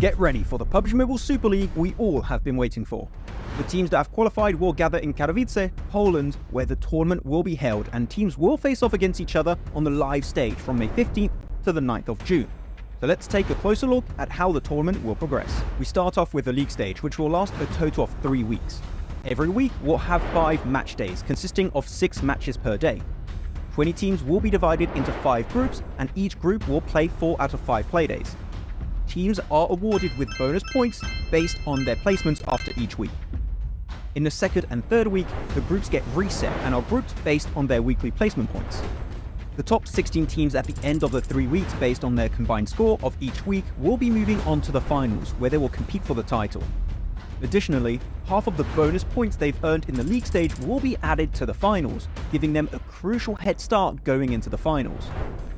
Get ready for the PUBG Mobile Super League we all have been waiting for. The teams that have qualified will gather in Katowice, Poland, where the tournament will be held, and teams will face off against each other on the live stage from May 15th to the 9th of June. So let's take a closer look at how the tournament will progress. We start off with the league stage, which will last a total of 3 weeks. Every week we'll have 5 match days, consisting of 6 matches per day. 20 teams will be divided into 5 groups, and each group will play 4 out of 5 playdays. Teams are awarded with bonus points based on their placements after each week. In the second and third week, the groups get reset and are grouped based on their weekly placement points. The top 16 teams at the end of the 3 weeks based on their combined score of each week will be moving on to the finals, where they will compete for the title. Additionally, half of the bonus points they've earned in the league stage will be added to the finals, giving them a crucial head start going into the finals.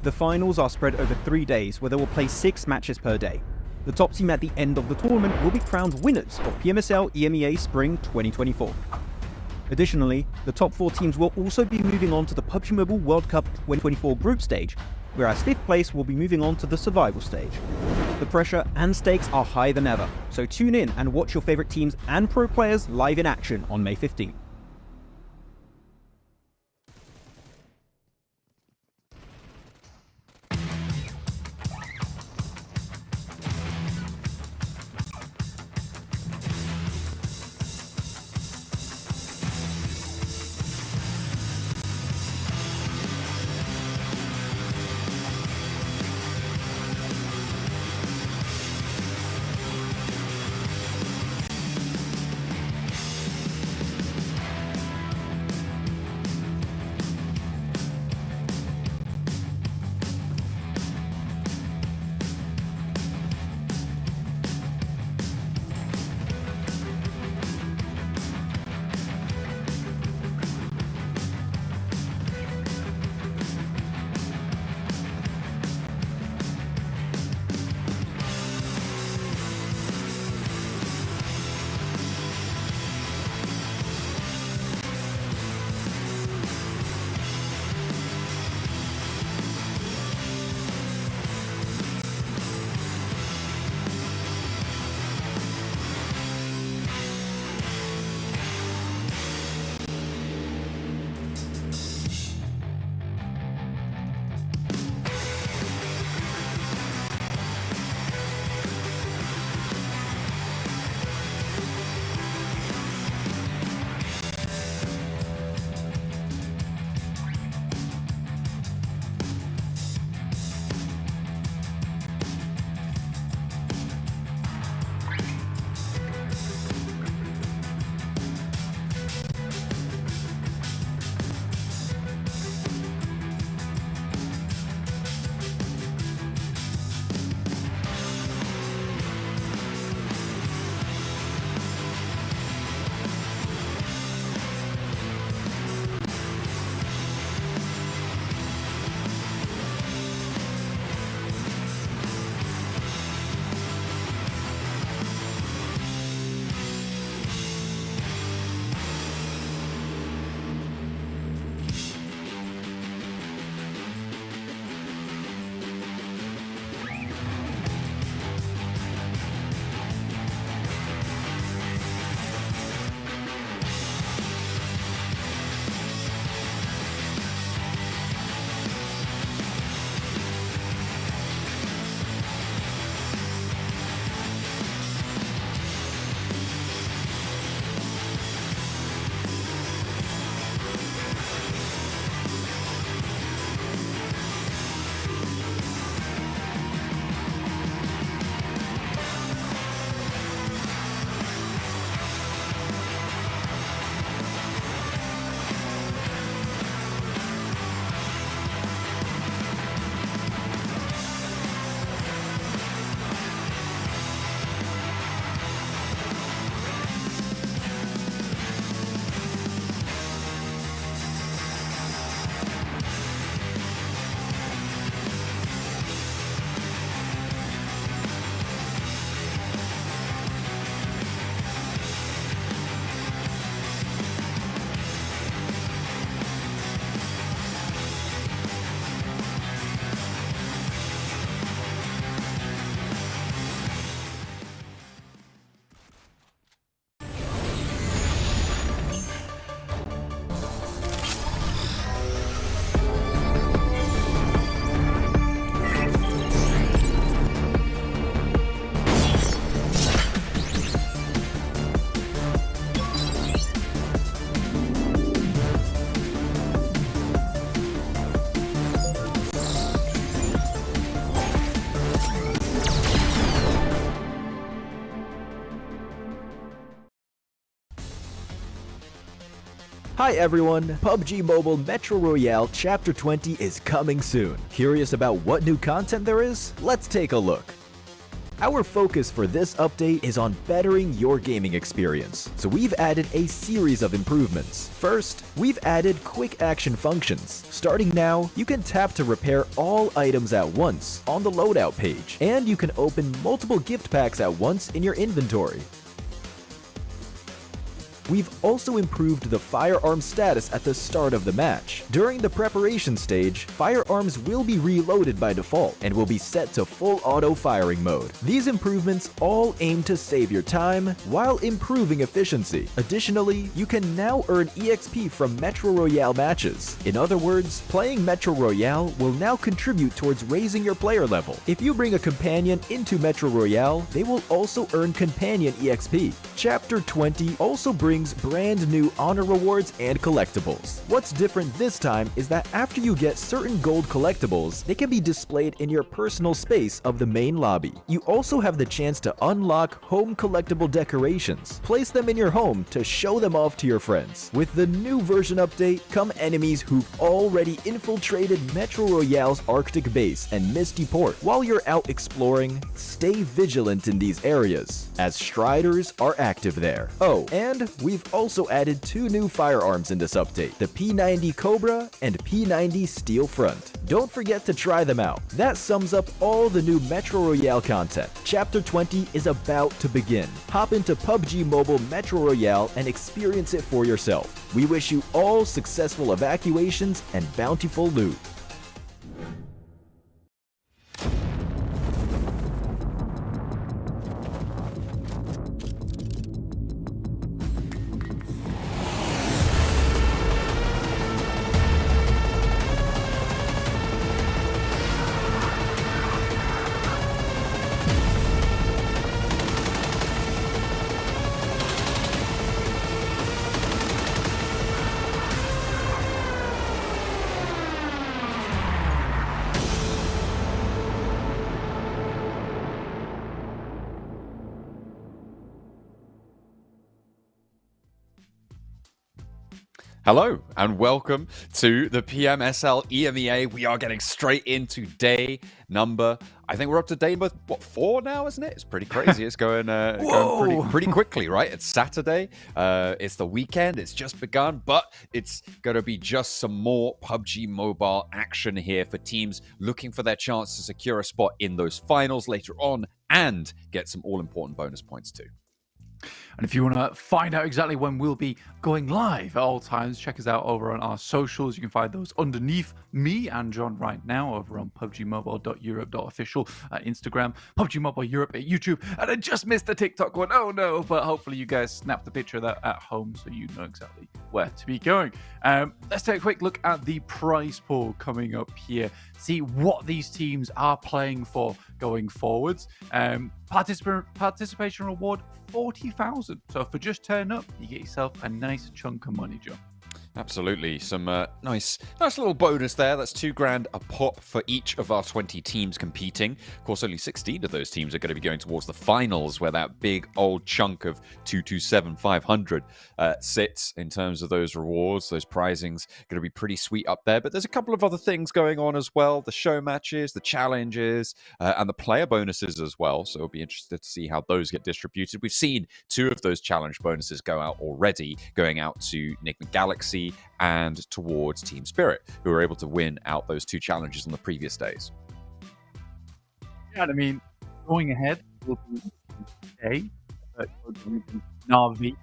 The finals are spread over 3 days, where they will play 6 matches per day. The top team at the end of the tournament will be crowned winners of PMSL EMEA Spring 2024. Additionally, the top 4 teams will also be moving on to the PUBG MOBILE World Cup 2024 group stage, whereas 5th place will be moving on to the survival stage. The pressure and stakes are higher than ever, so tune in and watch your favorite teams and pro players live in action on May 15th. Hi everyone, PUBG Mobile Metro Royale Chapter 20 is coming soon. Curious about what new content there is? Let's take a look. Our focus for this update is on bettering your gaming experience, so we've added a series of improvements. First, we've added quick action functions. Starting now, you can tap to repair all items at once on the loadout page, and you can open multiple gift packs at once in your inventory. We've also improved the firearm status at the start of the match. During the preparation stage, firearms will be reloaded by default and will be set to full auto firing mode. These improvements all aim to save your time while improving efficiency. Additionally, you can now earn EXP from Metro Royale matches. In other words, playing Metro Royale will now contribute towards raising your player level. If you bring a companion into Metro Royale, they will also earn companion EXP. Chapter 20 also brings brand new honor rewards and collectibles. What's different this time is that after you get certain gold collectibles, they can be displayed in your personal space of the main lobby. You also have the chance to unlock home collectible decorations. Place them in your home to show them off to your friends. With the new version update come enemies who've already infiltrated Metro Royale's Arctic base and Misty Port. While you're out exploring, stay vigilant in these areas, as Striders are active there. Oh, and we've also added two new firearms in this update, the P90 Cobra and P90 Steel Front. Don't forget to try them out. That sums up all the new Metro Royale content. Chapter 20 is about to begin. Hop into PUBG Mobile Metro Royale and experience it for yourself. We wish you all successful evacuations and bountiful loot. Hello and welcome to the PMSL EMEA. We are getting straight into day number. I think we're up to day number 4 now, isn't it? It's pretty crazy. It's going pretty quickly, right? It's Saturday. It's the weekend. It's just begun, but it's going to be just some more PUBG Mobile action here for teams looking for their chance to secure a spot in those finals later on and get some all-important bonus points too. And if you want to find out exactly when we'll be going live at all times, check us out over on our socials. You can find those underneath me and John right now over on pubgmobile.europe.official at Instagram, PUBG Mobile Europe at YouTube. And I just missed the TikTok one. Oh no, but hopefully you guys snapped the picture of that at home so you know exactly where to be going. Let's take a quick look at the prize pool coming up here. See what these teams are playing for going forwards. Participation reward, 40,000. So for just turn up, you get yourself a nice chunk of money, John. Absolutely. Some nice little bonus there. That's $2,000 a pop for each of our 20 teams competing. Of course, only 16 of those teams are going to be going towards the finals, where that big old chunk of 227,500 sits in terms of those rewards. Those prizings going to be pretty sweet up there. But there's a couple of other things going on as well. The show matches, the challenges, and the player bonuses as well. So we'll be interested to see how those get distributed. We've seen 2 of those challenge bonuses go out already, going out to NIGMA Galaxy and towards Team Spirit, who were able to win out those 2 challenges on the previous days. Yeah, I mean, going ahead will be today, Navi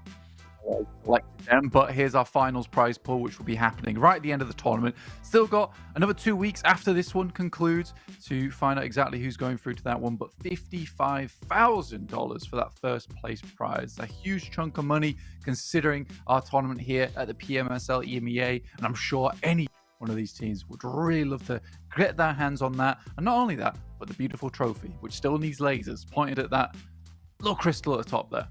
selected them, but here's our finals prize pool, which will be happening right at the end of the tournament. Still got another 2 weeks after this one concludes to find out exactly who's going through to that one, but $55,000 for that first place prize. A huge chunk of money considering our tournament here at the PMSL EMEA, and I'm sure any one of these teams would really love to get their hands on that. And not only that, but the beautiful trophy, which still needs lasers pointed at that little crystal at the top there.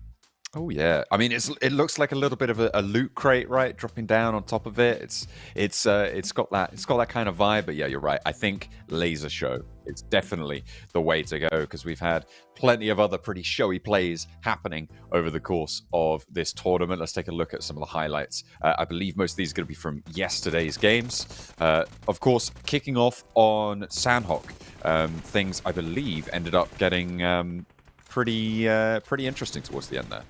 Oh yeah, I mean it looks like a little bit of a loot crate, right? Dropping down on top of it. It's got that kind of vibe. But yeah, you're right. I think laser show is definitely the way to go, because we've had plenty of other pretty showy plays happening over the course of this tournament. Let's take a look at some of the highlights. I believe most of these are going to be from yesterday's games. Of course, kicking off on Sanhok, things I believe ended up getting pretty interesting towards the end there.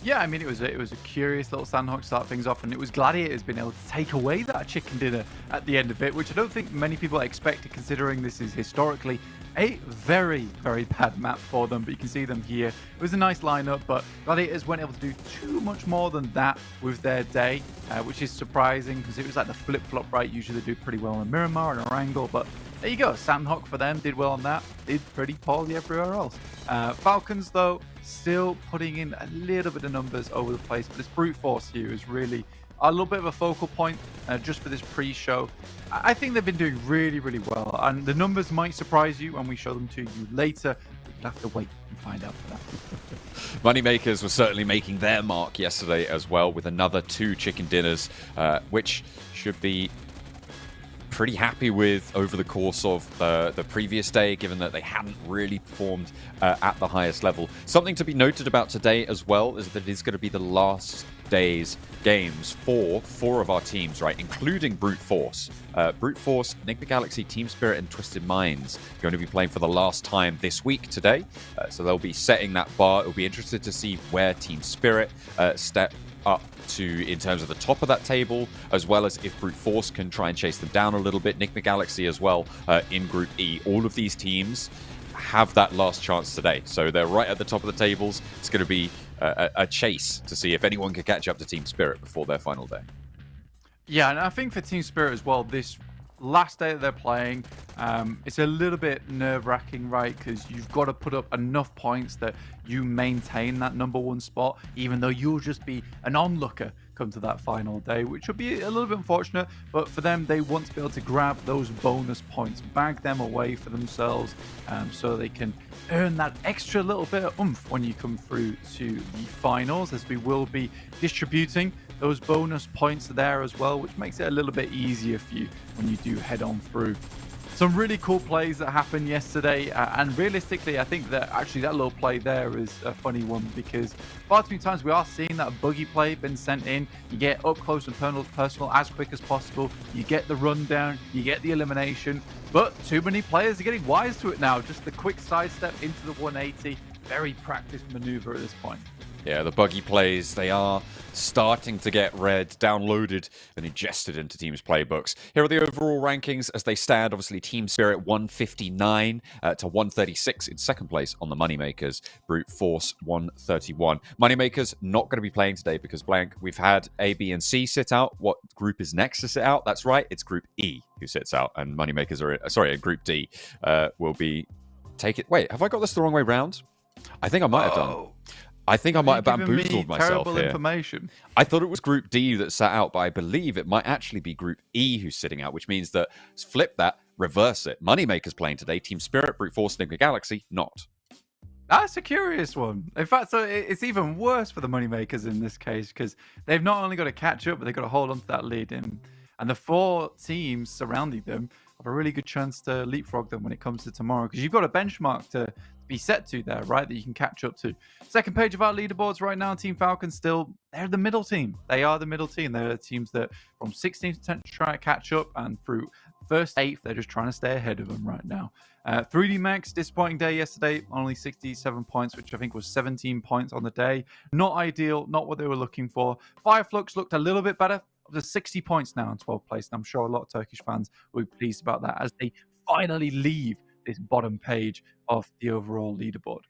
Yeah, I mean, it was a curious little Sanhok to start things off, and it was Gladiators being able to take away that chicken dinner at the end of it, which I don't think many people expected, considering this is historically a very, very bad map for them. But you can see them here. It was a nice lineup, but Gladiators weren't able to do too much more than that with their day, which is surprising because it was like the flip-flop, right? Usually they do pretty well on Miramar and Erangel, but there you go. Sanhok for them did well on that. Did pretty poorly everywhere else. Falcons, though, still putting in a little bit of numbers over the place. But this brute force here is really a little bit of a focal point just for this pre-show. I think they've been doing really, really well. And the numbers might surprise you when we show them to you later. You'll have to wait and find out for that. Moneymakers were certainly making their mark yesterday as well, with another 2 chicken dinners, which should be pretty happy with over the course of the previous day, given that they hadn't really performed at the highest level. Something to be noted about today as well is that it is going to be the last day's games for 4 of our teams, right, including Brute Force. Brute Force, NIGMA Galaxy, Team Spirit, and Twisted Minds going to be playing for the last time this week today. So they'll be setting that bar. It'll be interested to see where Team Spirit step up to in terms of the top of that table, as well as if Brute Force can try and chase them down a little bit. NIGMA Galaxy as well in Group E. All of these teams have that last chance today, so they're right at the top of the tables. It's going to be a chase to see if anyone can catch up to Team Spirit before their final day. Yeah, and I think for Team Spirit as well, this last day that they're playing, it's a little bit nerve-wracking, right? Because you've got to put up enough points that you maintain that #1 spot, even though you'll just be an onlooker come to that final day, which would be a little bit unfortunate. But for them, they want to be able to grab those bonus points, bag them away for themselves, so they can earn that extra little bit of oomph when you come through to the finals, as we will be distributing those bonus points there as well, which makes it a little bit easier for you when you do head on through. Some really cool plays that happened yesterday, and realistically, I think that actually that little play there is a funny one, because far too many times we are seeing that buggy play been sent in. You get up close and personal as quick as possible. You get the rundown, you get the elimination, but too many players are getting wise to it now. Just the quick sidestep into the 180, very practiced maneuver at this point. Yeah, the buggy plays, they are starting to get read, downloaded, and ingested into teams' playbooks. Here are the overall rankings as they stand. Obviously, Team Spirit 159 to 136 in second place on the Moneymakers. Brute Force 131. Moneymakers not going to be playing today because blank. We've had A, B, and C sit out. What group is next to sit out? That's right, it's Group E who sits out, and Moneymakers are sorry, Group D will be taking. Wait, have I got this the wrong way round? I think I might have done. I think I might have bamboozled myself here. Information. I thought it was Group D that sat out, but I believe it might actually be Group E who's sitting out, which means that flip that, reverse it. Moneymakers playing today, Team Spirit, Brute Force, NIGMA Galaxy, not. That's a curious one. In fact, so it's even worse for the Moneymakers in this case, because they've not only got to catch up, but they've got to hold on to that lead. And the 4 teams surrounding them have a really good chance to leapfrog them when it comes to tomorrow, because you've got a benchmark to be set to there, right, that you can catch up to. Second page of our leaderboards right now, Team Falcons they're the middle team. They are the middle team. They're the teams that from 16th to try to catch up, and through first 8th, they're just trying to stay ahead of them right now. 3D Max, disappointing day yesterday, only 67 points, which I think was 17 points on the day. Not ideal, not what they were looking for. FLUX looked a little bit better. Up to 60 points now in 12th place, and I'm sure a lot of Turkish fans will be pleased about that as they finally leave this bottom page of the overall leaderboard.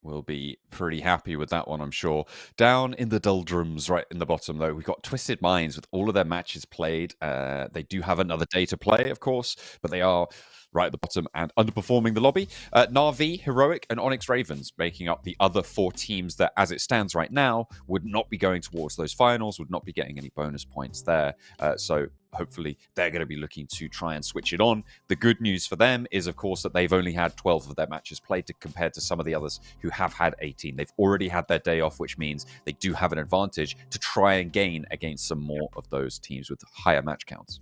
We'll be pretty happy with that one, I'm sure. Down in the doldrums, right in the bottom, though, we've got Twisted Minds with all of their matches played. They do have another day to play, of course, but they are right at the bottom and underperforming the lobby. Na'Vi, Heroic, and Onyx Ravens making up the other 4 teams that, as it stands right now, would not be going towards those finals, would not be getting any bonus points there. So hopefully they're going to be looking to try and switch it on. The good news for them is, of course, that they've only had 12 of their matches played compared to some of the others who have had 18. They've already had their day off, which means they do have an advantage to try and gain against some more of those teams with higher match counts.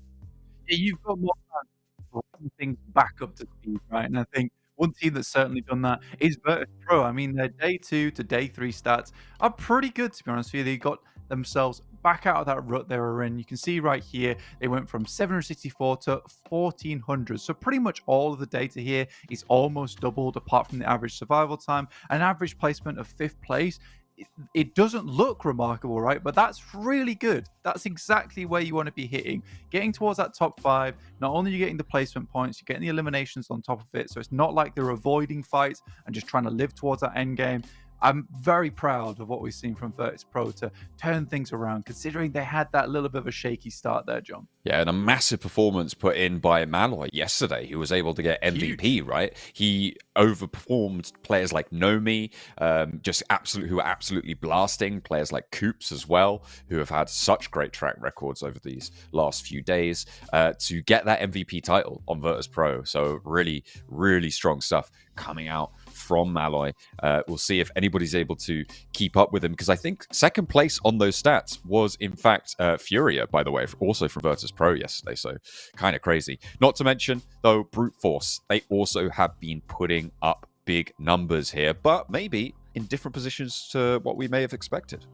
Yeah, you've got more time. bring things back up to speed, right? And I think one team that's certainly done that is Virtus Pro. I mean, their day 2 to day 3 stats are pretty good, to be honest with you. They got themselves back out of that rut they were in. You can see right here, they went from 764 to 1400. So pretty much all of the data here is almost doubled, apart from the average survival time. An average placement of 5th place. It doesn't look remarkable, right? But that's really good. That's exactly where you want to be hitting. Getting towards that top 5, not only are you getting the placement points, you're getting the eliminations on top of it. So it's not like they're avoiding fights and just trying to live towards that end game. I'm very proud of what we've seen from Virtus Pro to turn things around, considering they had that little bit of a shaky start there, John. Yeah, and a massive performance put in by Malloy yesterday, who was able to get MVP, Huge. right? He overperformed players like Nomi, who are absolutely blasting, players like Coops as well, who have had such great track records over these last few days, to get that MVP title on Virtus Pro. So really, really strong stuff coming out from Malloy. We'll see if anybody's able to keep up with him, because I think second place on those stats was, in fact, Furia, by the way, also from Virtus Pro yesterday. So kind of crazy. Not to mention, though, Brute Force. They also have been putting up big numbers here, but maybe in different positions to what we may have expected.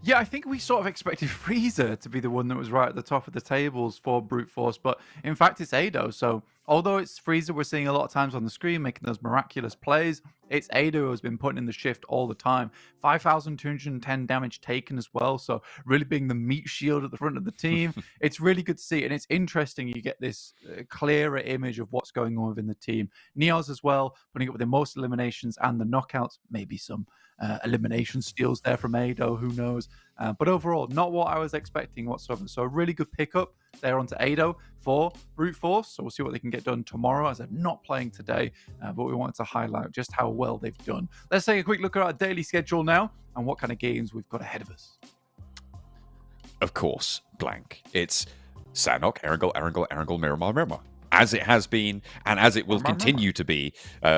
Yeah, I think we sort of expected Frieza to be the one that was right at the top of the tables for Brute Force, but in fact it's Ado. So although it's Frieza we're seeing a lot of times on the screen making those miraculous plays, it's Ado who has been putting in the shift all the time. 5,210 damage taken as well, so really being the meat shield at the front of the team. It's really good to see, and it's interesting you get this clearer image of what's going on within the team. Neos as well, putting up with the most eliminations and the knockouts, maybe some elimination steals there from Ado, who knows. But overall, not what I was expecting whatsoever. So a really good pickup there onto Ado for Brute Force. So we'll see what they can get done tomorrow, as they're not playing today. But we wanted to highlight just how well they've done. Let's take a quick look at our daily schedule now and what kind of games we've got ahead of us. Of course, blank. It's Sanhok, Erangel, Miramar. As it has been, and as it will continue to be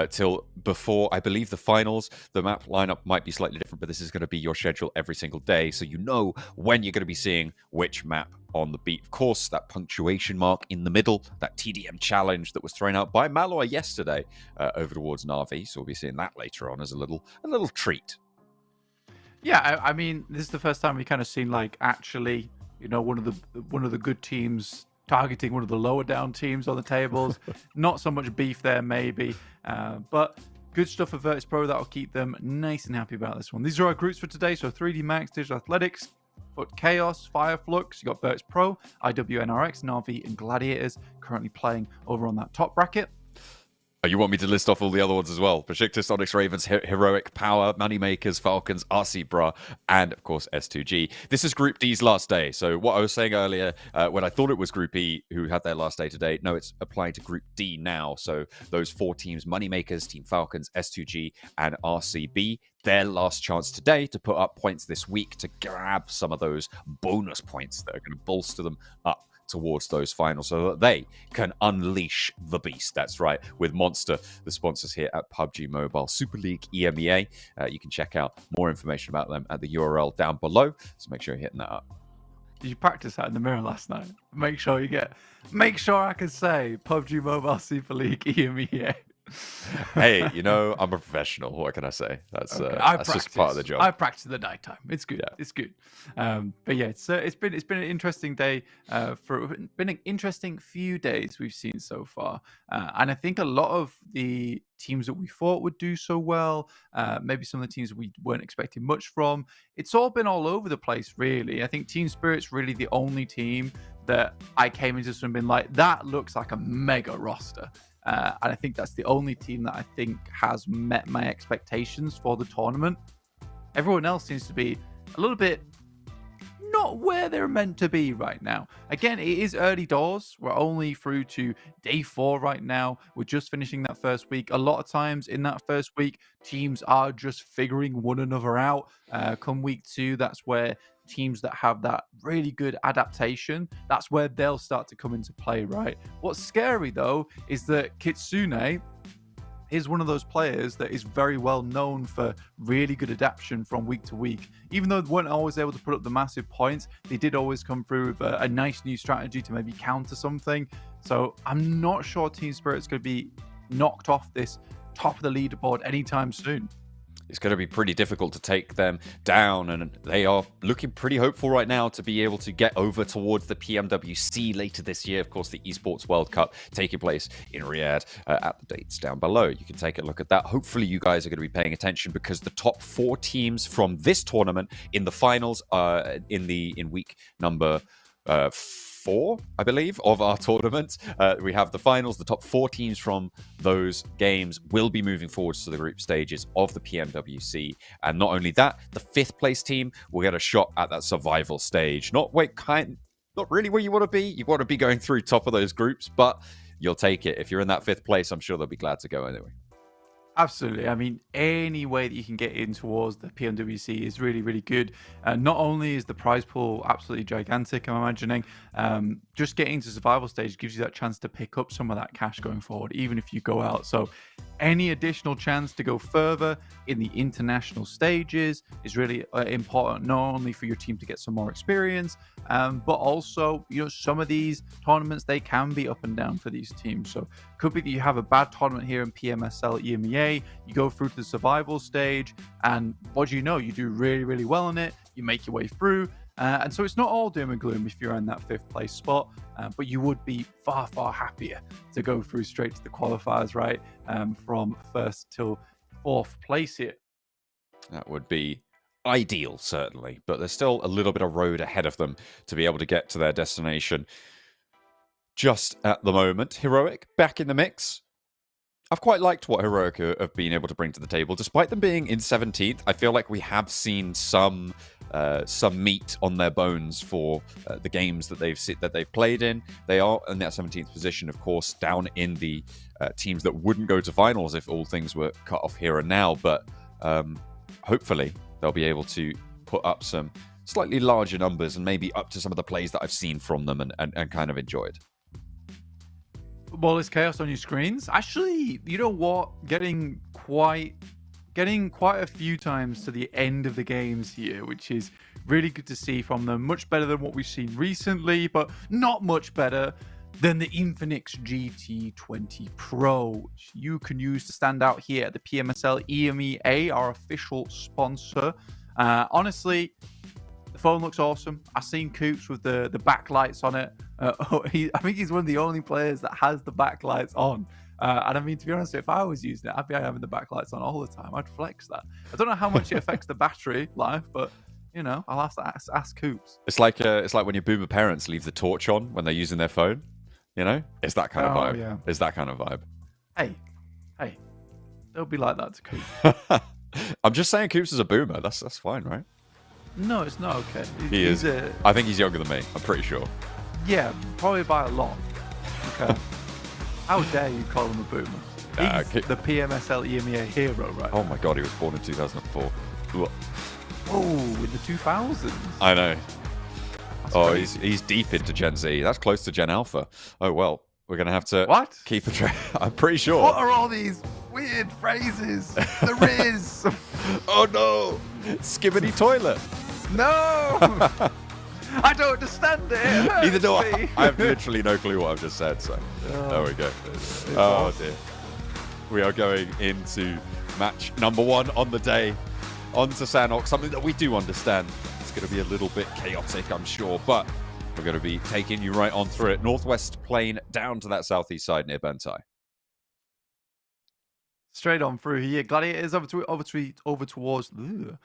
till before, I believe, the finals. The map lineup might be slightly different, but this is going to be your schedule every single day, so you know when you're going to be seeing which map on the beat. Of course, that punctuation mark in the middle, that TDM challenge that was thrown out by Malloy yesterday over towards Na'Vi, so we'll be seeing that later on as a little treat. Yeah, I mean, this is the first time we kind of seen, like, actually, you know, one of the good teams targeting one of the lower down teams on the tables. Not so much beef there, maybe, but good stuff for Virtus Pro. That'll keep them nice and happy about this one. These are our groups for today. So 3D Max, Digital Athletics, KAOS, FLUX. You got Virtus Pro, IWNRX, Na'Vi, and Gladiators currently playing over on that top bracket. Oh, you want me to list off all the other ones as well? BEŞİKTAŞ, Onyx Ravens, Heroic, Power, Moneymakers, Falcons, RC Bra, and of course S2G. This is Group D's last day. So what I was saying earlier, when I thought it was Group E who had their last day today, no, it's applying to Group D now. So those 4 teams, Moneymakers, Team Falcons, S2G, and RCB, their last chance today to put up points this week to grab some of those bonus points that are going to bolster them up towards those finals so that they can unleash the beast. That's right, with Monster, the sponsors here at PUBG Mobile Super League EMEA. You can check out more information about them at the URL down below, so make sure you're hitting that up. Did you practice that in the mirror last night? Make sure I can say PUBG Mobile Super League EMEA. Hey, you know, I'm a professional. What can I say? That's okay. That's just part of the job. I practice in the nighttime. It's good. Yeah. It's good. But yeah, it's been an interesting day. Been an interesting few days we've seen so far, and I think a lot of the teams that we thought would do so well, maybe some of the teams that we weren't expecting much from, it's all been all over the place, really. I think Team Spirit's really the only team that I came into this and been like, that looks like a mega roster. And I think that's the only team that I think has met my expectations for the tournament. Everyone else seems to be a little bit not where they're meant to be right now. Again, it is early doors. We're only through to day 4 right now. We're just finishing that first week. A lot of times in that first week, teams are just figuring one another out. Come week 2, that's where teams that have that really good adaptation, that's where they'll start to come into play, right? What's scary though is that Kitsune, is one of those players that is very well known for really good adaptation from week to week. Even though they weren't always able to put up the massive points, they did always come through with a nice new strategy to maybe counter something. So I'm not sure Team Spirit's going to be knocked off this top of the leaderboard anytime soon. It's going to be pretty difficult to take them down, and they are looking pretty hopeful right now to be able to get over towards the PMWC later this year. Of course, the eSports World Cup taking place in Riyadh at the dates down below. You can take a look at that. Hopefully, you guys are going to be paying attention because the top 4 teams from this tournament in the finals in week number 4, I believe, of our tournament. We have the finals. The top 4 teams from those games will be moving forwards to the group stages of the PMWC. And not only that, the 5th place team will get a shot at that survival stage. Not really where you want to be. You want to be going through top of those groups, but you'll take it. If you're in that 5th place, I'm sure they'll be glad to go anyway. Absolutely. I mean, any way that you can get in towards the PMWC is really, really good. Not only is the prize pool absolutely gigantic, I'm imagining, just getting to survival stage gives you that chance to pick up some of that cash going forward, even if you go out. So any additional chance to go further in the international stages is really important, not only for your team to get some more experience, but also, some of these tournaments, they can be up and down for these teams. So it could be that you have a bad tournament here in PMSL EMEA, you go through to the survival stage, and what do you know? You do really, really well in it, you make your way through, and so it's not all doom and gloom if you're in that 5th place spot, but you would be far, far happier to go through straight to the qualifiers, right, from 1st till 4th place here. That would be ideal, certainly, but there's still a little bit of road ahead of them to be able to get to their destination. Just at the moment, Heroic back in the mix. I've quite liked what Heroic have been able to bring to the table. Despite them being in 17th, I feel like we have seen some meat on their bones for the games that they've played in. They are in that 17th position, of course, down in the teams that wouldn't go to finals if all things were cut off here and now. But hopefully they'll be able to put up some slightly larger numbers and maybe up to some of the plays that I've seen from them and kind of enjoyed. Well, it's chaos on your screens. Actually, you know what? Getting quite a few times to the end of the games here, which is really good to see from them. Much better than what we've seen recently, but not much better than the INFINIX GT20 Pro, which you can use to stand out here at the PMSL EMEA, our official sponsor. Honestly, the phone looks awesome. I've seen Coops with the backlights on it. I think he's one of the only players that has the backlights on. And I mean, to be honest, if I was using it, I'd be having the backlights on all the time. I'd flex that. I don't know how much it affects the battery life, but I'll have to ask Coops. It's like when your boomer parents leave the torch on when they're using their phone. It's that kind of vibe. Yeah. It's that kind of vibe. Hey, don't be like that to Coops. I'm just saying Coops is a boomer. That's fine, right? No, it's not okay. He is. I think he's younger than me. I'm pretty sure. Yeah, probably by a lot. Okay. How dare you call him a boomer? He's the PMSL EMEA hero, right? Oh my god, he was born in 2004. Oh, in the 2000s. I know. That's crazy. crazy. He's deep into Gen Z. That's close to Gen Alpha. Oh well, we're gonna have to keep a track. I'm pretty sure. What are all these weird phrases? The Riz. Oh no! Skibbity toilet. No. I don't understand it. Neither do I. I have literally no clue what I've just said. So there we go. Oh dear. We are going into match number 1 on the day. On to Sanhok, something that we do understand. It's going to be a little bit chaotic, I'm sure, but we're going to be taking you right on through it. Northwest Plain down to that southeast side near Bentai. Straight on through here. Gladiators over towards the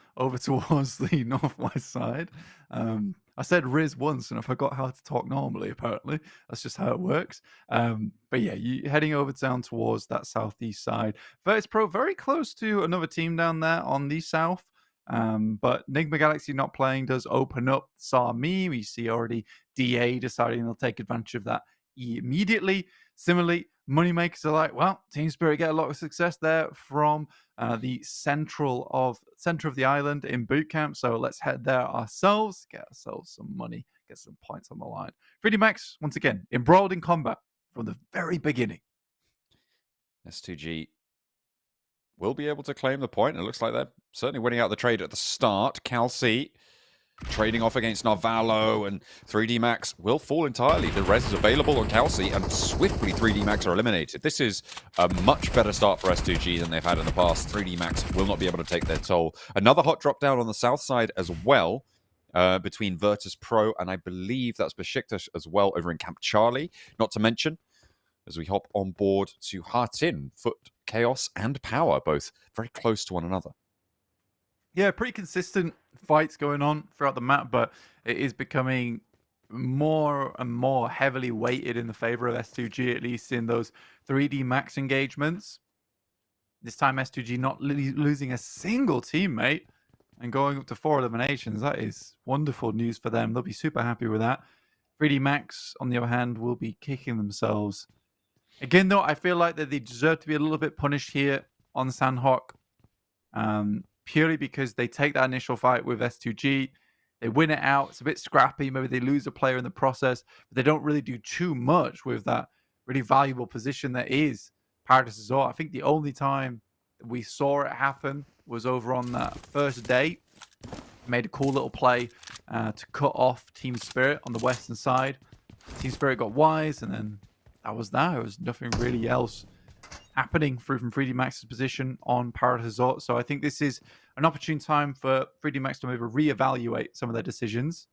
northwest side. I said Riz once and I forgot how to talk normally, apparently. That's just how it works. But yeah, you heading over down towards that southeast side. Virtus Pro very close to another team down there on the south. But NIGMA Galaxy not playing does open up Sami. We see already DA deciding they'll take advantage of that immediately. Similarly, Moneymakers are like, well, Team Spirit get a lot of success there from the center of the island in boot camp. So let's head there ourselves, get ourselves some money, get some points on the line. 3D Max, once again, embroiled in combat from the very beginning. S2G will be able to claim the point. It looks like they're certainly winning out the trade at the start. Calci trading off against Narvalo, and 3D Max will fall entirely. The res is available on Calci, and swiftly 3D Max are eliminated. This is a much better start for S2G than they've had in the past. 3D Max will not be able to take their toll. Another hot drop down on the south side as well, between Virtus Pro and I believe that's BEŞİKTAŞ as well over in Camp Charlie. Not to mention, as we hop on board to Hartin, Foot, Chaos, and Power, both very close to one another. Yeah, pretty consistent fights going on throughout the map, but it is becoming more and more heavily weighted in the favor of S2G, at least in those 3D Max engagements. This time S2G not losing a single teammate and going up to 4 eliminations. That is wonderful news for them. They'll be super happy with that. 3D Max, on the other hand, will be kicking themselves. Again, though, I feel like that they deserve to be a little bit punished here on Sanhok. Purely because they take that initial fight with S2G, they win it out, it's a bit scrappy, maybe they lose a player in the process, but they don't really do too much with that really valuable position that is Paradise Resort. I think the only time we saw it happen was over on that first day. Made a cool little play to cut off Team Spirit on the western side. Team Spirit got wise, and then that was that. There was nothing really else happening from 3D Max's position on Paradise Resort. So I think this is an opportune time for 3D Max to maybe reevaluate some of their decisions.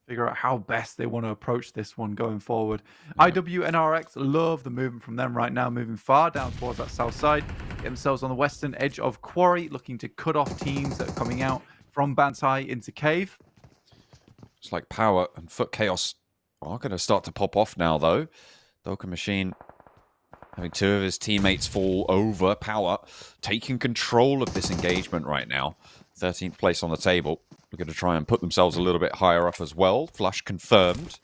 Figure out how best they want to approach this one going forward. Yeah. IWNRX, love the movement from them right now, moving far down towards that south side. Get themselves on the western edge of Quarry, looking to cut off teams that are coming out from Bantai into Cave. It's like Power and Foot Chaos are going to start to pop off now, though. Doka Machine having 2 of his teammates fall over. Power taking control of this engagement right now. 13th place on the table. We're going to try and put themselves a little bit higher up as well. Flush confirmed.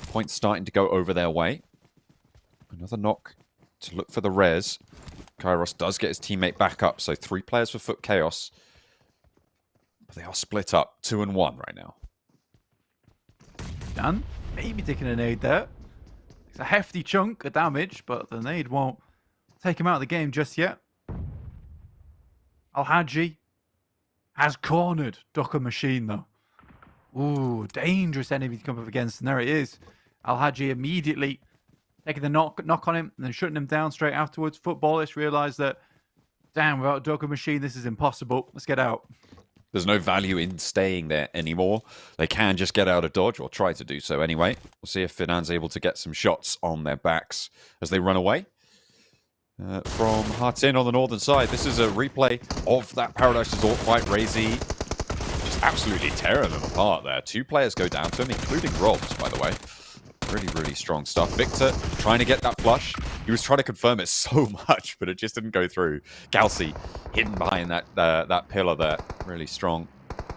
Points starting to go over their way. Another knock to look for the res. Kairos does get his teammate back up. So 3 players for Foot Chaos. But they are split up. 2 and 1 right now. Dan, maybe taking a nade there. It's a hefty chunk of damage, but the nade won't take him out of the game just yet. Al-Haji has cornered Doka Machine, though. Ooh, dangerous enemy to come up against, and there it is. Al-Haji immediately taking the knock on him, and then shutting him down straight afterwards. Footballists realised that, damn, without Doka Machine, this is impossible. Let's get out. There's no value in staying there anymore. They can just get out of dodge, or try to do so anyway. We'll see if Finan's able to get some shots on their backs as they run away. From Hartin on the northern side, this is a replay of that Paradise Resort fight. Razy just absolutely tearing them apart there. 2 players go down to him, including Robs, by the way. Really, really strong stuff. Victor trying to get that flush. He was trying to confirm it so much, but it just didn't go through. Galsi hidden behind that pillar there. Really strong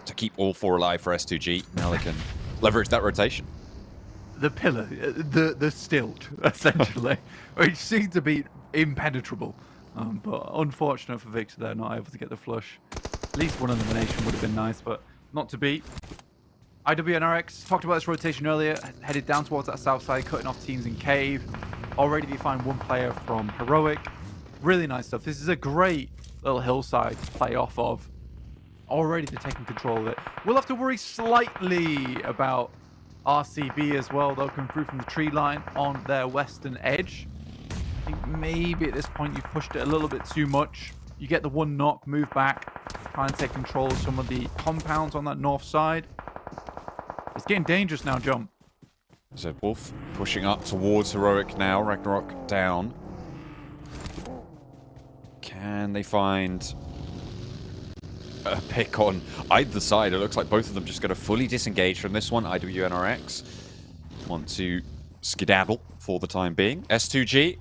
to keep all 4 alive for S2G. Now they can leverage that rotation. The pillar, the stilt, essentially, which seemed to be impenetrable. But unfortunate for Victor there, not able to get the flush. At least one elimination would have been nice, but not to be. IWNRX, talked about this rotation earlier, headed down towards that south side, cutting off teams in Cave. Already they find 1 player from Heroic. Really nice stuff. This is a great little hillside to play off of. Already they're taking control of it. We'll have to worry slightly about RCB as well, though, coming through from the tree line on their western edge. I think maybe at this point you've pushed it a little bit too much. You get the 1 knock, move back, try and take control of some of the compounds on that north side. It's getting dangerous now, John. So Wolf pushing up towards Heroic now. Ragnarok down. Can they find a pick on either side? It looks like both of them just going to fully disengage from this one. IWNRX want to skedaddle for the time being. S2G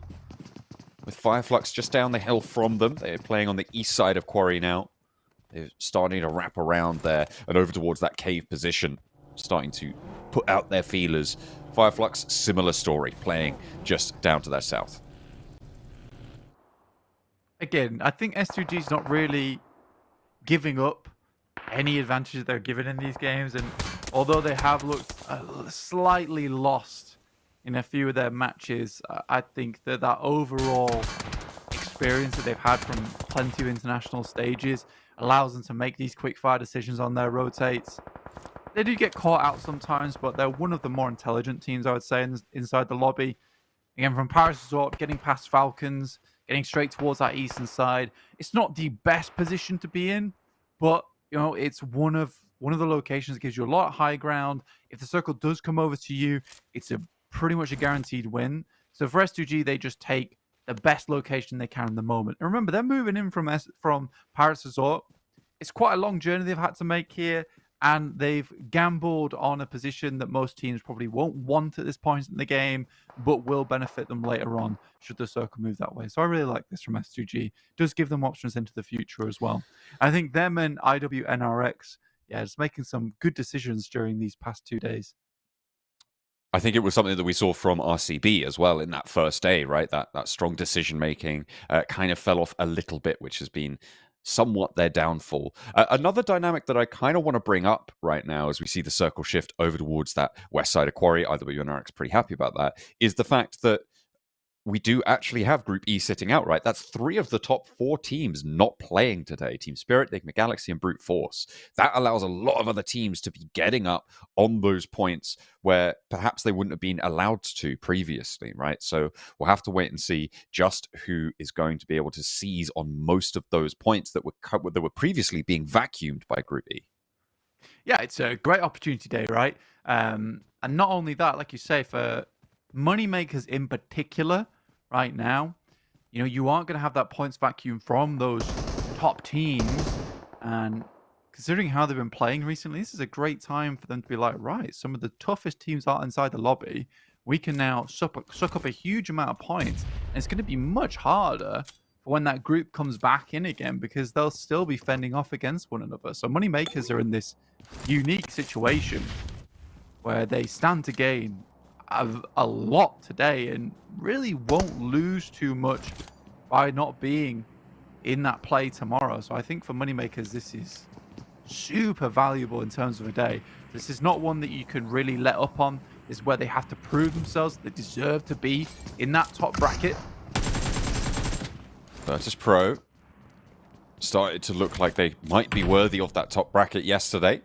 with FLUX just down the hill from them. They're playing on the east side of Quarry now. They're starting to wrap around there and over towards that cave position. Starting to put out their feelers. FLUX, similar story, playing just down to their south. Again, I think S2G is not really giving up any advantages they're given in these games, and although they have looked slightly lost in a few of their matches, I think that overall experience that they've had from plenty of international stages allows them to make these quick fire decisions on their rotates. They do get caught out sometimes, but they're one of the more intelligent teams, I would say, inside the lobby. Again, from Paris Resort, getting past Falcons, getting straight towards that eastern side. It's not the best position to be in, but it's one of the locations that gives you a lot of high ground. If the circle does come over to you, it's pretty much a guaranteed win. So for S2G, they just take the best location they can in the moment. And remember, they're moving in from Paris Resort. It's quite a long journey they've had to make here, and they've gambled on a position that most teams probably won't want at this point in the game, but will benefit them later on should the circle move that way. So I really like this from S2G. Does give them options into the future as well. I think them and IWNRX, just making some good decisions during these past 2 days. I think it was something that we saw from RCB as well in that first day, right? That strong decision making kind of fell off a little bit, which has been somewhat their downfall. Another dynamic that I kind of want to bring up right now as we see the circle shift over towards that west side of Quarry, IWNRX pretty happy about that, is the fact that we do actually have Group E sitting out, right? That's 3 of the top 4 teams not playing today. Team Spirit, NIGMA Galaxy, and Brute Force. That allows a lot of other teams to be getting up on those points where perhaps they wouldn't have been allowed to previously, right? So we'll have to wait and see just who is going to be able to seize on most of those points that were previously being vacuumed by Group E. Yeah, it's a great opportunity day, right? And not only that, like you say, for moneymakers in particular, right now, you aren't going to have that points vacuum from those top teams. And considering how they've been playing recently, this is a great time for them to be like, right, some of the toughest teams are inside the lobby. We can now suck up a huge amount of points. And it's going to be much harder for when that group comes back in again, because they'll still be fending off against one another. So moneymakers are in this unique situation where they stand to gain a lot today and really won't lose too much by not being in that play tomorrow. So I think for moneymakers, this is super valuable in terms of a day. This is not one that you can really let up on. This is where they have to prove themselves. They deserve to be in that top bracket. Virtus Pro started to look like they might be worthy of that top bracket yesterday.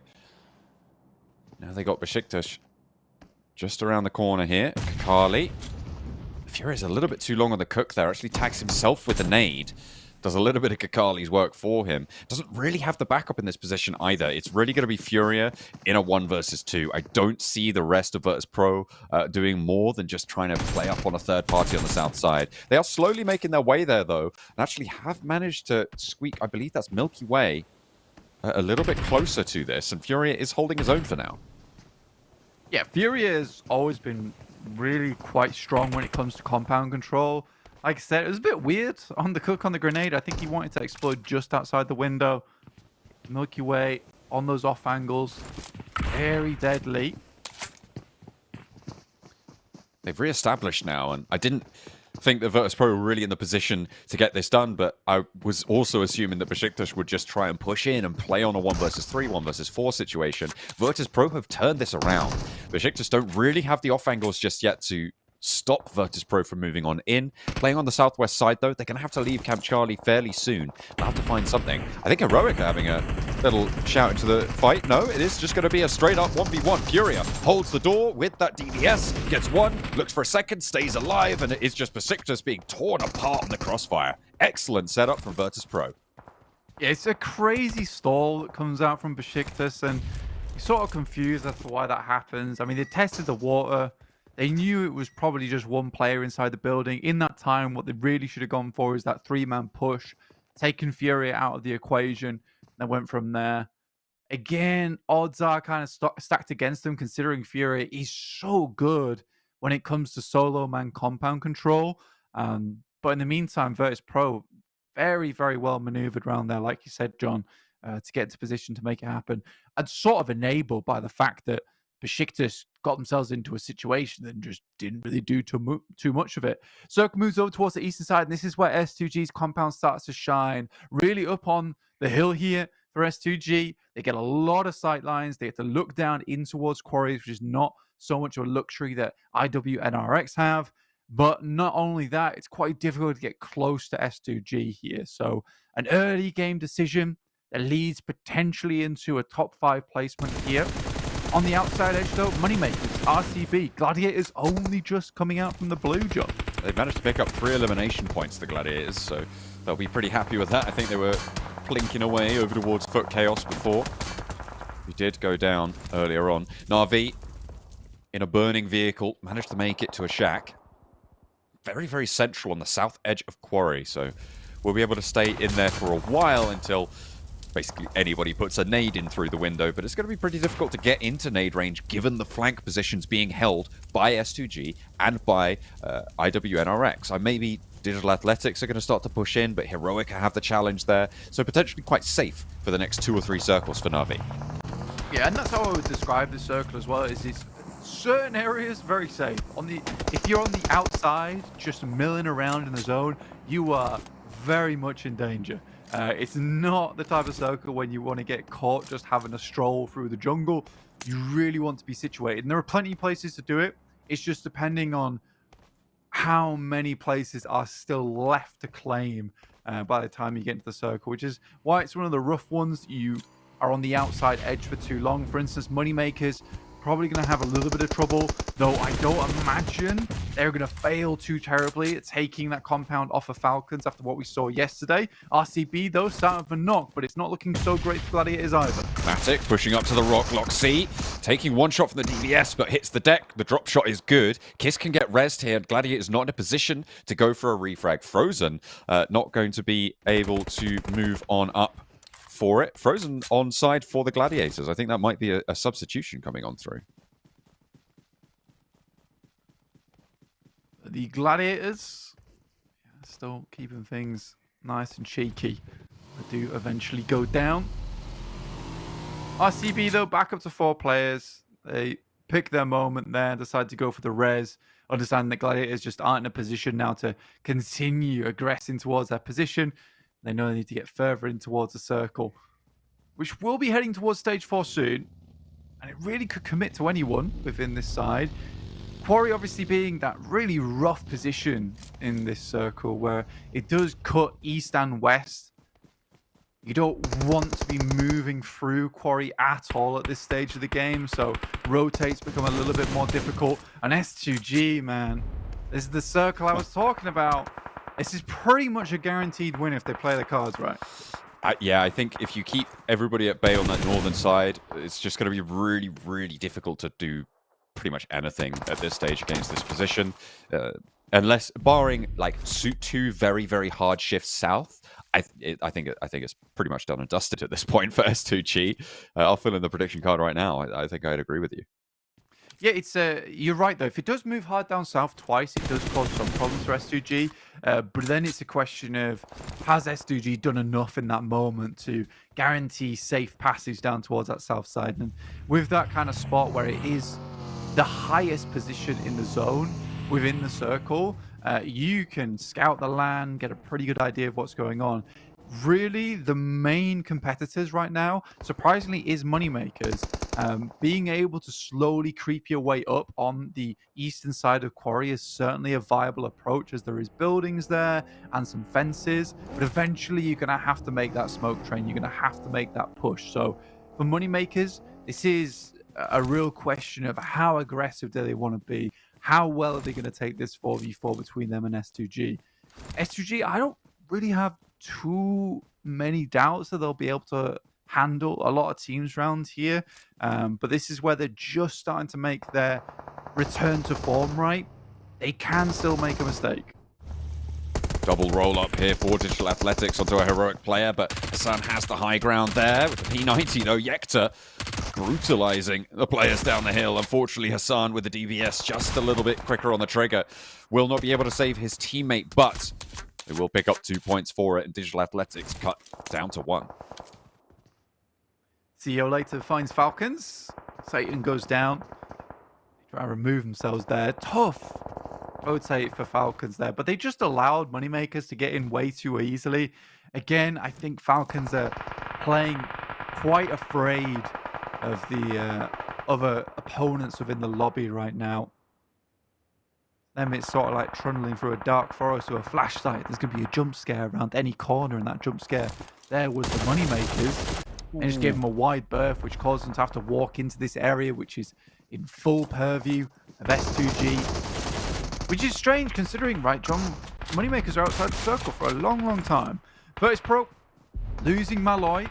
Now they got BEŞİKTAŞ just around the corner here. Kakali. Fury's a little bit too long on the cook there. Actually tags himself with a nade. Does a little bit of Kakali's work for him. Doesn't really have the backup in this position either. It's really going to be Furia in a 1 versus 2. I don't see the rest of Virtus Pro doing more than just trying to play up on a third party on the south side. They are slowly making their way there, though, and actually have managed to squeak, I believe that's Milky Way, a little bit closer to this, and Furia is holding his own for now. Yeah, Furia has always been really quite strong when it comes to compound control. Like I said, it was a bit weird on the cook on the grenade. I think he wanted to explode just outside the window. Milky Way on those off angles. Very deadly. They've re-established now, and I didn't think that Virtus Pro were really in the position to get this done, but I was also assuming that BEŞİKTAŞ would just try and push in and play on a 1 versus 3, 1 versus 4 situation. Virtus Pro have turned this around. BEŞİKTAŞ don't really have the off angles just yet to stop Virtus Pro from moving on in. Playing on the southwest side, though, they're going to have to leave Camp Charlie fairly soon. They'll have to find something. I think Heroic are having a little shout into the fight. No, it is just going to be a straight-up 1v1. Furia holds the door with that DBS, gets one, looks for a second, stays alive, and it is just BEŞİKTAŞ being torn apart in the crossfire. Excellent setup from Virtus Pro. Yeah, it's a crazy stall that comes out from BEŞİKTAŞ, and you're sort of confused as to why that happens. I mean, they tested the water. They knew it was probably just one player inside the building. In that time, what they really should have gone for is that 3-man push, taking Furia out of the equation, and went from there. Again, odds are kind of stacked against them, considering Furia is so good when it comes to solo man compound control. But in the meantime, Virtus Pro, very, very well maneuvered around there, like you said, John, to get into position to make it happen. And sort of enabled by the fact that BEŞİKTAŞ got themselves into a situation and just didn't really do too much of it. Circle moves over towards the eastern side, and this is where S2G's compound starts to shine. Really up on the hill here for S2G. They get a lot of sight lines. They have to look down in towards quarries, which is not so much of a luxury that IWNRX have. But not only that, it's quite difficult to get close to S2G here. So an early game decision that leads potentially into a top 5 placement here. On the outside edge, though, Moneymakers, RCB, Gladiators only just coming out from the blue, John. They've managed to pick up 3 elimination points, the Gladiators, so they'll be pretty happy with that. I think they were plinking away over towards Foot Chaos before. We did go down earlier on. Na'Vi, in a burning vehicle, managed to make it to a shack. Very, very central on the south edge of Quarry, so we'll be able to stay in there for a while until basically anybody puts a nade in through the window, but it's going to be pretty difficult to get into nade range given the flank positions being held by S2G and by IWNRX. Maybe Digital Athletics are going to start to push in, but Heroica have the challenge there, so potentially quite safe for the next 2 or 3 circles for Na'Vi. Yeah, and that's how I would describe this circle as well, is it's certain areas very safe. If you're on the outside, just milling around in the zone, you are very much in danger. It's not the type of circle when you want to get caught just having a stroll through the jungle. You really want to be situated. And there are plenty of places to do it. It's just depending on how many places are still left to claim by the time you get into the circle, which is why it's one of the rough ones. You are on the outside edge for too long. For instance, Moneymakers probably going to have a little bit of trouble, though I don't imagine they're going to fail too terribly at taking that compound off of Falcons after what we saw yesterday. RCB, though, starting for knock, but it's not looking so great for Gladiators either. Matic pushing up to the rock, Loxy taking 1 shot from the DBS, but hits the deck. The drop shot is good. Kiss can get rezzed here. Gladiator's not in a position to go for a refrag. Frozen not going to be able to move on up for it. Frozen on side for the Gladiators. I think that might be a substitution coming on through. The Gladiators still keeping things nice and cheeky. They do eventually go down. RCB, though, back up to 4 players. They pick their moment there, decide to go for the res. Understand that Gladiators just aren't in a position now to continue aggressing towards their position. They know they need to get further in towards the circle, which will be heading towards stage 4 soon. And it really could commit to anyone within this side. Quarry obviously being that really rough position in this circle where it does cut east and west. You don't want to be moving through Quarry at all at this stage of the game, so rotates become a little bit more difficult. And S2G, man, this is the circle I was talking about. This is pretty much a guaranteed win if they play the cards right. Yeah, I think if you keep everybody at bay on that northern side, it's just going to be really, really difficult to do pretty much anything at this stage against this position. Unless, barring like 2 very, very hard shifts south, I think it's pretty much done and dusted at this point for S2G. I'll fill in the prediction card right now. I think I'd agree with you. Yeah, it's you're right though. If it does move hard down south twice, it does cause some problems for S2G. But then it's a question of, has S2G done enough in that moment to guarantee safe passage down towards that south side? And with that kind of spot where it is the highest position in the zone within the circle, you can scout the land, get a pretty good idea of what's going on. Really, the main competitors right now, surprisingly, is Moneymakers. Being able to slowly creep your way up on the eastern side of Quarry is certainly a viable approach, as there is buildings there and some fences. But eventually, you're going to have to make that smoke train. You're going to have to make that push. So for Moneymakers, this is a real question of how aggressive do they want to be? How well are they going to take this 4v4 between them and S2G? S2G, I don't really have too many doubts that they'll be able to handle a lot of teams around here. But this is where they're just starting to make their return to form right. They can still make a mistake. Double roll up here for Digital Athletics onto a heroic player, but Hassan has the high ground there with the P90, though. Yekta brutalizing the players down the hill. Unfortunately, Hassan with the DBS just a little bit quicker on the trigger will not be able to save his teammate, but they will pick up 2 points for it, and Digital Athletics cut down to 1. CEO later finds Falcons. Satan goes down. They try to remove themselves there. Tough rotate for Falcons there, but they just allowed Moneymakers to get in way too easily. Again, I think Falcons are playing quite afraid of the other opponents within the lobby right now. them it's sort of like trundling through a dark forest with a flashlight. There's going to be a jump scare around any corner, and that jump scare there was the moneymakers. And just gave them a wide berth, which caused them to have to walk into this area, which is in full purview of S2G. Which is strange considering, right, John, moneymakers are outside the circle for a long, long time. Virtus Pro losing Malloy.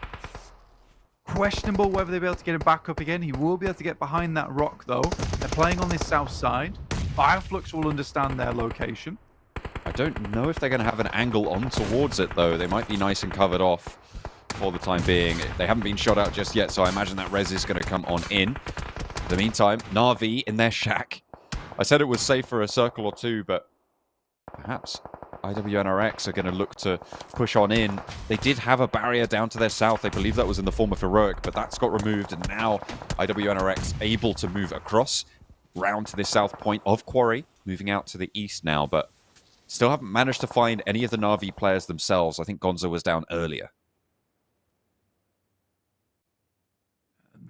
Questionable whether they'll be able to get him back up again. He will be able to get behind that rock, though. They're playing on this south side. FLUX will understand their location. I don't know if they're going to have an angle on towards it, though. They might be nice and covered off for the time being. They haven't been shot out just yet, so I imagine that res is going to come on in. In the meantime, Na'Vi in their shack. I said it was safe for a circle or two, but perhaps IWNRX are going to look to push on in. They did have a barrier down to their south. I believe that was in the form of Heroic, but that's got removed, and now IWNRX able to move across round to the south point of Quarry, moving out to the east now, but still haven't managed to find any of the Na'Vi players themselves. I think Gonzo was down earlier.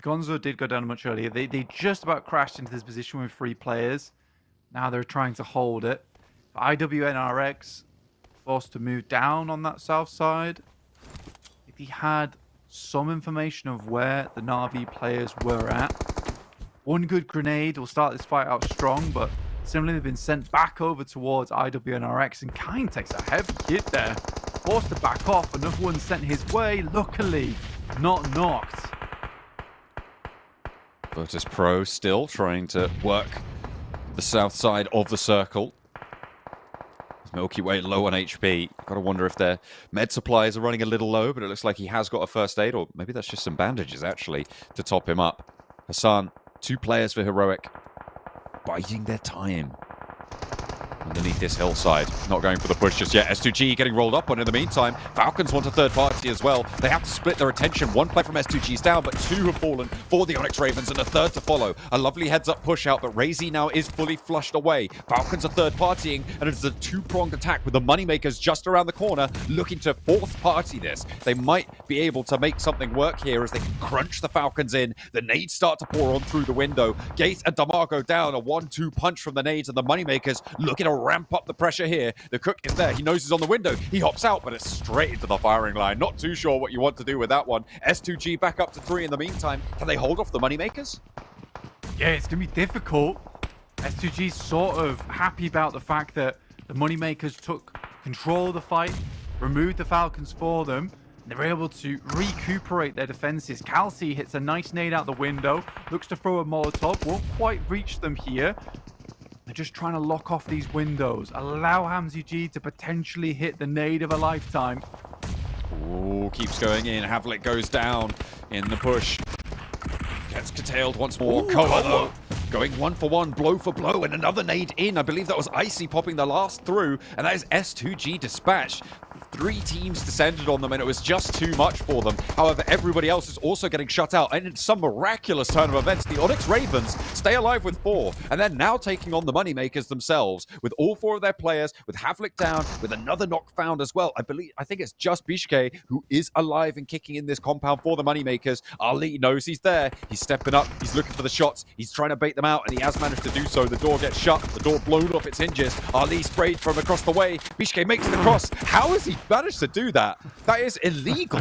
Gonzo did go down much earlier. They just about crashed into this position with 3 players. Now they're trying to hold it. IWNRX forced to move down on that south side. If he had some information of where the Na'Vi players were at, one good grenade will start this fight out strong, but similarly they've been sent back over towards IWNRX, and Kine takes a heavy hit there. Forced to back off, another one sent his way, luckily not knocked. Virtus Pro still trying to work the south side of the circle. Milky Way low on HP. Got to wonder if their med supplies are running a little low, but it looks like he has got a first aid, or maybe that's just some bandages, actually, to top him up. Hassan, 2 players for Heroic, biding their time underneath this hillside. Not going for the push just yet. S2G getting rolled up on in the meantime. Falcons want a third party as well. They have to split their attention. 1 play from S2G's down, but 2 have fallen for the Onyx Ravens, and a third to follow. A lovely heads-up push out, but Razy now is fully flushed away. Falcons are third partying, and it's a 2-pronged attack with the Moneymakers just around the corner, looking to fourth party this. They might be able to make something work here as they can crunch the Falcons in. The nades start to pour on through the window. Gate and Damar go down. A 1-2 punch from the nades, and the Moneymakers looking to ramp up the pressure here. The Cook is there. He knows he's on the window. He hops out, but it's straight into the firing line. Not too sure what you want to do with that one. S2G back up to 3 in the meantime. Can they hold off the Moneymakers? Yeah, it's going to be difficult. S2G's sort of happy about the fact that the Moneymakers took control of the fight, removed the Falcons for them, and they were able to recuperate their defenses. Calci hits a nice nade out the window, looks to throw a Molotov, won't quite reach them here. They're just trying to lock off these windows, allow Hamzy G to potentially hit the nade of a lifetime. Ooh, keeps going in. Havlik goes down in the push. Gets curtailed once more. Koa, though, going 1 for 1, blow for blow, and another nade in. I believe that was Icy popping the last through, and that is S2G dispatched. 3 teams descended on them, and it was just too much for them. However, everybody else is also getting shut out, and in some miraculous turn of events, the Onyx Ravens stay alive with 4, and they're now taking on the Moneymakers themselves, with all 4 of their players, with Havlik down, with another knock found as well. I think it's just BEŞİKTAŞ who is alive and kicking in this compound for the Moneymakers. Ali knows he's there. He's stepping up. He's looking for the shots. He's trying to bait them out, and he has managed to do so. The door gets shut. The door blown off its hinges. Ali sprayed from across the way. BEŞİKTAŞ makes the cross. How has he managed to do that? That is illegal.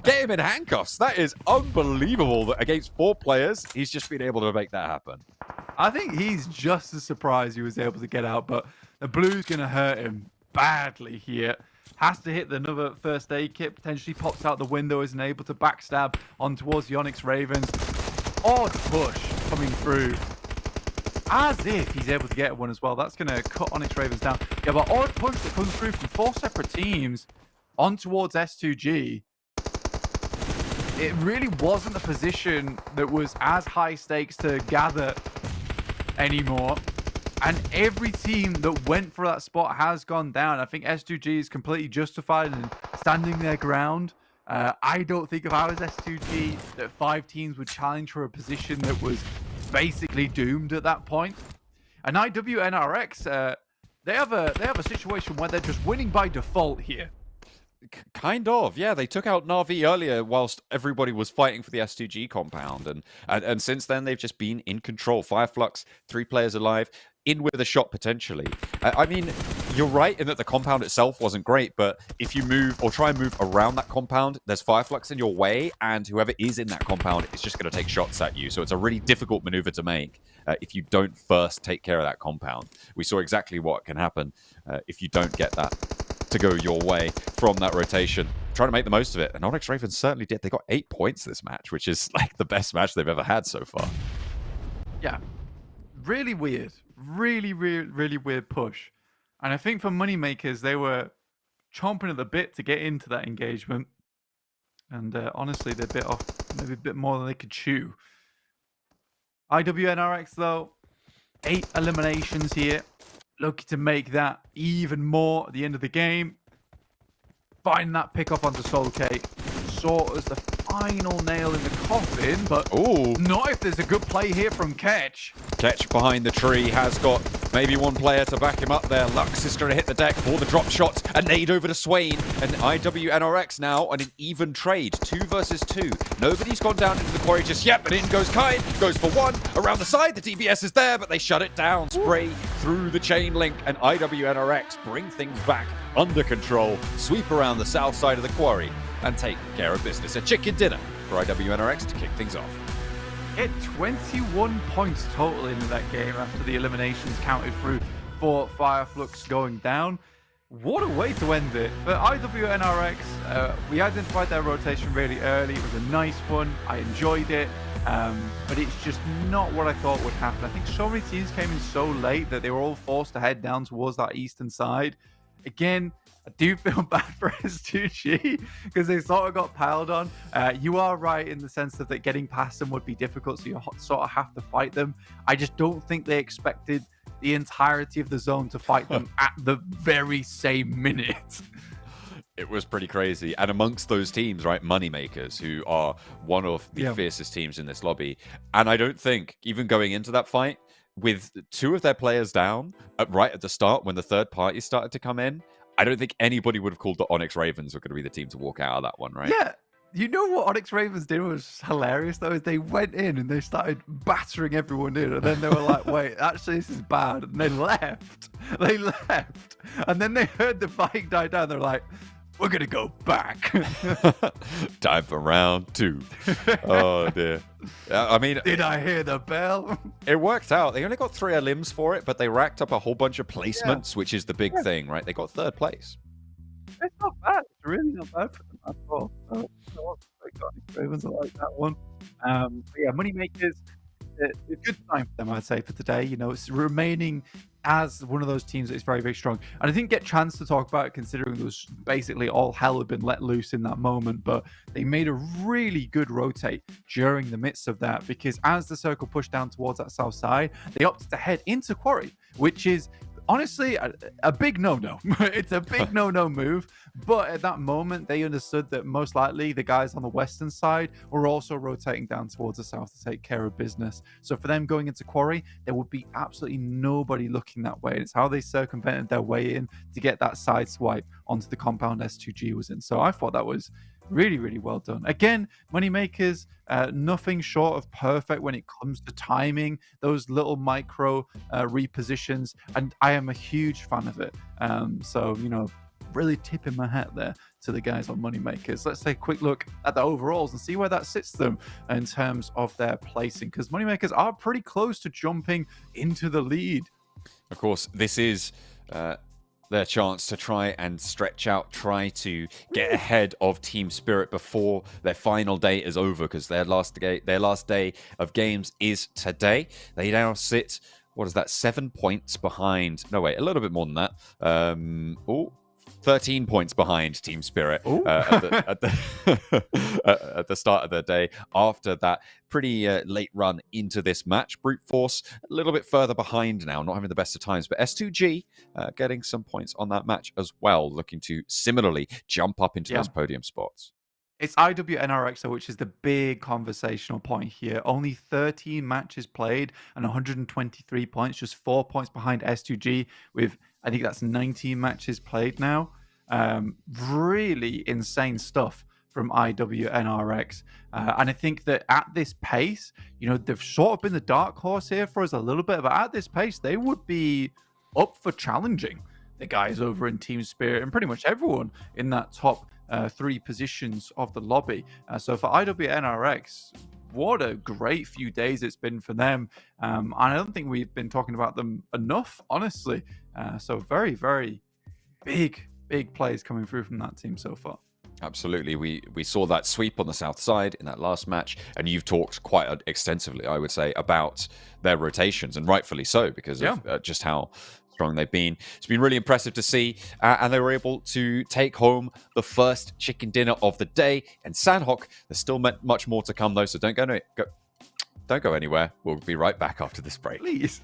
Get him in handcuffs. That is unbelievable that against 4 players, he's just been able to make that happen. I think he's just as surprised he was able to get out, but the blue's going to hurt him badly here. Has to hit another first aid kit, potentially pops out the window, isn't able to backstab on towards the Onyx Ravens. Odd push coming through. As if he's able to get one as well. That's going to cut Onyx Ravens down. Yeah, but odd push that comes through from 4 separate teams on towards S2G. It really wasn't a position that was as high stakes to gather anymore. And every team that went for that spot has gone down. I think S2G is completely justified in standing their ground. I don't think if I was S2G that 5 teams would challenge for a position that was basically doomed at that point. And IWNRX, they have a situation where they're just winning by default here. Kind of, yeah. They took out Na'Vi earlier whilst everybody was fighting for the S2G compound, and since then they've just been in control. FLUX, 3 players alive, in with a shot potentially. I mean, you're right in that the compound itself wasn't great, but if you move or try and move around that compound, there's FLUX in your way, and whoever is in that compound is just going to take shots at you. So it's a really difficult maneuver to make if you don't first take care of that compound. We saw exactly what can happen if you don't get that to go your way from that rotation. Trying to make the most of it, and Onyx Ravens certainly did. They got 8 points this match, which is like the best match they've ever had so far. Yeah, really weird. Really weird push. And I think for Moneymakers, they were chomping at the bit to get into that engagement. And honestly, they bit off maybe a bit more than they could chew. IWNRX, though, 8 eliminations here. Looking to make that even more at the end of the game. Find that pick off onto Soul Cake. Sort as the final nail in the coffin, but not if there's a good play here from Ketch. Ketch behind the tree has got maybe one player to back him up there. Lux is going to hit the deck for the drop shot. A nade over to Swain, and IWNRX now on an even trade, 2 versus 2. Nobody's gone down into the quarry just yet, but in goes Kai, goes for 1. Around the side, the DBS is there, but they shut it down. Spray through the chain link, and IWNRX bring things back under control, sweep around the south side of the quarry, and take care of business. A chicken dinner for IWNRX to kick things off. Hit 21 points total in that game after the eliminations counted through for FLUX going down. What a way to end it. For IWNRX, we identified their rotation really early. It was a nice one. I enjoyed it. But it's just not what I thought would happen. I think so many teams came in so late that they were all forced to head down towards that eastern side. Again, I do feel bad for S2G because they sort of got piled on. You are right in the sense that getting past them would be difficult, so you sort of have to fight them. I just don't think they expected the entirety of the zone to fight them at the very same minute. It was pretty crazy. And amongst those teams, right, Moneymakers, who are one of the fiercest teams in this lobby. And I don't think, even going into that fight, with 2 of their players down right at the start when the third party started to come in, I don't think anybody would have called the Onyx Ravens were going to be the team to walk out of that one, right? Yeah. You know what Onyx Ravens did was hilarious, though, is they went in and they started battering everyone in. And then they were like, wait, actually, this is bad. And they left. They left. And then they heard the fight die down. They're like, we're going to go back. Time for round 2. Oh, dear. I mean... Did I hear the bell? It worked out. They only got 3 elims for it, but they racked up a whole bunch of placements, which is the big thing, right? They got 3rd place. It's not bad. It's really not bad for them at all. So, Ravens, I like that one. But yeah, Moneymakers, a good time for them, I'd say, for today. You know, it's remaining as one of those teams that is very strong. And I didn't get a chance to talk about it considering there was basically all hell had been let loose in that moment, but they made a really good rotate during the midst of that, because as the circle pushed down towards that south side, they opted to head into quarry, which is honestly a big no-no. It's a big no-no move, but at that moment they understood that most likely the guys on the western side were also rotating down towards the south to take care of business. So for them going into quarry, there would be absolutely nobody looking that way. It's how they circumvented their way in to get that side swipe onto the compound S2G was in. So I thought that was really well done. Again, Moneymakers, nothing short of perfect when it comes to timing those little micro repositions, and I am a huge fan of it. So, you know, really tipping my hat there to the guys on Moneymakers. Let's take a quick look at the overalls and see where that sits them in terms of their placing, because Moneymakers are pretty close to jumping into the lead. Of course, this is their chance to try and stretch out, try to get ahead of Team Spirit before their final day is over, because their last day of games is today. They now sit, what is that, 7 points behind. No, wait, a little bit more than that. 13 points behind Team Spirit at the start of the day after that pretty late run into this match. Brute Force a little bit further behind now, not having the best of times, but S2G getting some points on that match as well, looking to similarly jump up into those podium spots. It's IWNRX, which is the big conversational point here. Only 13 matches played and 123 points, just 4 points behind S2G with, I think that's 19 matches played now. Really insane stuff from IWNRX. And I think that at this pace, they've sort of been the dark horse here for us a little bit, but at this pace, they would be up for challenging the guys over in Team Spirit and pretty much everyone in that top 3 positions of the lobby. So for IWNRX, what a great few days it's been for them. And I don't think we've been talking about them enough, honestly. So very, very big plays coming through from that team so far. Absolutely. We saw that sweep on the south side in that last match, and you've talked quite extensively, I would say, about their rotations, and rightfully so, because of just how strong they've been. It's been really impressive to see, and they were able to take home the first chicken dinner of the day. And Sanhok, there's still much more to come, though, so don't go anywhere. We'll be right back after this break. Please.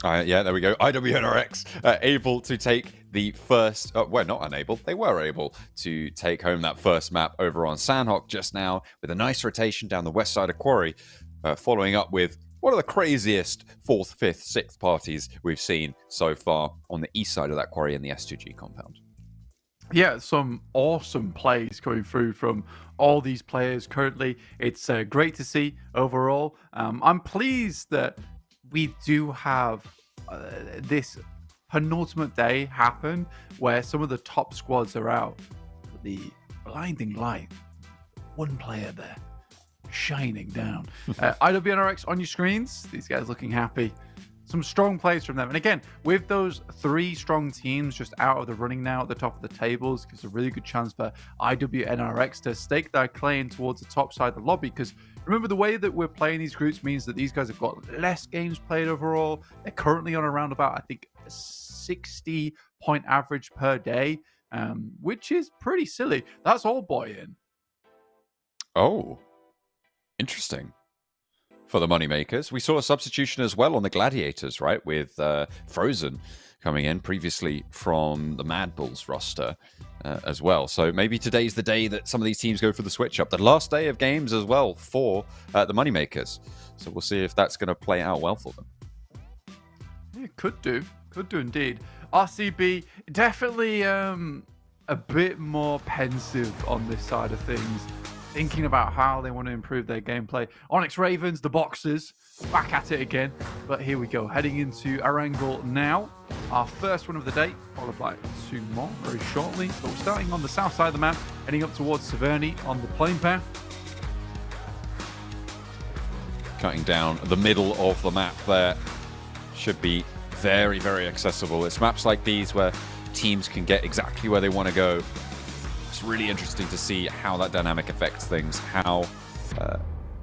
Yeah, there we go. IWNRX able to take the first... well, not unable. They were able to take home that first map over on Sanhok just now with a nice rotation down the west side of Quarry, following up with one of the craziest 4th, 5th, 6th parties we've seen so far on the east side of that Quarry in the S2G compound. Yeah, some awesome plays coming through from all these players currently. It's great to see overall. I'm pleased that we do have this penultimate day happen where some of the top squads are out. The blinding light, one player there, shining down. IWNRX on your screens. These guys looking happy. Some strong plays from them. And again, with those 3 strong teams just out of the running now at the top of the tables, gives a really good chance for IWNRX to stake their claim towards the top side of the lobby. Because remember, the way that we're playing these groups means that these guys have got less games played overall. They're currently on around about, I think, a 60-point average per day, which is pretty silly. That's all buy-in. Oh, interesting. For the moneymakers, we saw a substitution as well on the Gladiators, right? With Frozen coming in previously from the Mad Bulls roster as well. So maybe today's the day that some of these teams go for the switch up. The last day of games as well for the moneymakers. So we'll see if that's going to play out well for them. Yeah, could do indeed. RCB definitely a bit more pensive on this side of things, thinking about how they want to improve their gameplay. Onyx Ravens, the Boxers, back at it again. But here we go, heading into Erangel now. Our first one of the day, followed by 2 more very shortly. But we're starting on the south side of the map, heading up towards Severny on the plane path. Cutting down the middle of the map there. Should be very, very accessible. It's maps like these where teams can get exactly where they want to go. It's really interesting to see how that dynamic affects things, how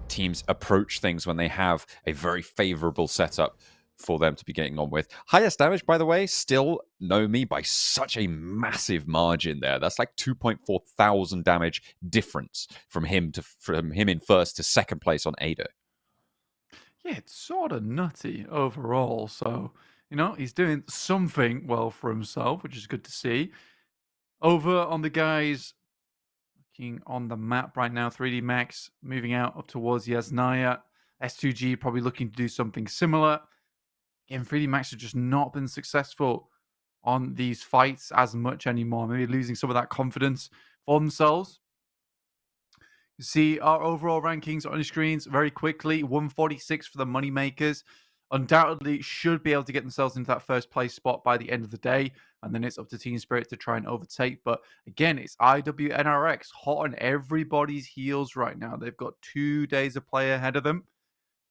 teams approach things when they have a very favorable setup for them to be getting on with. Highest damage, by the way, still NoMe by such a massive margin there. That's like 2.4 thousand damage difference from him in first to second place on Ada. Yeah, it's sort of nutty overall. So, you know, he's doing something well for himself, which is good to see. Over on the guys looking on the map right now, 3D Max moving out up towards Yasnaya. S2G probably looking to do something similar. Again, 3D Max have just not been successful on these fights as much anymore. Maybe losing some of that confidence for themselves. You see our overall rankings on your screens very quickly. 146 for the moneymakers. Undoubtedly should be able to get themselves into that first place spot by the end of the day. And then it's up to Team Spirit to try and overtake. But again, it's IWNRX hot on everybody's heels right now. They've got 2 days of play ahead of them.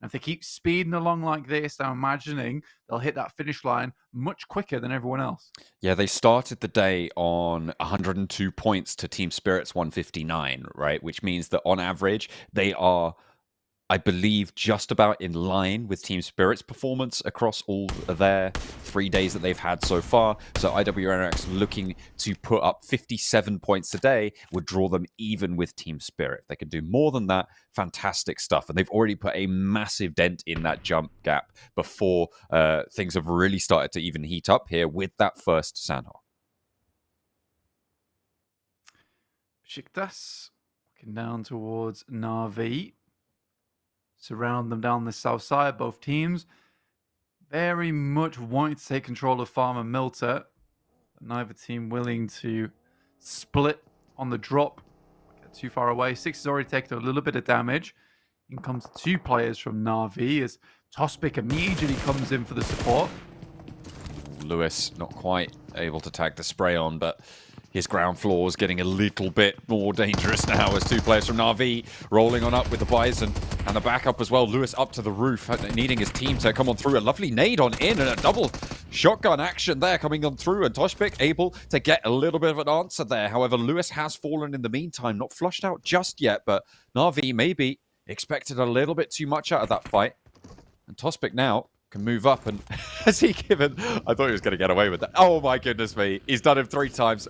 And if they keep speeding along like this, I'm imagining they'll hit that finish line much quicker than everyone else. Yeah, they started the day on 102 points to Team Spirit's 159, right? Which means that on average, they are, I believe, just about in line with Team Spirit's performance across all their 3 days that they've had so far. So IWNRX looking to put up 57 points today would draw them even with Team Spirit. If they can do more than that, fantastic stuff. And they've already put a massive dent in that jump gap before things have really started to even heat up here with that first Sanhok. BEŞİKTAŞ looking down towards Na'Vi. Surround them down the south side, both teams. Very much wanting to take control of Farmer Milter. But neither team willing to split on the drop. Get too far away. Six has already taken a little bit of damage. In comes 2 players from Na'Vi as Tospic immediately comes in for the support. Lewis not quite able to tag the spray on, but his ground floor is getting a little bit more dangerous now as 2 players from Na'Vi rolling on up with the Bison and the backup as well. Lewis up to the roof, needing his team to come on through. A lovely nade on in and a double shotgun action there coming on through, and Tospic able to get a little bit of an answer there. However, Lewis has fallen in the meantime, not flushed out just yet, but Na'Vi maybe expected a little bit too much out of that fight. And Tospic now can move up, and has he given... I thought he was going to get away with that. Oh my goodness me. He's done him 3 times.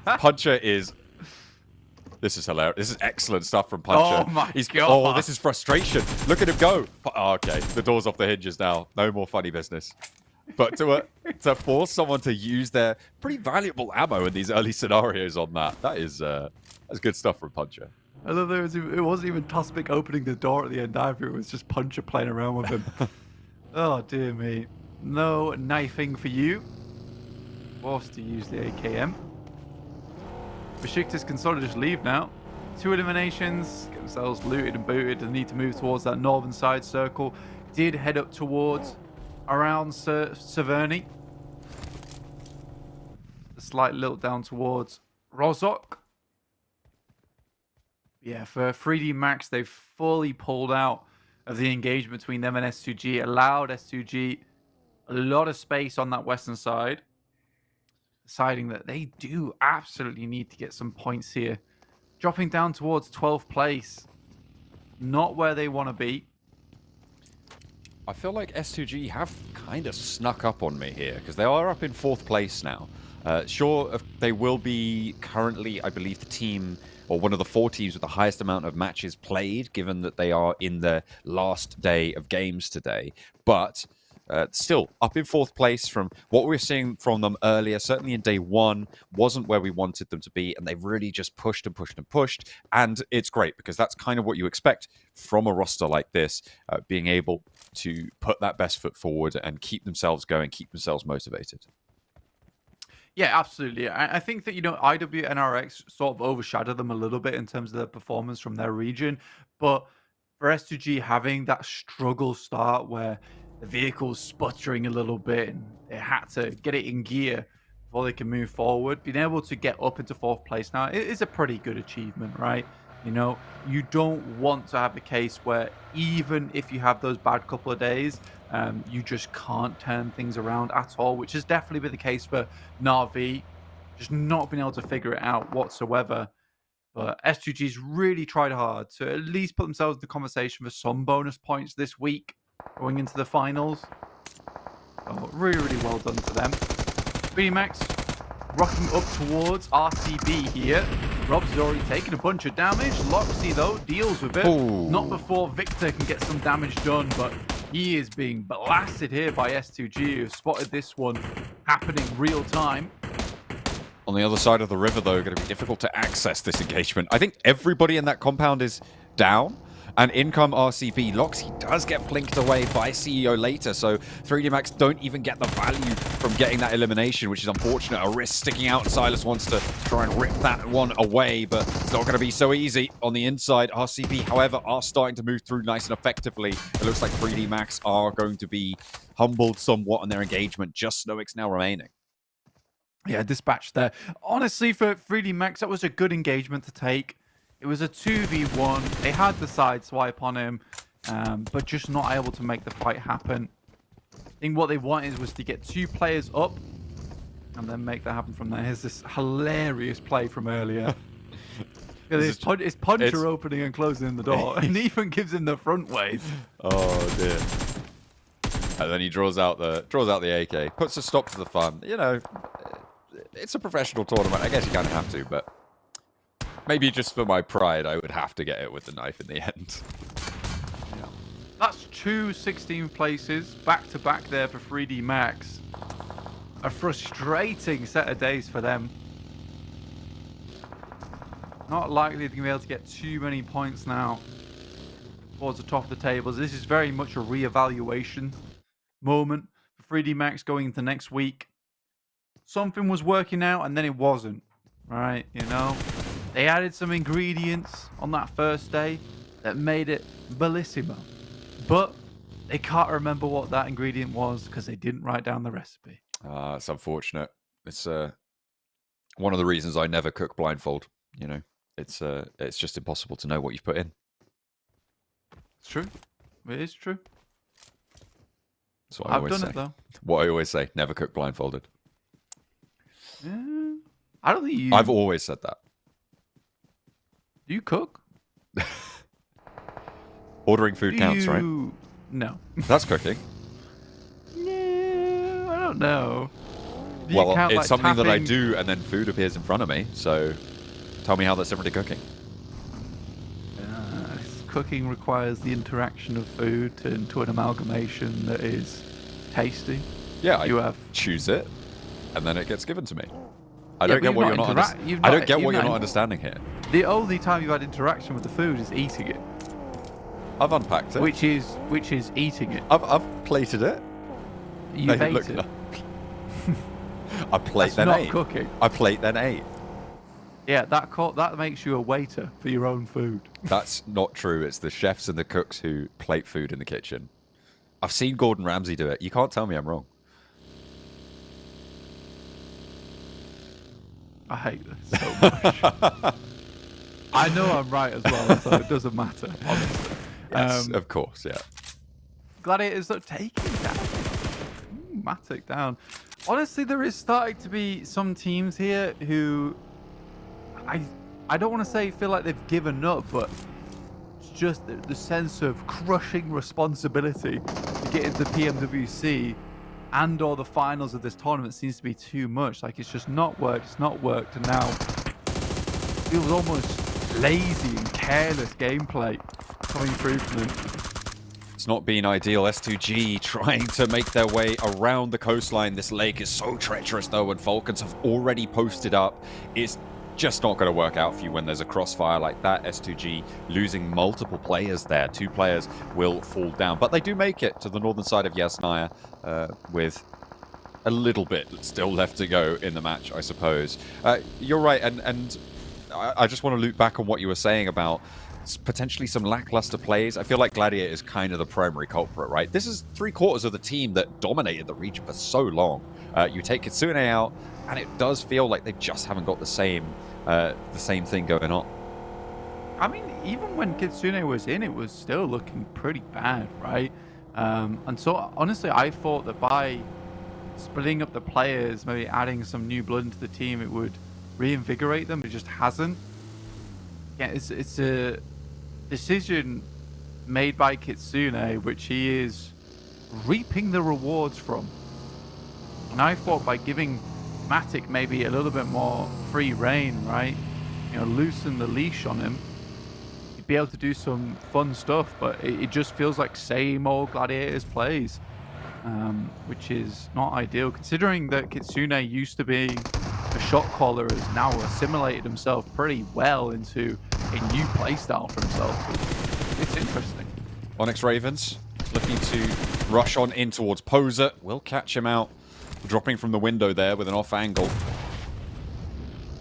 Puncher is This is hilarious. This is excellent stuff from Puncher. Oh my God. God. Oh, this is frustration. Look at him go. Oh, okay, the door's off the hinges now. No more funny business. But to force someone to use their pretty valuable ammo in these early scenarios on that's good stuff from Puncher. I love that it wasn't even Tospic opening the door at the end either. It was just Puncher playing around with him. Oh, dear me. No knifing for you. Forced to use the AKM. BEŞİKTAŞ can sort of just leave now. 2 eliminations, get themselves looted and booted, and need to move towards that northern side circle. Did head up towards around Severny. A slight lilt down towards Rozhok. Yeah, for 3D Max, they've fully pulled out of the engagement between them and S2G. Allowed S2G a lot of space on that western side. Deciding that they do absolutely need to get some points here. Dropping down towards 12th place. Not where they want to be. I feel like S2G have kind of snuck up on me here, because they are up in 4th place now. Sure, they will be currently, I believe, the team, or one of the 4 teams with the highest amount of matches played, given that they are in the last day of games today. But still, up in 4th place from what we were seeing from them earlier, certainly in day 1, wasn't where we wanted them to be, and they've really just pushed and pushed and pushed, and it's great, because that's kind of what you expect from a roster like this, being able to put that best foot forward and keep themselves going, keep themselves motivated. Yeah, absolutely. I think that, IWNRX sort of overshadowed them a little bit in terms of their performance from their region, but for S2G having that struggle start where the vehicle's sputtering a little bit and they had to get it in gear before they can move forward, being able to get up into 4th place now, it is a pretty good achievement, right? You don't want to have the case where even if you have those bad couple of days, you just can't turn things around at all, which has definitely been the case for Na'Vi, just not being able to figure it out whatsoever. But S2G's really tried hard to at least put themselves in the conversation for some bonus points this week going into the finals. So really, really well done to them. BMX rocking up towards RCB here. Rob's already taken a bunch of damage. Loxy, though, deals with it. Ooh. Not before Victor can get some damage done, but he is being blasted here by S2G, who spotted this one happening real time. On the other side of the river, though, going to be difficult to access this engagement. I think everybody in that compound is down. And in come RCB. Loxy does get blinked away by CEO later, so 3D Max don't even get the value from getting that elimination, which is unfortunate. A wrist sticking out, and Silas wants to try and rip that one away, but it's not going to be so easy on the inside. RCB, however, are starting to move through nice and effectively. It looks like 3D Max are going to be humbled somewhat on their engagement. Just Snowick's now remaining. Yeah, dispatch there. Honestly, for 3D Max, that was a good engagement to take. It was a 2v1. They had the side swipe on him, but just not able to make the fight happen. I think what they wanted was to get 2 players up and then make that happen from there. Here's this hilarious play from earlier. It's Puncher opening and closing the door, and even gives him the front ways. Oh dear. And then he draws out the AK, puts a stop to the fun. It's a professional tournament. I guess you kind of have to, but maybe just for my pride, I would have to get it with the knife in the end. Yeah. That's 2 16th places back to back there for 3D Max. A frustrating set of days for them. Not likely to be able to get too many points now towards the top of the tables. This is very much a re-evaluation moment for 3D Max going into next week. Something was working out and then it wasn't, right? They added some ingredients on that first day that made it bellissimo. But they can't remember what that ingredient was because they didn't write down the recipe. It's unfortunate. It's one of the reasons I never cook blindfold. It's just impossible to know what you've put in. It's true. It is true. That's what I've done it, though. What I always say, never cook blindfolded. Yeah, I don't think you... I've always said that. Do you cook? Ordering food counts, right? No. That's cooking. Yeah, I don't know. Well, it's something that I do, and then food appears in front of me, so Tell me how that's different to cooking. Cooking requires the interaction of food into an amalgamation that is tasty. Yeah, you I choose it, and then it gets given to me. I Yeah, don't get but what you've you're not not. I don't get what you're not understanding here. The only time you've had interaction with the food is eating it, I've unpacked it. which is eating it. I've plated it. You've No, ate look, it. no. I plate That's then not ate. cooking. I plate then ate. Yeah, that makes you a waiter for your own food. That's not true. It's the chefs and the cooks who plate food in the kitchen. I've seen Gordon Ramsay do it. You can't tell me I'm wrong. I hate this so much. I know I'm right as well, so it doesn't matter, honestly. Yes, of course, yeah. Gladiators are taking down. Matic down. Honestly, there is starting to be some teams here who I don't want to say feel like they've given up, but it's just the sense of crushing responsibility to get into PMWC and or the finals of this tournament seems to be too much. Like, it's just not worked. It's not worked, and now it feels almost lazy and careless gameplay coming through from them. It's not been ideal. S2G trying to make their way around the coastline. This lake is so treacherous, though, and Falcons have already posted up. It's just not going to work out for you when there's a crossfire like that. S2G losing multiple players there. 2 players will fall down. But they do make it to the northern side of Yasnaya with a little bit still left to go in the match, I suppose. You're right, and I just want to loop back on what you were saying about potentially some lackluster plays. I feel like Gladiator is kind of the primary culprit, right? This is 3/4 of the team that dominated the region for so long. You take Kitsune out, and it does feel like they just haven't got the same thing going on. I mean, even when Kitsune was in, it was still looking pretty bad, right? And so, honestly, I thought that by splitting up the players, maybe adding some new blood into the team, it would reinvigorate them. It just hasn't. Yeah, it's a decision made by Kitsune, which he is reaping the rewards from. And I thought by giving Matic maybe a little bit more free reign, right? You know, loosen the leash on him, he'd be able to do some fun stuff, but it just feels like same old Gladiators plays, which is not ideal, considering that Kitsune used to be a shot caller, has now assimilated himself pretty well into a new playstyle for himself. It's interesting. Onyx Ravens looking to rush on in towards Poser. Will catch him out, dropping from the window there with an off angle.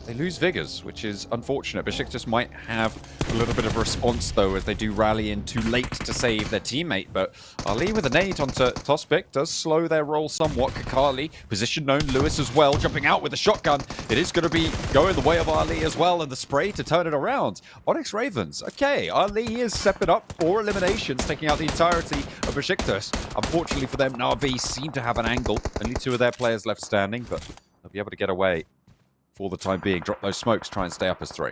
They lose Vigors, which is unfortunate. BEŞİKTAŞ might have a little bit of a response, though, as they do rally in too late to save their teammate. But Ali with a nade onto Tospik does slow their roll somewhat. Kakali, position known. Lewis as well, jumping out with a shotgun. It is going to be going the way of Ali as well, and the spray to turn it around. Onyx Ravens, okay, Ali is stepping up for eliminations, taking out the entirety of BEŞİKTAŞ. Unfortunately for them, Na'Vi seem to have an angle. Only 2 of their players left standing, but they'll be able to get away for the time being. Drop those smokes, try and stay up as 3.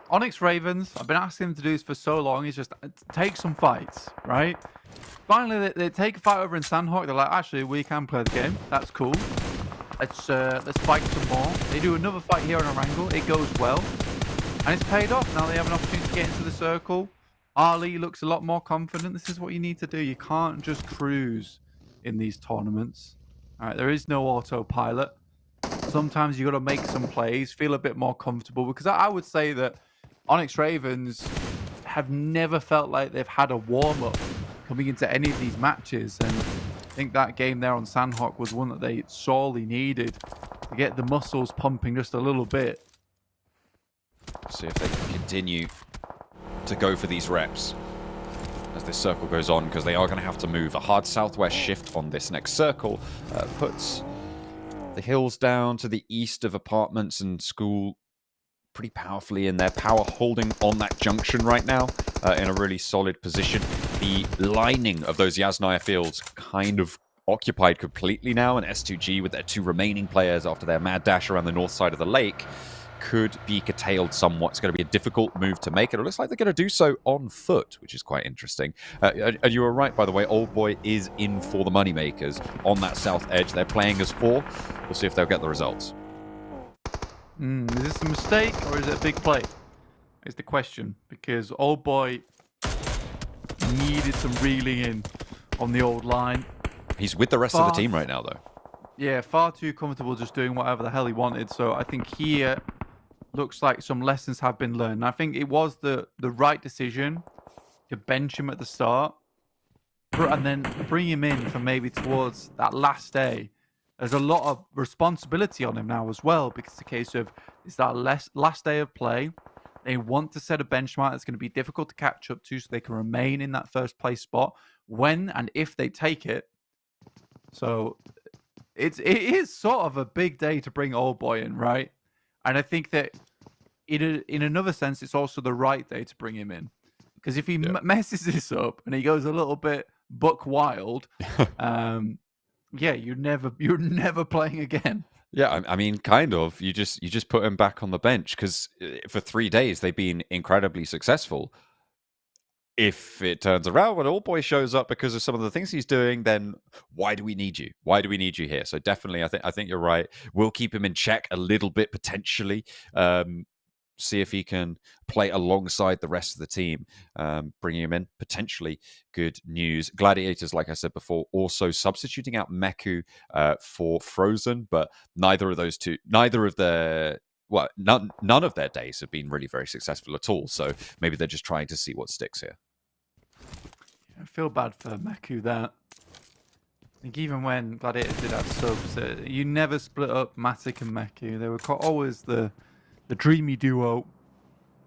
Onyx Ravens, I've been asking them to do this for so long, is just take some fights, right? Finally, they take a fight over in Sanhok. They're like, actually, we can play the game. That's cool. Let's fight some more. They do another fight here on Erangel. It goes well. And it's paid off. Now they have an opportunity to get into the circle. Ali looks a lot more confident. This is what you need to do. You can't just cruise in these tournaments. All right, there is no autopilot. Sometimes you got to make some plays, feel a bit more comfortable, because I would say that Onyx Ravens have never felt like they've had a warm-up coming into any of these matches, and I think that game there on Sanhok was one that they sorely needed to get the muscles pumping just a little bit. See if they can continue to go for these reps as this circle goes on, because they are going to have to move. A hard southwest shift on this next circle puts the hills down to the east of apartments and school pretty powerfully in their power holding on that junction right now in a really solid position. The lining of those Yasnaya fields kind of occupied completely now, and S2G with their 2 remaining players after their mad dash around the north side of the lake could be curtailed somewhat. It's going to be a difficult move to make, and it looks like they're going to do so on foot, which is quite interesting. And you were right, by the way, Old Boy is in for the moneymakers on that south edge. They're playing as 4. We'll see if they'll get the results. Is this a mistake or is it a big play? Is the question, because old boy needed some reeling in on the old line. He's with the rest of the team right now, though. Yeah, far too comfortable just doing whatever the hell he wanted. So I think here looks like some lessons have been learned. And I think it was the right decision to bench him at the start and then bring him in for maybe towards that last day. There's a lot of responsibility on him now as well, because it's a case of it's that last day of play. They want to set a benchmark that's going to be difficult to catch up to so they can remain in that first place spot when and if they take it. So it is sort of a big day to bring old boy in, right? And I think that in another sense, it's also the right day to bring him in. Because if he messes this up and he goes a little bit buck wild, yeah, you're never playing again. Yeah, I mean, kind of. You just put him back on the bench because for 3 days they've been incredibly successful. If it turns around when Old Boy shows up because of some of the things he's doing, then why do we need you? Why do we need you here? So definitely, I think you're right. We'll keep him in check a little bit potentially. See if he can play alongside the rest of the team, bringing him in. Potentially good news. Gladiators, like I said before, also substituting out Meku for Frozen, but none of their days have been really very successful at all. So maybe they're just trying to see what sticks here. I feel bad for Meku there. I think even when Gladiators did have subs, you never split up Matic and Meku. They were always the dreamy duo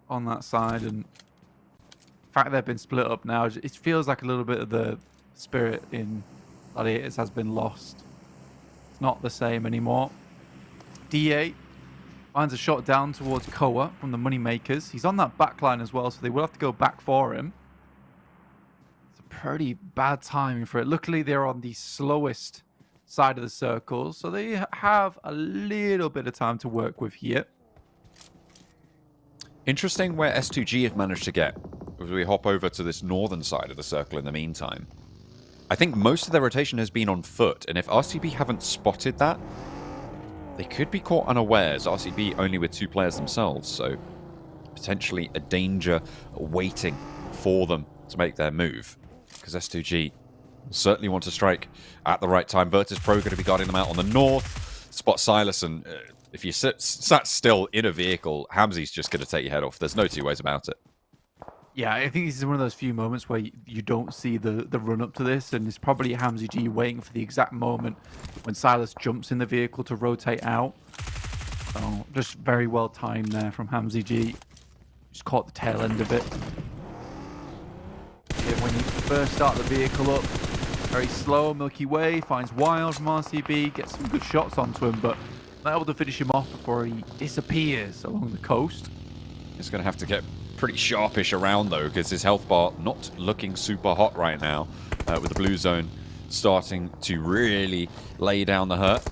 on that side, and the fact they've been split up now, it feels like a little bit of the spirit in Gladiators has been lost. It's not the same anymore. DA finds a shot down towards Koa from the Moneymakers. He's on that back line as well, so they will have to go back for him. It's a pretty bad timing for it. Luckily, they're on the slowest side of the circle, so they have a little bit of time to work with here. Interesting where S2G have managed to get as we hop over to this northern side of the circle in the meantime. I think most of their rotation has been on foot, and if RCB haven't spotted that, they could be caught unawares. RCB only with 2 players themselves, so potentially a danger waiting for them to make their move, because S2G will certainly want to strike at the right time. Virtus Pro going to be guarding them out on the north. Spot Silas, and if you sat still in a vehicle, Hamzi's just going to take your head off. There's no two ways about it. Yeah, I think this is one of those few moments where you don't see the run up to this, and it's probably Hamzi G waiting for the exact moment when Silas jumps in the vehicle to rotate out. So just very well timed there from Hamzi G. Just caught the tail end of it. Yeah, when you first start the vehicle up, very slow, Milky Way, finds Wild from RCB, gets some good shots onto him, but not able to finish him off before he disappears along the coast. He's going to have to get pretty sharpish around, though, because his health bar not looking super hot right now, with the blue zone starting to really lay down the hurt.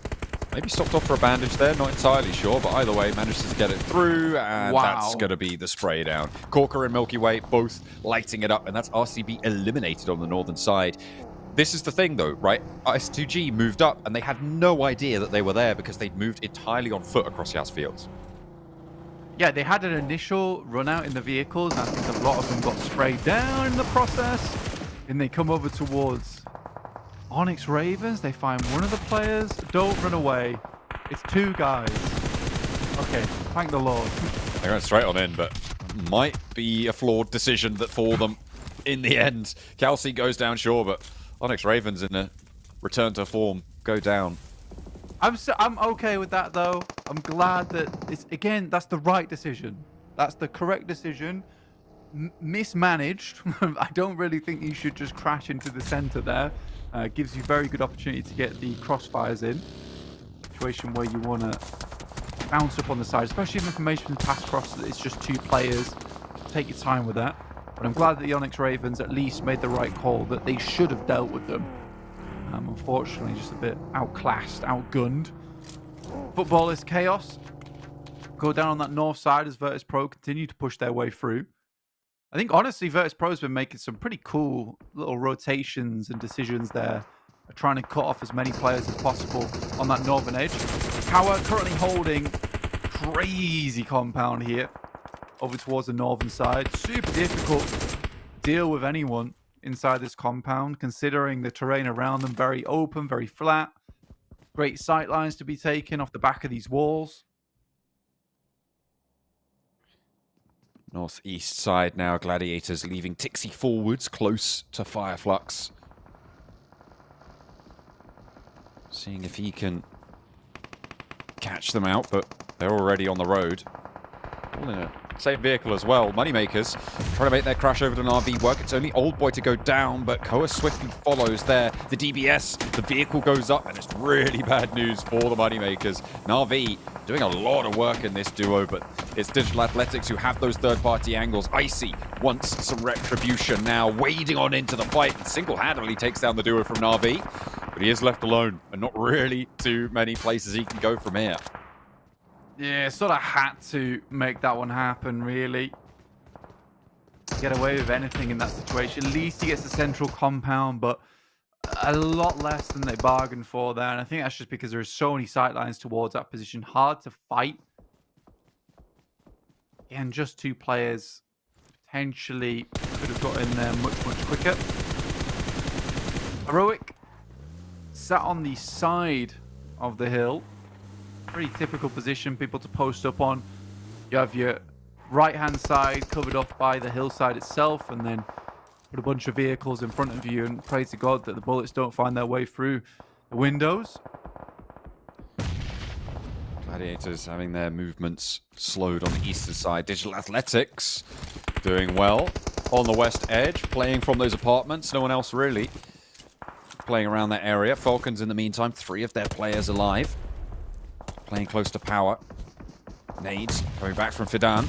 Maybe stopped off for a bandage there, not entirely sure, but either way, manages to get it through, and that's going to be the spray down. Corker and Milky Way both lighting it up, and that's RCB eliminated on the northern side. This is the thing, though, right? S2G moved up, and they had no idea that they were there because they'd moved entirely on foot across Yas Fields. Yeah, they had an initial run out in the vehicles, and I think a lot of them got sprayed down in the process. And they come over towards Onyx Ravens. They find one of the players. Don't run away. It's 2 guys. Okay, thank the Lord. They're going straight on in, but might be a flawed decision that for them in the end. Kelsey goes down, sure, but Onyx Ravens in a return to form go down. I'm okay with that, though. I'm glad that it's, again, that's the right decision. That's the correct decision. Mismanaged. I don't really think you should just crash into the center there. Gives you very good opportunity to get the crossfires in. Situation where you want to bounce up on the side, especially if information pass across that it's just 2 players. Take your time with that. But I'm glad that the Onyx Ravens at least made the right call, that they should have dealt with them. Unfortunately, just a bit outclassed, outgunned. Footballers KAOS go down on that north side as Virtus Pro continue to push their way through. I think, honestly, Virtus Pro has been making some pretty cool little rotations and decisions there, trying to cut off as many players as possible on that northern edge. Power currently holding crazy compound here over towards the northern side. Super difficult to deal with anyone inside this compound, considering the terrain around them very open, very flat. Great sight lines to be taken off the back of these walls. Northeast side now, Gladiators leaving Tixie forwards close to FLUX. Seeing if he can catch them out, but they're already on the road. All in a same vehicle as well. Moneymakers trying to make their crash over to an RV work. It's only Old Boy to go down, but KAOS swiftly follows there. The DBS, the vehicle goes up, and it's really bad news for the Moneymakers. Na'Vi doing a lot of work in this duo, but it's Digital Athletics who have those third-party angles. Icy wants some retribution now, wading on into the fight, and single-handedly takes down the duo from Na'Vi. But he is left alone, and not really too many places he can go from here. Yeah, sort of had to make that one happen, really. Get away with anything in that situation. At least he gets the central compound, but a lot less than they bargained for there. And I think that's just because there's so many sightlines towards that position. Hard to fight. And just 2 players potentially could have got in there much, much quicker. Heroic sat on the side of the hill. Pretty typical position, people to post up on. You have your right-hand side covered off by the hillside itself, and then put a bunch of vehicles in front of you and pray to God that the bullets don't find their way through the windows. Gladiators having their movements slowed on the eastern side. Digital Athletics doing well on the west edge, playing from those apartments. No one else really playing around that area. Falcons, in the meantime, 3 of their players alive. Playing close to power. Nades coming back from Fidan.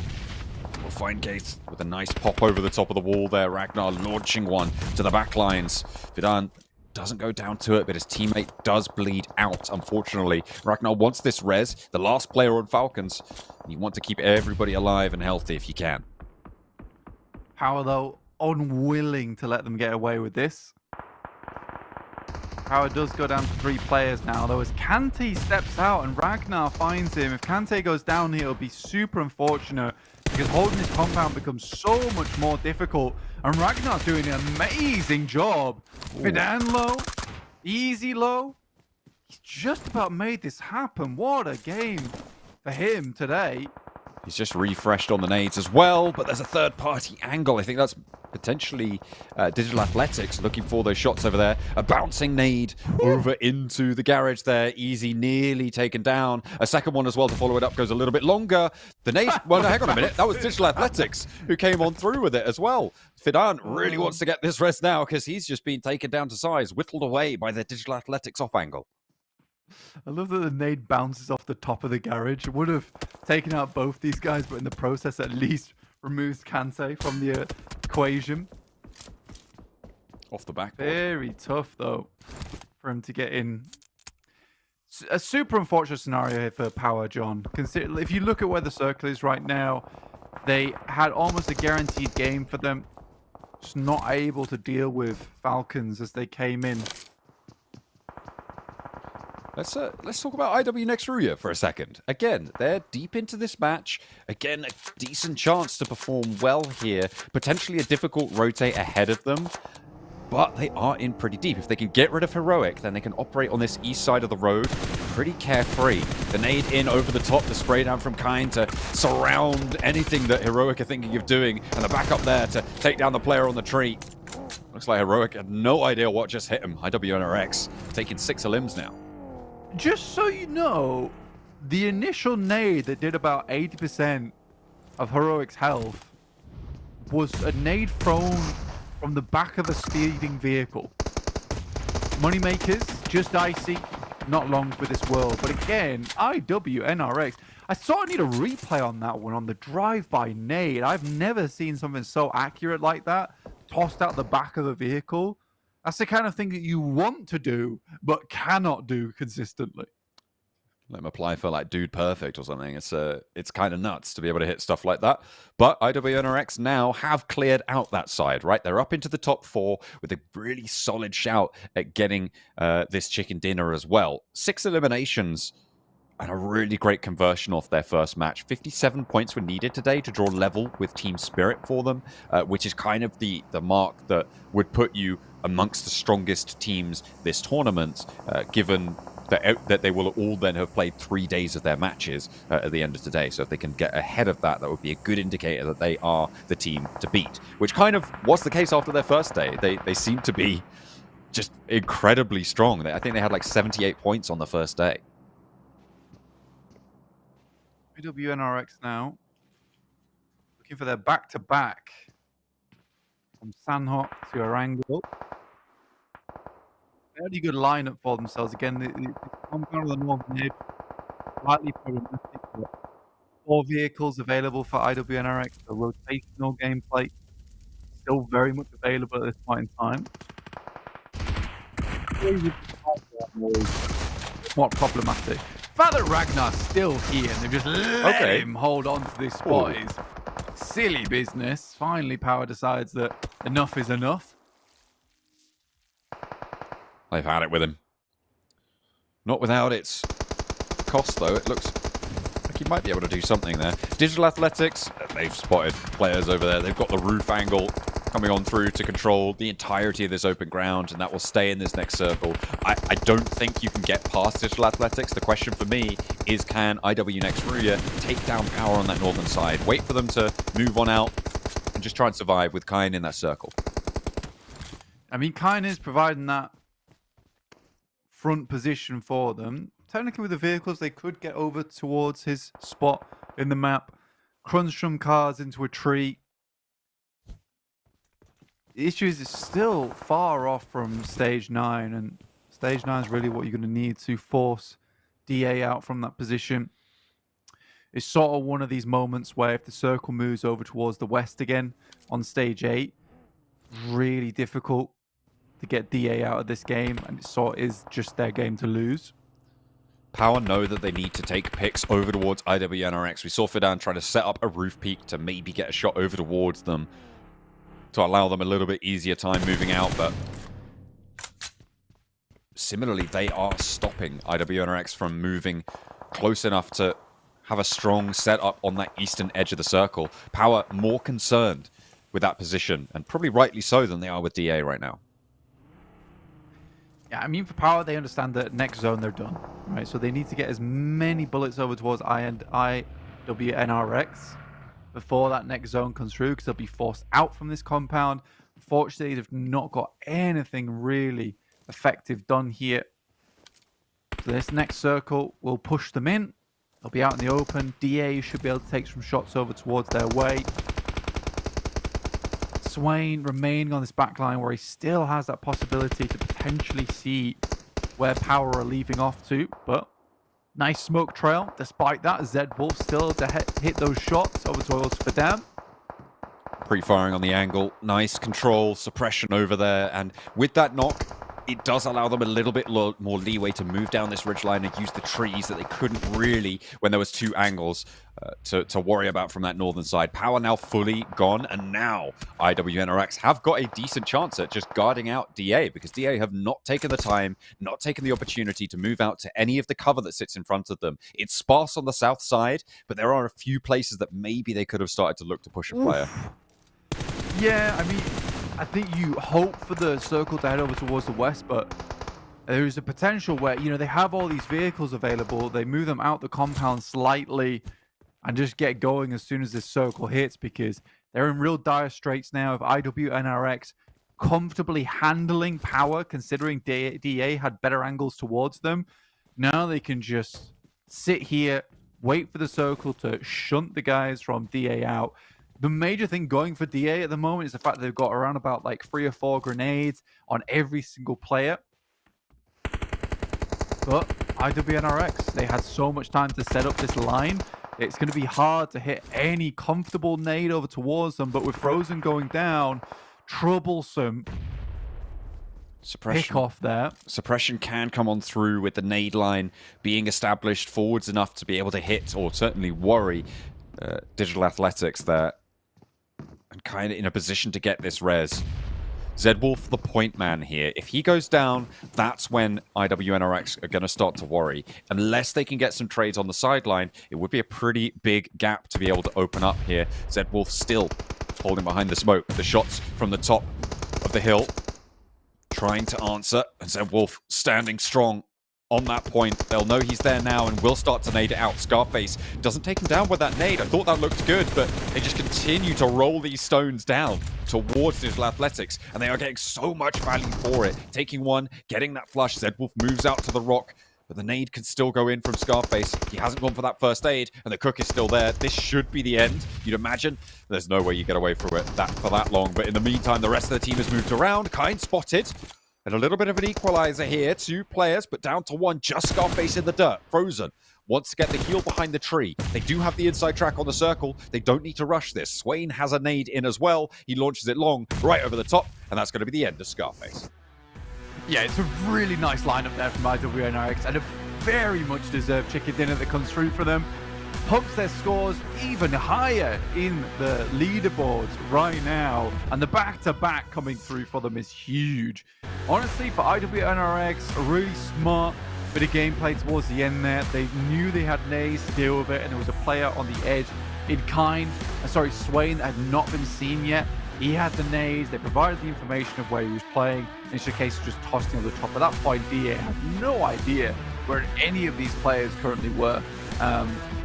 Will find Gates with a nice pop over the top of the wall there. Ragnar launching one to the back lines. Fidan doesn't go down to it, but his teammate does bleed out, unfortunately. Ragnar wants this res, the last player on Falcons. And you want to keep everybody alive and healthy if you can. Power, though, unwilling to let them get away with this. Power does go down to 3 players now, though, as Kante steps out and Ragnar finds him. If Kante goes down here, it'll be super unfortunate, because holding this compound becomes so much more difficult. And Ragnar's doing an amazing job. Fidan low, easy low. He's just about made this happen. What a game for him today. He's just refreshed on the nades as well, but there's a third-party angle. I think that's potentially Digital Athletics looking for those shots over there. A bouncing nade over into the garage there. Easy, nearly taken down. A second one as well to follow it up goes a little bit longer. The nade, well, no, hang on a minute. That was Digital Athletics who came on through with it as well. Fidan really wants to get this rest now because he's just been taken down to size, whittled away by the Digital Athletics off angle. I love that the nade bounces off the top of the garage. It would have taken out both these guys, but in the process at least removes Kante from the equation. Off the back. Very tough, though, for him to get in. A super unfortunate scenario here for Power, John. Consider, if you look at where the circle is right now, they had almost a guaranteed game for them. Just not able to deal with Falcons as they came in. Let's talk about IW Next Ruya for a second. Again, they're deep into this match. Again, a decent chance to perform well here. Potentially a difficult rotate ahead of them, but they are in pretty deep. If they can get rid of Heroic, then they can operate on this east side of the road pretty carefree. The nade in over the top, the spray down from Kind to surround anything that Heroic are thinking of doing, and the backup there to take down the player on the tree. Looks like Heroic had no idea what just hit him. IWNRX taking 6 limbs now. Just so you know, the initial nade that did about 80% of Heroic's health was a nade thrown from the back of a speeding vehicle. Moneymakers, just icy, not long for this world. But again, IWNRX, I sort of need a replay on that one, on the drive-by nade. I've never seen something so accurate like that, tossed out the back of a vehicle. That's the kind of thing that you want to do, but cannot do consistently. Let him apply for like Dude Perfect or something. It's kind of nuts to be able to hit stuff like that. But IWNRX now have cleared out that side, right? They're up into the top 4 with a really solid shout at getting this chicken dinner as well. 6 eliminations and a really great conversion off their first match. 57 points were needed today to draw level with Team Spirit for them, which is kind of the mark that would put you amongst the strongest teams this tournament, given that they will all then have played 3 days of their matches at the end of today. So if they can get ahead of that, that would be a good indicator that they are the team to beat, which kind of was the case after their first day. They seem to be just incredibly strong. I think they had like 78 points on the first day. WNRX now looking for their back-to-back from Sanhok to Erangel. Fairly good lineup for themselves. Again, the compound of the northern edge, slightly problematic, but 4 vehicles available for IWNRX, so rotational gameplay still very much available at this point in time. Somewhat problematic. The fact that Ragnar's still here and they've just let him hold on to this spot is silly business. Finally, Power decides that enough is enough. They've had it with him. Not without its cost, though. It looks like he might be able to do something there. Digital Athletics, they've spotted players over there. They've got the roof angle coming on through to control the entirety of this open ground, and that will stay in this next circle. I don't think you can get past Digital Athletics. The question for me is, can IWNX Ruya take down Power on that northern side? Wait for them to move on out and just try and survive with Kine in that circle. I mean, Kine is providing that front position for them. Technically, with the vehicles, they could get over towards his spot in the map, crunch some cars into a tree. The issue is it's still far off from stage 9, and stage 9 is really what you're going to need to force DA out from that position. It's sort of one of these moments where if the circle moves over towards the west again on stage 8, really difficult to get DA out of this game, and it sort of is just their game to lose. Power know that they need to take picks over towards IWNRX. We saw Fidan trying to set up a roof peak to maybe get a shot over towards them to allow them a little bit easier time moving out, but similarly, they are stopping IWNRX from moving close enough to have a strong setup on that eastern edge of the circle. Power more concerned with that position, and probably rightly so, than they are with DA right now. Yeah, I mean, for Power, they understand that next zone they're done, right? So they need to get as many bullets over towards IWNRX before that next zone comes through, because they'll be forced out from this compound. Unfortunately, they've not got anything really effective done here. So this next circle will push them in. They'll be out in the open. DA should be able to take some shots over towards their way. Swain remaining on this back line where he still has that possibility to potentially see where Power are leaving off to, but nice smoke trail. Despite that, Zed Wolf still to hit those shots over towards Fadam. Pre-firing on the angle. Nice control, suppression over there. And with that knock, it does allow them a little bit more leeway to move down this ridgeline and use the trees that they couldn't really when there was 2 angles to worry about from that northern side. Power now fully gone, and now IWNRX have got a decent chance at just guarding out DA, because DA have not taken the time, not taken the opportunity to move out to any of the cover that sits in front of them. It's sparse on the south side, but there are a few places that maybe they could have started to look to push a player. Yeah, I mean, I think you hope for the circle to head over towards the west, but there's a potential where, you know, they have all these vehicles available, they move them out the compound slightly and just get going as soon as this circle hits, because they're in real dire straits now. If IWNRX comfortably handling Power, considering DA had better angles towards them, now they can just sit here, wait for the circle to shunt the guys from DA out. The major thing going for DA at the moment is the fact that they've got around about like 3 or 4 grenades on every single player. But IWNRX, they had so much time to set up this line. It's going to be hard to hit any comfortable nade over towards them. But with Frozen going down, troublesome pick off there. Suppression can come on through with the nade line being established forwards enough to be able to hit, or certainly worry, Digital Athletics there. And kind of in a position to get this res. Zedwolf, the point man here. If he goes down, that's when IWNRX are going to start to worry. Unless they can get some trades on the sideline, it would be a pretty big gap to be able to open up here. Zedwolf still holding behind the smoke. The shots from the top of the hill trying to answer. And Zedwolf standing strong on that point. They'll know he's there now and will start to nade it out. Scarface doesn't take him down with that nade. I thought that looked good, but they just continue to roll these stones down towards Digital Athletics, and they are getting so much value for it. Taking one, getting that flush. Zedwolf moves out to the rock, but the nade can still go in from Scarface. He hasn't gone for that first aid, and the cook is still there. This should be the end, you'd imagine. There's no way you get away from it for that long, but in the meantime, the rest of the team has moved around. Kind spotted. And a little bit of an equalizer here. 2 players, but down to 1. Just Scarface in the dirt. Frozen. Wants to get the heal behind the tree. They do have the inside track on the circle. They don't need to rush this. Swain has a nade in as well. He launches it long, right over the top. And that's going to be the end of Scarface. Yeah, it's a really nice lineup there from IWNRX. And a very much deserved chicken dinner that comes through for them. Pumps their scores even higher in the leaderboards right now. And the back-to-back coming through for them is huge. Honestly, for IWNRX, a really smart bit of gameplay towards the end there. They knew they had nades to deal with it, and there was a player on the edge in Swain, that had not been seen yet. He had the nades. They provided the information of where he was playing. In the case of just tossing on the top. At that point, DA had no idea where any of these players currently were.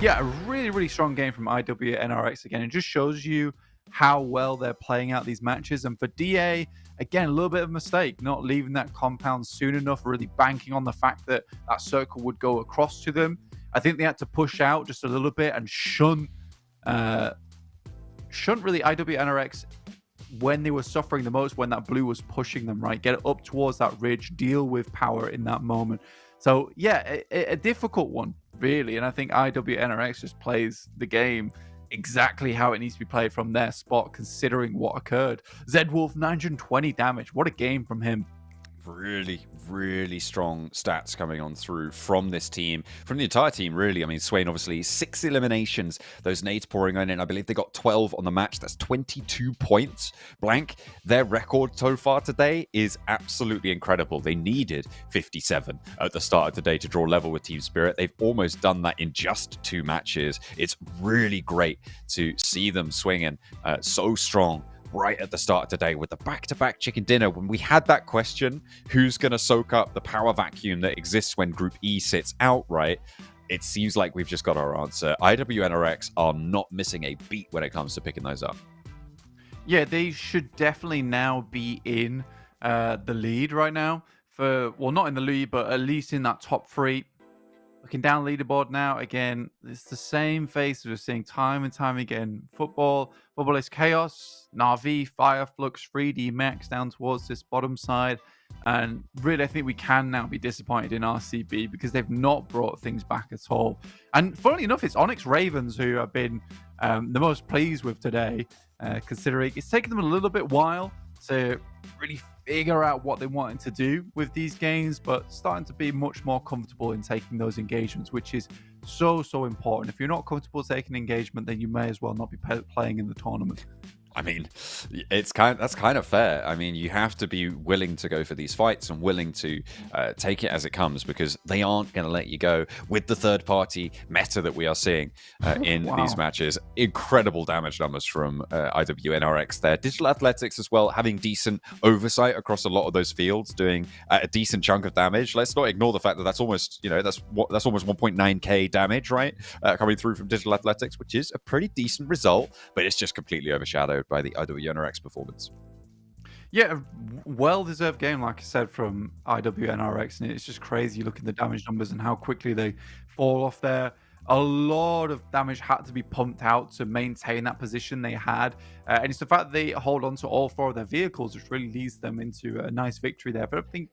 Yeah, a really, really strong game from IWNRX again. It just shows you how well they're playing out these matches. And for DA, again, a little bit of a mistake, not leaving that compound soon enough, really banking on the fact that that circle would go across to them. I think they had to push out just a little bit and shunt really IWNRX when they were suffering the most, when that blue was pushing them, right? Get up towards that ridge, deal with power in that moment. So yeah, a difficult one, really. And I think IWNRX just plays the game exactly how it needs to be played from their spot, considering what occurred. Zedwolf, 920 damage. What a game from him. Really, really strong stats coming on through from this team, from the entire team, really. I mean, Swain, obviously, 6 eliminations, those nades pouring on in. I believe they got 12 on the match. That's 22 points. Blank, their record so far today is absolutely incredible. They needed 57 at the start of the day to draw level with Team Spirit. They've almost done that in just 2 matches. It's really great to see them swinging so strong right at the start of today with the back-to-back chicken dinner. When we had that question, who's going to soak up the power vacuum that exists when Group E sits outright, it seems like we've just got our answer. IWNRX are not missing a beat when it comes to picking those up. Yeah, they should definitely now be in the lead right now. Well, not in the lead, but at least in that top 3. Looking down leaderboard now, again, it's the same faces we're seeing time and time again. Football is KAOS, Na'Vi, Fire, Flux, 3D Max down towards this bottom side. And really, I think we can now be disappointed in RCB because they've not brought things back at all. And funnily enough, it's Onyx Ravens who have been the most pleased with today, considering it's taken them a little bit while to really figure out what they wanted to do with these games, but starting to be much more comfortable in taking those engagements, which is so important. If you're not comfortable taking engagement, then you may as well not be playing in the tournament. I mean, that's kind of fair. I mean, you have to be willing to go for these fights and willing to take it as it comes, because they aren't going to let you go with the third-party meta that we are seeing in these matches. Incredible damage numbers from IWNRX there. Digital Athletics as well, having decent oversight across a lot of those fields, doing a decent chunk of damage. Let's not ignore the fact that that's almost, that's almost 1.9k damage, right? Coming through from Digital Athletics, which is a pretty decent result, but it's just completely overshadowed by the IWNRX performance. Yeah, a well-deserved game, like I said, from IWNRX, and it's just crazy looking at the damage numbers and how quickly they fall off there. A lot of damage had to be pumped out to maintain that position they had, and it's the fact that they hold on to all 4 of their vehicles, which really leads them into a nice victory there. But I think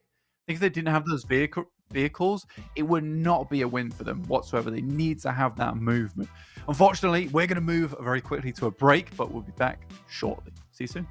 if they didn't have those vehicles, it would not be a win for them whatsoever. They need to have that movement. Unfortunately, we're going to move very quickly to a break, but we'll be back shortly. See you soon.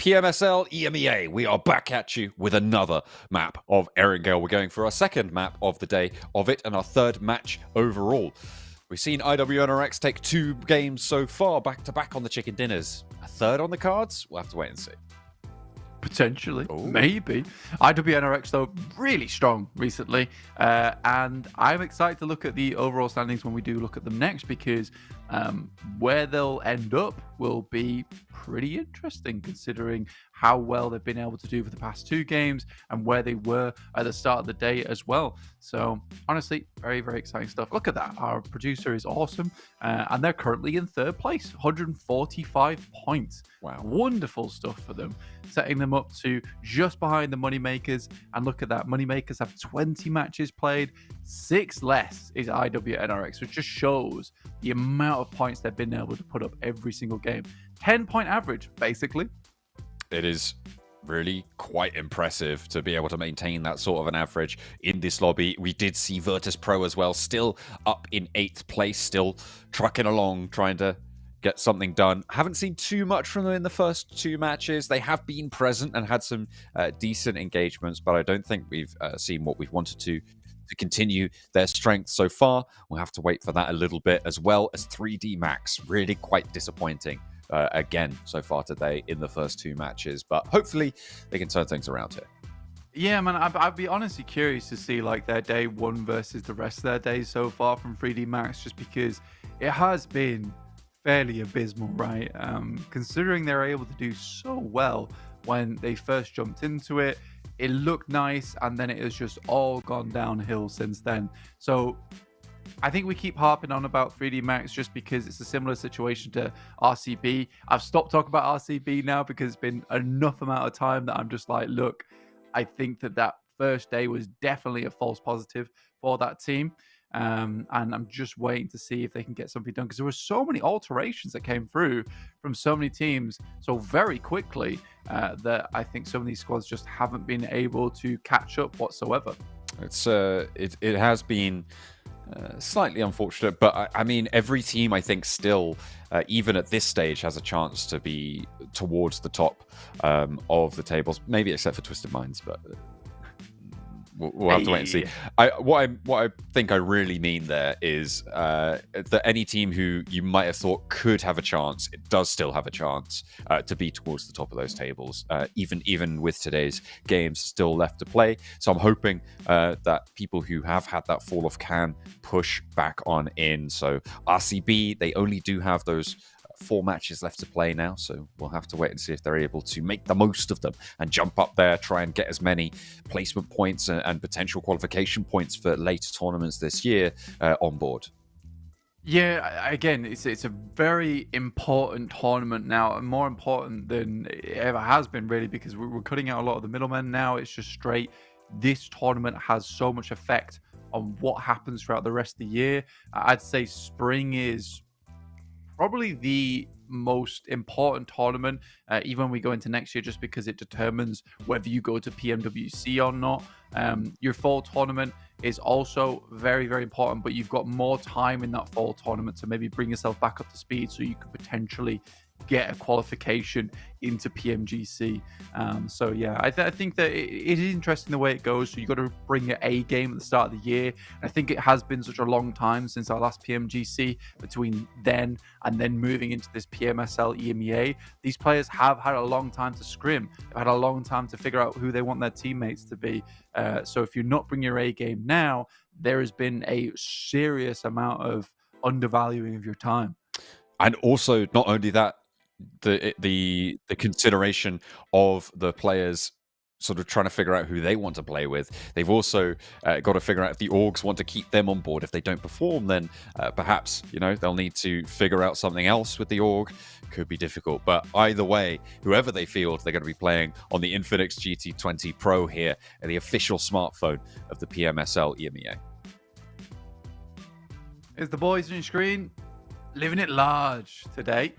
PMSL EMEA, we are back at you with another map of Erangel. We're going for our second map of the day of it and our third match overall. We've seen IWNRX take 2 games so far, back-to-back on the chicken dinners. A third on the cards? We'll have to wait and see. Potentially, Ooh. maybe. IWNRX, though, really strong recently. And I'm excited to look at the overall standings when we do look at them next, because where they'll end up will be pretty interesting, considering how well they've been able to do for the past 2 games and where they were at the start of the day as well. So, honestly, very, very exciting stuff. Look at that. Our producer is awesome. And they're currently in 3rd place, 145 points. Wow. Wonderful stuff for them, setting them up to just behind the Moneymakers. And look at that. Moneymakers have 20 matches played, 6 less is IWNRX, which just shows the amount of points they've been able to put up every single game. 10-point average, basically. It is really quite impressive to be able to maintain that sort of an average in this lobby. We did see Virtus Pro as well, still up in 8th place, still trucking along, trying to get something done. Haven't seen too much from them in the first 2 matches. They have been present and had some decent engagements, but I don't think we've seen what we've wanted to continue their strength so far. We'll have to wait for that a little bit, as well as 3D Max. Really quite disappointing again so far today in the first 2 matches, but hopefully they can turn things around here. Yeah, man, I'd be honestly curious to see like their day 1 versus the rest of their days so far from 3D Max, just because it has been fairly abysmal, right? Considering they're able to do so well when they first jumped into it. It looked nice, and then it has just all gone downhill since then. So I think we keep harping on about 3D Max just because it's a similar situation to RCB. I've stopped talking about RCB now because it's been enough amount of time that I'm just like, look, I think that first day was definitely a false positive for that team. And I'm just waiting to see if they can get something done, because there were so many alterations that came through from so many teams so very quickly that I think some of these squads just haven't been able to catch up whatsoever. It has been slightly unfortunate, but I mean, every team I think still, even at this stage, has a chance to be towards the top of the tables, maybe except for Twisted Minds, but we'll have to wait and see. What I think I really mean there is that any team who you might have thought could have a chance, it does still have a chance to be towards the top of those tables, even with today's games still left to play. So I'm hoping that people who have had that fall off can push back on in. So RCB, they only do have those 4 matches left to play now, so we'll have to wait and see if they're able to make the most of them and jump up there, try and get as many placement points and potential qualification points for later tournaments this year on board. Yeah, again, it's a very important tournament now, and more important than it ever has been, really, because we're cutting out a lot of the middlemen now. It's just straight. This tournament has so much effect on what happens throughout the rest of the year. I'd say spring is probably the most important tournament, even when we go into next year, just because it determines whether you go to PMWC or not. Your fall tournament is also very, very important, but you've got more time in that fall tournament to maybe bring yourself back up to speed so you could potentially get a qualification into PMGC. So yeah, I think that it is interesting the way it goes. So you got to bring your A game at the start of the year. I think it has been such a long time since our last PMGC, between then and then moving into this PMSL EMEA. These players have had a long time to scrim. They've had a long time to figure out who they want their teammates to be. So if you're not bringing your A game now, there has been a serious amount of undervaluing of your time. And also, not only that, the consideration of the players sort of trying to figure out who they want to play with. They've also got to figure out if the orgs want to keep them on board. If they don't perform, then perhaps, they'll need to figure out something else with the org. Could be difficult. But either way, whoever they field, they're going to be playing on the INFINIX GT20 Pro here, and the official smartphone of the PMSL EMEA. Is the boys on your screen living it large today?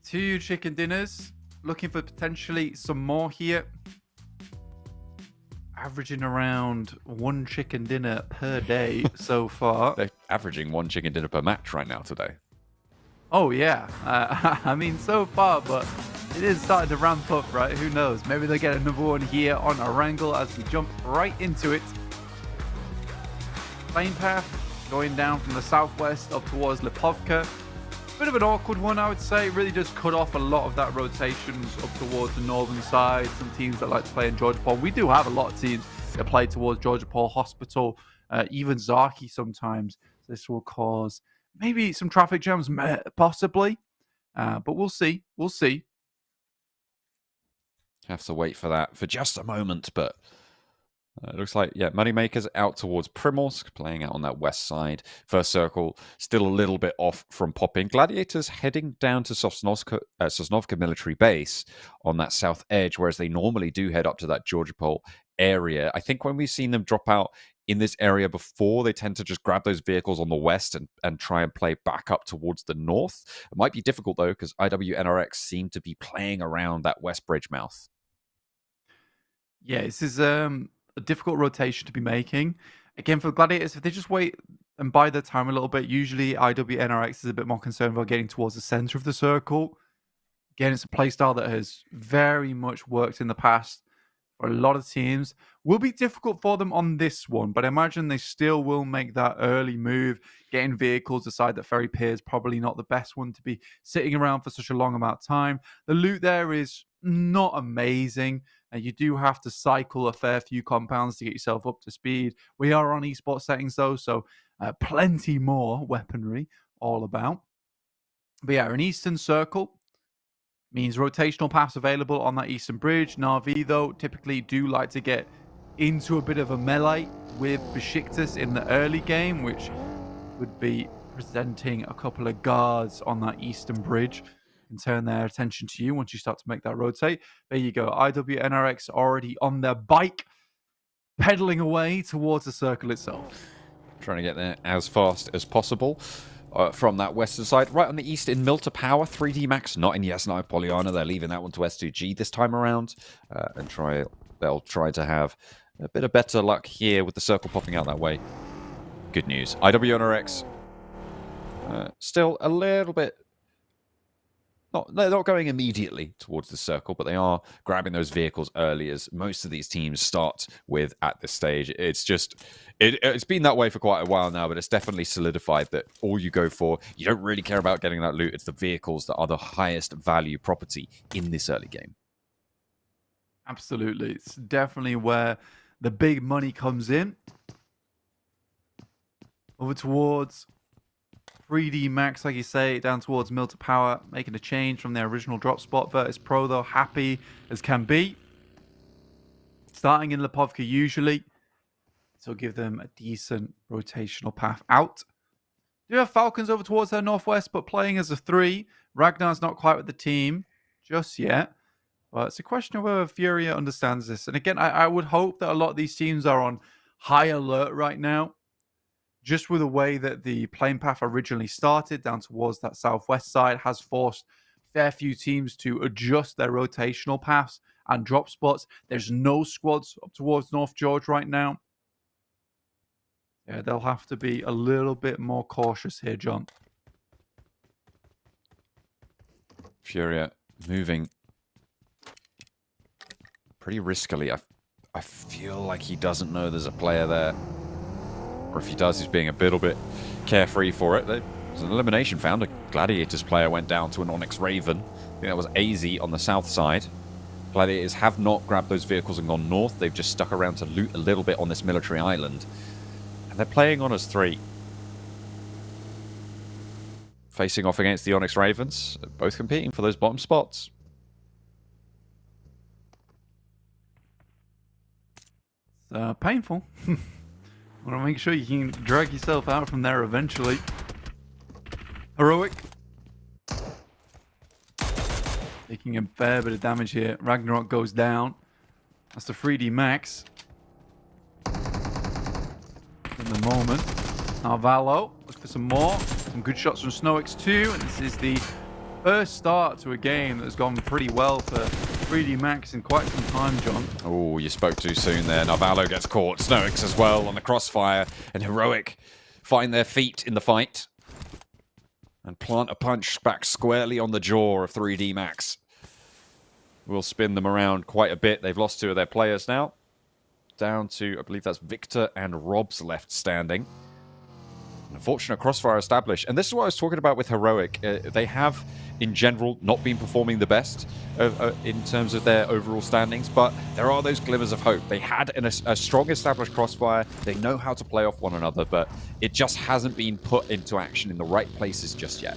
2 chicken dinners, looking for potentially some more here. Averaging around 1 chicken dinner per day so far. They're averaging 1 chicken dinner per match right now today. Oh yeah, I mean so far, but it is starting to ramp up, right? Who knows? Maybe they get another one here on Erangel as we jump right into it. Plane path going down from the southwest up towards Lipovka. Bit of an awkward one, I would say. Really just cut off a lot of that rotations up towards the northern side. Some teams that like to play in Georgiapol. We do have a lot of teams that play towards Georgiapol, Hospital, even Zaki sometimes. This will cause maybe some traffic jams, possibly. But we'll see. We'll see. Have to wait for that for just a moment, but it looks like, yeah, Moneymakers out towards Primorsk, playing out on that west side. First circle, still a little bit off from popping. Gladiators heading down to Sosnovka military base on that south edge, whereas they normally do head up to that Georgiapol area. I think when we've seen them drop out in this area before, they tend to just grab those vehicles on the west and try and play back up towards the north. It might be difficult, though, because IWNRX seem to be playing around that west bridge mouth. Yeah, this is a difficult rotation to be making. Again, for the Gladiators, if they just wait and bide their time a little bit, usually IWNRX is a bit more concerned about getting towards the center of the circle. Again, it's a playstyle that has very much worked in the past for a lot of teams. Will be difficult for them on this one, but I imagine they still will make that early move, getting vehicles, decide that Ferry Pier is probably not the best one to be sitting around for such a long amount of time. The loot there is not amazing, and you do have to cycle a fair few compounds to get yourself up to speed. We are on esports settings though, so plenty more weaponry all about. But yeah, an eastern circle means rotational paths available on that eastern bridge. Na'Vi, though, typically do like to get into a bit of a melee with BEŞİKTAŞ in the early game, which would be presenting a couple of guards on that eastern bridge and turn their attention to you once you start to make that rotate. There you go. IWNRX already on their bike, pedaling away towards the circle itself. Trying to get there as fast as possible. From that western side. Right on the east in Milta Power, 3D Max, not in Yasnaya Polyana. They're leaving that one to S2G this time around. They'll try to have a bit of better luck here with the circle popping out that way. Good news. IWNRX still a little bit... They're not going immediately towards the circle, but they are grabbing those vehicles early, as most of these teams start with at this stage. It's just, it's been that way for quite a while now, but it's definitely solidified that all you go for, you don't really care about getting that loot. It's the vehicles that are the highest value property in this early game. Absolutely. It's definitely where the big money comes in. Over towards 3D Max, like you say, down towards Milta Power, making a change from their original drop spot. Virtus Pro, though, happy as can be. Starting in Lipovka usually, so give them a decent rotational path out. Do have Falcons over towards their northwest, but playing as a 3. Ragnar's not quite with the team just yet. But it's a question of whether Furia understands this. And again, I would hope that a lot of these teams are on high alert right now, just with the way that the plane path originally started down towards that southwest side has forced a fair few teams to adjust their rotational paths and drop spots. There's no squads up towards North George right now. Yeah, they'll have to be a little bit more cautious here, John. Furia moving pretty riskily. I feel like he doesn't know there's a player there. Or if he does, he's being a little bit carefree for it. There's an elimination found. A Gladiators player went down to an Onyx Raven. I think that was AZ on the south side. Gladiators have not grabbed those vehicles and gone north. They've just stuck around to loot a little bit on this military island. And they're playing on as 3. Facing off against the Onyx Ravens. Both competing for those bottom spots. It's painful. Want to make sure you can drag yourself out from there eventually. Heroic. Taking a fair bit of damage here. Ragnarok goes down. That's the 3D Max. In the moment. Now Valo, look for some more. Some good shots from Snowix too. And this is the first start to a game that has gone pretty well for 3D Max in quite some time, John. Oh, you spoke too soon there. Narvalo gets caught. Snowix as well on the crossfire. And Heroic find their feet in the fight. And plant a punch back squarely on the jaw of 3D Max. will spin them around quite a bit. They've lost 2 of their players now. Down to, I believe that's Victor and Rob's left standing. An unfortunate crossfire established. And this is what I was talking about with Heroic. They have, in general, not been performing the best in terms of their overall standings, but there are those glimmers of hope. They had a strong established crossfire. They know how to play off one another, but it just hasn't been put into action in the right places just yet.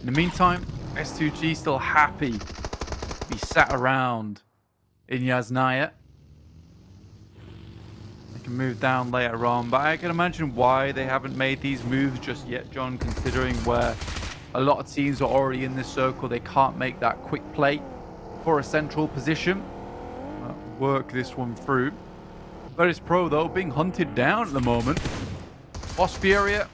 In the meantime, S2G still happy to be sat around in Yasnaya. They can move down later on, but I can imagine why they haven't made these moves just yet, John, considering where a lot of teams are already in this circle. They can't make that quick play for a central position. Work this one through. Virtus Pro, though, being hunted down at the moment. Boss Furia.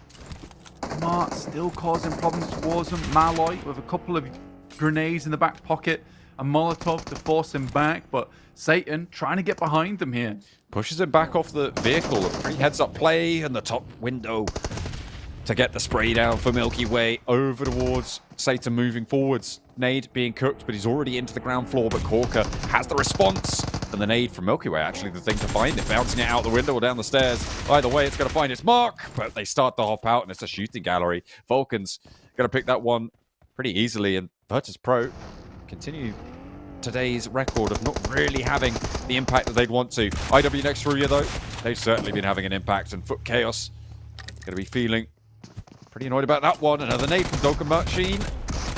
Mart still causing problems towards them. Malloy with a couple of grenades in the back pocket. A Molotov to force him back, but Satan trying to get behind them here. Pushes him back off the vehicle. A pretty heads-up play in the top window to get the spray down for Milky Way. Over towards Satan moving forwards. Nade being cooked, but he's already into the ground floor, but Corker has the response. And the nade from Milky Way, actually the thing to find it. Bouncing it out the window or down the stairs. Either way, it's going to find its mark. But they start to hop out, and it's a shooting gallery. Vulcan's going to pick that one pretty easily. And Virtus Pro continue today's record of not really having the impact that they'd want to. IW next through you, though. They've certainly been having an impact. And Foot Chaos going to be feeling pretty annoyed about that one. Another nade from Doka Machine.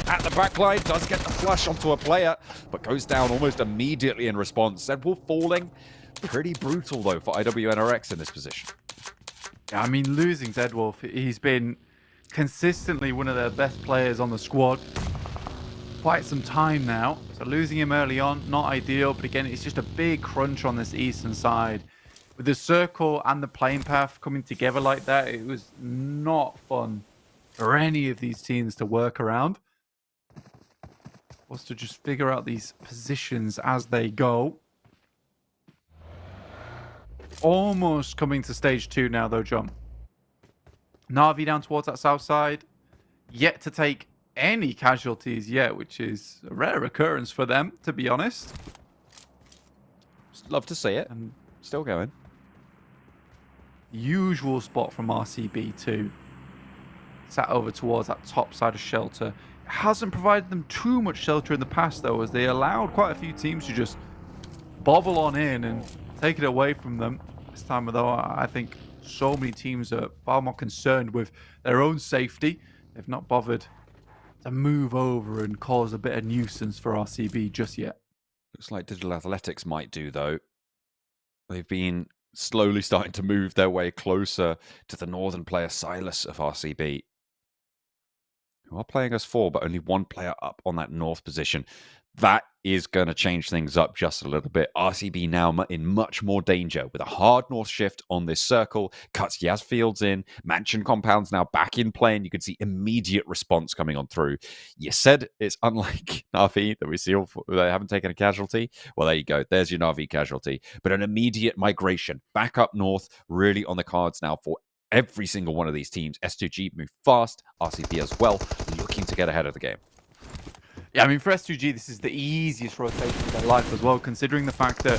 At the backline, does get the flush onto a player, but goes down almost immediately in response. Zedwolf falling. Pretty brutal, though, for IWNRX in this position. Yeah, I mean, losing Zedwolf, he's been consistently one of their best players on the squad quite some time now. So losing him early on, not ideal, but again, it's just a big crunch on this eastern side. With the circle and the plane path coming together like that, it was not fun for any of these teams to work around. Was to just figure out these positions as they go. Almost coming to stage 2 now, though, John. Na'Vi down towards that south side. Yet to take any casualties yet, which is a rare occurrence for them, to be honest. Love to see it. And still going. Usual spot from RCB too. Sat over towards that top side of shelter. Hasn't provided them too much shelter in the past, though, as they allowed quite a few teams to just bobble on in and take it away from them. This time, though, I think so many teams are far more concerned with their own safety. They've not bothered to move over and cause a bit of nuisance for RCB just yet. Looks like Digital Athletics might do, though. They've been slowly starting to move their way closer to the northern player Silas of RCB. Who are playing us 4, but only 1 player up on that north position. That is going to change things up just a little bit. RCB now in much more danger with a hard north shift on this circle. Cuts Yaz Fields in. Mansion Compounds now back in play, and you can see immediate response coming on through. You said it's unlike Na'Vi that we see they haven't taken a casualty. Well, there you go. There's your Na'Vi casualty. But an immediate migration back up north, really on the cards now for every single one of these teams. S2G move fast, RCB as well, looking to get ahead of the game. Yeah, I mean, for S2G, this is the easiest rotation of their life as well, considering the fact that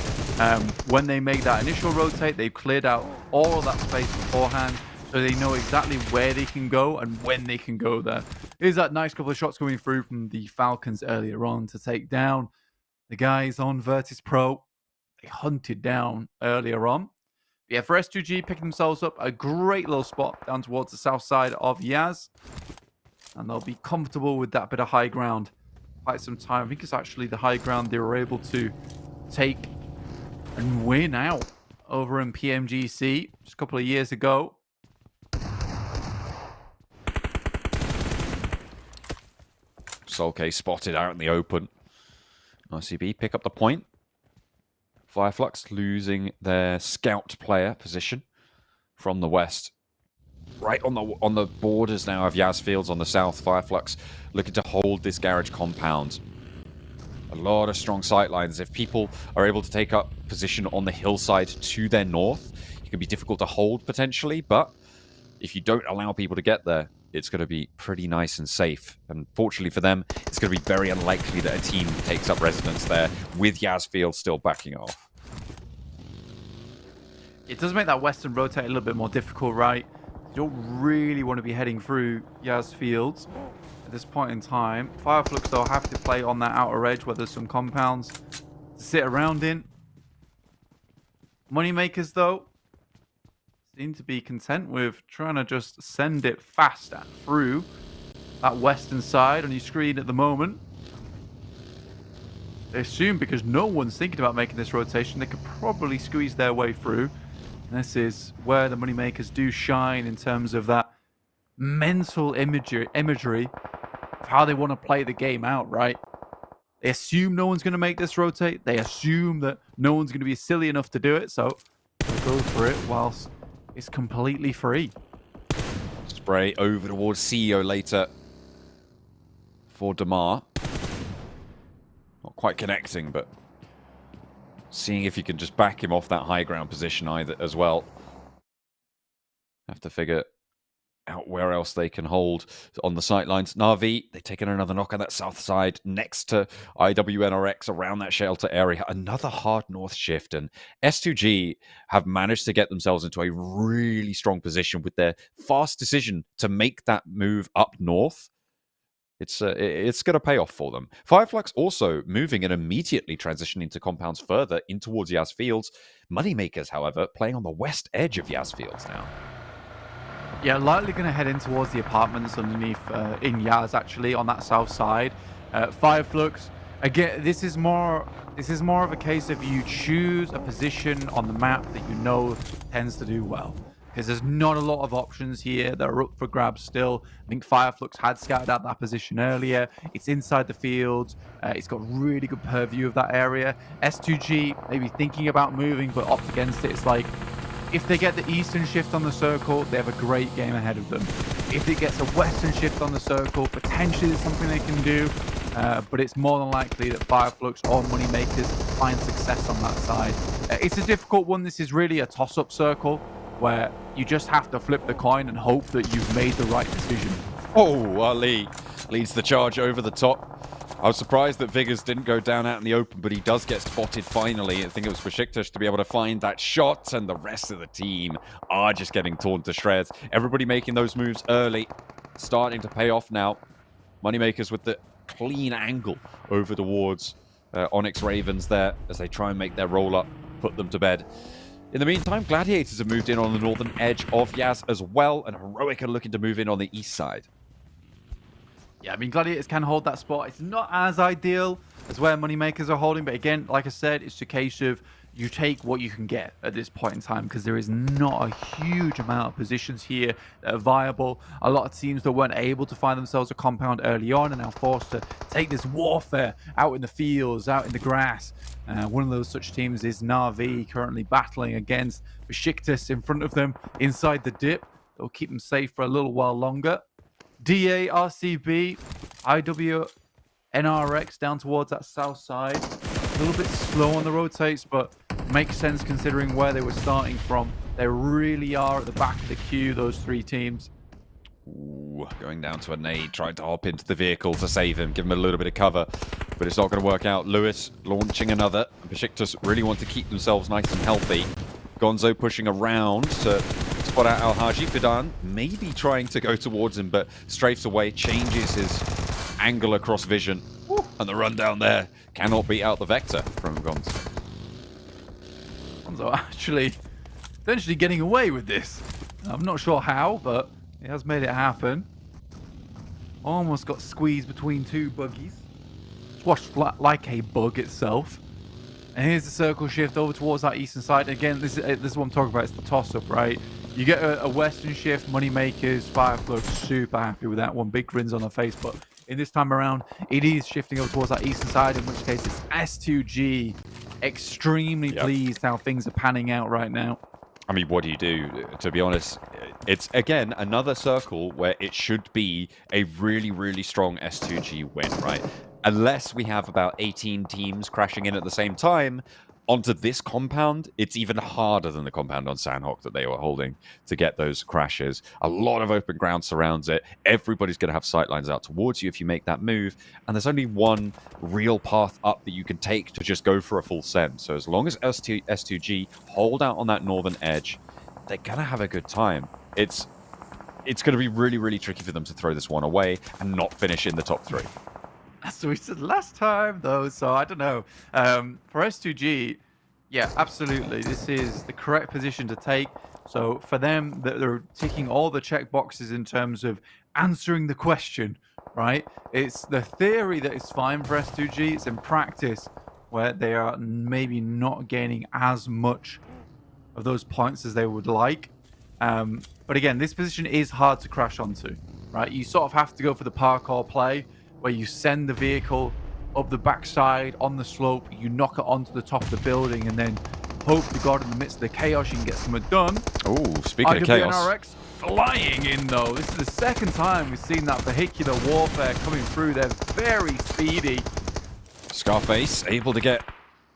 when they make that initial rotate, they've cleared out all of that space beforehand, so they know exactly where they can go and when they can go there. Here's that nice couple of shots coming through from the Falcons earlier on to take down the guys on Virtus Pro. They hunted down earlier on. Yeah, for S2G, picking themselves up a great little spot down towards the south side of Yaz. And they'll be comfortable with that bit of high ground quite some time. I think it's actually the high ground they were able to take and win out over in PMGC just a couple of years ago. Solke spotted out in the open. RCB pick up the point. FLUX losing their scout player position from the west. Right on the borders now of Yaz Fields on the south. FLUX looking to hold this garage compound. A lot of strong sight lines. If people are able to take up position on the hillside to their north, it can be difficult to hold potentially, but if you don't allow people to get there, it's going to be pretty nice and safe. And fortunately for them, it's going to be very unlikely that a team takes up residence there with Yazfield still backing off. It does make that western rotate a little bit more difficult, right? You don't really want to be heading through Yaz Fields at this point in time. FLUX, though, have to play on that outer edge where there's some compounds to sit around in. Moneymakers, though, seem to be content with trying to just send it fast through that western side on your screen at the moment. They assume because no one's thinking about making this rotation, they could probably squeeze their way through. And this is where the Moneymakers do shine in terms of that mental imagery of how they want to play the game out, right? They assume no one's going to make this rotate. They assume that no one's going to be silly enough to do it, so they'll go for it whilst it's completely free. Spray over towards CEO later for Damar. Not quite connecting, but seeing if you can just back him off that high ground position either as well. Have to figure out where else they can hold on the sightlines. Na'Vi, they've taken another knock on that south side next to IWNRX around that shelter area. Another hard north shift, and S2G have managed to get themselves into a really strong position with their fast decision to make that move up north. It's going to pay off for them. FLUX also moving and immediately transitioning to compounds further in towards Yaz Fields. Moneymakers, however, playing on the west edge of Yaz Fields now. Yeah, likely going to head in towards the apartments underneath in Yaz, actually, on that south side. FLUX, again, this is more of a case of you choose a position on the map that you know tends to do well. Because there's not a lot of options here that are up for grabs still. I think FLUX had scouted out that position earlier. It's inside the field. It's got really good purview of that area. S2G maybe thinking about moving, but opt against it. It's like, if they get the eastern shift on the circle, they have a great game ahead of them. If it gets a western shift on the circle, potentially there's something they can do. But it's more than likely that FLUX or Moneymakers find success on that side. It's a difficult one. This is really a toss-up circle, where you just have to flip the coin and hope that you've made the right decision. Oh, Ali leads the charge over the top. I was surprised that Vigors didn't go down out in the open, but he does get spotted finally. I think it was BEŞİKTAŞ to be able to find that shot, and the rest of the team are just getting torn to shreds. Everybody making those moves early, starting to pay off now. Moneymakers with the clean angle over towards Onyx Ravens there as they try and make their roll up, put them to bed. In the meantime, Gladiators have moved in on the northern edge of Yaz as well, and Heroic are looking to move in on the east side. Yeah, I mean, Gladiators can hold that spot. It's not as ideal as where Moneymakers are holding, but again, like I said, it's a case of you take what you can get at this point in time, because there is not a huge amount of positions here that are viable. A lot of teams that weren't able to find themselves a compound early on are now forced to take this warfare out in the fields, out in the grass. One of those such teams is Na'Vi, currently battling against BEŞİKTAŞ in front of them inside the dip. They'll keep them safe for a little while longer. DA, RCB, IWNRX down towards that south side. A little bit slow on the rotates, but makes sense considering where they were starting from. They really are at the back of the queue, those three teams. Ooh, going down to a nade, trying to hop into the vehicle to save him, give him a little bit of cover, but it's not going to work out. Lewis launching another. BEŞİKTAŞ really want to keep themselves nice and healthy. Gonzo pushing around to spot out Al-Haji. Fidan maybe trying to go towards him, but strafes away, changes his angle across vision. Woo, and the rundown there cannot beat out the vector from Gonzo. Gonzo actually potentially getting away with this. I'm not sure how, but he has made it happen. Almost got squeezed between two buggies. Squashed like a bug itself. And here's the circle shift over towards that eastern side. Again, this is what I'm talking about. It's the toss-up, right? You get a western shift, Moneymakers, FLUX, super happy with that one. Big grins on their face. But in this time around, it is shifting over towards that eastern side, in which case it's S2G. Extremely pleased how things are panning out right now. I mean, what do you do? To be honest, it's, again, another circle where it should be a really, really strong S2G win, right? Unless we have about 18 teams crashing in at the same time, onto this compound, it's even harder than the compound on Sanhok that they were holding to get those crashes. A lot of open ground surrounds it. Everybody's going to have sightlines out towards you if you make that move. And there's only one real path up that you can take to just go for a full send. So as long as S2G hold out on that northern edge, they're going to have a good time. It's going to be really, really tricky for them to throw this one away and not finish in the top 3. That's what we said last time, though, so I don't know. For S2G, yeah, absolutely. This is the correct position to take. So for them, they're ticking all the check boxes in terms of answering the question, right? It's the theory that is fine for S2G. It's in practice where they are maybe not gaining as much of those points as they would like. But again, this position is hard to crash onto, right? You sort of have to go for the parkour play, where you send the vehicle up the backside on the slope, you knock it onto the top of the building, and then hope to God in the midst of the chaos you can get something done. Oh, speaking of chaos. IWNRX flying in, though. This is the second time we've seen that vehicular warfare coming through. They're very speedy. Scarface able to get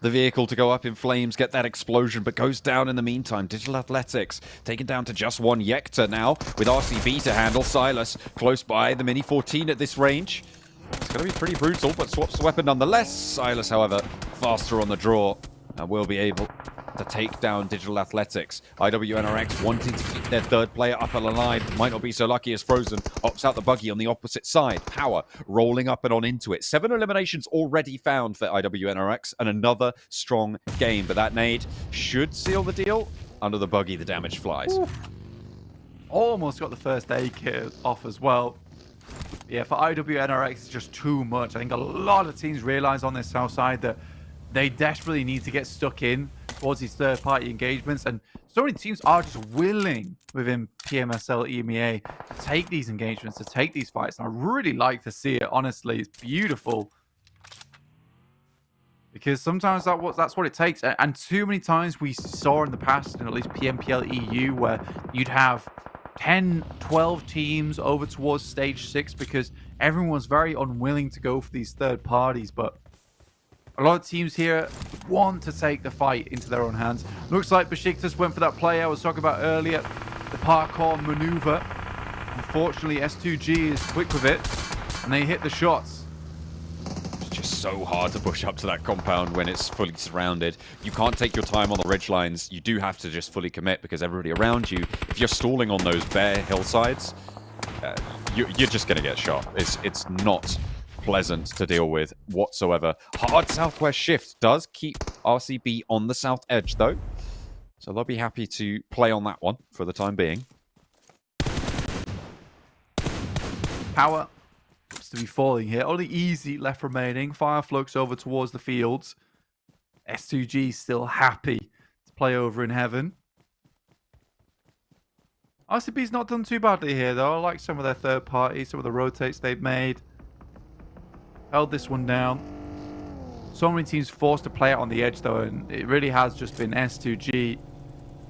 the vehicle to go up in flames, get that explosion, but goes down in the meantime. Digital Athletics taken down to just one Yekta now, with RCB to handle. Silas close by, the Mini 14 at this range. It's going to be pretty brutal, but swaps the weapon nonetheless. Silas, however, faster on the draw and will be able to take down Digital Athletics. IWNRX wanting to keep their third player up and alive. Might not be so lucky as Frozen opts out the buggy on the opposite side. Power rolling up and on into it. 7 eliminations already found for IWNRX and another strong game. But that nade should seal the deal. Under the buggy, the damage flies. Oof. Almost got the first aid kit off as well. Yeah, for IWNRX, it's just too much. I think a lot of teams realize on this south side that they desperately need to get stuck in towards these third-party engagements. And so many teams are just willing within PMSL EMEA to take these engagements, to take these fights. And I really like to see it, honestly. It's beautiful. Because sometimes that's what it takes. And too many times we saw in the past, in at least PMPL EU, where you'd have 10, 12 teams over towards stage 6 because everyone was very unwilling to go for these third parties. But a lot of teams here want to take the fight into their own hands. Looks like BEŞİKTAŞ went for that play I was talking about earlier, the parkour maneuver. Unfortunately, S2G is quick with it, and they hit the shots. Just so hard to push up to that compound when it's fully surrounded. You can't take your time on the ridge lines. You do have to just fully commit because everybody around you, if you're stalling on those bare hillsides, you're just going to get shot. It's not pleasant to deal with whatsoever. Hard southwest shift does keep RCB on the south edge though, so they'll be happy to play on that one for the time being. Power looks to be falling here. Only easy left remaining. Fire Flux over towards the fields. S2G still happy to play over in heaven. RCB's not done too badly here though. I like some of their third parties, some of the rotates they've made. Held this one down. So many teams forced to play out on the edge though, and it really has just been S2G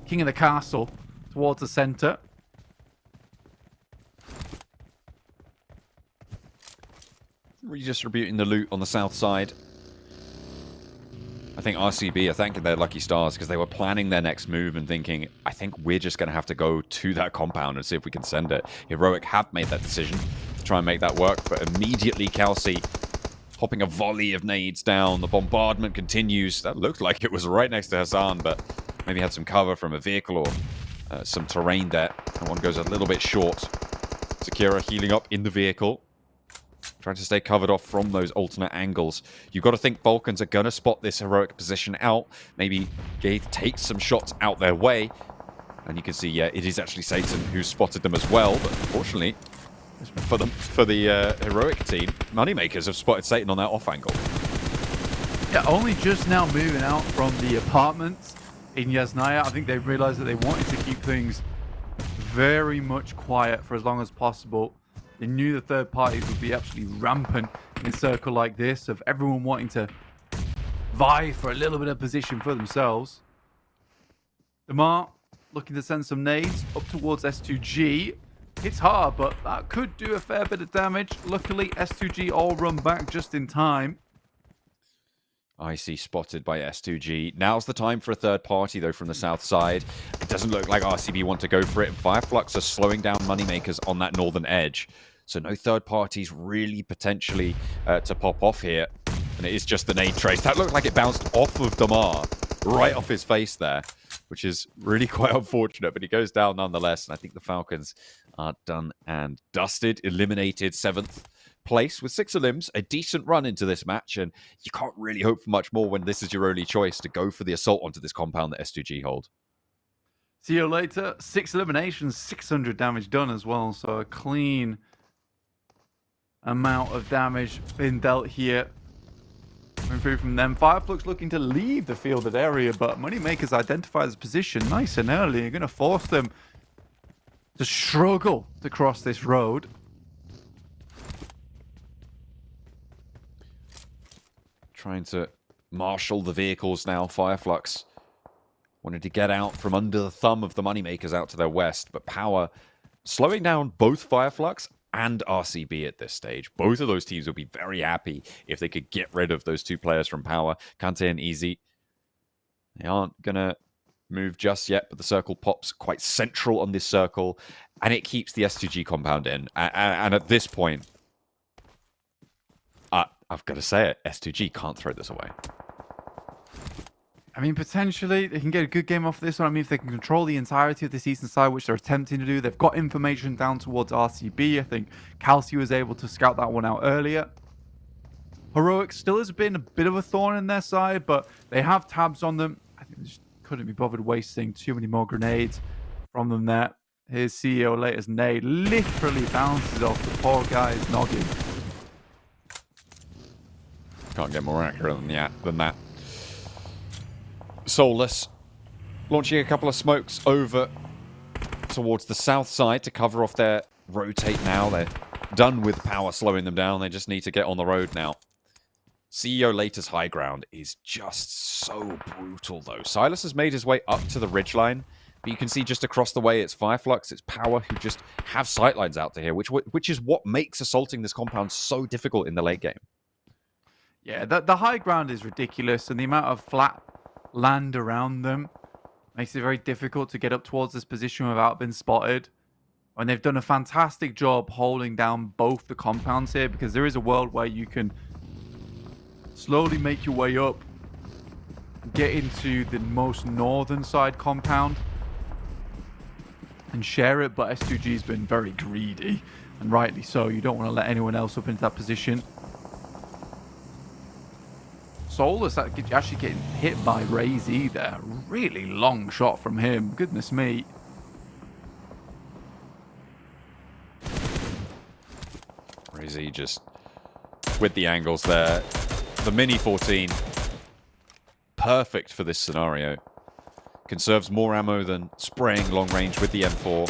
king of the castle towards the center. Redistributing the loot on the south side. I think RCB are thanking their lucky stars because they were planning their next move and thinking, I think we're just going to have to go to that compound and see if we can send it. Heroic have made that decision to try and make that work, but immediately Kelsey popping a volley of nades down. The bombardment continues. That looked like it was right next to Hassan, but maybe had some cover from a vehicle or some terrain there. That one goes a little bit short. Sakura healing up in the vehicle, trying to stay covered off from those alternate angles. You've got to think Vulcans are going to spot this heroic position out. Maybe Gaith takes some shots out their way. And you can see, yeah, it is actually Satan who spotted them as well. But unfortunately, for the heroic team, Moneymakers have spotted Satan on that off angle. Yeah, only just now moving out from the apartments in Yasnaya. I think they realized that they wanted to keep things very much quiet for as long as possible. They knew the third parties would be absolutely rampant in a circle like this, of everyone wanting to vie for a little bit of position for themselves. Demar looking to send some nades up towards S2G. It's hard, but that could do a fair bit of damage. Luckily, S2G all run back just in time. Icy spotted by S2G. Now's the time for a third party, though, from the south side. It doesn't look like RCB want to go for it. FLUX are slowing down Moneymakers on that northern edge. So no third parties really potentially to pop off here. And it is just the nade trace. That looked like it bounced off of Damar, right off his face there, which is really quite unfortunate. But he goes down nonetheless. And I think the Falcons are done and dusted, eliminated 7th place with 6 elims, a decent run into this match, and you can't really hope for much more when this is your only choice to go for the assault onto this compound that S2G hold. See you later. 6 eliminations, 600 damage done as well, so a clean amount of damage been dealt here. Coming through from them. FLUX looking to leave the fielded area, but Moneymakers identify his position nice and early. You're going to force them to struggle to cross this road. Trying to marshal the vehicles now. FLUX wanted to get out from under the thumb of the Moneymakers out to their west, but Power slowing down both FLUX and RCB at this stage. Both of those teams would be very happy if they could get rid of those 2 players from Power. Kante and Easy. They aren't going to move just yet, but the circle pops quite central on this circle, and it keeps the S2G compound in. And at this point, I've got to say it, S2G can't throw this away. I mean, potentially, they can get a good game off this one. I mean, if they can control the entirety of this eastern side, which they're attempting to do, they've got information down towards RCB. I think Kelsey was able to scout that one out earlier. Heroic still has been a bit of a thorn in their side, but they have tabs on them. I think they just couldn't be bothered wasting too many more grenades from them there. Here's CEO Later's nade. Literally bounces off the poor guy's noggin. Can't get more accurate than that. Soulless launching a couple of smokes over towards the south side to cover off their rotate now. They're done with Power slowing them down. They just need to get on the road now. CEO Later's high ground is just so brutal, though. Silas has made his way up to the ridgeline, but you can see just across the way it's FLUX, it's Power who just have sightlines out to here, which is what makes assaulting this compound so difficult in the late game. Yeah, the high ground is ridiculous, and the amount of flat land around them makes it very difficult to get up towards this position without being spotted. And they've done a fantastic job holding down both the compounds here, because there is a world where you can slowly make your way up, get into the most northern side compound and share it, but S2G's been very greedy, and rightly so. You don't want to let anyone else up into that position. Soulless actually getting hit by Ray-Z there. Really long shot from him. Goodness me. Ray-Z just with the angles there. The Mini 14. Perfect for this scenario. Conserves more ammo than spraying long range with the M4.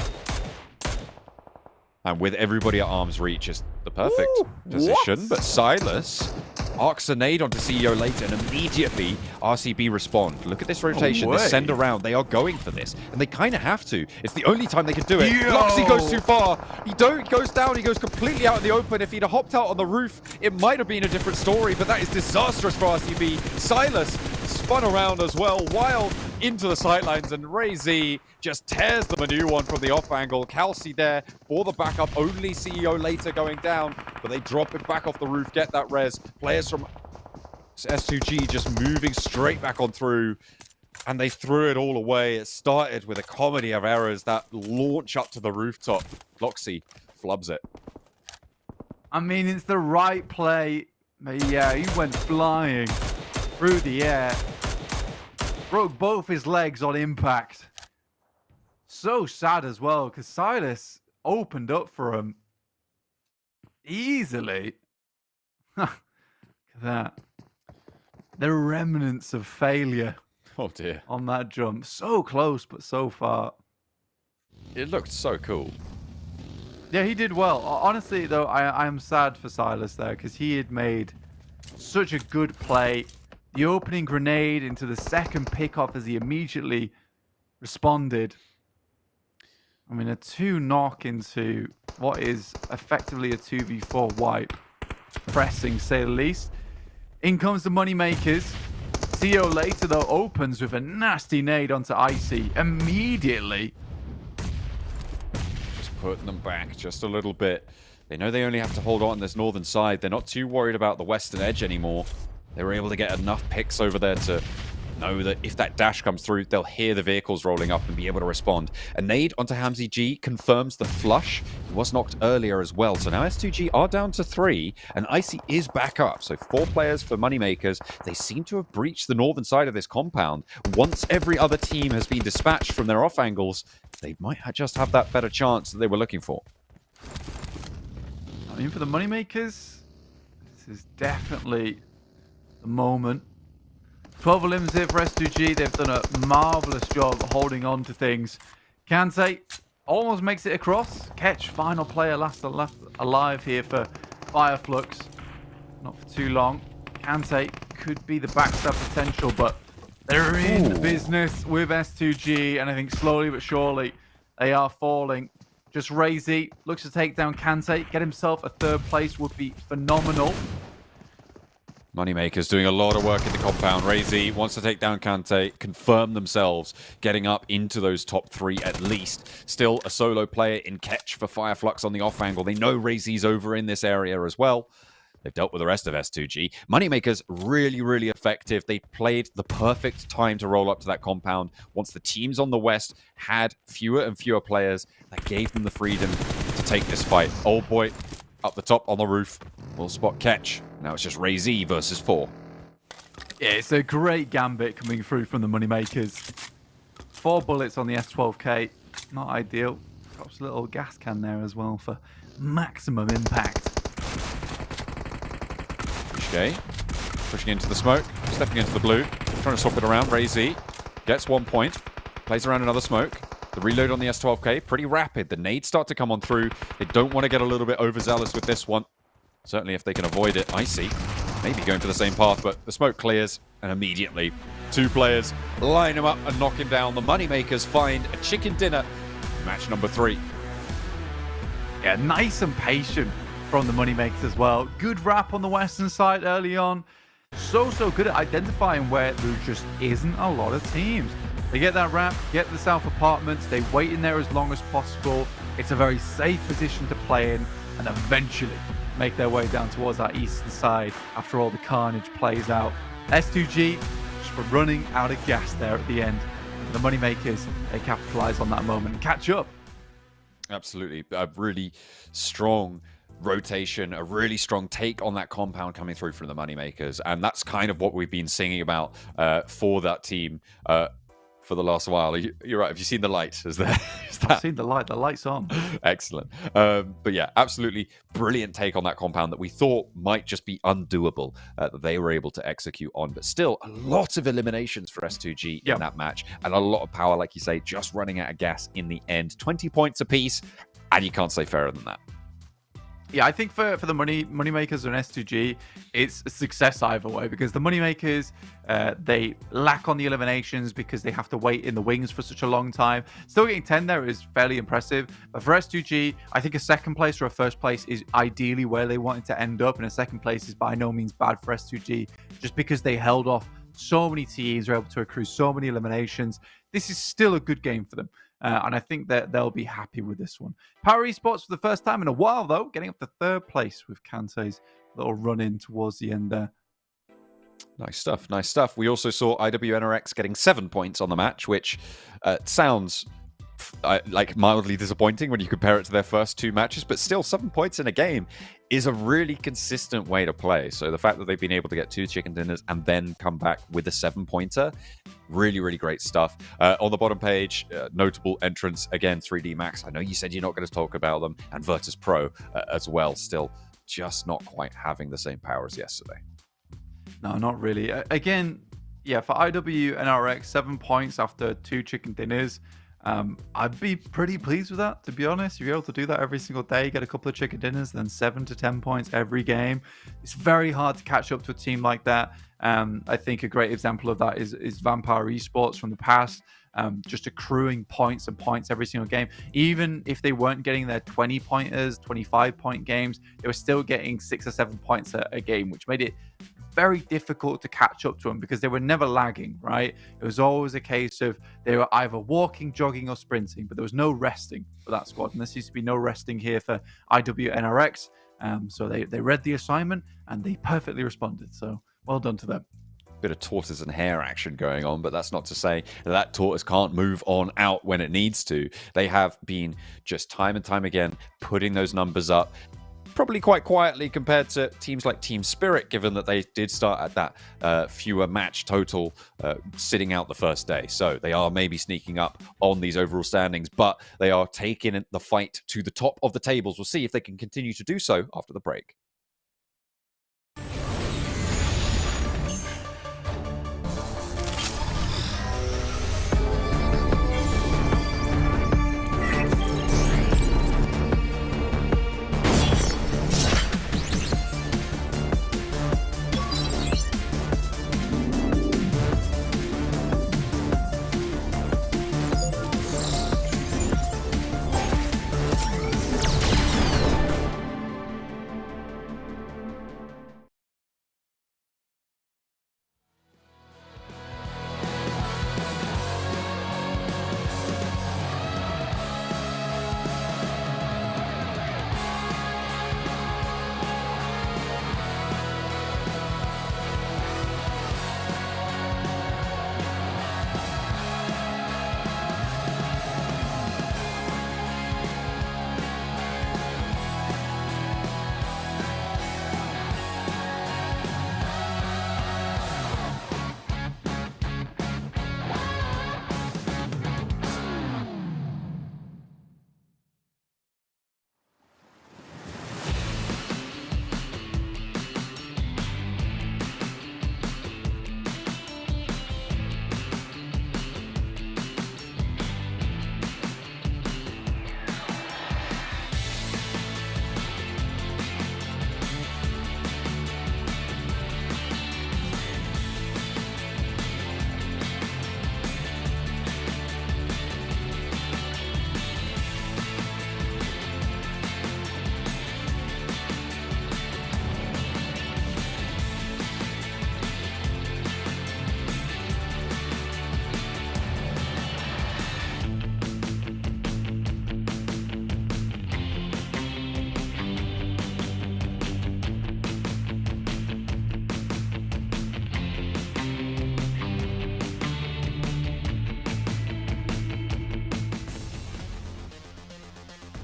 And with everybody at arm's reach is the perfect position. What? But Silas arcs a nade onto CEO Later, and immediately RCB respond. Look at this rotation. They send around. They are going for this, and they kind of have to. It's the only time they can do it. Luxy goes too far. He goes down. He goes completely out in the open. If he'd have hopped out on the roof, it might have been a different story, but that is disastrous for RCB. Silas spun around as well, wild into the sightlines, and Ray-Z just tears them a new one from the off angle. Kelsey there for the backup. Only CEO Later going down, but they drop it back off the roof, get that res. Players from S2G just moving straight back on through, and they threw it all away. It started with a comedy of errors that launch up to the rooftop. Luxy flubs it. I mean, it's the right play. But yeah, he went flying through the air. Broke both his legs on impact. So sad as well, because Silas opened up for him easily. Look at that. The remnants of failure. Oh dear. On that jump. So close, but so far. It looked so cool. Yeah, he did well. Honestly, though, I am sad for Silas there, because he had made such a good play. The opening grenade into the second pickoff as he immediately responded. I mean, a 2 knock into what is effectively a 2v4 wipe. Pressing, say the least. In comes the Moneymakers. CEO later, though, opens with a nasty nade onto Icy immediately. Just putting them back just a little bit. They know they only have to hold on this northern side. They're not too worried about the western edge anymore. They were able to get enough picks over there to know that if that dash comes through, they'll hear the vehicles rolling up and be able to respond. A nade onto Hamzy G confirms the flush. He was knocked earlier as well. So now S2G are down to 3, and Icy is back up. So 4 players for Moneymakers. They seem to have breached the northern side of this compound. Once every other team has been dispatched from their off angles, they might just have that better chance that they were looking for. I mean, for the Moneymakers, this is definitely the moment. 12 elims here for S2G. They've done a marvelous job holding on to things. Kante almost makes it across. Ketch, final player last alive here for FLUX. Not for too long. Kante could be the backstab potential, but they're in business with S2G, and I think slowly but surely they are falling. Just Razy looks to take down Kante. Get himself a 3rd place would be phenomenal. Moneymakers doing a lot of work in the compound. Razy wants to take down Kante, confirm themselves, getting up into those top 3 at least. Still a solo player in Ketch for FLUX on the off angle. They know Razy's over in this area as well. They've dealt with the rest of S2G. Moneymakers really, really effective. They played the perfect time to roll up to that compound. Once the teams on the west had fewer and fewer players, that gave them the freedom to take this fight. Old boy up the top on the roof will spot Ketch. Now it's just Razy versus 4. Yeah, it's a great gambit coming through from the Moneymakers. 4 bullets on the S12K. Not ideal. Drops a little gas can there as well for maximum impact. Okay, pushing into the smoke, stepping into the blue, trying to swap it around. Razy gets 1 point, plays around another smoke. The reload on the S12K, pretty rapid. The nades start to come on through. They don't want to get a little bit overzealous with this one. Certainly if they can avoid it. Icy maybe going for the same path, but the smoke clears, and immediately 2 players line him up and knock him down. The Moneymakers find a chicken dinner. Match number 3. Yeah, nice and patient from the Moneymakers as well. Good wrap on the western side early on. So good at identifying where there just isn't a lot of teams. They get that wrap, get the south apartments, they wait in there as long as possible. It's a very safe position to play in, and eventually make their way down towards that eastern side after all the carnage plays out. S2G just running out of gas there at the end. The Moneymakers, they capitalize on that moment and catch up. Absolutely. A really strong rotation, a really strong take on that compound coming through from the Moneymakers. And that's kind of what we've been singing about for that team for the last while. You're right. Have you seen the light? I've seen the light. The light's on. Excellent. But yeah, absolutely brilliant take on that compound that we thought might just be undoable, that they were able to execute on. But still, a lot of eliminations for S2G in that match, and a lot of power, like you say, just running out of gas in the end. 20 points apiece, and you can't say fairer than that. Yeah, I think for the Moneymakers and S2G, it's a success either way, because the Moneymakers, they lack on the eliminations because they have to wait in the wings for such a long time. Still getting 10 there is fairly impressive. But for S2G, I think a 2nd place or a 1st place is ideally where they wanted to end up, and a 2nd place is by no means bad for S2G, just because they held off so many teams, were able to accrue so many eliminations. This is still a good game for them. And I think that they'll be happy with this one. Power Esports for the first time in a while, though, getting up to 3rd place with Kante's little run in towards the end there. Nice stuff, nice stuff. We also saw IWNRX getting 7 points on the match, which sounds like mildly disappointing when you compare it to their first 2 matches, but still 7 points in a game is a really consistent way to play. So the fact that they've been able to get 2 chicken dinners and then come back with a 7-pointer, really, really great stuff. On the bottom page, notable entrance, again, 3D Max. I know you said you're not going to talk about them, and Virtus Pro as well, still just not quite having the same power as yesterday. No, not really. Again, yeah, for IWNRX, 7 points after 2 chicken dinners. I'd be pretty pleased with that, to be honest. If you're able to do that every single day, get a couple of chicken dinners, then 7 to 10 points every game. It's very hard to catch up to a team like that. I think a great example of that is Vampire Esports from the past. Just accruing points and points every single game. Even if they weren't getting their 20-pointers, 25-point games, they were still getting 6 or 7 points a game, which made it very difficult to catch up to them because they were never lagging, right? It was always a case of they were either walking, jogging, or sprinting, but there was no resting for that squad. And there seems to be no resting here for IWNRX. So they read the assignment and they perfectly responded. So well done to them. Bit of tortoise and hare action going on, but that's not to say that tortoise can't move on out when it needs to. They have been just time and time again putting those numbers up, probably quite quietly compared to teams like Team Spirit, given that they did start at that fewer match total sitting out the first day. So they are maybe sneaking up on these overall standings, but they are taking the fight to the top of the tables. We'll see if they can continue to do so after the break.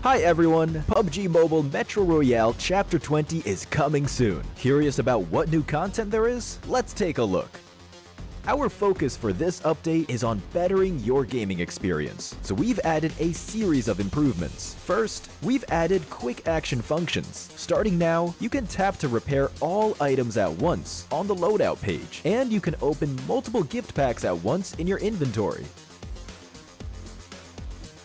Hi everyone, PUBG Mobile Metro Royale Chapter 20 is coming soon. Curious about what new content there is? Let's take a look. Our focus for this update is on bettering your gaming experience, so we've added a series of improvements. First, we've added quick action functions. Starting now, you can tap to repair all items at once on the loadout page, and you can open multiple gift packs at once in your inventory.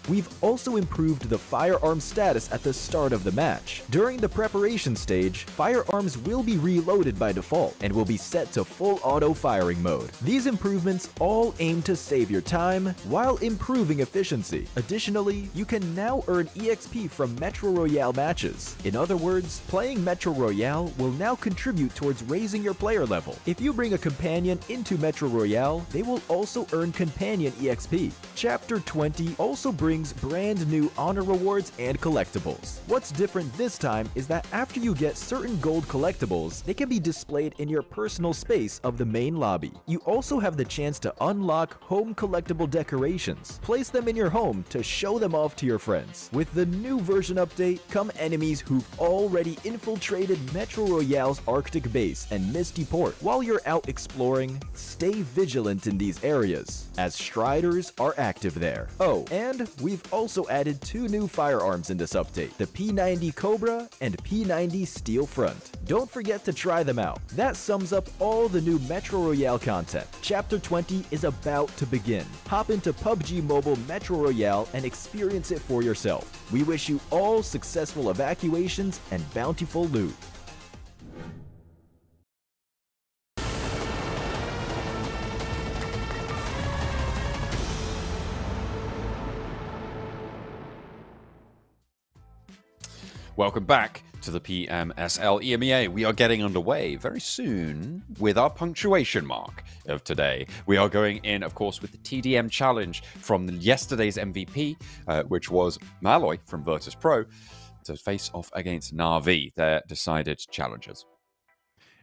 We've also improved the firearm status at the start of the match. During the preparation stage, firearms will be reloaded by default and will be set to full auto firing mode. These improvements all aim to save your time while improving efficiency. Additionally, you can now earn EXP from Metro Royale matches. In other words, playing Metro Royale will now contribute towards raising your player level. If you bring a companion into Metro Royale, they will also earn companion EXP. Chapter 20 also brings brand new honor rewards and collectibles. What's different this time is that after you get certain gold collectibles, they can be displayed in your personal space of the main lobby. You also have the chance to unlock home collectible decorations. Place them in your home to show them off to your friends. With the new version update come enemies who've already infiltrated Metro Royale's Arctic base and Misty Port. While you're out exploring, stay vigilant in these areas, as Striders are active there. Oh, and we've also added two new firearms in this update, the P90 Cobra and P90 Steel Front. Don't forget to try them out. That sums up all the new Metro Royale content. Chapter 20 is about to begin. Hop into PUBG Mobile Metro Royale and experience it for yourself. We wish you all successful evacuations and bountiful loot. Welcome back to the PMSL EMEA. We are getting underway very soon with our punctuation mark of today. We are going in, of course, with the TDM challenge from yesterday's MVP, which was Malloy from Virtus Pro, to face off against Na'Vi, their decided challengers.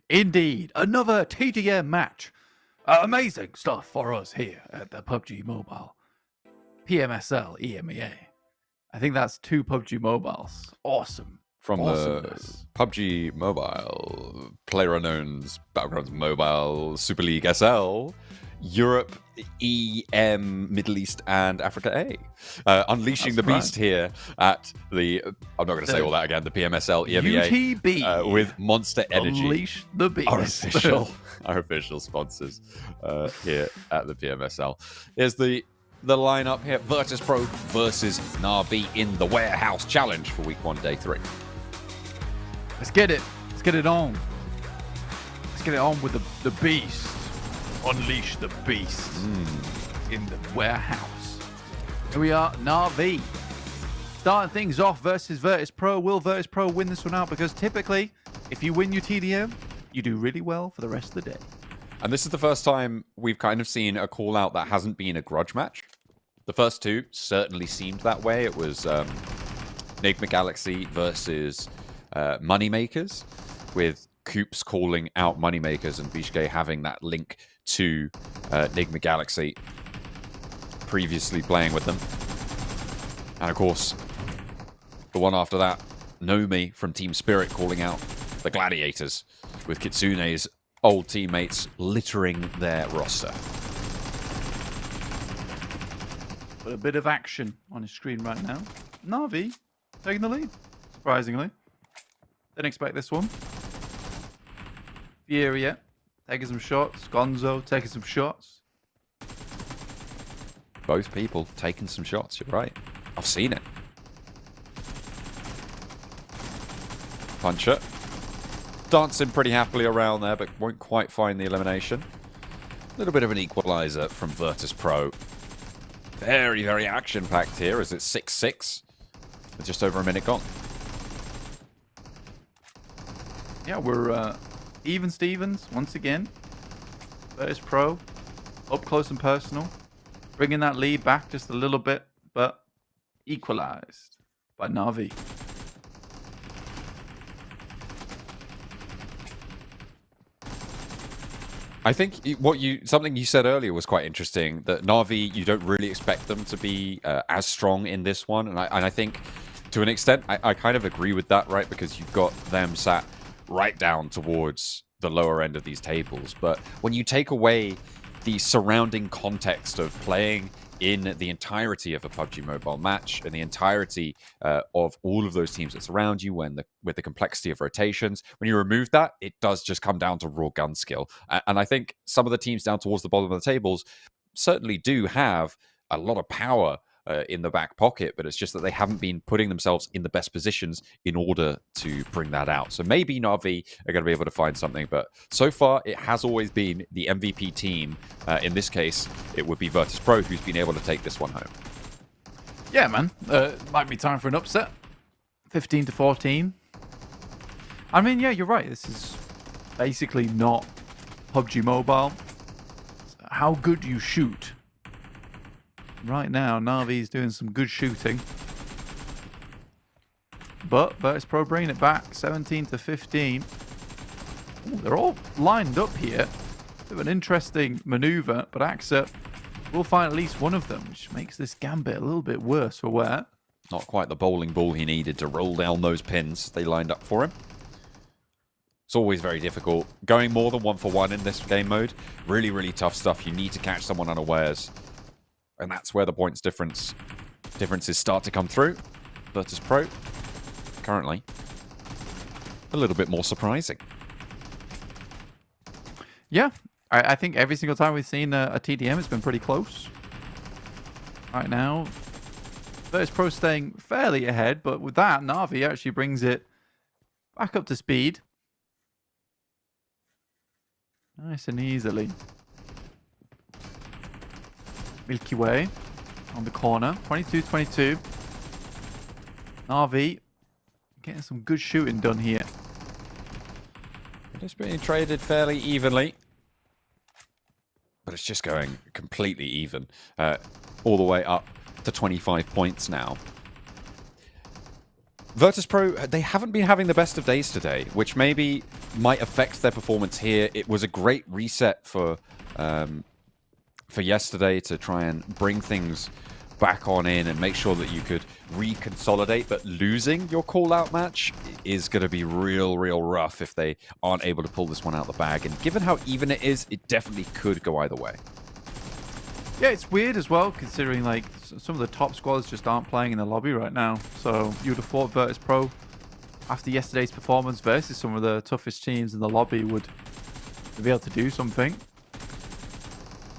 Indeed, another TDM match. Amazing stuff for us here at the PUBG Mobile PMSL EMEA. I think that's 2 PUBG Mobiles. Awesome. From Awesomeness. the PUBG Mobile, PlayerUnknown's Battlegrounds Mobile Super League SL, Europe, EM, Middle East, and Africa A. Unleashing That's the beast here at the, I'm not going to say all that again, the PMSL EMEA. UTB. With Monster Energy. Unleash the beast. Our official sponsors here at the PMSL. Here's the lineup here. Virtus Pro versus Na'Vi in the Warehouse Challenge for Week 1, Day 3. Let's get it. Let's get it on. Let's get it on with the beast. Unleash the beast in the warehouse. Here we are, Na'Vi. Starting things off versus Virtus Pro. Will Virtus Pro win this one out? Because typically, if you win your TDM, you do really well for the rest of the day. And this is the first time we've kind of seen a call out that hasn't been a grudge match. The first 2 certainly seemed that way. It was NIGMA Galaxy versus Moneymakers, with Coops calling out Moneymakers and BEŞİKTAŞ having that link to NIGMA Galaxy, previously playing with them. And of course, the one after that, Nomi from Team Spirit calling out the Gladiators, with Kitsune's old teammates littering their roster. But a bit of action on his screen right now. Na'Vi taking the lead, surprisingly. Didn't expect this one. Furia taking some shots. Gonzo taking some shots. Both people taking some shots, you're right. I've seen it. Puncher. Dancing pretty happily around there, but won't quite find the elimination. A little bit of an equalizer from Virtus Pro. Very, very action-packed here as it's 6-6 with just over a minute gone. Yeah, we're even Stevens once again. Virtus Pro, up close and personal. Bringing that lead back just a little bit, but equalized by Na'Vi. I think something you said earlier was quite interesting, that Na'Vi, you don't really expect them to be as strong in this one. And I think to an extent, I kind of agree with that, right? Because you've got them sat right down towards the lower end of these tables. But when you take away the surrounding context of playing in the entirety of a PUBG Mobile match and the entirety of all of those teams that surround you, with the complexity of rotations, when you remove that, it does just come down to raw gun skill. And I think some of the teams down towards the bottom of the tables certainly do have a lot of power in the back pocket, but it's just that they haven't been putting themselves in the best positions in order to bring that out. So maybe Na'Vi are going to be able to find something, but so far it has always been the MVP team. In this case, it would be Virtus Pro who's been able to take this one home. Yeah, man. Might be time for an upset. 15-14. I mean, yeah, you're right. This is basically not PUBG Mobile. How good you shoot. Right now, Na'Vi's doing some good shooting. But Virtus Pro bringing it back, 17-15. Ooh, they're all lined up here. Bit of an interesting maneuver, but AXA will find at least one of them, which makes this gambit a little bit worse for wear. Not quite the bowling ball he needed to roll down those pins they lined up for him. It's always very difficult. Going more than 1-for-1 in this game mode, really, really tough stuff. You need to catch someone unawares. And that's where the points differences start to come through. Virtus Pro, currently, a little bit more surprising. Yeah, I think every single time we've seen a TDM, it's been pretty close. Right now, Virtus Pro staying fairly ahead, but with that, Na'Vi actually brings it back up to speed. Nice and easily. Milky Way on the corner. 22-22. Na'Vi getting some good shooting done here. It is being traded fairly evenly. But it's just going completely even. All the way up to 25 points now. Virtus.pro, they haven't been having the best of days today, which maybe might affect their performance here. It was a great reset for yesterday to try and bring things back on in and make sure that you could reconsolidate, but losing your call-out match is going to be real rough if they aren't able to pull this one out the bag. And given how even it is, it definitely could go either way. Yeah, it's weird as well, considering like some of the top squads just aren't playing in the lobby right now. So you'd have thought Virtus.pro, after yesterday's performance versus some of the toughest teams in the lobby, would be able to do something.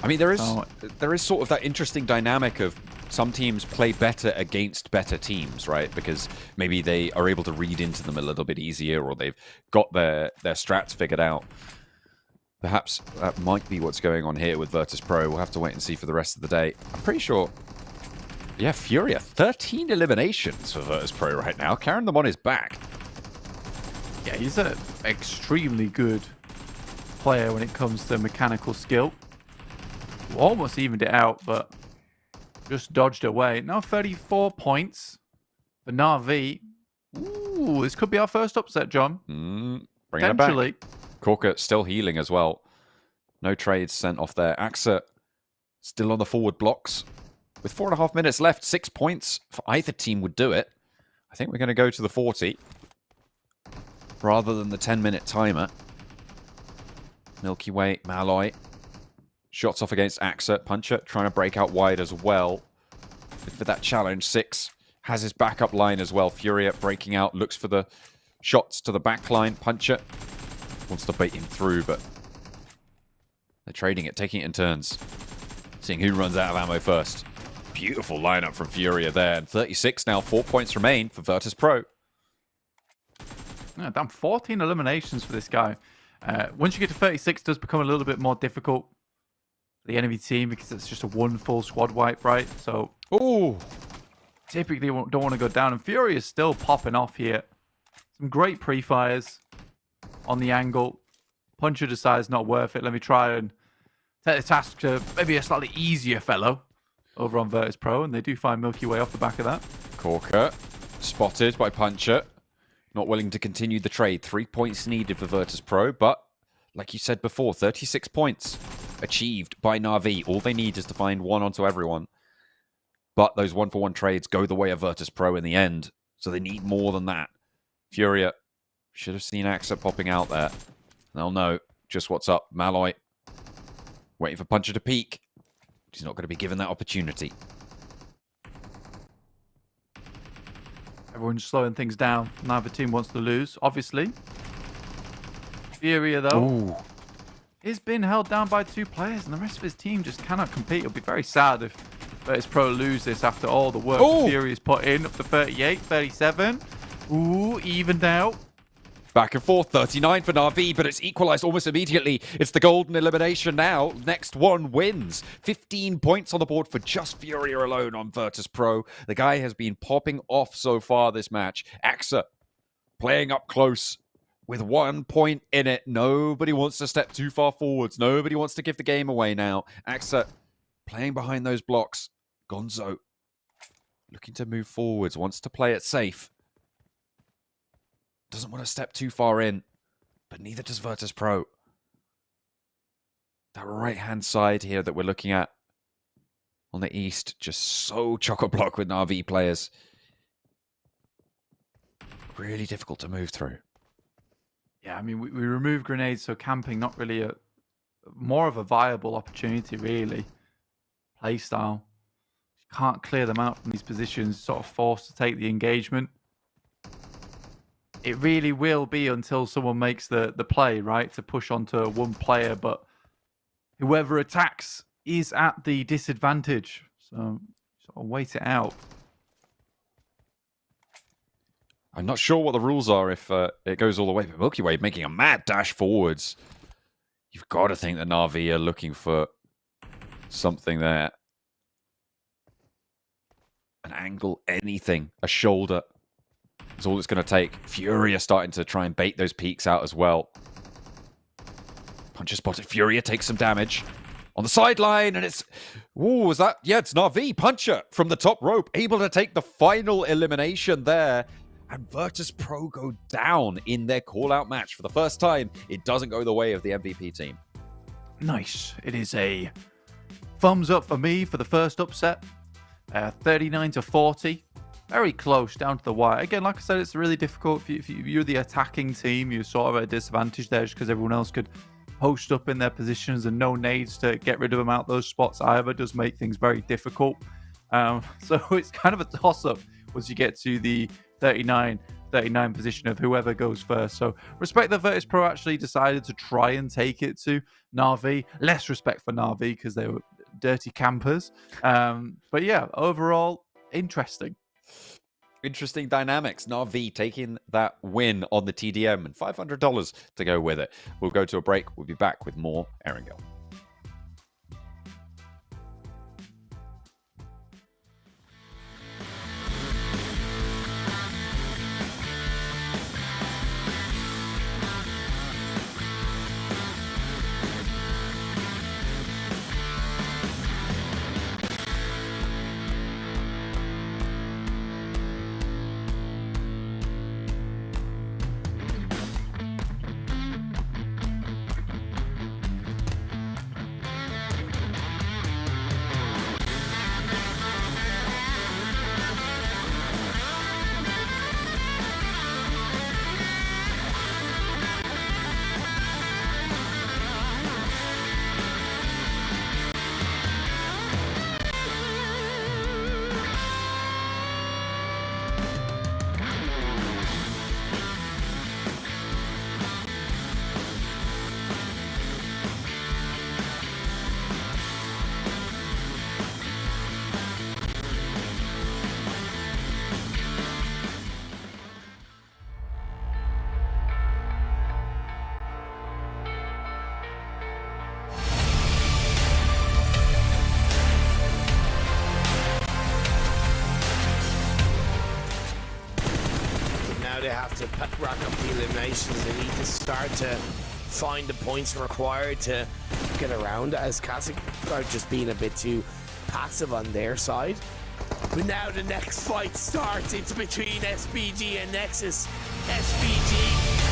I mean, there is sort of that interesting dynamic of some teams play better against better teams, right? Because maybe they are able to read into them a little bit easier, or they've got their strats figured out. Perhaps that might be what's going on here with Virtus.pro. We'll have to wait and see for the rest of the day. I'm pretty sure... Yeah, Furia, 13 eliminations for Virtus.pro right now, carrying them on his back. Yeah, he's an extremely good player when it comes to mechanical skill. Almost evened it out, but just dodged away. Now 34 points for Na'Vi. Ooh, this could be our first upset, John. Bringing it back. Corker still healing as well. No trades sent off there. AXA still on the forward blocks. With 4.5 minutes left, 6 points for either team would do it. I think we're going to go to the 40 rather than the 10-minute timer. Milky Way, Malloy. Shots off against AXA. Puncher trying to break out wide as well. For that challenge, 6 has his backup line as well. Furia breaking out, looks for the shots to the back line. Puncher wants to bait him through, but they're trading it, taking it in turns. Seeing who runs out of ammo first. Beautiful lineup from Furia there. And 36 now, 4 points remain for Virtus.pro. Yeah, damn, 14 eliminations for this guy. Once you get to 36, it does become a little bit more difficult for the enemy team because it's just a one full squad wipe, right? So, typically don't want to go down. And Furia is still popping off here. Some great pre-fires on the angle. Puncher decides not worth it. Let me try and take the task to maybe a slightly easier fellow over on Virtus.pro, and they do find Milky Way off the back of that. Corker spotted by Puncher. Not willing to continue the trade. 3 points needed for Virtus.pro, but like you said before, 36 points achieved by Na'Vi. All they need is to find one onto everyone. But those one-for-one trades go the way of Virtus.pro in the end, so they need more than that. Furia should have seen AXA popping out there. They'll know just what's up. Malloy waiting for Puncher to peek. He's not going to be given that opportunity. Everyone's slowing things down. Neither team wants to lose, obviously. Furia, though, is being held down by 2 players, and the rest of his team just cannot compete. It'll be very sad if Virtus.pro lose this after all the work Furia's put in. Up to 38, 37. Ooh, evened out. Back and forth, 39 for Na'Vi, but it's equalized almost immediately. It's the golden elimination now. Next one wins. 15 points on the board for just Furia alone on Virtus.pro. The guy has been popping off so far this match. AXA playing up close with 1 point in it. Nobody wants to step too far forwards. Nobody wants to give the game away now. AXA playing behind those blocks. Gonzo looking to move forwards, wants to play it safe. Doesn't want to step too far in, but neither does Virtus.pro. That right-hand side here that we're looking at on the east, just so chock-a-block with Na'Vi players. Really difficult to move through. Yeah, I mean, we removed grenades, so camping not really more of a viable opportunity, really. Playstyle. You can't clear them out from these positions, sort of forced to take the engagement. It really will be until someone makes the play, right, to push onto one player, but whoever attacks is at the disadvantage. So sort of wait it out. I'm not sure what the rules are if it goes all the way, but Milky Way making a mad dash forwards. You've got to think that Na'Vi are looking for something there. An angle, anything, a shoulder. That's all it's going to take. Furia starting to try and bait those peaks out as well. Puncher spotted. Furia takes some damage on the sideline, and it's... Ooh, is that... Yeah, it's Na'Vi. Puncher from the top rope, able to take the final elimination there. And Virtus Pro go down in their call-out match. For the first time, it doesn't go the way of the MVP team. Nice. It is a thumbs up for me for the first upset. 39-40. Very close, down to the wire. Again, like I said, it's really difficult. If you're the attacking team, you're sort of at a disadvantage there just because everyone else could post up in their positions and no nades to get rid of them out those spots either. Does make things very difficult. So it's kind of a toss-up once you get to the 39 position of whoever goes first. So respect that Virtus Pro actually decided to try and take it to Na'Vi. Less respect for Na'Vi because they were dirty campers. But yeah, overall, interesting. Interesting dynamics. Na'Vi taking that win on the TDM and $500 to go with it. We'll go to a break. We'll be back with more Erangel. They have to rack up the eliminations. They need to start to find the points required to get around it, as Classic are just being a bit too passive on their side. But now the next fight starts. It's between SBG and Nexus. SBG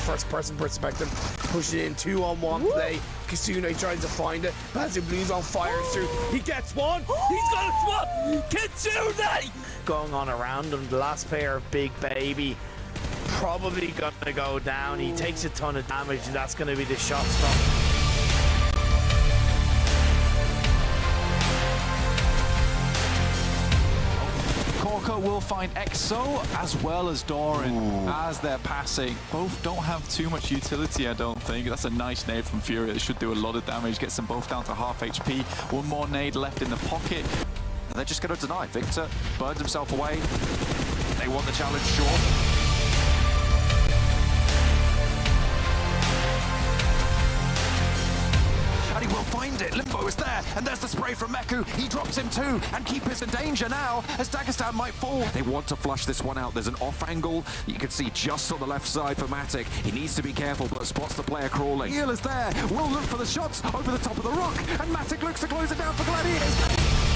first-person perspective, pushing in 2-on-1 play. Kasune tries to find it. Bazu Blue's on fire through. He gets one. He's got a swap. Kitsune going on around him. The last player of Big Baby probably gonna go down. He takes a ton of damage, and that's gonna be the shot stop. Will find EXO as well as Doran as they're passing. Both don't have too much utility, I don't think. That's a nice nade from Fury. It should do a lot of damage. Gets them both down to half HP. One more nade left in the pocket. They're just going to deny. Victor burns himself away. They want the challenge short. And he will find it. Limbo is there, and there's the spray from Meku. He drops him too, and Keep is in danger now as Dagestan might fall. They want to flush this one out. There's an off angle you can see just on the left side for Matic. He needs to be careful, but spots the player crawling. Eel is there. Will look for the shots over the top of the rock, and Matic looks to close it down for Gladiators.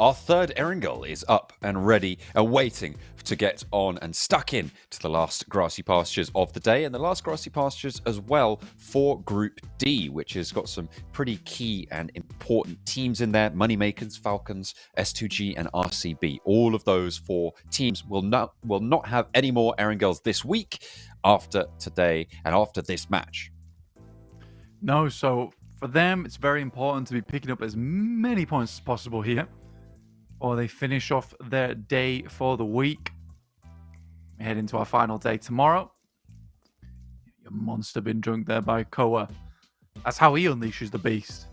our third Erangel is up and ready and waiting to get on and stuck in to the last grassy pastures of the day, and the last grassy pastures as well for Group D, which has got some pretty key and important teams in there. Moneymakers, Falcons, S2G and RCB. All of those 4 teams will not have any more Erangels this week after today and after this match. No, so for them, it's very important to be picking up as many points as possible here, or they finish off their day for the week. We head into our final day tomorrow. Your monster been drunk there by Koa. That's how he unleashes the beast.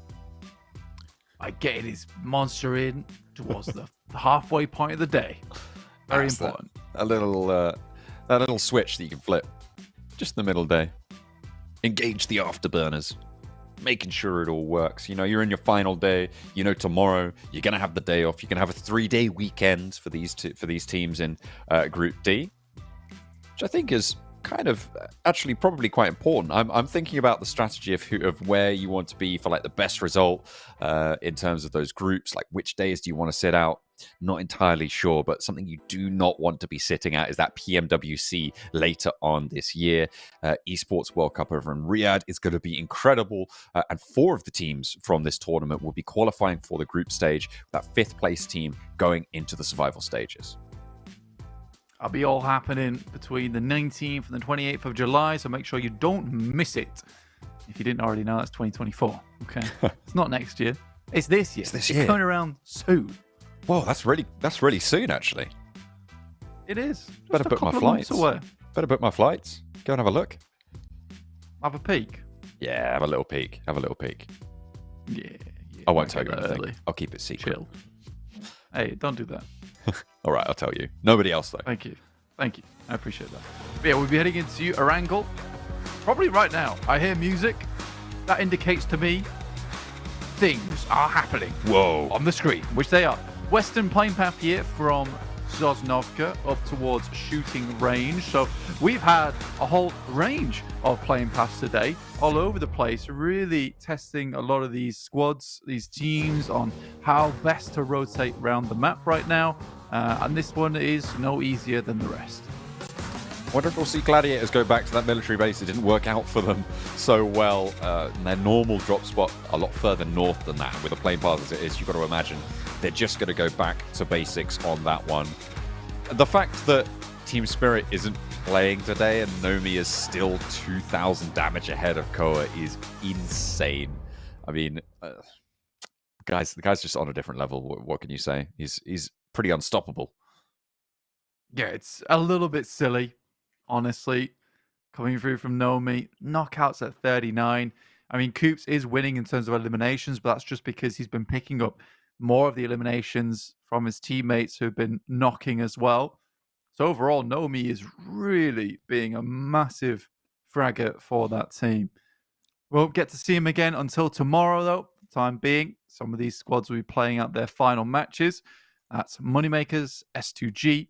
By getting his monster in towards the halfway point of the day. Very important. That little switch that you can flip just in the middle of the day. Engage the afterburners. Making sure it all works. You know, you're in your final day. You know, tomorrow you're going to have the day off. You're going to have a 3-day weekend for these teams in Group D, which I think is kind of actually probably quite important. I'm thinking about the strategy of where you want to be for like the best result in terms of those groups. Like which days do you want to sit out? Not entirely sure, but something you do not want to be sitting at is that PMWC later on this year. Esports World Cup over in Riyadh is going to be incredible, and 4 of the teams from this tournament will be qualifying for the group stage, with that 5th place team going into the survival stages. That'll be all happening between the 19th and the 28th of July, so make sure you don't miss it. If you didn't already know, that's 2024. Okay, it's not next year; it's this year. It's coming around soon. Whoa, that's really soon, actually. It is. Better book my flights. Better book my flights. Go and have a look. Have a peek. Yeah, have a little peek. Yeah. I won't tell you anything. Early. I'll keep it secret. Chill. Hey, don't do that. All right, I'll tell you. Nobody else, though. Thank you. I appreciate that. But yeah, we'll be heading into Erangel. Probably right now. I hear music. That indicates to me things are happening. Whoa. On the screen, which they are. Western plane path here from Sosnovka up towards shooting range. So we've had a whole range of plane paths today, all over the place, really testing a lot of these squads, these teams on how best to rotate around the map right now. And this one is no easier than the rest. Wonder if we'll see Gladiators go back to that military base. It didn't work out for them so well. Their normal drop spot a lot further north than that. With a plane path as it is, you've got to imagine they're just going to go back to basics on that one. The fact that Team Spirit isn't playing today and Nomi is still 2,000 damage ahead of Koa is insane. I mean, the guy's just on a different level. What can you say? He's pretty unstoppable. Yeah, it's a little bit silly, honestly, coming through from Nomi. Knockouts at 39. I mean, Coops is winning in terms of eliminations, but that's just because he's been picking up more of the eliminations from his teammates who've been knocking as well. So overall, Nomi is really being a massive fragger for that team. Won't get to see him again until tomorrow, though. For the time being, some of these squads will be playing out their final matches. That's Moneymakers, S2G,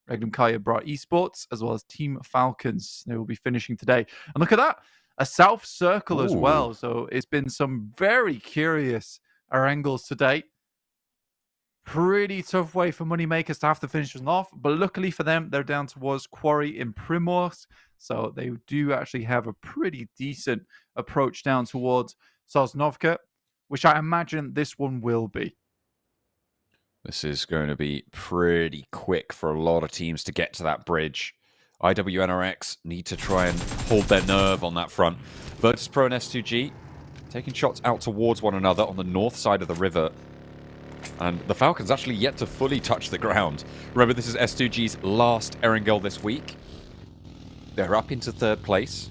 Regnum Kaya Bra Esports, as well as Team Falcons. They will be finishing today. And look at that, a South Circle as well. So it's been some very curious Erangels today. Pretty tough way for Moneymakers to have to finish them off. But luckily for them, they're down towards Quarry in Primorsk. So they do actually have a pretty decent approach down towards Sosnovka, which I imagine this one will be. This is going to be pretty quick for a lot of teams to get to that bridge. IWNRX need to try and hold their nerve on that front. Virtus Pro and S2G taking shots out towards one another on the north side of the river. And the Falcons actually yet to fully touch the ground. Remember, this is S2G's last Erangel this week. They're up into 3rd place.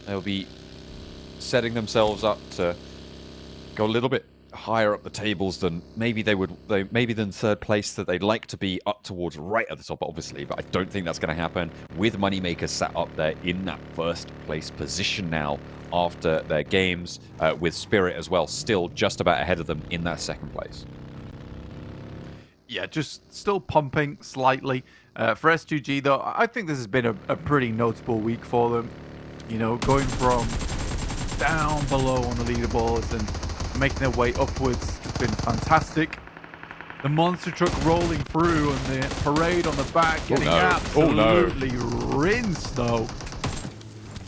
They'll be setting themselves up to go a little bit higher up the tables than maybe than 3rd place that they'd like to be up towards right at the top, obviously, but I don't think that's going to happen with Moneymakers sat up there in that 1st place position now after their games, with Spirit as well still just about ahead of them in that 2nd place. Yeah, just still pumping slightly. For S2G, though, I think this has been a pretty notable week for them. You know, going from down below on the leaderboards and making their way upwards has been fantastic. The monster truck rolling through and the parade on the back getting absolutely rinsed, though.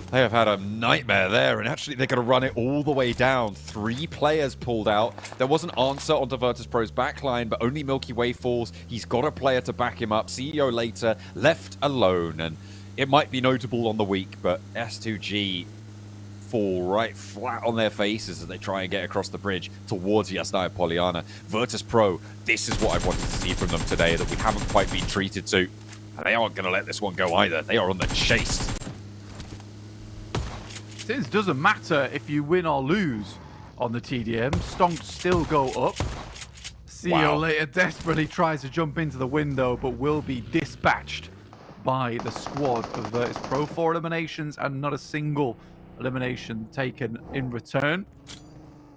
They have had a nightmare there, and actually they're going to run it all the way down. 3 players pulled out. There was an answer onto Virtus.pro's backline, but only Milky Way falls. He's got a player to back him up. CEO later, left alone, and it might be notable on the week, but S2G fall right flat on their faces as they try and get across the bridge towards Yasnaya Poliana. Virtus.pro, this is what I wanted to see from them today, that we haven't quite been treated to. And they aren't going to let this one go either. They are on the chase. Since it doesn't matter if you win or lose on the TDM, stonks still go up. CEO later desperately tries to jump into the window, but will be dispatched by the squad of Virtus.pro. 4 eliminations and not a single elimination taken in return.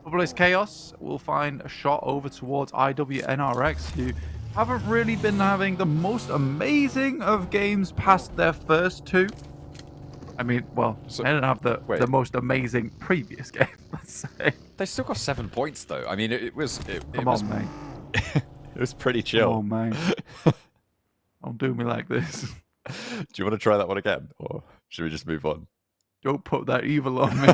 Published KAOS will find a shot over towards IWNRX, who haven't really been having the most amazing of games past their first 2. I mean, well, so, they didn't have the most amazing previous game, let's say. They still got 7 points, though. I mean, it was... Come on, mate. It was pretty chill. Oh, mate. Don't do me like this. Do you want to try that one again? Or should we just move on? Don't put that evil on me.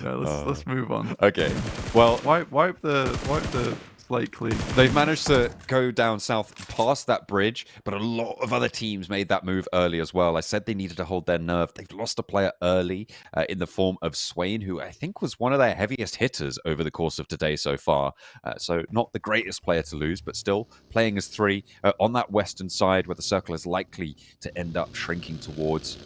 No, let's move on. Okay. Well, wipe the slate clean. They've managed to go down south past that bridge, but a lot of other teams made that move early as well. I said they needed to hold their nerve. They've lost a player early in the form of Swain, who I think was one of their heaviest hitters over the course of today so far. So not the greatest player to lose, but still playing as 3 on that western side where the circle is likely to end up shrinking towards.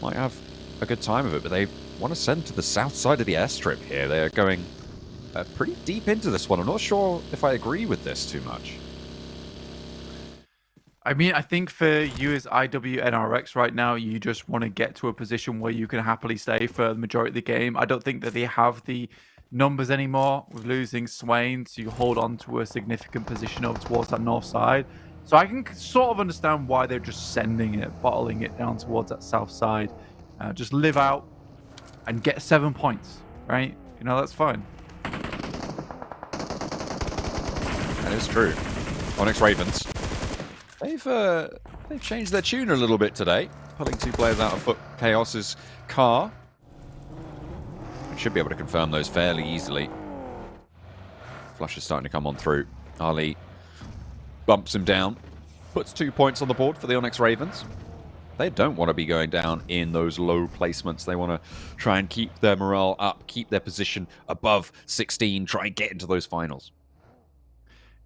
Might have a good time of it, but they want to send to the south side of the airstrip here. They are going pretty deep into this one. I'm not sure if I agree with this too much. I mean, I think for you as IWNRX right now, you just want to get to a position where you can happily stay for the majority of the game. I don't think that they have the numbers anymore with losing Swain to hold on to a significant position over towards that north side. So I can sort of understand why they're just sending it, bottling it down towards that south side. Just live out and get 7 points, right? You know, that's fine. That is true. Onyx Ravens. They've changed their tune a little bit today, pulling 2 players out of KAOS's car. I should be able to confirm those fairly easily. Flush is starting to come on through. Ali bumps him down, puts 2 points on the board for the Onyx Ravens. They don't want to be going down in those low placements. They want to try and keep their morale up, keep their position above 16, try and get into those finals.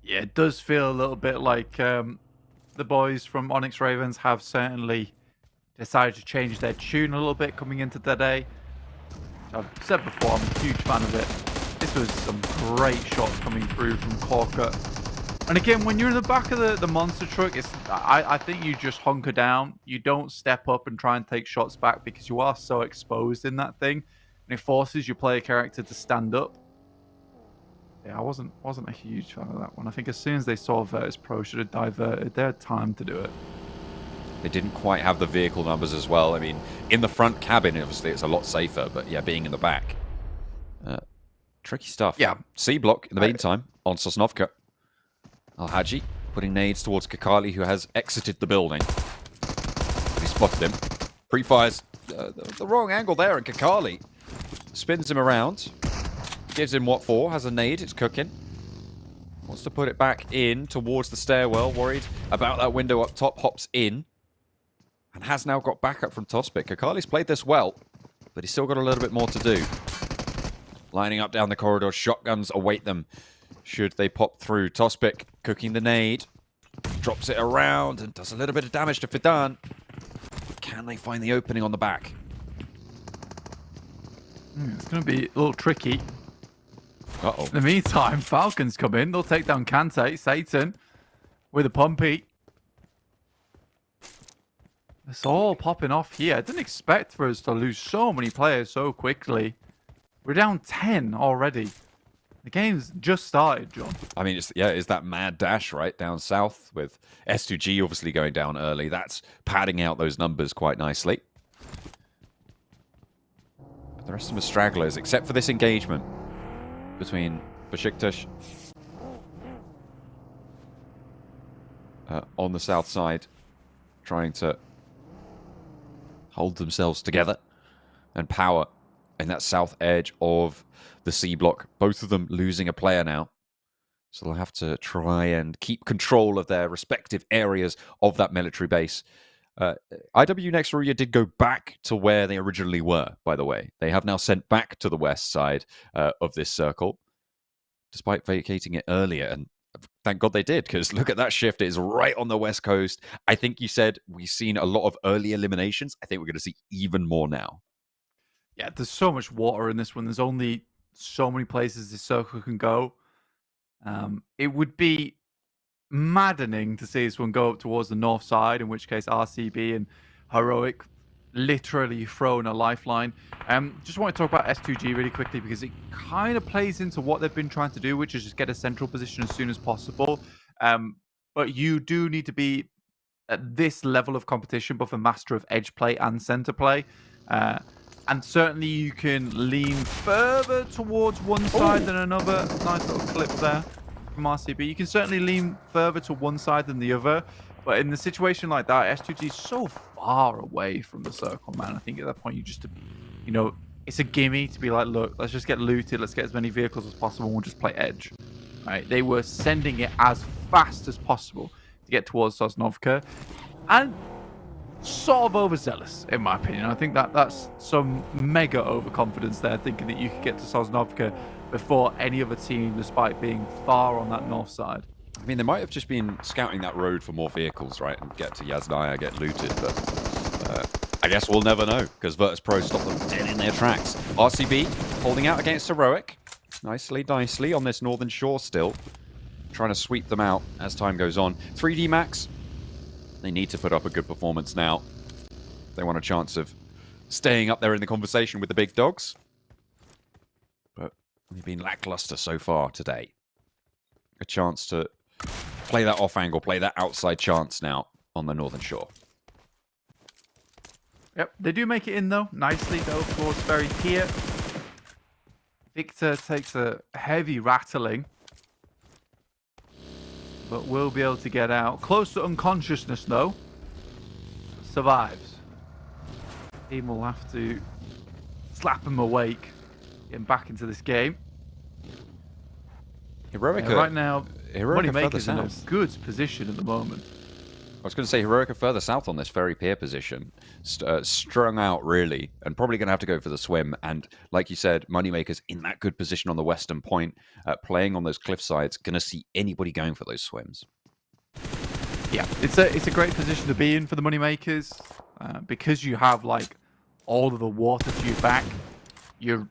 Yeah, it does feel a little bit like the boys from Onyx Ravens have certainly decided to change their tune a little bit coming into today. I've said before, I'm a huge fan of it. This was some great shots coming through from Corker. And again, when you're in the back of the monster truck, I think you just hunker down. You don't step up and try and take shots back because you are so exposed in that thing. And it forces your player character to stand up. Yeah, I wasn't a huge fan of that one. I think as soon as they saw Virtus.pro should have diverted, they had time to do it. They didn't quite have the vehicle numbers as well. I mean, in the front cabin, obviously, it's a lot safer. But yeah, being in the back. Tricky stuff. Yeah. C block in the meantime on Sosnovka. Al-Haji putting nades towards Kakali, who has exited the building. He spotted him. Pre-fires the wrong angle there, and Kakali spins him around. Gives him what for, has a nade, it's cooking. Wants to put it back in towards the stairwell, worried about that window up top, hops in. And has now got backup from Tospic. Kakali's played this well, but he's still got a little bit more to do. Lining up down the corridor, shotguns await them. Should they pop through? Tospic cooking the nade. Drops it around and does a little bit of damage to Fidan. Can they find the opening on the back? It's going to be a little tricky. Uh-oh. In the meantime, Falcons come in. They'll take down Kante, Satan, with a pumpy. It's all popping off here. I didn't expect for us to lose so many players so quickly. We're down 10 already. The game's just started, John. I mean, it's that mad dash, right, down south with S2G obviously going down early. That's padding out those numbers quite nicely. But the rest of them are stragglers, except for this engagement between BEŞİKTAŞ on the south side, trying to hold themselves together. And Power in that south edge of the C block. Both of them losing a player now. So they'll have to try and keep control of their respective areas of that military base. IW Next Ruya did go back to where they originally were, by the way. They have now sent back to the west side of this circle, despite vacating it earlier. And thank God they did, because look at that shift. It is right on the west coast. I think you said we've seen a lot of early eliminations. I think we're going to see even more now. Yeah, there's so much water in this one. There's only so many places this circle can go. It would be maddening to see this one go up towards the north side, in which case RCB and Heroic literally thrown a lifeline. Just want to talk about S2G really quickly, because it kind of plays into what they've been trying to do, which is just get a central position as soon as possible. But you do need to be at this level of competition, both a master of edge play and center play. And certainly you can lean further towards one side than another. Nice little clip there from RCB. You can certainly lean further to one side than the other. But in a situation like that, S2G is so far away from the circle, man. I think at that point you just, you know, it's a gimme to be like, look, let's just get looted. Let's get as many vehicles as possible. And we'll just play edge. Right? They were sending it as fast as possible to get towards Sosnovka. And sort of overzealous, in my opinion. I think that's some mega overconfidence there, thinking that you could get to Sosnovka before any other team, despite being far on that north side. I mean, they might have just been scouting that road for more vehicles, right, and get to Yasnaya, get looted, but I guess we'll never know, because Virtus Pro stopped them dead in their tracks. RCB holding out against Heroic. Nicely on this northern shore still. Trying to sweep them out as time goes on. 3D Max, they need to put up a good performance now. They want a chance of staying up there in the conversation with the big dogs. But they've been lackluster so far today. A chance to play that off angle, play that outside chance now on the northern shore. Yep, they do make it in though. Nicely though, of course, very here. Victor takes a heavy rattling, but will be able to get out. Close to unconsciousness, though. Survives. Team will have to slap him awake, get him back into this game. Heroic right now, Heroic Moneymaker's in a good position at the moment. I was going to say, Heroic are further south on this very pier position. Strung out, really, and probably going to have to go for the swim. And like you said, Moneymaker's in that good position on the western point, playing on those cliff sides, going to see anybody going for those swims. Yeah, it's a great position to be in for the Moneymakers, because you have, like, all of the water to your back. You're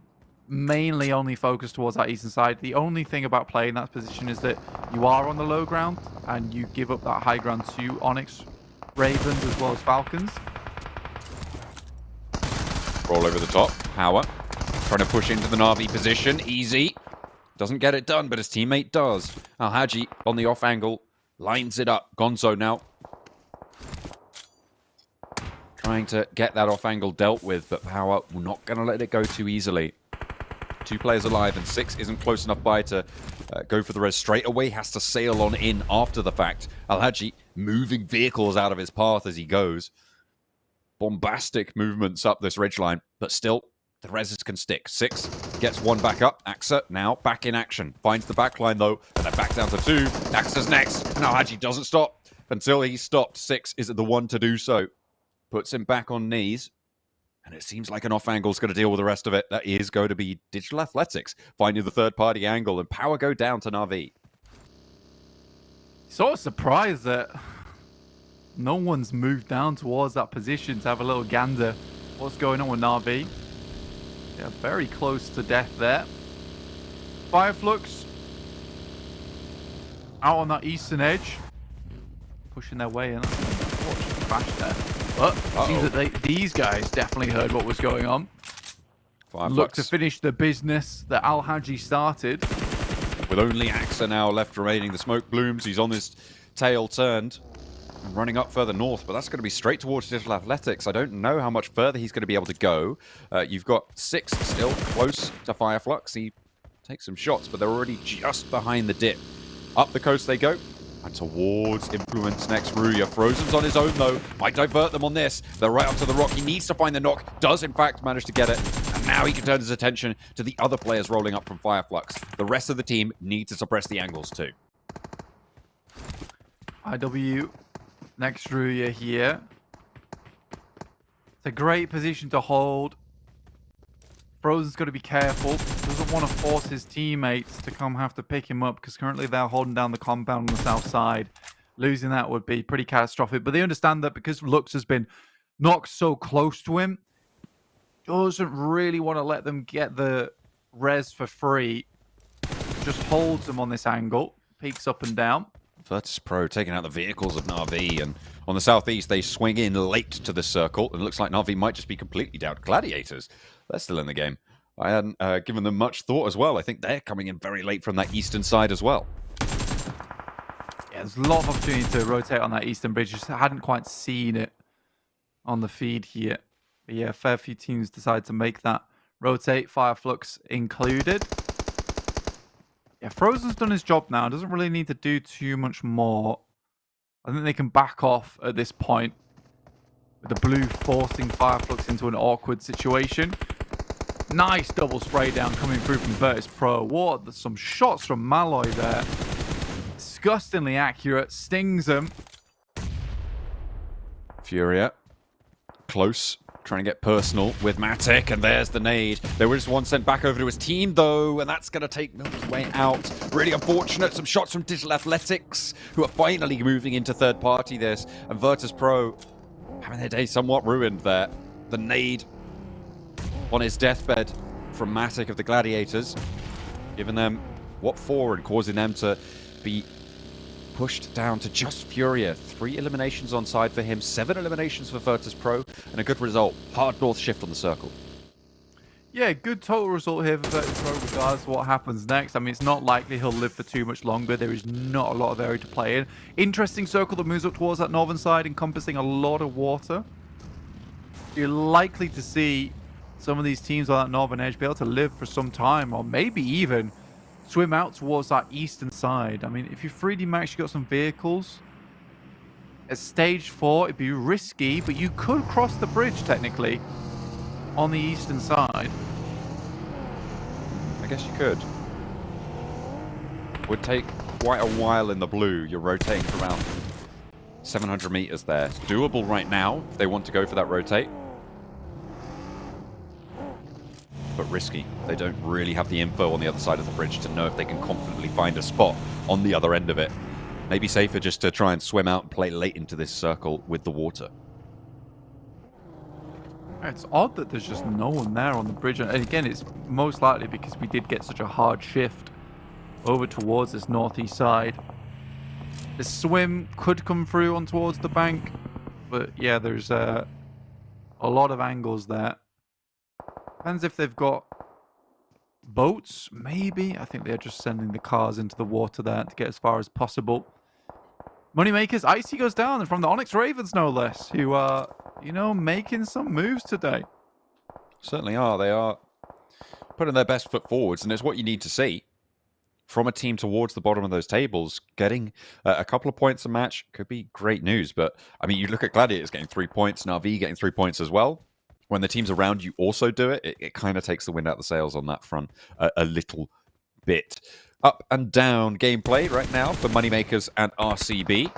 mainly only focused towards that eastern side. The only thing about playing that position is that you are on the low ground and you give up that high ground to Onyx Ravens as well as Falcons. Roll over the top. Power trying to push into the Na'Vi position. Easy. Doesn't get it done, but his teammate does. Al-Haji on the off angle lines it up. Gonzo now trying to get that off angle dealt with, but Power not going to let it go too easily. 2 players alive, and 6 isn't close enough by to go for the res straight away. Has to sail on in after the fact. Al-Haji moving vehicles out of his path as he goes. Bombastic movements up this ridgeline, but still, the reses can stick. 6 gets 1 back up. Axa now back in action. Finds the backline though, and then back down to 2. Axa's next, and Al-Haji doesn't stop until he's stopped. 6 is the one to do so. Puts him back on knees. And it seems like an off angle is going to deal with the rest of it. That is going to be Digital Athletics finding the third-party angle, and Power go down to Na'Vi. Sort of surprised that no one's moved down towards that position to have a little gander. What's going on with Na'Vi? Yeah, very close to death there. FLUX out on that eastern edge, pushing their way in. That's an unfortunate crash there. But it seems that these guys definitely heard what was going on. Look to finish the business that Al-Haji started. With only Axa now left remaining, the smoke blooms. He's on his tail turned and running up further north, but that's going to be straight towards Digital Athletics. I don't know how much further he's going to be able to go. You've got 6 still close to FLUX. He takes some shots, but they're already just behind the dip. Up the coast they go. And towards Influence next. Ruya. Frozen's on his own, though. Might divert them on this. They're right up to the rock. He needs to find the knock. Does, in fact, manage to get it. And now he can turn his attention to the other players rolling up from FLUX. The rest of the team need to suppress the angles, too. IW next Ruya here. It's a great position to hold. Frozen's got to be careful. Doesn't want to force his teammates to come have to pick him up because currently they're holding down the compound on the south side. Losing that would be pretty catastrophic. But they understand that because Lux has been knocked so close to him, doesn't really want to let them get the res for free. Just holds them on this angle. Peeks up and down. Virtus Pro taking out the vehicles of Na'Vi, and on the southeast they swing in late to the circle, and it looks like Na'Vi might just be completely down. Gladiators, they're still in the game. I hadn't given them much thought as well. I think they're coming in very late from that eastern side as well. Yeah, there's a lot of opportunity to rotate on that eastern bridge. Just hadn't quite seen it on the feed here. But yeah, a fair few teams decide to make that rotate, FLUX included. Yeah, Frozen's done his job now. Doesn't really need to do too much more. I think they can back off at this point. With the blue forcing FLUX into an awkward situation. Nice double spray down coming through from Virtus Pro. What? Some shots from Malloy there. Disgustingly accurate. Stings them. Furia. Close. Trying to get personal with Matic, and there's the nade. There was one sent back over to his team, though, and that's going to take Milky's way out. Really unfortunate. Some shots from Digital Athletics, who are finally moving into third party this. And Virtus Pro having their day somewhat ruined there. The nade on his deathbed from Matic of the Gladiators, giving them what for and causing them to be pushed down to just Furia. 3 eliminations on side for him, 7 eliminations for Virtus Pro, and a good result. Hard north shift on the circle. Yeah, good total result here for Virtus Pro regardless of what happens next. I mean, it's not likely he'll live for too much longer. There is not a lot of area to play in. Interesting circle that moves up towards that northern side, encompassing a lot of water. You're likely to see some of these teams on that northern edge be able to live for some time, or maybe even swim out towards that eastern side. I mean, if you're 3D Max, you got some vehicles. At stage 4, it'd be risky, but you could cross the bridge, technically, on the eastern side. I guess you could. Would take quite a while in the blue. You're rotating for around 700 meters there. It's doable right now if they want to go for that rotate. But risky. They don't really have the info on the other side of the bridge to know if they can confidently find a spot on the other end of it. Maybe safer just to try and swim out and play late into this circle with the water. It's odd that there's just no one there on the bridge. And again, it's most likely because we did get such a hard shift over towards this northeast side. The swim could come through on towards the bank. But yeah, there's a lot of angles there. Depends if they've got boats, maybe. I think they're just sending the cars into the water there to get as far as possible. Moneymakers, Icy goes down, and from the Onyx Ravens, no less, who are, you know, making some moves today. Certainly are. They are putting their best foot forwards, and it's what you need to see from a team towards the bottom of those tables. Getting a couple of points a match could be great news, but, I mean, you look at Gladiators getting 3 points, Na'Vi getting 3 points as well. When the teams around you also do it, it kind of takes the wind out of the sails on that front a little bit. Up and down gameplay right now for Moneymakers and RCB.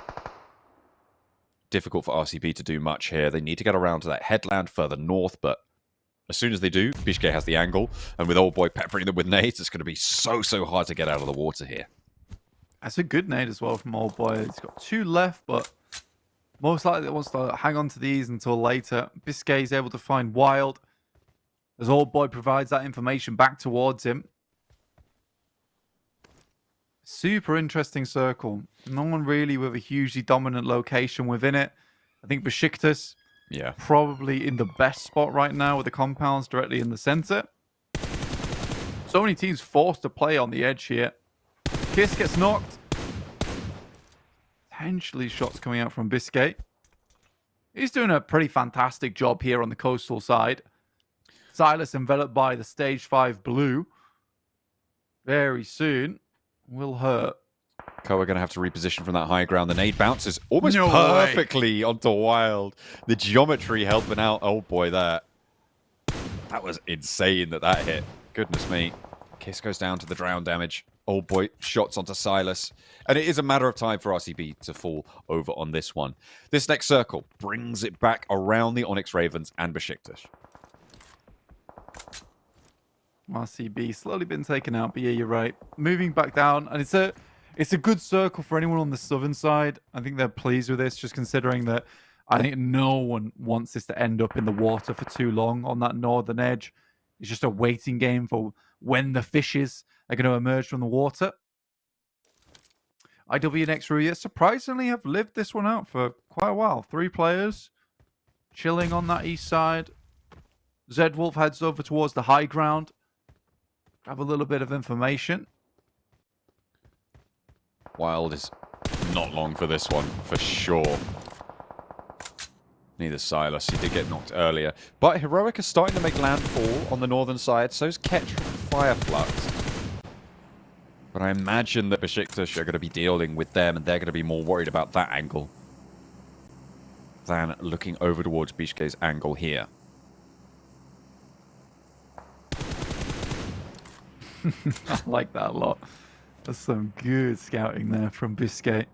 Difficult for RCB to do much here. They need to get around to that headland further north, but as soon as they do, BEŞİKTAŞ has the angle, and with Old Boy peppering them with nades, it's going to be so hard to get out of the water here. That's a good nade as well from Old Boy. He's got 2 left, but most likely it wants to hang on to these until later. BEŞİKTAŞ is able to find Wild as Old Boy provides that information back towards him. Super interesting circle. No one really with a hugely dominant location within it. I think BEŞİKTAŞ probably in the best spot right now with the compounds directly in the center. So many teams forced to play on the edge here. Kiss gets knocked. Potentially shots coming out from BEŞİKTAŞ. He's doing a pretty fantastic job here on the coastal side. Silas enveloped by the stage 5 blue. Very soon will hurt. Koa going to have to reposition from that high ground. The nade bounces almost No perfectly onto Wild. The geometry helping out. Oh boy, that was insane that hit. Goodness me. Kiss goes down to the drown damage. Oh boy, shots onto Silas. And it is a matter of time for RCB to fall over on this one. This next circle brings it back around the Onyx Ravens and BEŞİKTAŞ. RCB slowly been taken out, but yeah, you're right. Moving back down, and it's a good circle for anyone on the southern side. I think they're pleased with this, just considering that I think no one wants this to end up in the water for too long on that northern edge. It's just a waiting game for when the fishes are going to emerge from the water. INFINIX Ruya surprisingly have lived this one out for quite a while. 3 players chilling on that east side. Zedwolf heads over towards the high ground. Have a little bit of information. Wild is not long for this one, for sure. Neither Silas. He did get knocked earlier. But Heroic is starting to make landfall on the northern side. So's Ketch from FLUX. But I imagine that BEŞİKTAŞ are going to be dealing with them, and they're going to be more worried about that angle than looking over towards Bishke's angle here. I like that a lot. That's some good scouting there from Biscay.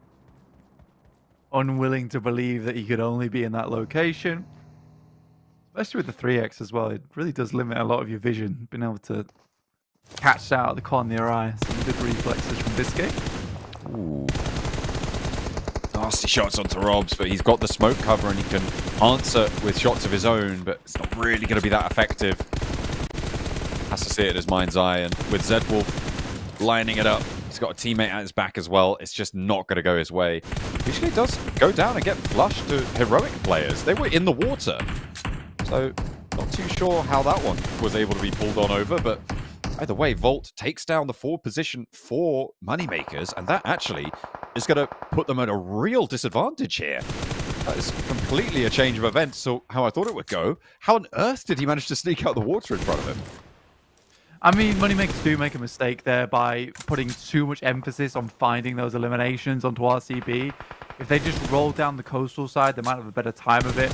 Unwilling to believe that he could only be in that location. Especially with the 3x as well. It really does limit a lot of your vision. Being able to catch that out of the corner of your eye. Some good reflexes from Biscay. Ooh. Nasty shots onto Robs, but he's got the smoke cover and he can answer with shots of his own, but it's not really going to be that effective. Has to see it in his mind's eye, and with Zedwolf lining it up, he's got a teammate at his back as well. It's just not going to go his way. Usually does go down and get flushed to Heroic players. They were in the water, so not too sure how that one was able to be pulled on over, but either way, Volt takes down the forward position for Moneymakers, and that actually is going to put them at a real disadvantage here. That is completely a change of events, so how I thought it would go. How on earth did he manage to sneak out the water in front of him? I mean, Moneymakers do make a mistake there by putting too much emphasis on finding those eliminations onto RCB. If they just roll down the coastal side, they might have a better time of it,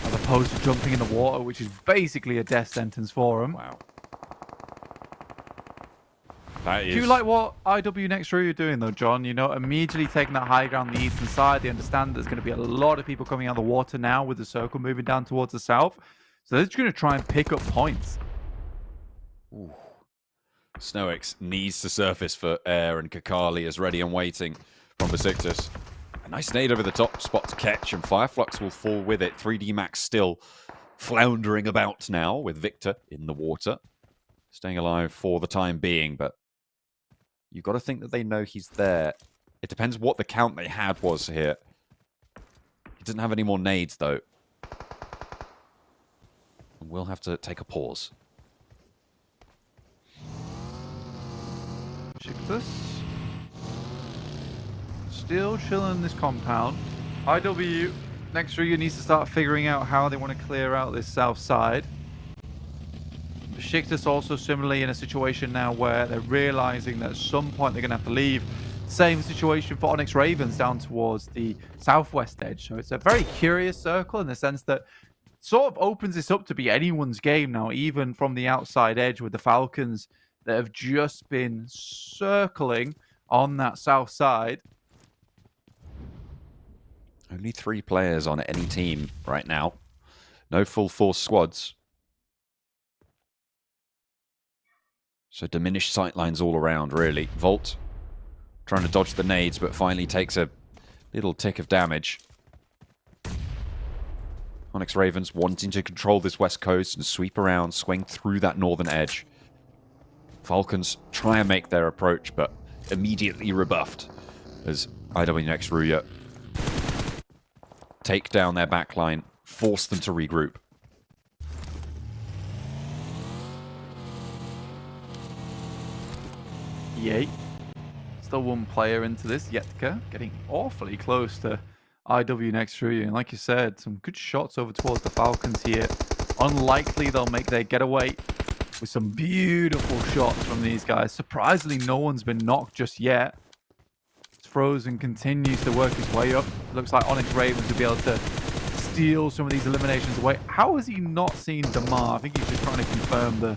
as opposed to jumping in the water, which is basically a death sentence for them. Wow. That is... Do you like what INFINIX Ruya are doing, though, John? You know, immediately taking that high ground on the eastern side. They understand there's going to be a lot of people coming out of the water now with the circle moving down towards the south. So they're just going to try and pick up points. Ooh. SnowX needs to surface for Air, and Kakali is ready and waiting from BEŞİKTAŞ. A nice nade over the top spot to catch, and FLUX will fall with it. 3D Max still floundering about now with Victor in the water. Staying alive for the time being, but you've got to think that they know he's there. It depends what the count they had was here. He doesn't have any more nades, though. And we'll have to take a pause. BEŞİKTAŞ still chilling in this compound. INFINIX Ruya needs to start figuring out how they want to clear out this south side. BEŞİKTAŞ also similarly in a situation now where they're realizing that at some point they're going to have to leave. Same situation for Onyx Ravens down towards the southwest edge. So it's a very curious circle in the sense that sort of opens this up to be anyone's game now, even from the outside edge with the Falcons that have just been circling on that south side. Only 3 players on any team right now. No full force squads. So diminished sightlines all around, really. Volt trying to dodge the nades, but finally takes a little tick of damage. Onyx Ravens wanting to control this west coast and sweep around, swing through that northern edge. Falcons try and make their approach, but immediately rebuffed as INFINIX Ruya take down their backline, force them to regroup. Yay. Still one player into this, Yetka, getting awfully close to INFINIX Ruya. And like you said, some good shots over towards the Falcons here. Unlikely they'll make their getaway with some beautiful shots from these guys. Surprisingly, no one's been knocked just yet. Frozen continues to work his way up. Looks like Onyx Ravens will be able to steal some of these eliminations away. How has he not seen Damar? I think he's just trying to confirm the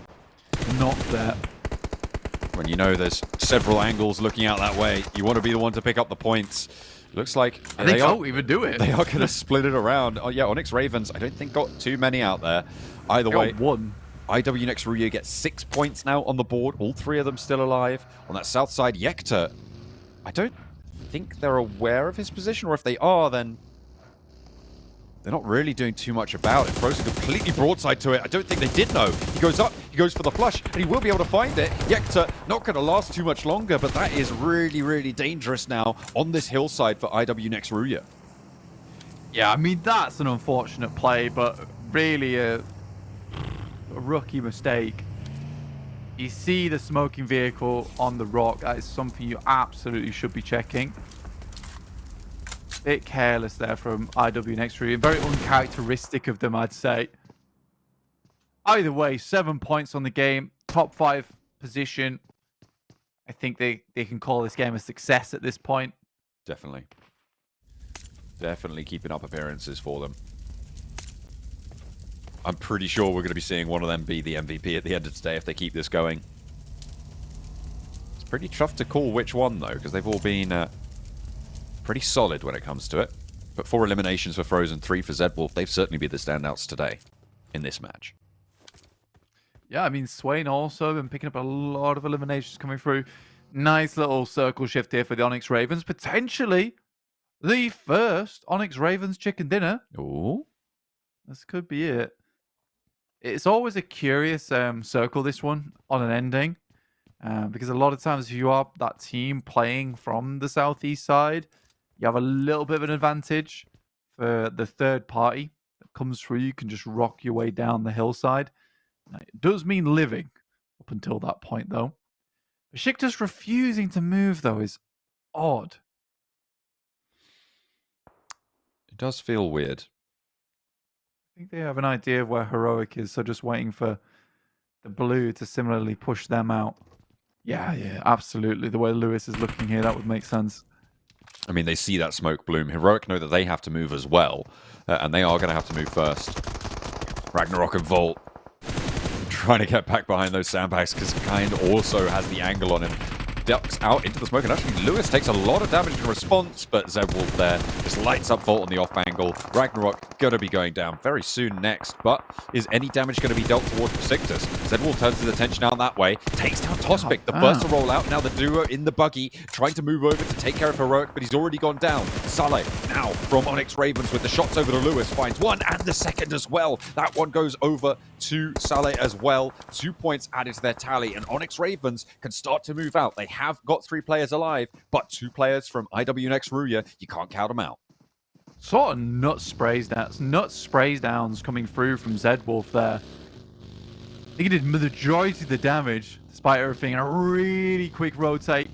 knock there. When you know there's several angles looking out that way, you want to be the one to pick up the points. Looks like they won't even do it. They are going to split it around. Oh yeah, Onyx Ravens, I don't think got too many out there. Either way, one. IWNX Ruya gets 6 points now on the board. All 3 of them still alive. On that south side, Yekta, I don't think they're aware of his position, or if they are, then they're not really doing too much about it. Frozen completely broadside to it. I don't think they did know. He goes up, he goes for the flush, and he will be able to find it. Yekta not going to last too much longer, but that is really, really dangerous now on this hillside for IWNX Ruya. Yeah, I mean, that's an unfortunate play, but really a rookie mistake. You see the smoking vehicle on the rock. That is something you absolutely should be checking. Bit careless there from IWNX Ruya. Very uncharacteristic of them, I'd say. Either way, 7 points on the game. Top 5 position. I think they can call this game a success at this point. Definitely. Definitely keeping up appearances for them. I'm pretty sure we're going to be seeing one of them be the MVP at the end of today if they keep this going. It's pretty tough to call which one, though, because they've all been pretty solid when it comes to it. But 4 eliminations for Frozen, 3 for Zedwolf. They've certainly been the standouts today in this match. Yeah, I mean, Swain also been picking up a lot of eliminations coming through. Nice little circle shift here for the Onyx Ravens. Potentially the first Onyx Ravens chicken dinner. Ooh. This could be it. It's always a curious circle, this one, on an ending. Because a lot of times if you are that team playing from the southeast side, you have a little bit of an advantage for the third party that comes through. You can just rock your way down the hillside. Now, it does mean living up until that point, though. BEŞİKTAŞ refusing to move, though, is odd. It does feel weird. I think they have an idea of where Heroic is, so just waiting for the blue to similarly push them out. Yeah, absolutely. The way Lewis is looking here, that would make sense. I mean, they see that smoke bloom. Heroic know that they have to move as well, and they are going to have to move first. Ragnarok and Volt trying to get back behind those sandbags because Kind also has the angle on him. Ducks out into the smoke, and actually Lewis takes a lot of damage in response, but Zedwolf there just lights up Volt on the off angle. Ragnarok going to be going down very soon next, but is any damage going to be dealt towards BEŞİKTAŞ? Zedwolf turns his attention out that way, takes down Tospic, the first to roll out, now the duo in the buggy, trying to move over to take care of Heroic, but he's already gone down. Saleh now from Onyx Ravens with the shots over to Lewis, finds one and the second as well. That one goes over to Saleh as well. 2 points added to their tally, and Onyx Ravens can start to move out. They have got 3 players alive, but 2 players from IWNX Ruya, you can't count them out. Sort of nut sprays downs coming through from Zedwolf there. I think he did the majority of the damage, despite everything, and a really quick rotate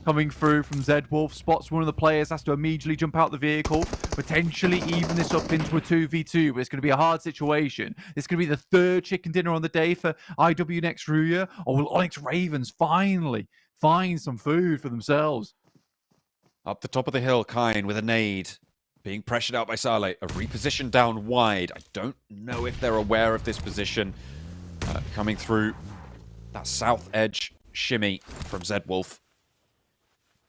coming through from Zedwolf. Spots one of the players, has to immediately jump out the vehicle, potentially even this up into a 2v2, but it's going to be a hard situation. It's going to be the 3rd chicken dinner on the day for IWNX Ruya, or will Onyx Ravens finally find some food for themselves? Up the top of the hill, Kine with a nade. Being pressured out by Saleh. A reposition down wide. I don't know if they're aware of this position. Coming through that south edge shimmy from Zedwolf.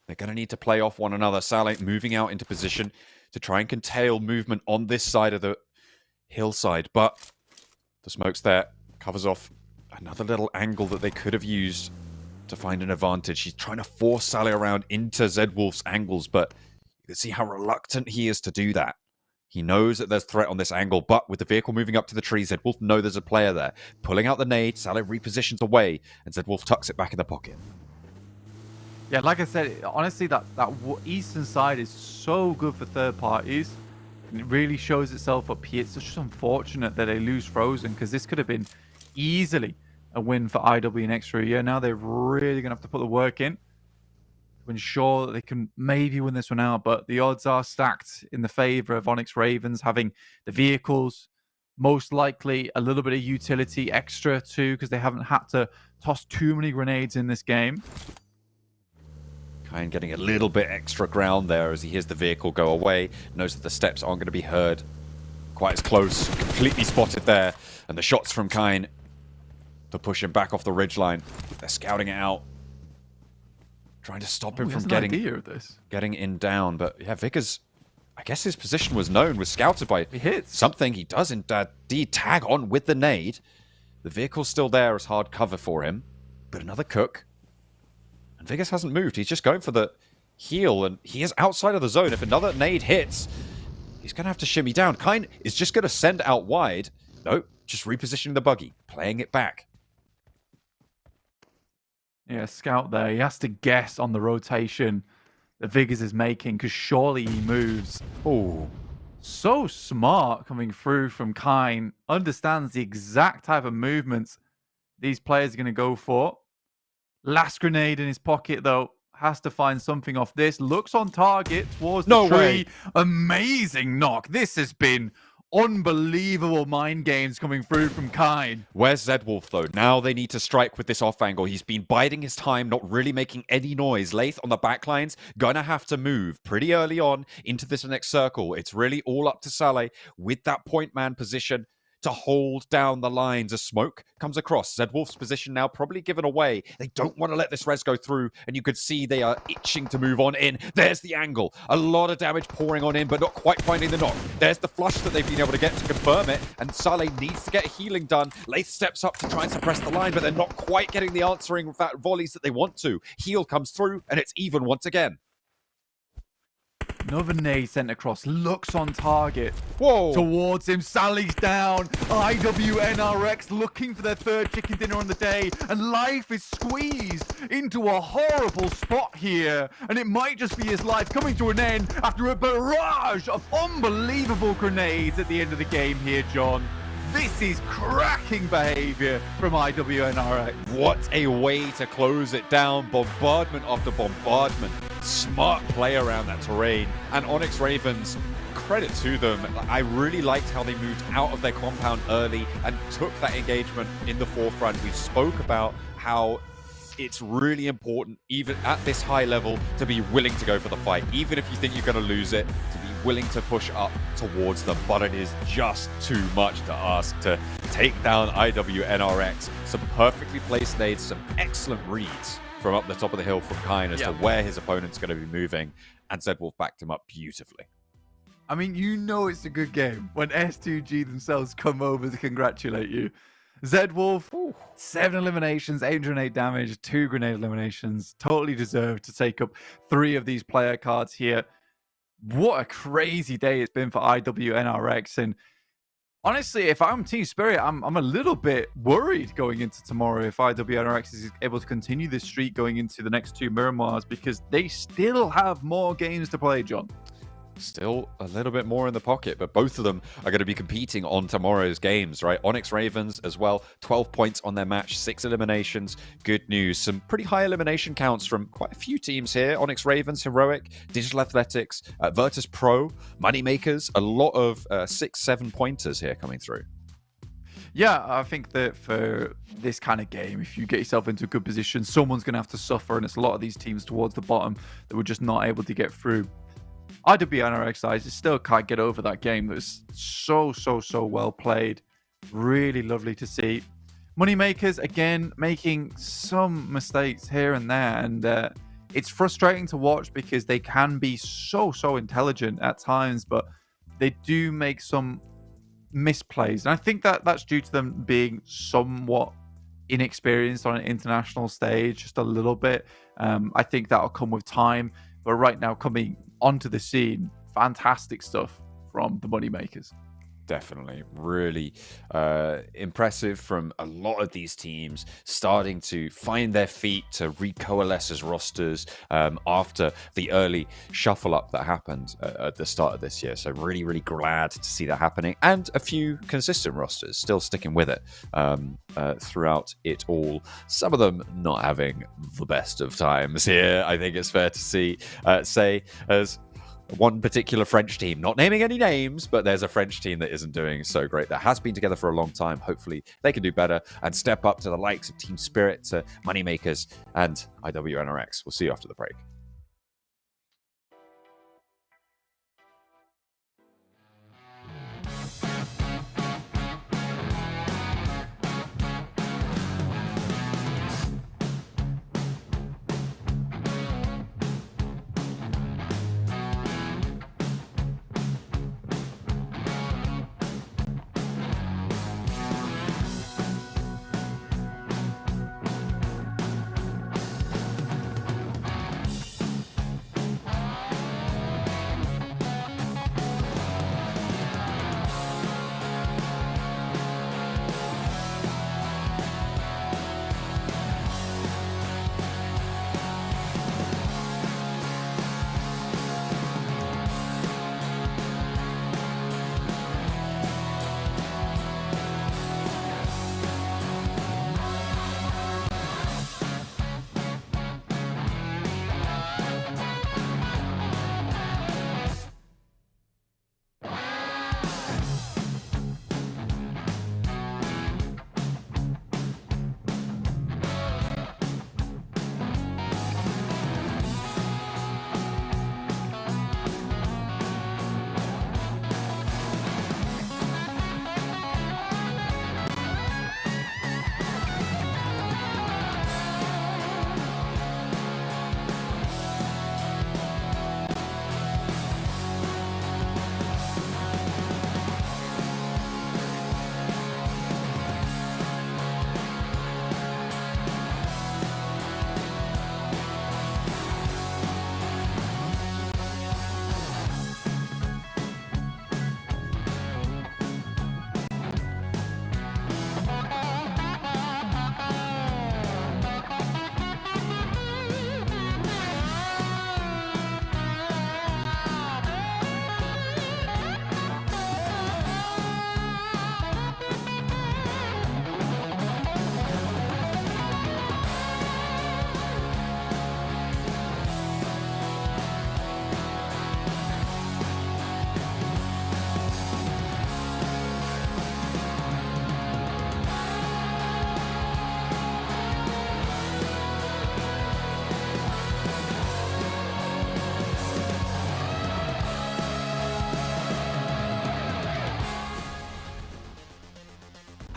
They're going to need to play off one another. Saleh moving out into position to try and contain movement on this side of the hillside. But the smoke's there. Covers off another little angle that they could have used to find an advantage. He's trying to force Saleh around into Zedwolf's angles, but you can see how reluctant he is to do that. He knows that there's threat on this angle, but with the vehicle moving up to the tree, Zedwolf know there's a player there. Pulling out the nade, Saleh repositions away, and Zedwolf tucks it back in the pocket. Yeah, like I said, honestly, that eastern side is so good for third parties. And it really shows itself up here. It's just unfortunate that they lose Frozen, because this could have been easily a win for IWNX Ruya. Now they're really going to have to put the work in to ensure that they can maybe win this one out. But the odds are stacked in the favor of Onyx Ravens, having the vehicles, most likely a little bit of utility extra too, because they haven't had to toss too many grenades in this game. Kind of getting a little bit extra ground there as he hears the vehicle go away, knows that the steps aren't going to be heard quite as close, completely spotted there, and the shots from Kine to push him back off the ridgeline. They're scouting it out, trying to stop him from getting in down. But yeah, Vickers, I guess his position was known, was scouted by something. He does indeed tag on with the nade. The vehicle's still there as hard cover for him, but another cook. And Vickers hasn't moved. He's just going for the heal, and he is outside of the zone. If another nade hits, he's going to have to shimmy down. Kine is just going to send out wide. No, just repositioning the buggy, playing it back. Yeah, scout there. He has to guess on the rotation that Vickers is making, because surely he moves. Oh, so smart coming through from Kine. Understands the exact type of movements these players are going to go for. Last grenade in his pocket, though. Has to find something off this. Looks on target towards the tree. Way. Amazing knock. This has been unbelievable mind games coming through from Kine. Where's Zedwolf, though? Now they need to strike with this off angle. He's been biding his time, not really making any noise. Lathe on the backlines, gonna have to move pretty early on into this next circle. It's really all up to Saleh with that point man position to hold down the lines as smoke comes across. Zedwolf's position now probably given away. They don't want to let this res go through, and you could see they are itching to move on in. There's the angle. A lot of damage pouring on in, but not quite finding the knock. There's the flush that they've been able to get to confirm it, and Saleh needs to get healing done. Lathe steps up to try and suppress the line, but they're not quite getting the answering volleys that they want to. Heal comes through, and it's even once again. Another nade sent across. Looks on target. Whoa. Towards him. Sally's down. IWNRX looking for their third chicken dinner on the day. And life is squeezed into a horrible spot here. And it might just be his life coming to an end after a barrage of unbelievable grenades at the end of the game here, John. This is cracking behavior from IWNRX. What a way to close it down. Bombardment after bombardment. Smart play around that terrain. And Onyx Ravens, credit to them. I really liked how they moved out of their compound early and took that engagement in the forefront. We spoke about how it's really important, even at this high level, to be willing to go for the fight. Even if you think you're going to lose it, to be willing to push up towards them. But it is just too much to ask to take down IWNRX. Some perfectly placed nades, some excellent reads from up the top of the hill from Kine as to where his opponent's going to be moving. And Zedwolf backed him up beautifully. I mean, you know it's a good game when S2G themselves come over to congratulate you. Zedwolf, 7 eliminations, 808 damage, 2 grenade eliminations. Totally deserved to take up 3 of these player cards here. What a crazy day it's been for IWNRX. And honestly, if I'm Team Spirit, I'm a little bit worried going into tomorrow if IWNRX is able to continue this streak going into the next 2 Miramars, because they still have more games to play, John. Still a little bit more in the pocket, but both of them are going to be competing on tomorrow's games, right? Onyx Ravens as well, 12 points on their match, 6 eliminations. Good news. Some pretty high elimination counts from quite a few teams here. Onyx Ravens, Heroic, Digital Athletics, Virtus Pro, Moneymakers, a lot of 6-7 pointers here coming through. Yeah, I think that for this kind of game, if you get yourself into a good position, someone's going to have to suffer, and it's a lot of these teams towards the bottom that were just not able to get through. IWNRX I still can't get over that game. That was so well played. Really lovely to see. Moneymakers, again, making some mistakes here and there. And it's frustrating to watch because they can be so intelligent at times, but they do make some misplays. And I think that that's due to them being somewhat inexperienced on an international stage, just a little bit. I think that'll come with time. But right now, coming onto the scene, fantastic stuff from the Moneymakers. Definitely. Really impressive from a lot of these teams starting to find their feet, to recoalesce as rosters after the early shuffle up that happened at the start of this year. So really glad to see that happening, and a few consistent rosters still sticking with it throughout it all. Some of them not having the best of times here, I think it's fair to say, as one particular French team, not naming any names, but there's a French team that isn't doing so great, that has been together for a long time. Hopefully they can do better and step up to the likes of Team Spirit, Moneymakers, and IWNRX. We'll see you after the break.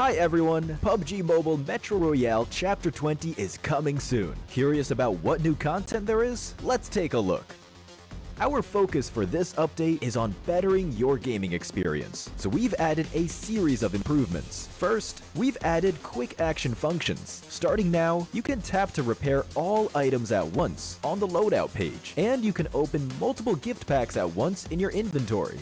Hi everyone, PUBG Mobile Metro Royale Chapter 20 is coming soon. Curious about what new content there is? Let's take a look. Our focus for this update is on bettering your gaming experience, so we've added a series of improvements. First, we've added quick action functions. Starting now, you can tap to repair all items at once on the loadout page, and you can open multiple gift packs at once in your inventory.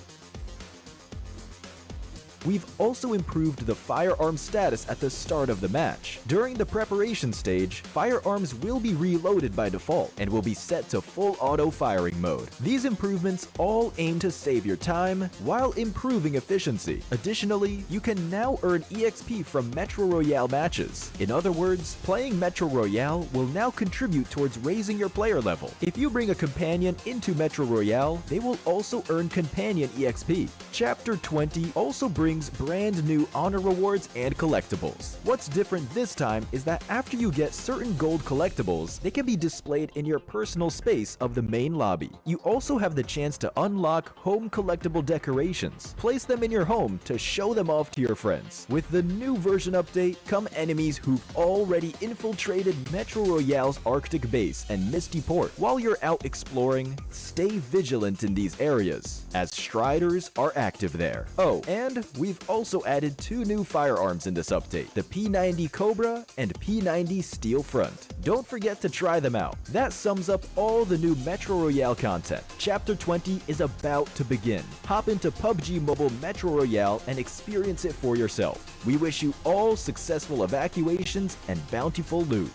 We've also improved the firearm status at the start of the match. During the preparation stage, firearms will be reloaded by default and will be set to full auto firing mode. These improvements all aim to save your time while improving efficiency. Additionally, you can now earn EXP from Metro Royale matches. In other words, playing Metro Royale will now contribute towards raising your player level. If you bring a companion into Metro Royale, they will also earn companion EXP. Chapter 20 also brings brand new honor rewards and collectibles. What's different this time is that after you get certain gold collectibles, they can be displayed in your personal space of the main lobby. You also have the chance to unlock home collectible decorations. Place them in your home to show them off to your friends. With the new version update come enemies who've already infiltrated Metro Royale's Arctic base and Misty Port. While you're out exploring, stay vigilant in these areas, as Striders are active there. Oh, and we've also added two new firearms in this update, the P90 Cobra and P90 Steel Front. Don't forget to try them out. That sums up all the new Metro Royale content. Chapter 20 is about to begin. Hop into PUBG Mobile Metro Royale and experience it for yourself. We wish you all successful evacuations and bountiful loot.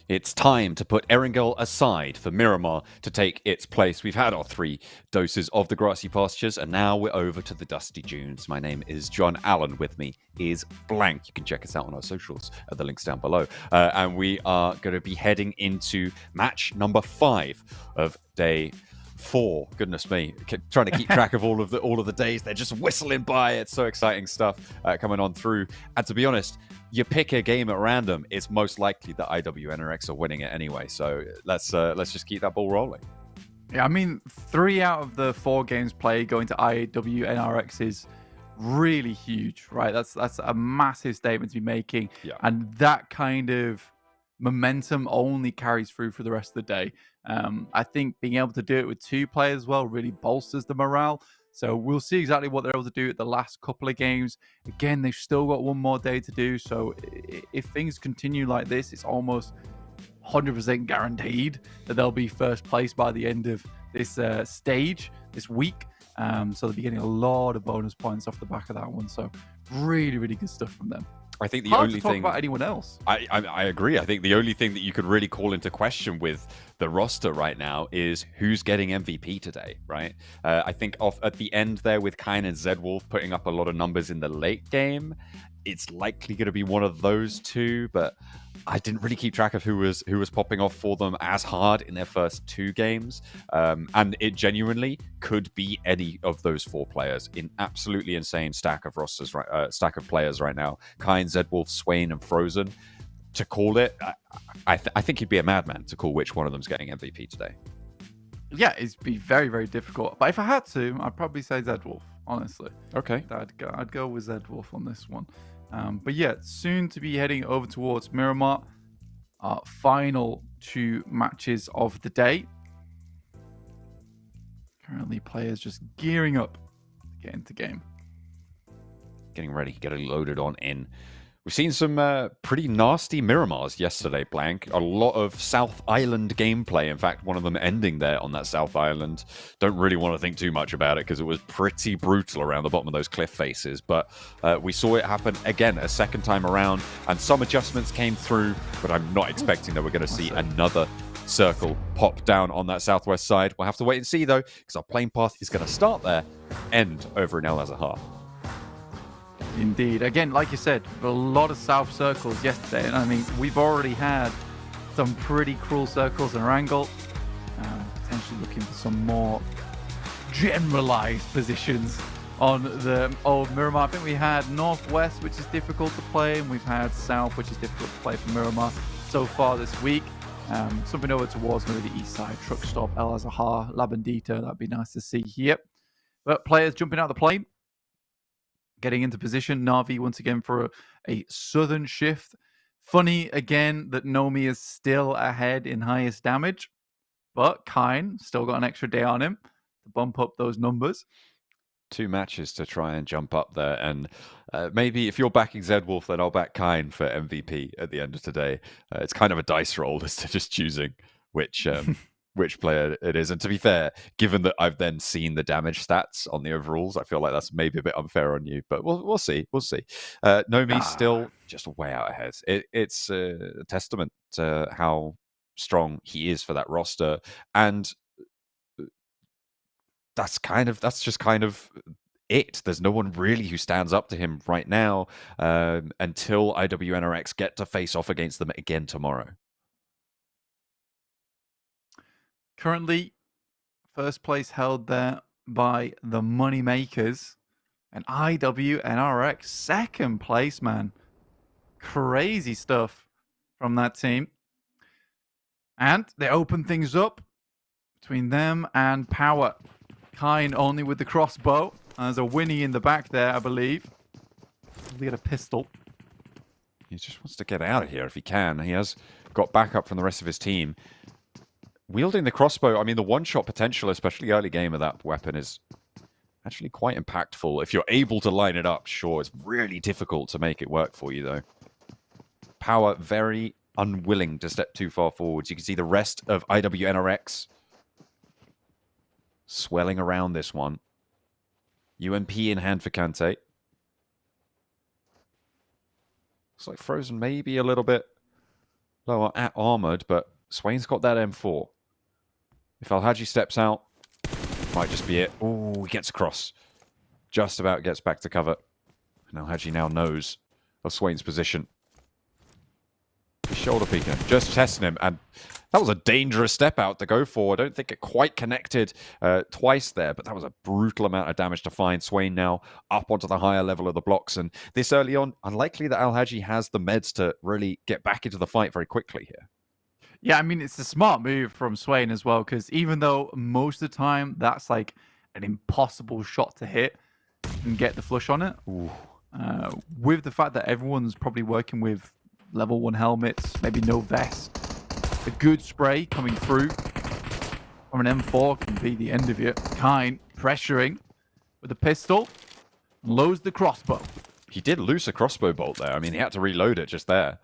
It's time to put Erangel aside for Miramar to take its place. We've had our 3 doses of the grassy pastures, and now we're over to the dusty dunes. My name is John Allen. With me is Blank. You can check us out on our socials at the links down below. And we are going to be heading into match number 5 of day 4. Goodness me, trying to keep track of all of the days. They're just whistling by. It's so exciting stuff coming on through. And to be honest, you pick a game at random, it's most likely that IWNRX are winning it anyway. So let's just keep that ball rolling. Yeah, I mean, 3 out of the 4 games played going to IWNRX is really huge, right? That's a massive statement to be making. Yeah. And that kind of momentum only carries through for the rest of the day. I think being able to do it with 2 players as well really bolsters the morale. So we'll see exactly what they're able to do at the last couple of games. Again, they've still got 1 more day to do. So if things continue like this, it's almost 100% guaranteed that they'll be first place by the end of this stage this week. So they'll be getting a lot of bonus points off the back of that one. So really, really good stuff from them. I think the Hard only to talk thing about anyone else. I agree. I think the only thing that you could really call into question with the roster right now is who's getting MVP today, right? I think off at the end there with Kine and Zedwolf putting up a lot of numbers in the late game, it's likely going to be one of those 2, but I didn't really keep track of who was popping off for them as hard in their first 2 games. And it genuinely could be any of those 4 players. In absolutely insane stack of rosters, stack of players right now. Kine, Zedwolf, Swain, and Frozen. To call it, I think he'd be a madman to call which one of them's getting MVP today. Yeah, it'd be very, very difficult. But if I had to, I'd probably say Zedwolf, honestly. Okay. I'd go with Zedwolf on this one. But yeah, soon to be heading over towards Miramar. Final 2 matches of the day. Currently, players just gearing up to get into game. Getting ready, getting loaded on in. We've seen some pretty nasty Miramars yesterday, Blank. A lot of South Island gameplay. In fact, one of them ending there on that South Island. Don't really want to think too much about it because it was pretty brutal around the bottom of those cliff faces. But we saw it happen again a second time around, and some adjustments came through, but I'm not expecting that we're going to see another circle pop down on that southwest side. We'll have to wait and see, though, because our plane path is going to start there, end over in El Azahar. Indeed. Again, like you said, a lot of south circles yesterday. And I mean, we've already had some pretty cruel circles in Erangel. Potentially looking for some more generalized positions on the old Miramar. I think we had northwest, which is difficult to play, and we've had south, which is difficult to play for Miramar so far this week. Something over towards maybe the east side, truck stop, El Azahar, La Bandita. That'd be nice to see here. But players jumping out of the plane. Getting into position, Na'Vi once again for a southern shift. Funny again that Nomi is still ahead in highest damage, but Kine still got an extra day on him to bump up those numbers. 2 matches to try and jump up there, and maybe if you're backing Zedwolf, then I'll back Kine for MVP at the end of today. It's kind of a dice roll as to just choosing which player it is. And to be fair, given that I've then seen the damage stats on the overalls, I feel like that's maybe a bit unfair on you, but we'll see. Nomi's still just way out ahead. It's a testament to how strong he is for that roster, and that's just kind of it. There's no one really who stands up to him right now until IWNRX get to face off against them again tomorrow. Currently, first place held there by the Moneymakers, and IWNRX second place, man. Crazy stuff from that team. And they open things up between them and Power. Kine only with the crossbow. There's a Winnie in the back there, I believe. He got a pistol. He just wants to get out of here if he can. He has got backup from the rest of his team. Wielding the crossbow, I mean, the one-shot potential, especially early game of that weapon, is actually quite impactful. If you're able to line it up, sure, it's really difficult to make it work for you, though. Power very unwilling to step too far forwards. You can see the rest of IWNRX swelling around this one. UMP in hand for Kante. Looks like Frozen maybe a little bit lower at armored, but Swain's got that M4. If Al-Haji steps out, might just be it. Oh, he gets across. Just about gets back to cover. And Al-Haji now knows of Swain's position. He's shoulder peeking, just testing him, and that was a dangerous step out to go for. I don't think it quite connected twice there, but that was a brutal amount of damage to find. Swain now up onto the higher level of the blocks, and this early on, unlikely that Al-Haji has the meds to really get back into the fight very quickly here. Yeah, I mean, it's a smart move from Swain as well, because even though most of the time that's like an impossible shot to hit and get the flush on it, with the fact that everyone's probably working with level 1 helmets, maybe no vest, a good spray coming through from an M4 can be the end of it. Kind pressuring with a pistol, loads the crossbow. He did lose a crossbow bolt there. I mean, he had to reload it just there.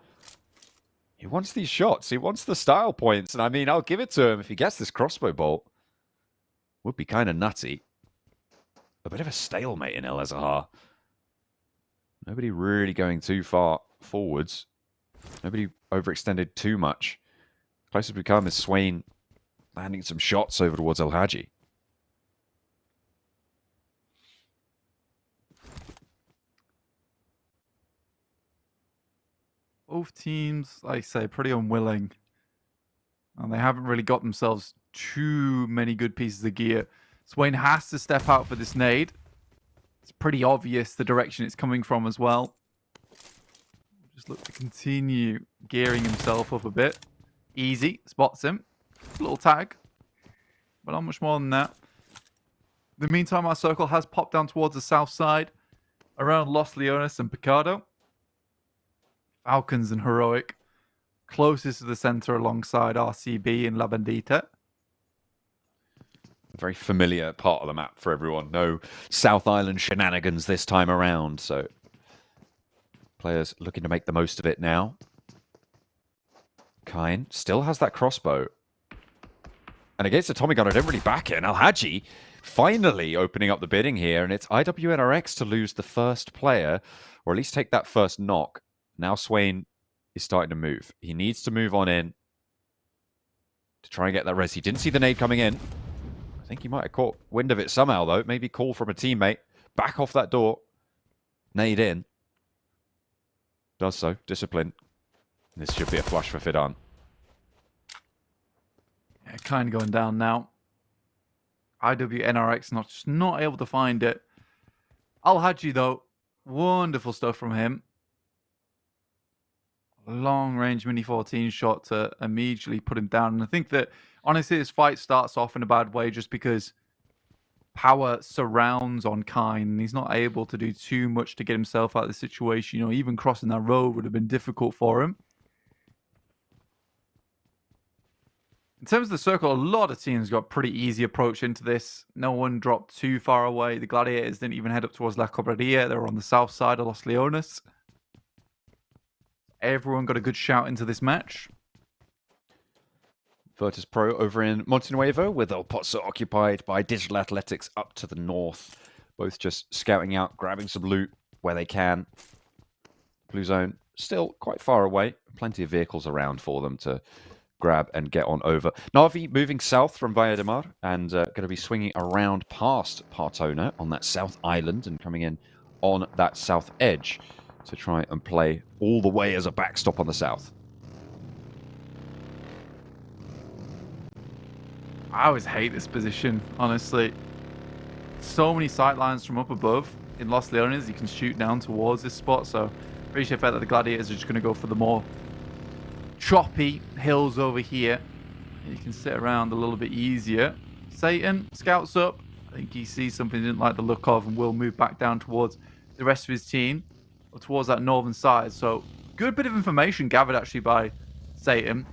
He wants these shots. He wants the style points. And I mean, I'll give it to him if he gets this crossbow bolt. Would be kind of nutty. A bit of a stalemate in El Azhar. Nobody really going too far forwards. Nobody overextended too much. Closest we come is Swain landing some shots over towards Al-Haji. Both teams, like I say, pretty unwilling. And they haven't really got themselves too many good pieces of gear. Swain has to step out for this nade. It's pretty obvious the direction it's coming from as well. Just look to continue gearing himself up a bit. Easy, spots him. A little tag, but not much more than that. In the meantime, our circle has popped down towards the south side, around Los Leones and Picado. Falcons and Heroic, closest to the center alongside RCB and La Bandita. Very familiar part of the map for everyone. No South Island shenanigans this time around, so players looking to make the most of it now. Kine still has that crossbow. And against the Tommy gun, I don't really back it. And Al-Haji finally opening up the bidding here, and it's IWNRX to lose the first player, or at least take that first knock. Now Swain is starting to move. He needs to move on in to try and get that res. He didn't see the nade coming in. I think he might have caught wind of it somehow, though. Maybe call from a teammate. Back off that door. Nade in. Does so. Discipline. This should be a flush for Fidan. Yeah, kind of going down now. IWNRX not able to find it. Al-Haji, though, wonderful stuff from him. Long-range Mini-14 shot to immediately put him down. And I think that, honestly, this fight starts off in a bad way just because power surrounds on Kine, and he's not able to do too much to get himself out of the situation. You know, even crossing that road would have been difficult for him. In terms of the circle, a lot of teams got pretty easy approach into this. No one dropped too far away. The Gladiators didn't even head up towards La Cobreria. They were on the south side of Los Leones. Everyone got a good shout into this match. Virtus Pro over in Montenuevo with El Pozo occupied by Digital Athletics up to the north. Both just scouting out, grabbing some loot where they can. Blue Zone still quite far away. Plenty of vehicles around for them to grab and get on over. Navi moving south from Valle de Mar and going to be swinging around past Partona on that south island and coming in on that south edge to try and play all the way as a backstop on the south. I always hate this position, honestly. So many sight lines from up above. In Los Leones, you can shoot down towards this spot, so appreciate the fact that the Gladiators are just going to go for the more choppy hills over here. You can sit around a little bit easier. Satan scouts up. I think he sees something he didn't like the look of and will move back down towards the rest of his team, or towards that northern side. So good bit of information gathered actually by Satan.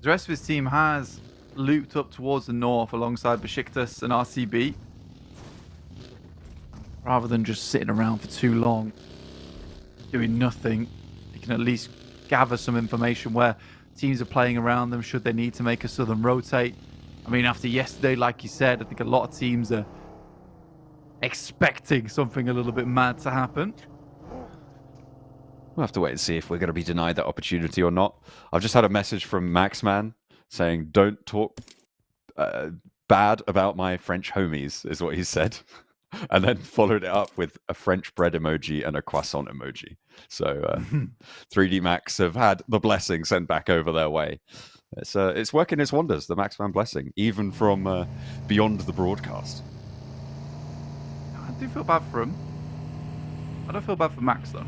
The rest of his team has looped up towards the north alongside Beşiktaş and RCB. Rather than just sitting around for too long doing nothing, you can at least gather some information where teams are playing around them should they need to make a southern rotate. I mean, after yesterday, like you said, I think a lot of teams are expecting something a little bit mad to happen. We'll have to wait and see if we're going to be denied that opportunity or not. I've just had a message from Maxman saying, don't talk bad about my French homies, is what he said. And then followed it up with a French bread emoji and a croissant emoji. So 3D Max have had the blessing sent back over their way. It's working its wonders, the Maxman blessing, even from beyond the broadcast. I do feel bad for him. I don't feel bad for Max, though.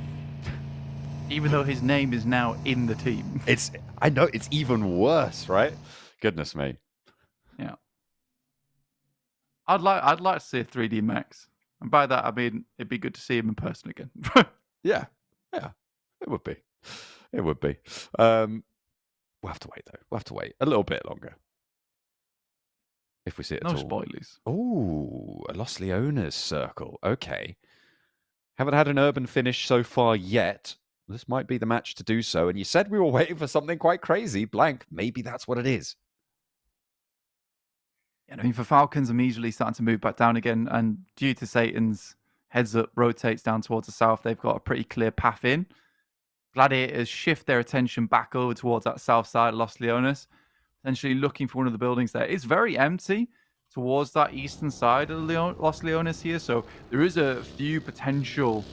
Even though his name is now in the team. I know, it's even worse, right? Goodness me. Yeah. I'd like to see a 3D Max. And by that, I mean, it'd be good to see him in person again. Yeah, it would be. It would be. We'll have to wait, though. We'll have to wait a little bit longer. If we see it No at all. spoilers. Oh, a Los Leones circle. Okay. Haven't had an urban finish so far yet. This might be the match to do so. And you said we were waiting for something quite crazy. Blank. Maybe that's what it is. I mean, for Falcons, I'm easily starting to move back down again. And due to Satan's heads up rotates down towards the south, they've got a pretty clear path in. Gladiators shift their attention back over towards that south side of Los Leones, essentially looking for one of the buildings there. It's very empty towards that eastern side of Los Leones here. So there is a few potential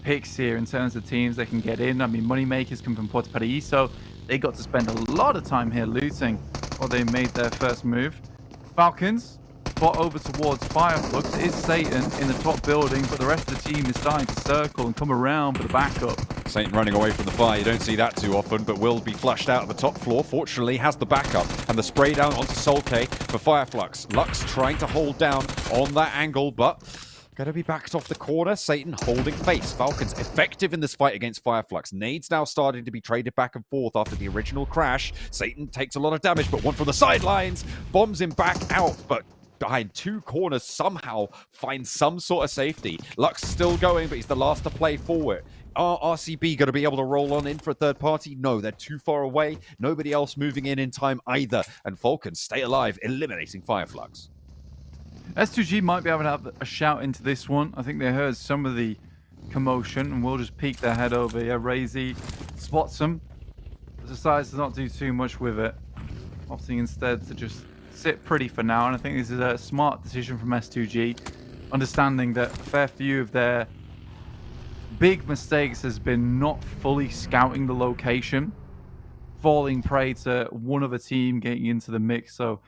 picks here in terms of teams they can get in. I mean, Moneymakers come from Puerto Paraíso. They got to spend a lot of time here looting while they made their first move. Falcons spot over towards FLUX. It is Satan in the top building, but the rest of the team is starting to circle and come around for the backup. Satan running away from the fire. You don't see that too often, but will be flushed out of the top floor. Fortunately, has the backup and the spray down onto Solke for FLUX. Lux trying to hold down on that angle, but going to be backed off the corner. Satan holding face. Falcons effective in this fight against FLUX. Nades now starting to be traded back and forth after the original crash. Satan takes a lot of damage, but one from the sidelines bombs him back out, but behind two corners somehow finds some sort of safety. Lux still going, but he's the last to play forward. Are RCB going to be able to roll on in for a third party? No, they're too far away. Nobody else moving in time either. And Falcons stay alive, eliminating FLUX. S2G might be able to have a shout into this one. I think they heard some of the commotion and will just peek their head over. Yeah, Razy spots them, but decides to not do too much with it, opting instead to just sit pretty for now. And I think this is a smart decision from S2G, understanding that a fair few of their big mistakes has been not fully scouting the location, falling prey to one other team getting into the mix. So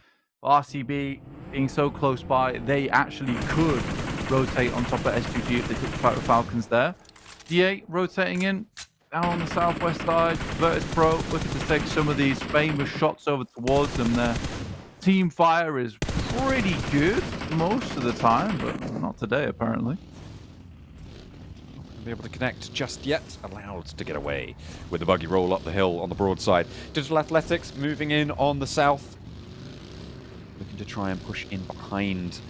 RCB being so close by, they actually could rotate on top of S2G if they took the fight with Falcons there. D8 rotating in down on the southwest side. Virtus Pro looking to take some of these famous shots over towards them. Their team fire is pretty good most of the time, but not today apparently. Be able to connect just yet, allowed to get away with the buggy roll up the hill on the broadside. Digital Athletics moving in on the south, looking to try and push in behind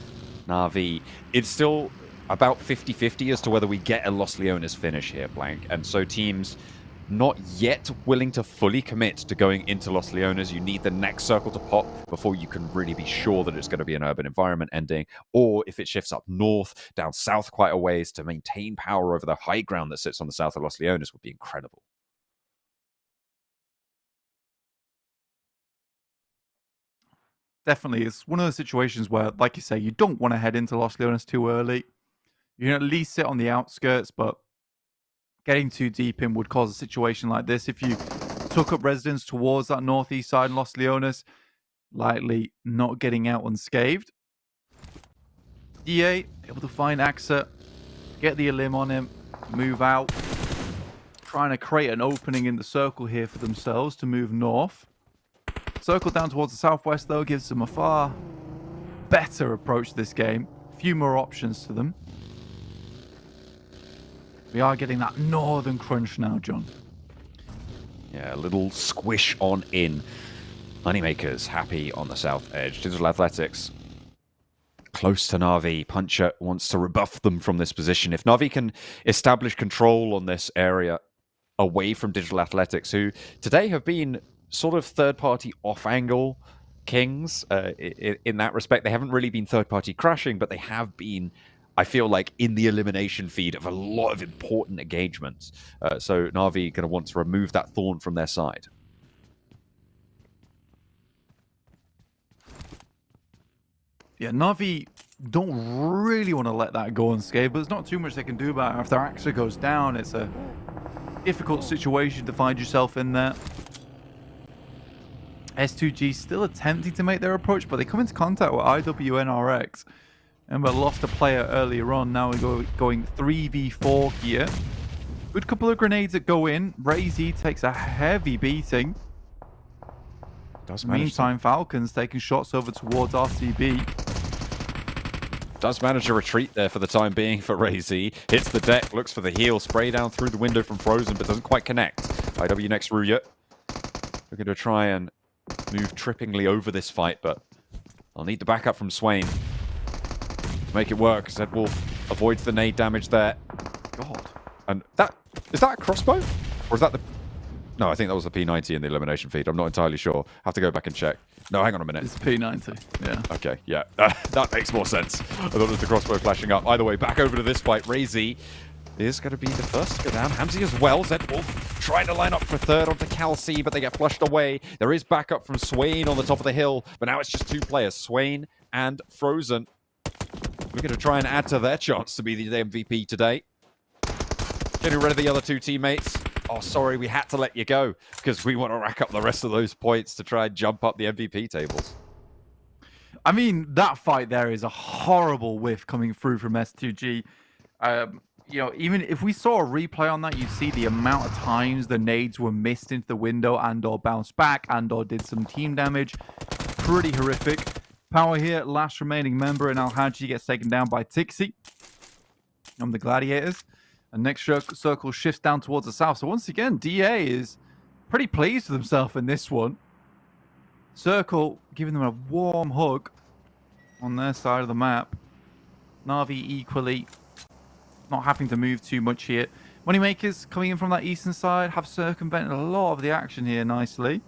Na'Vi. It's still about 50-50 as to whether we get a Los Leones finish here, Blank, and so teams not yet willing to fully commit to going into Los Leones. You need the next circle to pop before you can really be sure that it's going to be an urban environment ending, or if it shifts up north, down south quite a ways to maintain power over the high ground that sits on the south of Los Leones would be incredible. Definitely, it's one of those situations where, like you say, you don't want to head into Los Leones too early. You can at least sit on the outskirts, but getting too deep in would cause a situation like this. If you took up residence towards that northeast side in Los Leones, likely not getting out unscathed. DA able to find Axa, get the elim on him, move out, trying to create an opening in the circle here for themselves to move north. Circle down towards the southwest, though, gives them a far better approach to this game. A few more options to them. We are getting that northern crunch now, John. Yeah, a little squish on in. Moneymakers happy on the south edge. Digital Athletics close to Na'Vi. Puncher wants to rebuff them from this position. If Na'Vi can establish control on this area away from Digital Athletics, who today have been sort of third-party off-angle kings in that respect. They haven't really been third-party crashing, but they have been I feel like, in the elimination feed of a lot of important engagements. So Na'Vi going to want to remove that thorn from their side. Yeah, Na'Vi don't really want to let that go unscathed, but there's not too much they can do about it. If their AXA goes down, it's a difficult situation to find yourself in there. S2G still attempting to make their approach, but they come into contact with IWNRX. And we lost a player earlier on. Now we're going 3v4 here. Good couple of grenades that go in. Razy takes a heavy beating. Meantime, Falcons taking shots over towards RCB. Does manage a retreat there for the time being for Razy. Hits the deck, looks for the heal, spray down through the window from Frozen, but doesn't quite connect. IW next Ruya. Looking to try and move trippingly over this fight, but I'll need the backup from Swain to make it work. Zed Wolf avoids the nade damage there. God. And that... Is that a crossbow? Or is that the... No, I think that was the P90 in the elimination feed. I'm not entirely sure. Have to go back and check. No, hang on a minute. It's P90, yeah. Okay, yeah. That makes more sense. I thought it was the crossbow flashing up. Either way, back over to this fight. Razy is going to be the first to go down. Hamzy as well. Zed Wolf trying to line up for third onto Calci, but they get flushed away. There is backup from Swain on the top of the hill, but now it's just two players, Swain and Frozen. We're going to try and add to their chance to be the MVP today. Getting rid of the other two teammates. Oh, sorry, we had to let you go because we want to rack up the rest of those points to try and jump up the MVP tables. I mean, that fight there is a horrible whiff coming through from S2G. You know, even if we saw a replay on that, you'd see the amount of times the nades were missed into the window and or bounced back and or did some team damage. Pretty horrific. Power here, last remaining member, and Al-Haji gets taken down by Tixi on the Gladiators. And next circle shifts down towards the south. So once again, DA is pretty pleased with himself in this one. Circle giving them a warm hug on their side of the map. Na'Vi equally not having to move too much here. Moneymakers coming in from that eastern side have circumvented a lot of the action here nicely.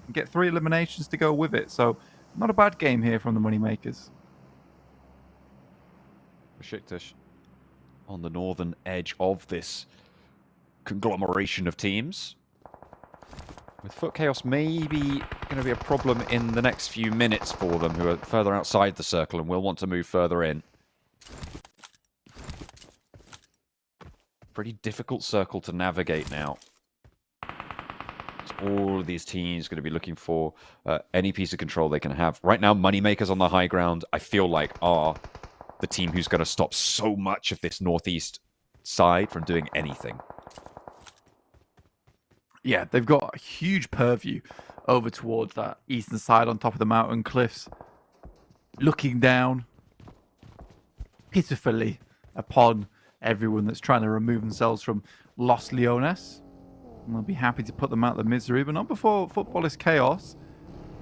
And get 3 eliminations to go with it. So not a bad game here from the Moneymakers. BEŞİKTAŞ on the northern edge of this conglomeration of teams. With Foot Chaos maybe going to be a problem in the next few minutes for them, who are further outside the circle and will want to move further in. Pretty difficult circle to navigate now. So all of these teams going to be looking for any piece of control they can have. Right now, Moneymakers on the high ground, I feel like, are the team who's going to stop so much of this northeast side from doing anything. Yeah, they've got a huge purview over towards that eastern side on top of the mountain cliffs. Looking down pitifully upon everyone that's trying to remove themselves from Los Leones. And they'll be happy to put them out of the misery, but not before Footballist KAOS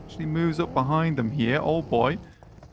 actually moves up behind them here. Old boy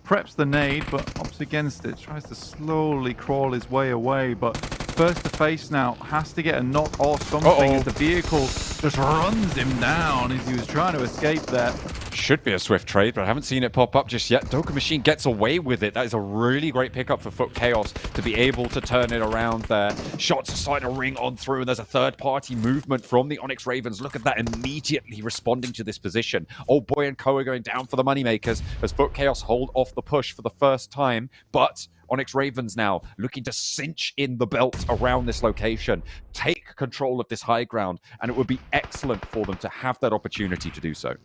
preps the nade, but opts against it. Tries to slowly crawl his way away, but first to face now. Has to get a knock or something as the vehicle just runs him down as he was trying to escape there. Should be a swift trade, but I haven't seen it pop up just yet. Doka Machine gets away with it. That is a really great pickup for Foot Chaos to be able to turn it around there. Shots are starting to ring on through, and there's a third-party movement from the Onyx Ravens. Look at that, immediately responding to this position. Old Boy and Co are going down for the Moneymakers as Foot Chaos hold off the push for the first time, but Onyx Ravens now looking to cinch in the belt around this location, take control of this high ground, and it would be excellent for them to have that opportunity to do so.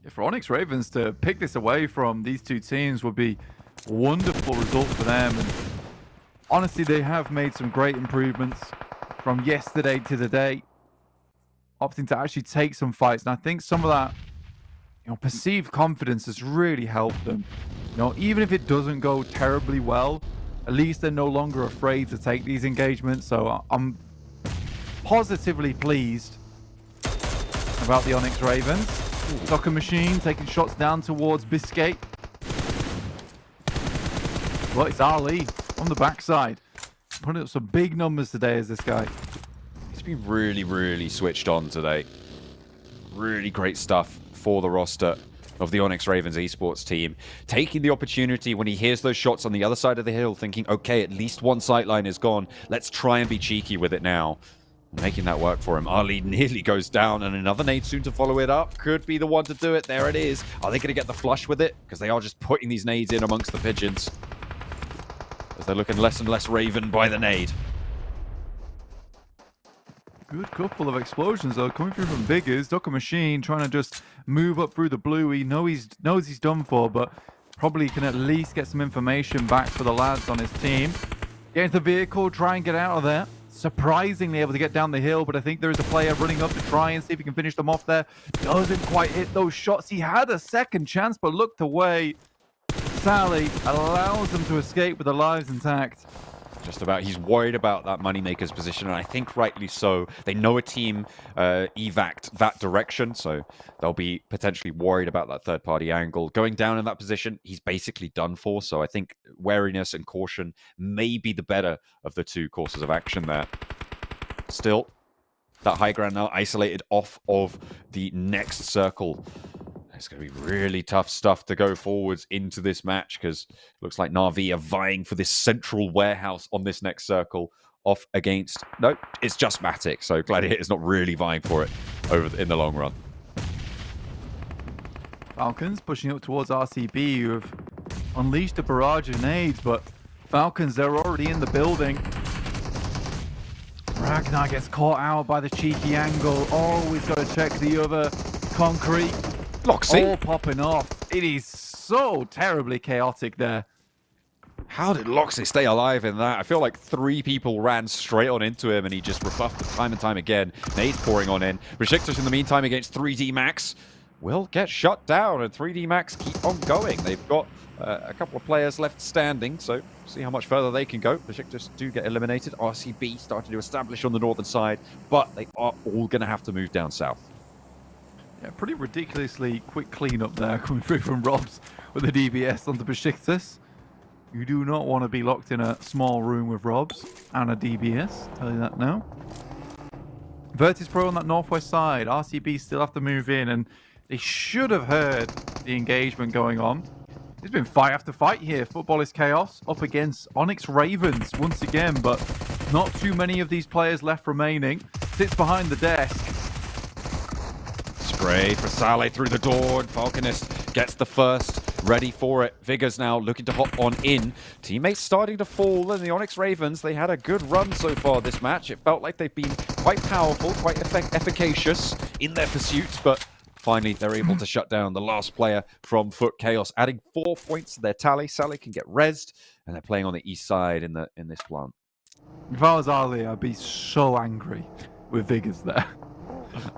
Yeah, for Onyx Ravens to pick this away from these two teams would be a wonderful result for them. And honestly, they have made some great improvements from yesterday to today, opting to actually take some fights. And I think some of that, perceived confidence has really helped them. Even if it doesn't go terribly well, at least they're no longer afraid to take these engagements. So I'm positively pleased about the Onyx Ravens. Soccer Machine taking shots down towards Biscay. Well, it's Ali on the backside. Putting up some big numbers today as this guy. He's been really, really switched on today. Really great stuff for the roster. of the Onyx Ravens esports team, taking the opportunity when he hears those shots on the other side of the hill, thinking, okay, at least one sightline is gone. Let's try and be cheeky with it now. Making that work for him. Ali nearly goes down, and another nade soon to follow it up. Could be the one to do it. There it is. Are they going to get the flush with it? Because they are just putting these nades in amongst the pigeons, as they're looking less and less Raven by the nade. Good couple of explosions, though, coming through from Biggers. Ducker Machine trying to just move up through the blue. He knows he's done for, but probably can at least get some information back for the lads on his team. Get into the vehicle, try and get out of there. Surprisingly able to get down the hill, but I think there is a player running up to try and see if he can finish them off there. Doesn't quite hit those shots. He had a second chance, but looked away. Sally allows them to escape with their lives intact. Just about. He's worried about that Moneymaker's position, and I think rightly so. They know a team evac'd that direction, so they'll be potentially worried about that third-party angle. Going down in that position, he's basically done for, so I think wariness and caution may be the better of the two courses of action there. Still, that high ground now isolated off of the next circle. It's going to be really tough stuff to go forwards into this match, because it looks like Na'Vi are vying for this central warehouse on this next circle off against... No, it's just Matic, so Gladiator is not really vying for it in the long run. Falcons pushing up towards RCB, who have unleashed a barrage of nades, but Falcons, they're already in the building. Ragnar gets caught out by the cheeky angle. Always got to check the other. Concrete. Loxy. All popping off. It is so terribly chaotic there. How did Loxy stay alive in that? I feel like 3 people ran straight on into him, and he just rebuffed it time and time again. Nades pouring on in. BEŞİKTAŞ in the meantime against 3D Max will get shut down, and 3D Max keep on going. They've got a couple of players left standing, so see how much further they can go. BEŞİKTAŞ do get eliminated. RCB starting to establish on the northern side, but they are all going to have to move down south. Yeah, pretty ridiculously quick cleanup there coming through from Robs with the DBS onto BEŞİKTAŞ. You do not want to be locked in a small room with Robs and a DBS, tell you that now. Virtus Pro on that northwest side. RCB still have to move in, and they should have heard the engagement going on. There's been fight after fight here. Football is Chaos up against Onyx Ravens once again, but not too many of these players left remaining. Sits behind the desk. Spray for Saleh through the door. Falconist gets the first. Ready for it. Vigors now looking to hop on in. Teammates starting to fall, and the Onyx Ravens, they had a good run so far this match. It felt like they've been quite powerful, quite efficacious in their pursuit, but finally they're able to shut down the last player from Foot Chaos, adding 4 points to their tally. Saleh can get rezzed, and they're playing on the east side in this plant. If I was Ali, I'd be so angry with Vigors there.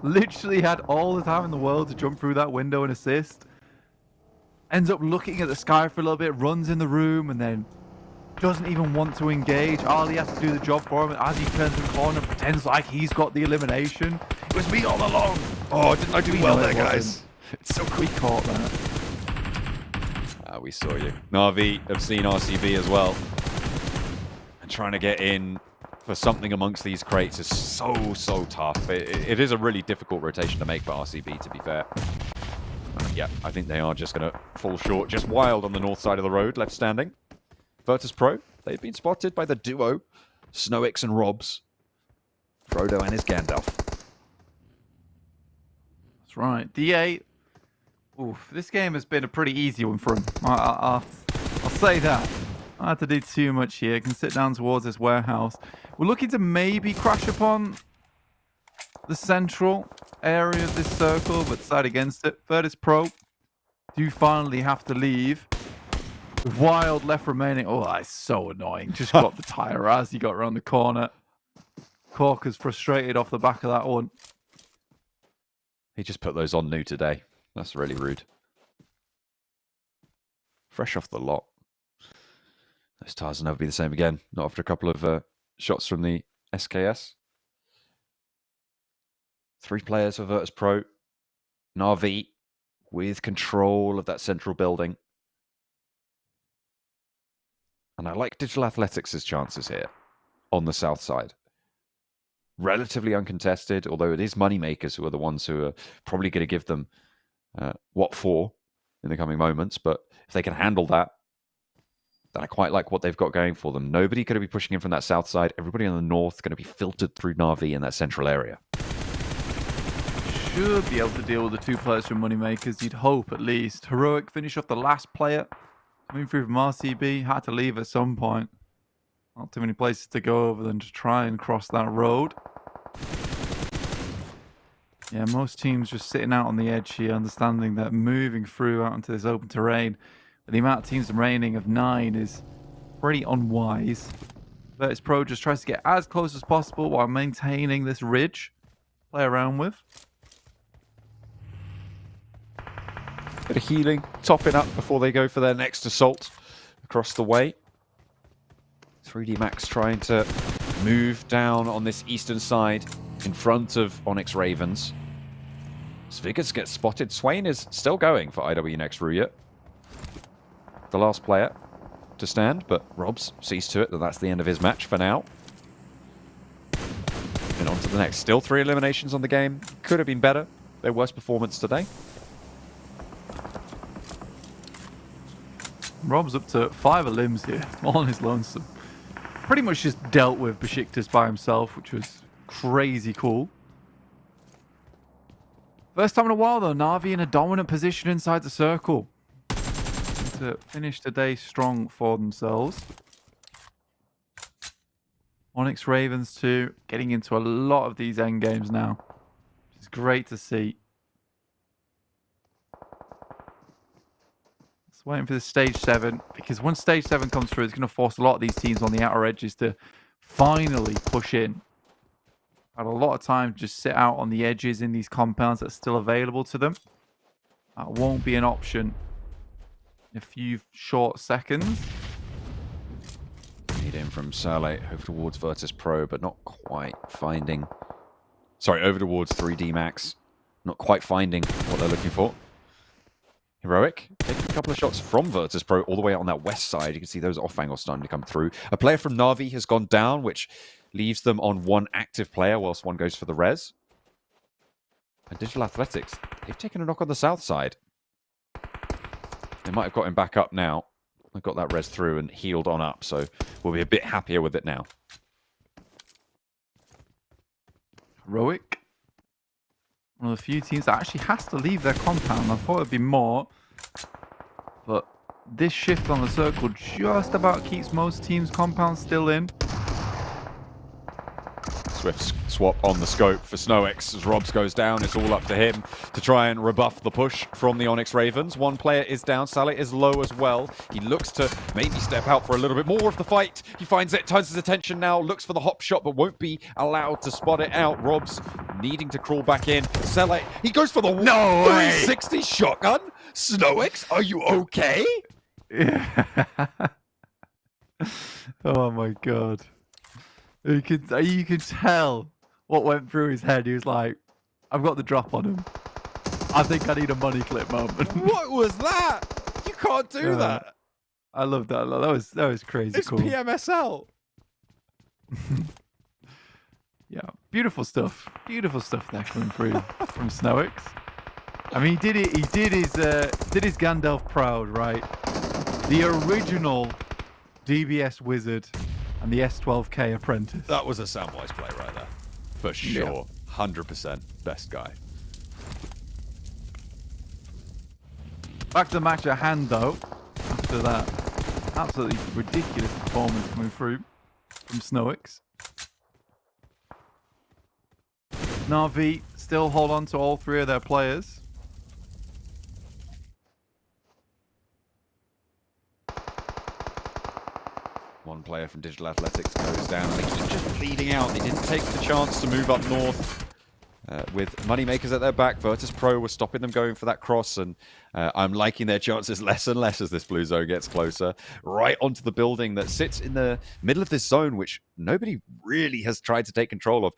Literally had all the time in the world to jump through that window and assist. Ends up looking at the sky for a little bit, runs in the room, and then doesn't even want to engage. Ali has to do the job for him, and as he turns the corner, pretends like he's got the elimination. It was me all along. Oh, didn't I do well there, guys? It's so quick caught that. We saw you. Na'Vi have seen RCB as well. And trying to get in for something amongst these crates is so tough. It is a really difficult rotation to make for RCB, to be fair. Yeah, I think they are just going to fall short. Just Wild on the north side of the road, left standing. Virtus Pro, they've been spotted by the duo, Snowix and Robs. Frodo and his Gandalf. That's right. D8. Oof, this game has been a pretty easy one for him. I'll say that. I had to do too much here. Can sit down towards this warehouse. We're looking to maybe crash upon the central area of this circle, but decide against it. Virtus Pro do finally have to leave. With Wild left remaining. Oh, that's so annoying. Just got the tire as he got around the corner. Corker's frustrated off the back of that one. He just put those on new today. That's really rude. Fresh off the lot. Those tires will never be the same again. Not after a couple of shots from the SKS. 3 players for Virtus Pro. Na'Vi with control of that central building. And I like Digital Athletics' chances here on the south side. Relatively uncontested, although it is Moneymakers who are the ones who are probably going to give them what for. in the coming moments. But if they can handle that, then I quite like what they've got going for them. Nobody going to be pushing in from that south side. Everybody on the north going to be filtered through Na'Vi in that central area. Should be able to deal with the 2 players from Moneymakers, you'd hope at least. Heroic finish off the last player. Coming through from RCB, had to leave at some point. Not too many places to go over than to try and cross that road. Yeah, most teams just sitting out on the edge here, understanding that moving through out into this open terrain, the amount of teams remaining of 9 is pretty unwise. Virtus Pro just tries to get as close as possible while maintaining this ridge to play around with. Bit of healing, topping up before they go for their next assault across the way. 3D Max trying to move down on this eastern side in front of Onyx Ravens. Sviggers gets spotted. Swain is still going for IW next Ruyet. The last player to stand, but Robs sees to it that that's the end of his match for now. And on to the next. Still 3 eliminations on the game. Could have been better. Their worst performance today. Rob's up to 5 limbs here, all on his lonesome. Pretty much just dealt with BEŞİKTAŞ by himself, which was crazy cool. First time in a while, though, Na'Vi in a dominant position inside the circle. To finish the day strong for themselves. Onyx Ravens, too, getting into a lot of these end games now. Which is great to see. Waiting for the stage 7, because once stage 7 comes through, it's going to force a lot of these teams on the outer edges to finally push in. Had a lot of time to just sit out on the edges in these compounds that's still available to them. That won't be an option in a few short seconds. Need in from Saleh over towards Virtus Pro, but not quite finding... Sorry, over towards 3D Max. Not quite finding what they're looking for. Heroic, taking a couple of shots from Virtus Pro all the way out on that west side. You can see those off angles starting to come through. A player from Na'Vi has gone down, which leaves them on 1 active player whilst one goes for the res. And Digital Athletics, they've taken a knock on the south side. They might have got him back up now. They've got that res through and healed on up, so we'll be a bit happier with it now. Heroic. One of the few teams that actually has to leave their compound. I thought it'd be more. But this shift on the circle just about keeps most teams' compounds still in. Swift swap on the scope for SnowX as Robs goes down. It's all up to him to try and rebuff the push from the Onyx Ravens. 1 player is down. Saleh is low as well. He looks to maybe step out for a little bit more of the fight. He finds it, turns his attention now, looks for the hop shot, but won't be allowed to spot it out. Robs needing to crawl back in. Saleh, he goes for the 360 shotgun. SnowX, are you okay? Yeah. Oh my god. You could tell what went through his head. He was like, I've got the drop on him. I think I need a money clip moment. What was that? You can't do that. I love that. That was crazy It's cool. PMSL. Yeah, beautiful stuff. Beautiful stuff there coming through from SnowX. I mean, he did his Gandalf proud, right? The original DBS wizard and the S12K apprentice. That was a Samwise play right there. For sure. Yeah. 100% best guy. Back to the match at hand, though. After that absolutely ridiculous performance coming through from SnowX. Na'Vi still hold on to all 3 of their players. One player from Digital Athletics goes down. I think he's just bleeding out. They didn't take the chance to move up north. With Moneymakers at their back, Virtus Pro was stopping them going for that cross, and I'm liking their chances less and less as this blue zone gets closer. Right onto the building that sits in the middle of this zone, which nobody really has tried to take control of.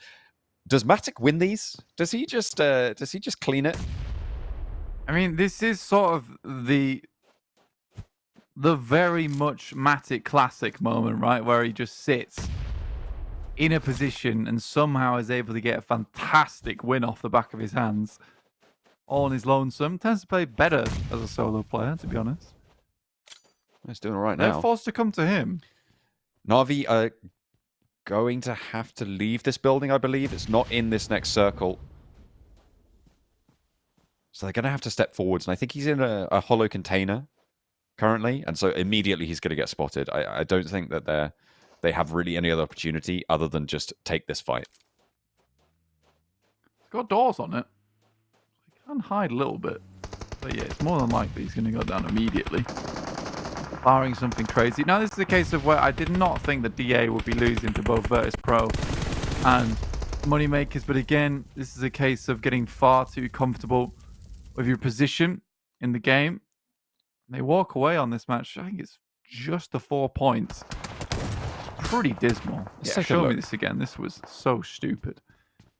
Does Matic win these? Does he just clean it? I mean, this is sort of the very much Matic classic moment, right? Where he just sits in a position and somehow is able to get a fantastic win off the back of his hands. all on his lonesome. Tends to play better as a solo player, to be honest. He's doing all right They're now. forced to come to him. Na'Vi are going to have to leave this building, I believe. It's not in this next circle. So they're going to have to step forwards. And I think he's in a hollow container currently. And so immediately he's going to get spotted. I don't think that they have really any other opportunity other than just take this fight. It's got doors on it. He can hide a little bit. But yeah, it's more than likely he's going to go down immediately. Barring something crazy. Now, this is a case of where I did not think that DA would be losing to both Virtus Pro and Moneymakers. But again, this is a case of getting far too comfortable with your position in the game. They walk away on this match. I think it's just the 4 points. Pretty dismal. Let's Yeah, take a show me look. this again. This was so stupid.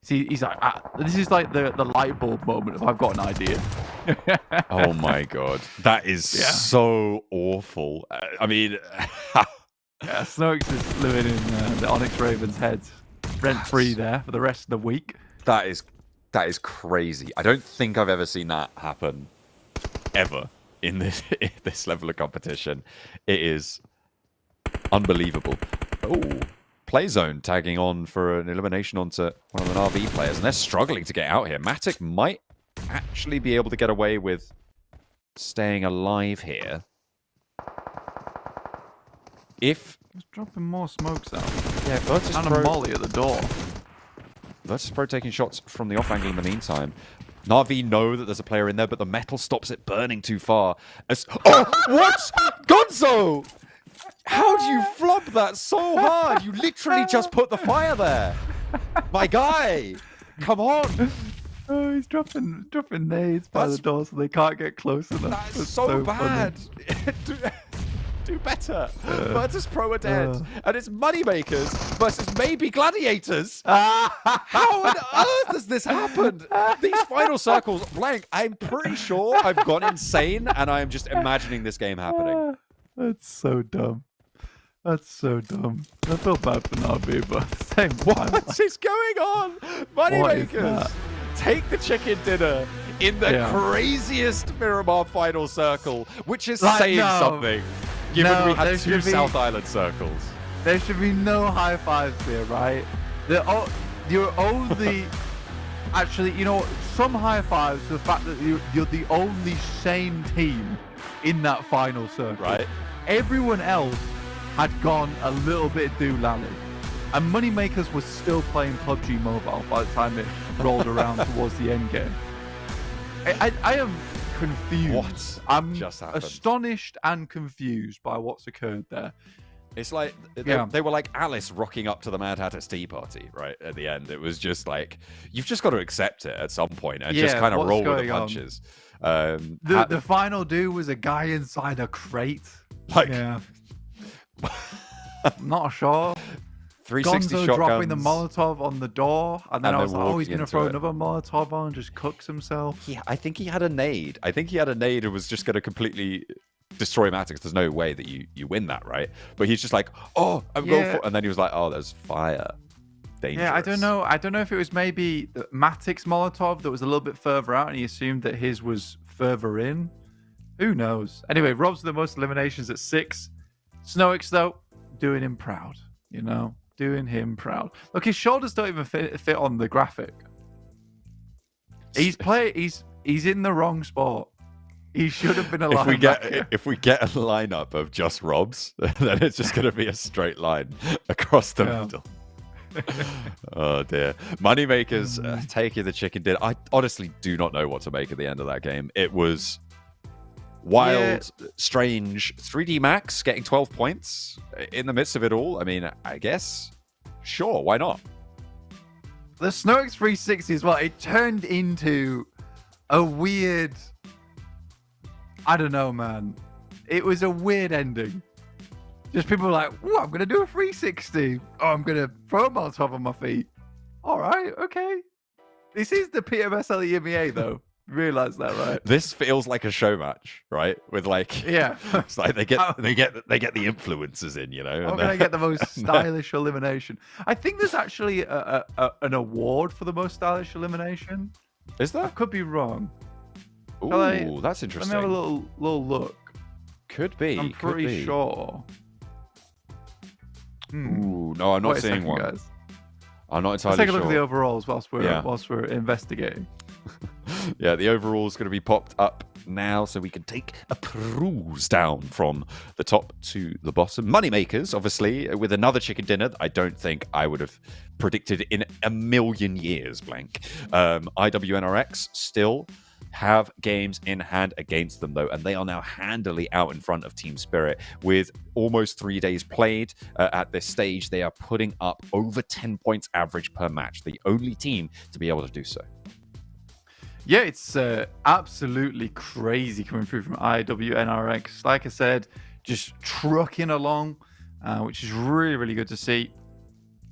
See, he's like, this is like the light bulb moment of I've got an idea. Oh my god. That is so awful. I mean... Yeah, Snokes is living in the Onyx Ravens' head rent-free there for the rest of the week. That is crazy. I don't think I've ever seen that happen ever in this level of competition. It is unbelievable. Oh, Playzone tagging on for an elimination onto one of the RV players, and they're struggling to get out here. Matic might actually be able to get away with staying alive here. If He's dropping more smokes out. yeah, Virtus And Pro, a molly at the door. Virtus Pro taking shots from the off angle in the meantime. Na'Vi know that there's a player in there, but the metal stops it burning too far. Oh, what? Gonzo! How do you flop that so hard? You literally just put the fire there. My guy, come on. Oh, he's dropping nades by the door so they can't get close enough. That's It's so bad. funny. Do better. Virtus Pro are dead. And it's Moneymakers versus maybe Gladiators. How on earth has this happened? These final circles, blank. I'm pretty sure I've gone insane and I am just imagining this game happening. That's so dumb. That's so dumb. I feel bad for Navi, but at the same time, What is going on? Moneymakers, that? take the chicken dinner in the craziest Miramar final circle, which is saying something, given we had there 2 should be- South Island circles. there should be no high fives here, right? You're only... Actually, you know, some high fives for the fact that you're the only sane team in that final circle. Right. Everyone else had gone a little bit doolally. And Moneymakers was still playing PUBG Mobile by the time it rolled around towards the end game. I am confused. What I'm just happened? astonished and confused by what's occurred there. It's like Yeah. they were like Alice rocking up to the Mad Hatter's tea party, right? At the end, it was just like you've just got to accept it at some point and just Yeah, kind of what's roll with the going on? punches. The final dude was a guy inside a crate. Like Yeah. Not sure. 360 Gonzo shotguns. dropping the Molotov on the door, and then And I was then like, oh, he's walking going to into throw it. another Molotov on and just cooks himself. I think he had a nade. I think he had a nade and was just going to completely destroy Matix. There's no way that you win that, right? But he's just like, oh, I'm going for, and then he was like, oh, there's fire. Dangerous. Yeah, I don't know. I don't know if it was maybe Matic's Molotov that was a little bit further out, and he assumed that his was further in. Who knows? Anyway, Rob's the most eliminations at 6. Snowix, though, doing him proud. You know, doing him proud. Look, his shoulders don't even fit on the graphic. He's in the wrong sport. He should have been a linebacker. If we get a lineup of just Robs, then it's just going to be a straight line across the middle. Oh dear. Moneymakers taking the chicken dinner. I honestly do not know what to make at the end of that game. It was wild, strange. 3D Max getting 12 points in the midst of it all. I mean, I guess, sure, why not? The Snowix 360 as well, it turned into a weird... I don't know, man. It was a weird ending. Just people were like, oh, I'm going to do a 360. Oh, I'm going to throw a Molotov on my feet. All right, okay. This is the PMSL EMEA, though. Realize that, right? This feels like a show match, right? With like, Yeah. it's like they get the influencers in, you know. I'm going to get the most stylish elimination. I think there's actually an award for the most stylish elimination. Is I there? could be wrong. Ooh, that's Let interesting. me have a little look. Could be. I'm could pretty be. sure. Ooh, no, I'm not Wait a seeing second, one. guys. I'm not Let's entirely take a look sure. at the overalls whilst Yeah. we're investigating. Yeah, the overall is going to be popped up now, so we can take a peruse down from the top to the bottom. Moneymakers, obviously, with another chicken dinner. I don't think I would have predicted in a million years, blank. IWNRX still have games in hand against them, though, and they are now handily out in front of Team Spirit with almost 3 days played. At this stage, they are putting up over 10 points average per match, the only team to be able to do so. Yeah, it's absolutely crazy coming through from IWNRX. Like I said, just trucking along, which is really, really good to see.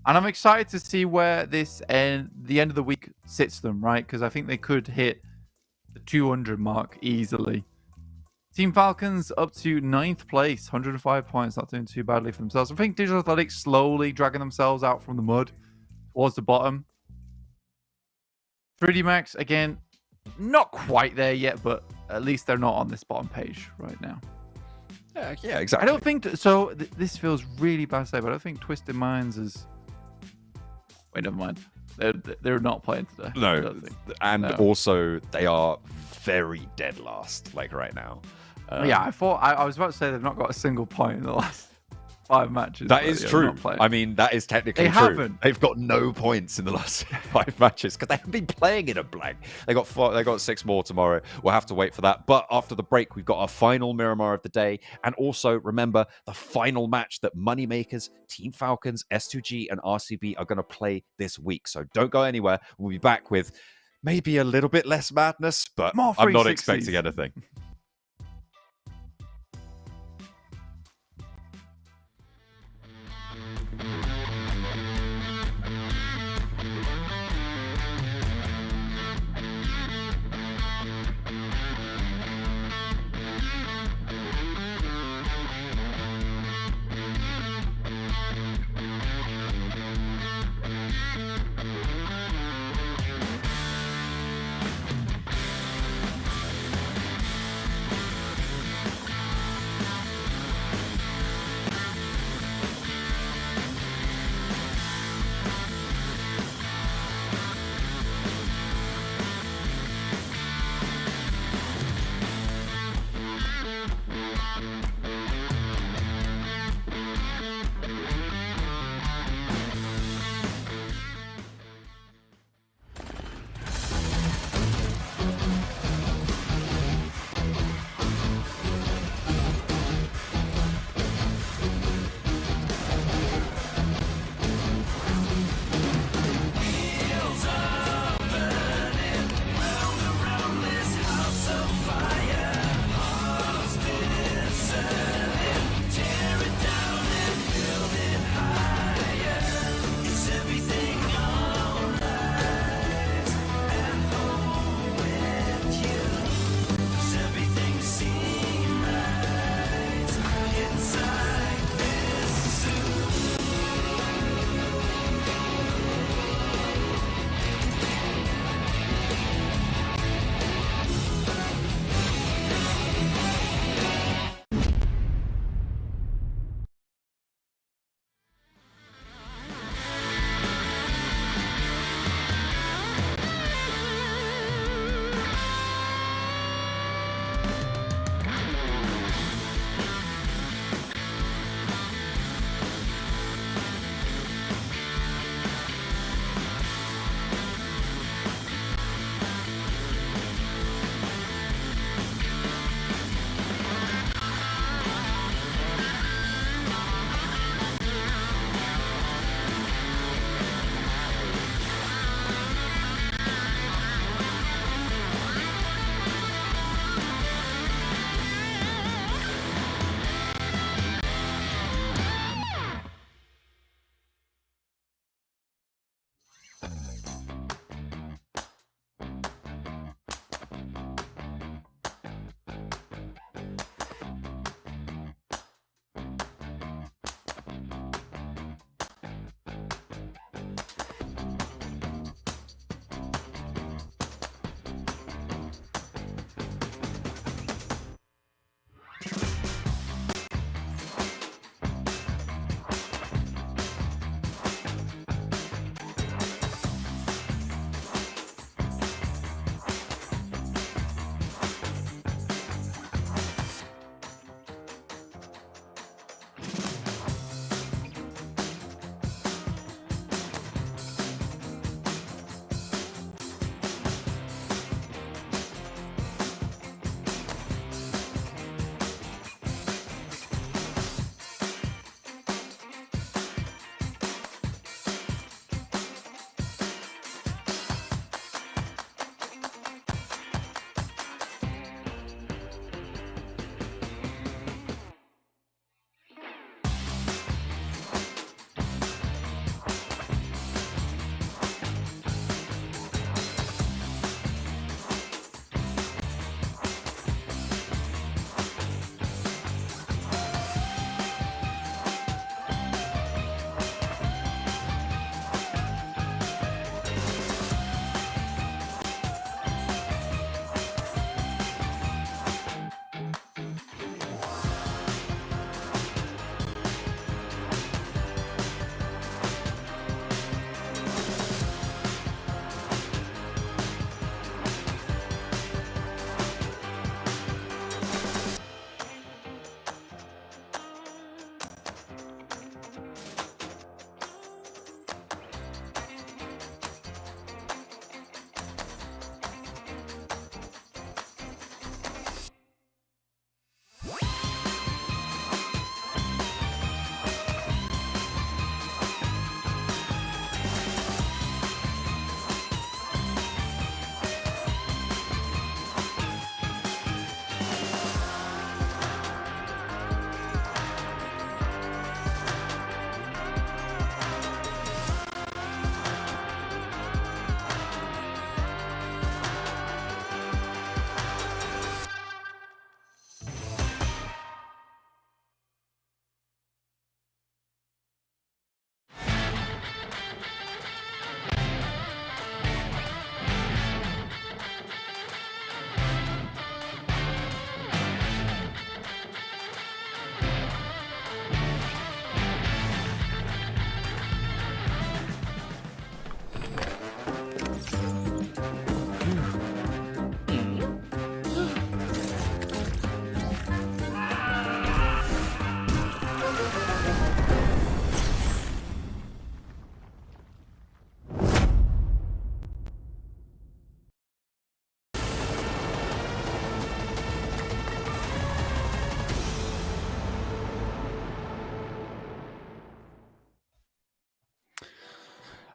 And I'm excited to see where the end of the week sits them, right? Because I think they could hit the 200 mark easily. Team Falcons up to 9th place, 105 points, not doing too badly for themselves. I think Digital Athletics slowly dragging themselves out from the mud towards the bottom. 3D Max, again, not quite there yet, but at least they're not on this bottom page right now. Yeah, exactly. I don't think so. This feels really bad to say, but I don't think Twisted Minds is. Wait, never mind. They're not playing today. No, and also they are very dead last, like right now. Yeah, I thought I was about to say they've not got a single point in the last 5 matches. That is true. I mean, that is technically true. Haven't. They've got no points in the last 5 matches because they haven't been playing in a blank. They got 6 more tomorrow. We'll have to wait for that. But after the break, we've got our final Miramar of the day, and also remember the final match that Moneymakers, Team Falcons, S2G, and RCB are going to play this week. So don't go anywhere. We'll be back with maybe a little bit less madness, but More I'm not 360s. expecting anything.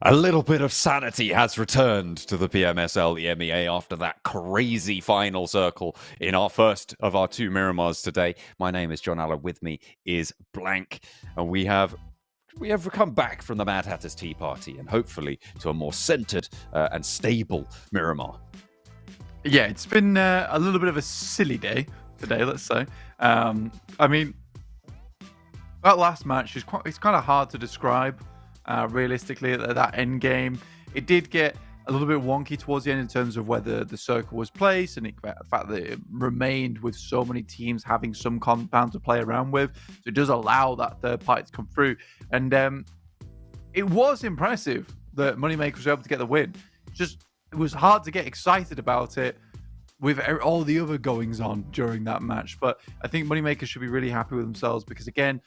A little bit of sanity has returned to the PMSL EMEA after that crazy final circle in our first of our 2 Miramars today. My name is John Allen. With me is Blank, and we have come back from the Mad Hatter's Tea Party and hopefully to a more centered and stable Miramar. Yeah, it's been a little bit of a silly day today, let's say. I mean, that last match it's kind of hard to describe. Realistically, at that end game, it did get a little bit wonky towards the end in terms of whether the circle was placed and the fact that it remained with so many teams having some compound to play around with. So it does allow that third party to come through. And it was impressive that Moneymaker was able to get the win. It was hard to get excited about it with all the other goings on during that match. But I think Moneymaker should be really happy with themselves because, again,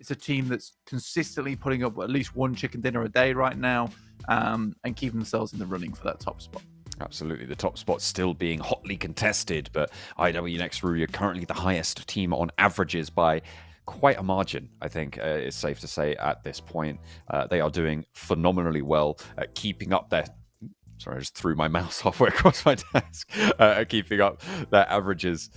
it's a team that's consistently putting up at least one chicken dinner a day right now and keeping themselves in the running for that top spot. Absolutely. The top spot still being hotly contested, but IWNX Rui are currently the highest team on averages by quite a margin, I think it's safe to say at this point. They are doing phenomenally well at keeping up their... Sorry, I just threw my mouse halfway across my desk. Keeping up their averages...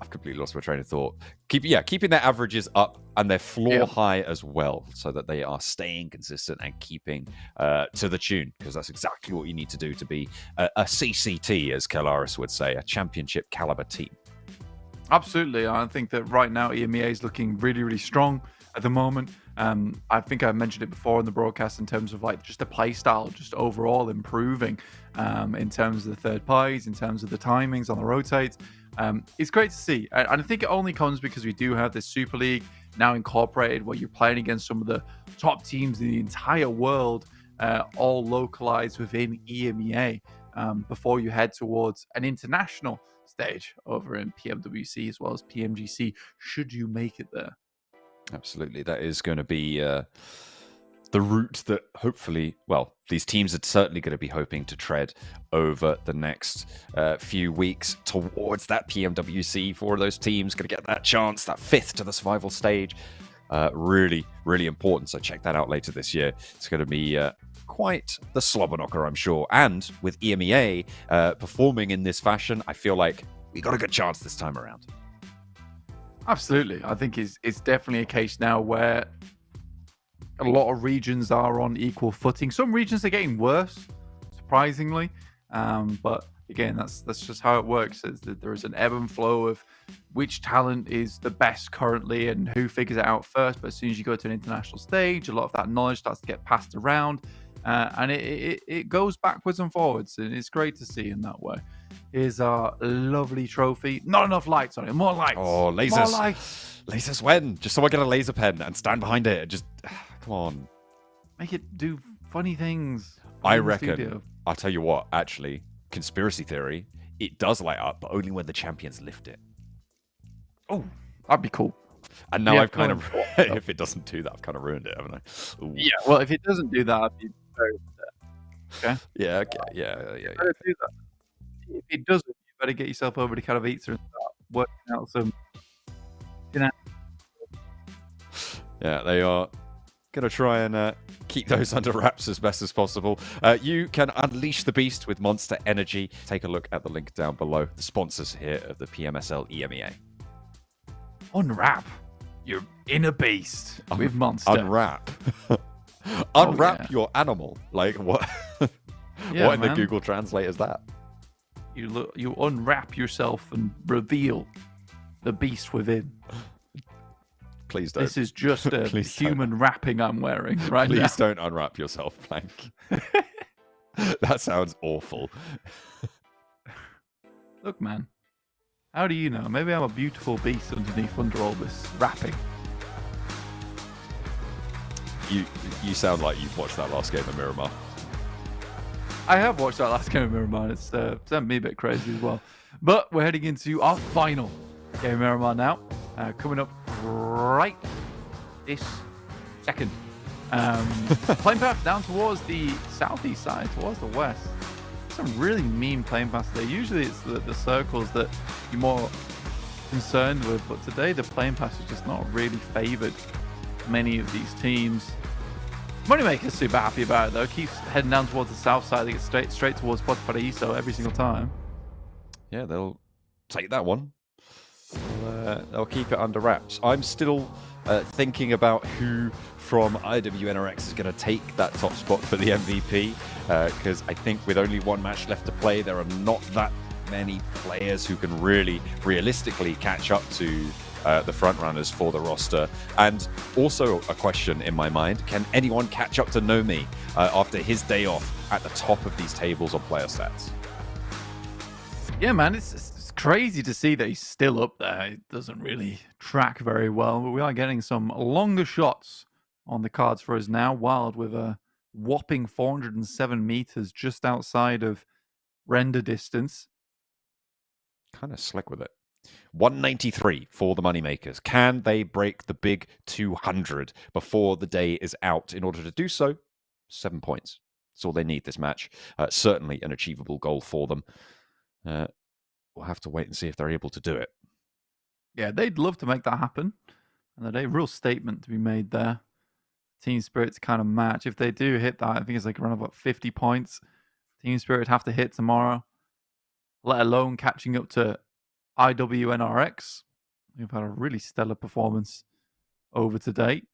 I've completely lost my train of thought. Keeping their averages up and their floor high as well, so that they are staying consistent and keeping to the tune, because that's exactly what you need to do to be a CCT, as Kelaris would say, a championship caliber team. Absolutely. I think that right now EMEA is looking really, really strong at the moment. I think I mentioned it before in the broadcast in terms of like just the play style, just overall improving in terms of the third parties, in terms of the timings on the rotates. It's great to see. And I think it only comes because we do have this Super League now incorporated where you're playing against some of the top teams in the entire world, all localized within EMEA before you head towards an international stage over in PMWC as well as PMGC, should you make it there. Absolutely. That is going to be the route that hopefully, well, these teams are certainly going to be hoping to tread over the next few weeks towards that PMWC. For those teams going to get that chance, that 5th to the survival stage. Really, really important. So check that out later this year. It's going to be quite the slobber knocker, I'm sure. And with EMEA performing in this fashion, I feel like we got a good chance this time around. Absolutely. I think it's definitely a case now where a lot of regions are on equal footing. Some regions are getting worse, surprisingly. But again, that's just how it works. There is an ebb and flow of which talent is the best currently and who figures it out first. But as soon as you go to an international stage, a lot of that knowledge starts to get passed around. And it goes backwards and forwards. And it's great to see in that way. Here's our lovely trophy. Not enough lights on it. More lights. Oh, lasers. More lights. Lasers when? Just so I get a laser pen and stand behind it. Just, come on. Make it do funny things. I reckon, I'll tell you what, actually, conspiracy theory, it does light up, but only when the champions lift it. Oh, that'd be cool. And now I've kind of, if it doesn't do that, I've kind of ruined it, haven't I? Ooh. Yeah, well, if it doesn't do that, I'd be very upset. Okay? Yeah, okay. Yeah. Better do that. If it doesn't, you better get yourself over to Katowice and start working out some. Yeah, they are going to try and keep those under wraps as best as possible. You can unleash the beast with Monster Energy. Take a look at the link down below. The sponsors here of the PMSL EMEA. Unwrap your inner beast with Monster. Unwrap. Unwrap your animal. Like what? What in the Google Translate is that? You unwrap yourself and reveal the beast within. Please don't. This is just a human wrapping I'm wearing right now. Please don't unwrap yourself, Blank. That sounds awful. Look, man. How do you know? Maybe I'm a beautiful beast under all this wrapping. You sound like you've watched that last game of Miramar. I have watched that last game of Miramar. It's sent me a bit crazy as well. But we're heading into our final game of Miramar now. Coming up right this second. Playing path down towards the southeast side, towards the west. Some really mean playing paths there. Usually it's the circles that you're more concerned with, but today the playing path is just not really favoured many of these teams. Moneymaker's super happy about it though. Keeps heading down towards the south side. They get straight towards Puerto Paraíso every single time. Yeah, they'll take that one. They'll keep it under wraps. I'm still thinking about who from IWNRX is going to take that top spot for the MVP, because I think with only one match left to play, there are not that many players who can really realistically catch up to the front runners for the roster. And also a question in my mind, can anyone catch up to Nomi after his day off at the top of these tables on player stats? Yeah, man, it's crazy to see that he's still up there. It doesn't really track very well, but we are getting some longer shots on the cards for us now. Wild with a whopping 407 meters just outside of render distance. Kind of slick with it. 193 for the Moneymakers. Can they break the big 200 before the day is out? In order to do so, 7 points. That's all they need this match. Certainly an achievable goal for them. We'll have to wait and see if they're able to do it. Yeah, they'd love to make that happen. And a real statement to be made there. Team Spirit's kind of match. If they do hit that, I think it's like around about 50 points. Team Spirit have to hit tomorrow, let alone catching up to IWNRX. We've had a really stellar performance over to date.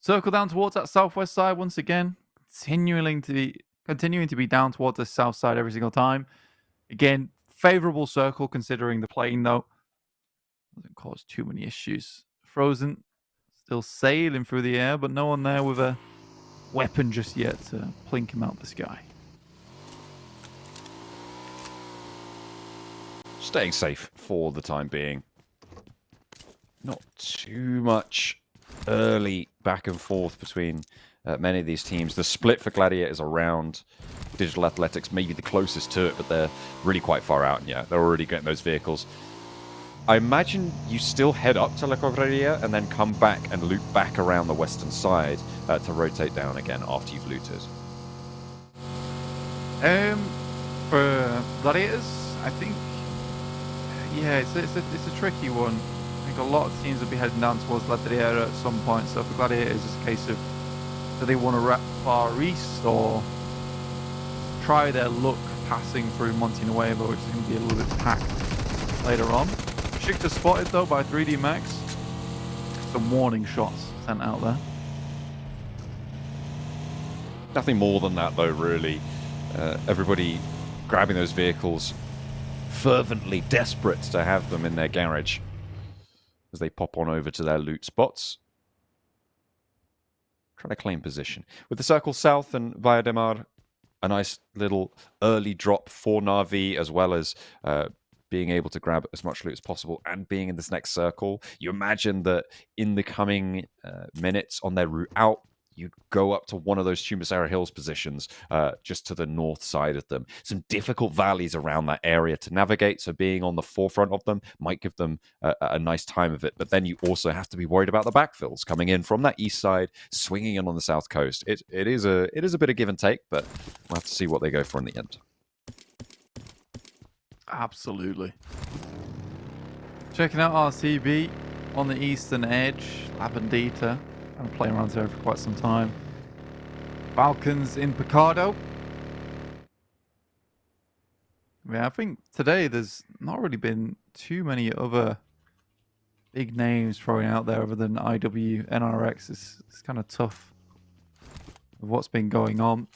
Circle down towards that southwest side once again, continuing to be down towards the south side every single time. Again, favorable circle considering the plane though. Doesn't cause too many issues. Frozen still sailing through the air, but no one there with a weapon just yet to plink him out the sky. Staying safe for the time being. Not too much early back and forth between many of these teams. The split for Gladiator is around. Digital Athletics maybe the closest to it, but they're really quite far out. And yeah, they're already getting those vehicles. I imagine you still head up to La Correria and then come back and loop back around the western side to rotate down again after you've looted. For Gladiators, I think, yeah, it's a tricky one. I think a lot of teams will be heading down towards La Correria at some point. So for Gladiators, it's a case of do they want to wrap far east or try their luck passing through Monte Nuevo, which is going to be a little bit packed later on. BEŞİKTAŞ spotted though by 3D Max. Some warning shots sent out there. Nothing more than that though, really. Everybody grabbing those vehicles, fervently desperate to have them in their garage as they pop on over to their loot spots. Trying to claim position. With the circle south and Vallademar, a nice little early drop for Na'Vi, as well as being able to grab as much loot as possible and being in this next circle. You imagine that in the coming minutes on their route out, you'd go up to one of those Chumacera Hills positions just to the north side of them. Some difficult valleys around that area to navigate, so being on the forefront of them might give them a nice time of it. But then you also have to be worried about the backfills coming in from that east side, swinging in on the south coast. It is a bit of give and take, but we'll have to see what they go for in the end. Absolutely. Checking out RCB on the eastern edge. Labandita. I've been playing around there for quite some time. Falcons in Picardo. Yeah, I think today there's not really been too many other big names throwing out there other than IWNRX. It's kind of tough with what's been going on.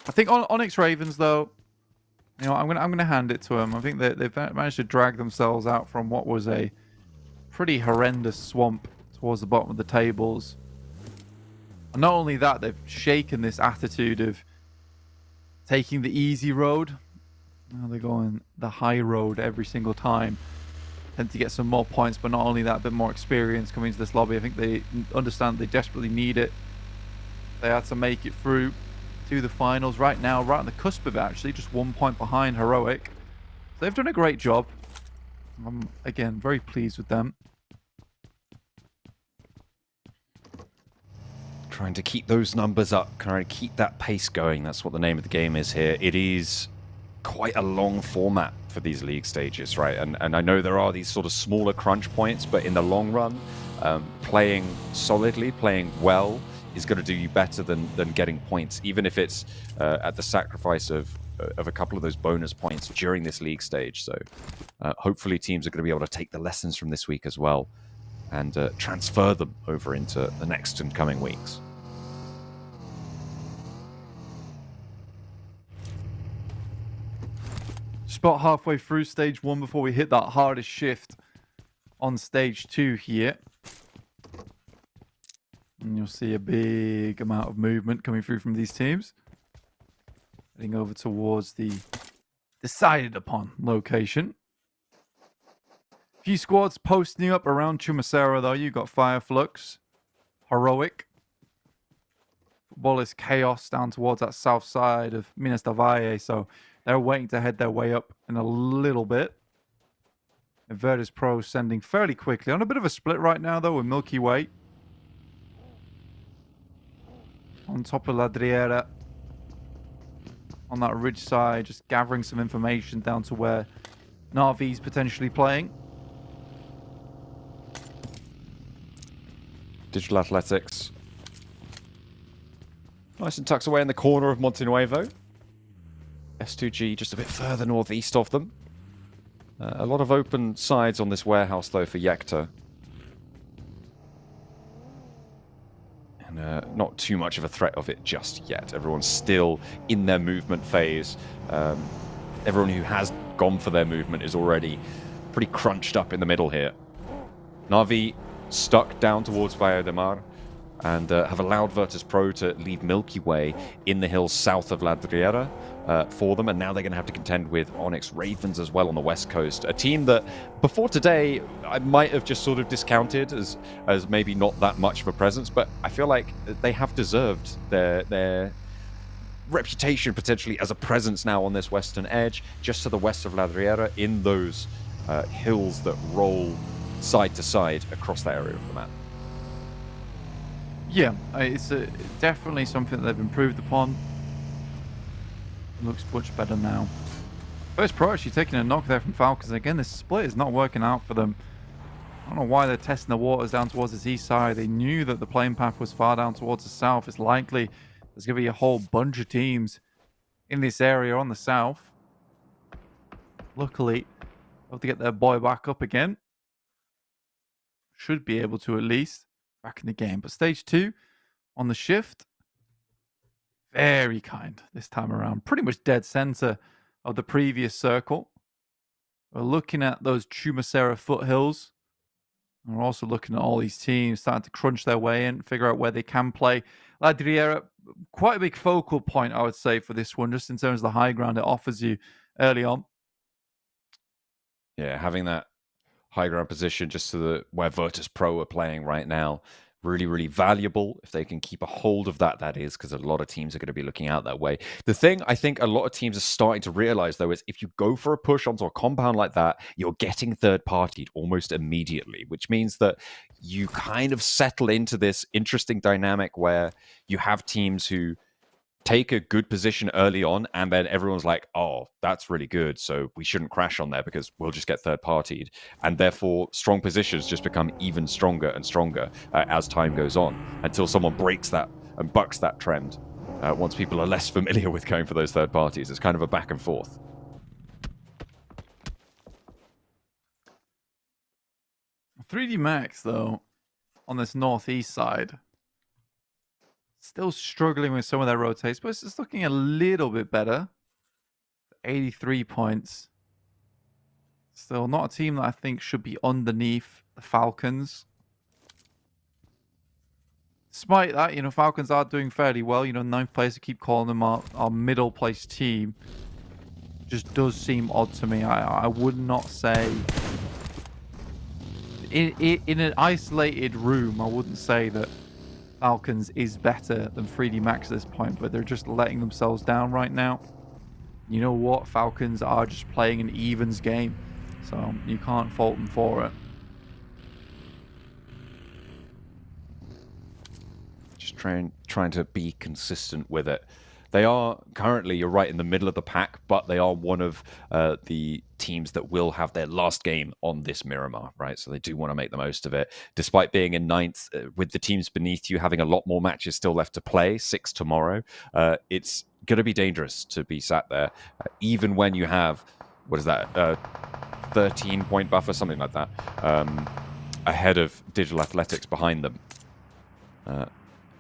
I think on Onyx Ravens though, you know, I'm gonna hand it to them. I think they've managed to drag themselves out from what was a pretty horrendous swamp towards the bottom of the tables. And not only that, they've shaken this attitude of taking the easy road. Now they're going the high road every single time. Tend to get some more points, but not only that, a bit more experience coming into this lobby. I think they understand they desperately need it. They had to make it through to the finals right now, right on the cusp of it actually, just 1 point behind Heroic. So they've done a great job. I'm, again, very pleased with them. Trying to keep those numbers up, trying to keep that pace going. That's what the name of the game is here. It is quite a long format for these league stages, right? And I know there are these sort of smaller crunch points, but in the long run, playing solidly, playing well, is going to do you better than getting points, even if it's at the sacrifice of a couple of those bonus points during this league stage. So hopefully teams are going to be able to take the lessons from this week as well and transfer them over into the next and coming weeks. Just about halfway through stage 1 before we hit that hardest shift on stage 2 here. And you'll see a big amount of movement coming through from these teams. Heading over towards the decided upon location. A few squads posting up around Chumacera though. You've got FLUX, Heroic, Footballist KAOS down towards that south side of Minas del Valle. So they're waiting to head their way up in a little bit. Virtus Pro sending fairly quickly. On a bit of a split right now though with Milky Way. On top of Ladriera. On that ridge side, just gathering some information down to where Na'Vi's potentially playing. Digital Athletics. Nice and tucked away in the corner of Montenuevo. S2G just a bit further northeast of them. A lot of open sides on this warehouse, though, for Yekta. And not too much of a threat of it just yet. Everyone's still in their movement phase. Everyone who has gone for their movement is already pretty crunched up in the middle here. Na'Vi stuck down towards Valle de Mar and have allowed Virtus Pro to leave Milky Way in the hills south of Ladriera for them, and now they're going to have to contend with Onyx Ravens as well on the west coast. A team that, before today, I might have just sort of discounted as maybe not that much of a presence, but I feel like they have deserved their reputation potentially as a presence now on this western edge, just to the west of Ladriera, in those hills that roll side to side across that area of the map. Yeah, it's definitely something that they've improved upon. Looks much better now. First Pro actually taking a knock there from Falcons. Again, this split is not working out for them. I don't know why they're testing the waters down towards this east side. They knew that the playing path was far down towards the south. It's likely there's going to be a whole bunch of teams in this area on the south. Luckily, they'll have to get their boy back up again. Should be able to at least. Back in the game. But stage 2 on the shift, very kind this time around. Pretty much dead center of the previous circle. We're looking at those Chumacera foothills. And we're also looking at all these teams starting to crunch their way in, figure out where they can play. Ladriera, quite a big focal point, I would say, for this one, just in terms of the high ground it offers you early on. Yeah, having that high ground position just to the where Virtus Pro are playing right now, really, really valuable if they can keep a hold of that, that is, because a lot of teams are going to be looking out that way. The thing I think a lot of teams are starting to realize, though, is if you go for a push onto a compound like that, you're getting third-partied almost immediately, which means that you kind of settle into this interesting dynamic where you have teams who take a good position early on, and then everyone's like, oh, that's really good, so we shouldn't crash on there because we'll just get third-partied. And therefore, strong positions just become even stronger and stronger as time goes on, until someone breaks that and bucks that trend. Once people are less familiar with going for those third parties, it's kind of a back and forth. .3D Max, though, on this northeast side, still struggling with some of their rotates, but it's just looking a little bit better. 83 points. Still not a team that I think should be underneath the Falcons. Despite that, you know, Falcons are doing fairly well. You know, 9th place, I keep calling them our middle place team. Just does seem odd to me. I would not say... In an isolated room, I wouldn't say that Falcons is better than 3D Max at this point, but they're just letting themselves down right now. You know what? Falcons are just playing an evens game, so you can't fault them for it. Just trying to be consistent with it. They are currently, you're right, in the middle of the pack, but they are one of the teams that will have their last game on this Miramar, right? So they do want to make the most of it. Despite being in ninth, with the teams beneath you having a lot more matches still left to play, 6 tomorrow, it's going to be dangerous to be sat there, even when you have, what is that, 13-point buffer, something like that, ahead of Digital Athletics behind them.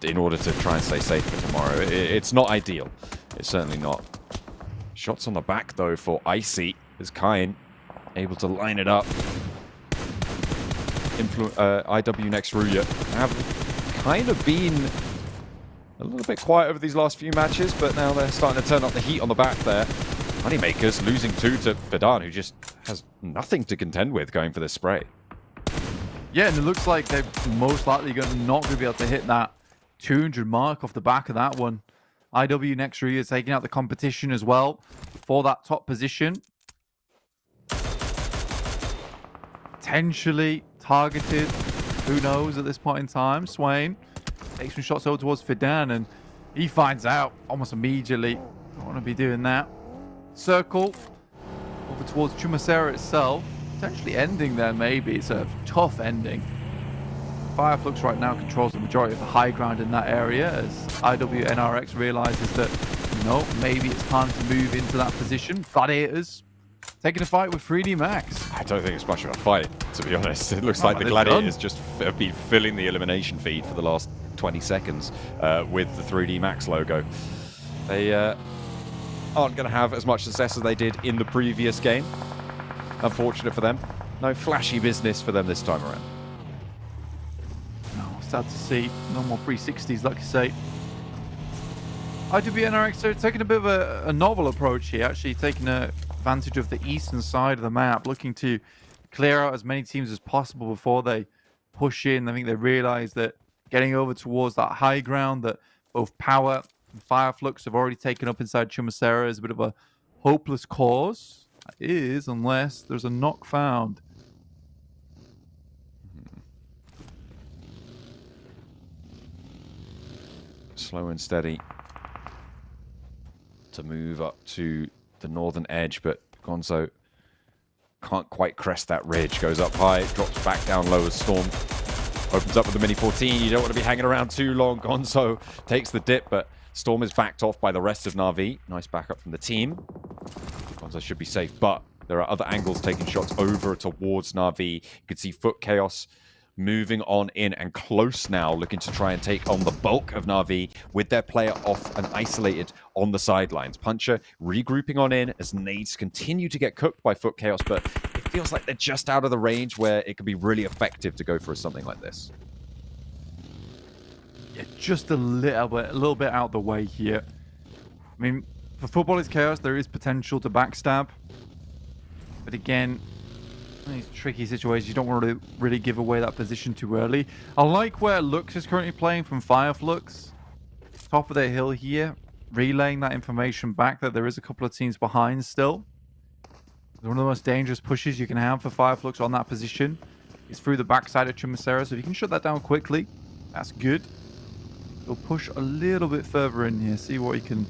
In order to try and stay safe for tomorrow. It's not ideal. It's certainly not. Shots on the back, though, for Icy. Is Kine able to line it up? IW next Ruya have kind of been a little bit quiet over these last few matches, but now they're starting to turn up the heat on the back there. Moneymakers losing 2 to Fidan, who just has nothing to contend with going for this spray. Yeah, and it looks like they're most likely not going to be able to hit that 200 mark off the back of that one. IW next year is taking out the competition as well for that top position. Potentially targeted. Who knows at this point in time? Swain takes some shots over towards Fidan and he finds out almost immediately. Don't want to be doing that. Circle over towards Chumacera itself. Potentially ending there, maybe. It's a tough ending. FLUX right now controls the majority of the high ground in that area as IWNRX realizes that, you know, maybe it's time to move into that position. Gladiators taking a fight with 3D Max. I don't think it's much of a fight, to be honest. It looks like the Gladiators just have been filling the elimination feed for the last 20 seconds with the 3D Max logo. They aren't going to have as much success as they did in the previous game. Unfortunate for them. No flashy business for them this time around. Sad to see. No more 360s, like you say. IWNRX are taking a bit of a novel approach here, actually taking advantage of the eastern side of the map, looking to clear out as many teams as possible before they push in. I think they realize that getting over towards that high ground that both Power and FLUX have already taken up inside Chumacera is a bit of a hopeless cause. It is, unless there's a knock found. Slow and steady to move up to the northern edge, but Gonzo can't quite crest that ridge. Goes up high, drops back down low as Storm opens up with the Mini 14. You don't want to be hanging around too long. Gonzo takes the dip, but Storm is backed off by the rest of Na'Vi. Nice backup from the team. Gonzo should be safe, but there are other angles taking shots over towards Na'Vi. You can see Foot Chaos moving on in and close now, looking to try and take on the bulk of Na'Vi with their player off and isolated on the sidelines. Puncher regrouping on in as nades continue to get cooked by Foot Chaos, but it feels like they're just out of the range where it could be really effective to go for something like this. Yeah, just a little bit out the way here. I mean, for Football is Chaos, there is potential to backstab, but again, these tricky situations, you don't want to really give away that position too early. I like where Lux is currently playing from FLUX. Top of their hill here, relaying that information back that there is a couple of teams behind still. One of the most dangerous pushes you can have for FLUX on that position is through the backside of Chumacera, so if you can shut that down quickly, that's good. He'll push a little bit further in here, see what you can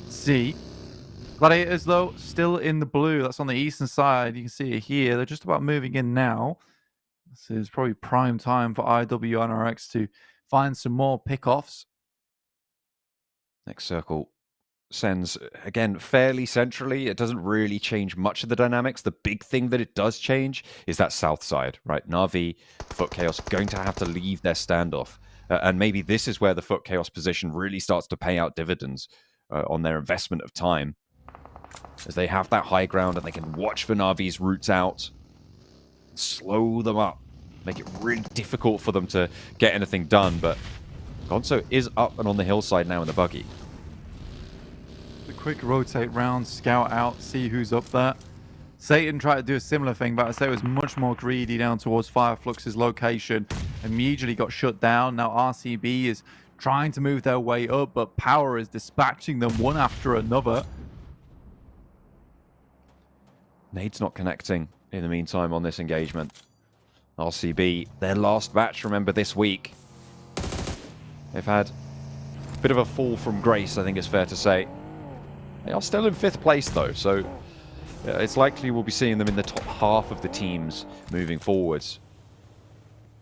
see. Gladiators, though, still in the blue. That's on the eastern side. You can see it here. They're just about moving in now. This is probably prime time for IWNRX to find some more pickoffs. Next circle sends, again, fairly centrally. It doesn't really change much of the dynamics. The big thing that it does change is that south side, right? Na'Vi, Foot Chaos going to have to leave their standoff. And maybe this is where the Foot Chaos position really starts to pay out dividends on their investment of time. As they have that high ground and they can watch for Na'Vi's routes out, slow them up, make it really difficult for them to get anything done. But Gonzo is up and on the hillside now in the buggy. The quick rotate round, scout out, see who's up there. Satan tried to do a similar thing, but I say it was much more greedy down towards FLUX's location. Immediately got shut down. Now RCB is trying to move their way up, but Power is dispatching them one after another. Nade's not connecting in the meantime on this engagement. RCB, their last match, remember, this week. They've had a bit of a fall from grace, I think it's fair to say. They are still in 5th place, though, so it's likely we'll be seeing them in the top half of the teams moving forwards.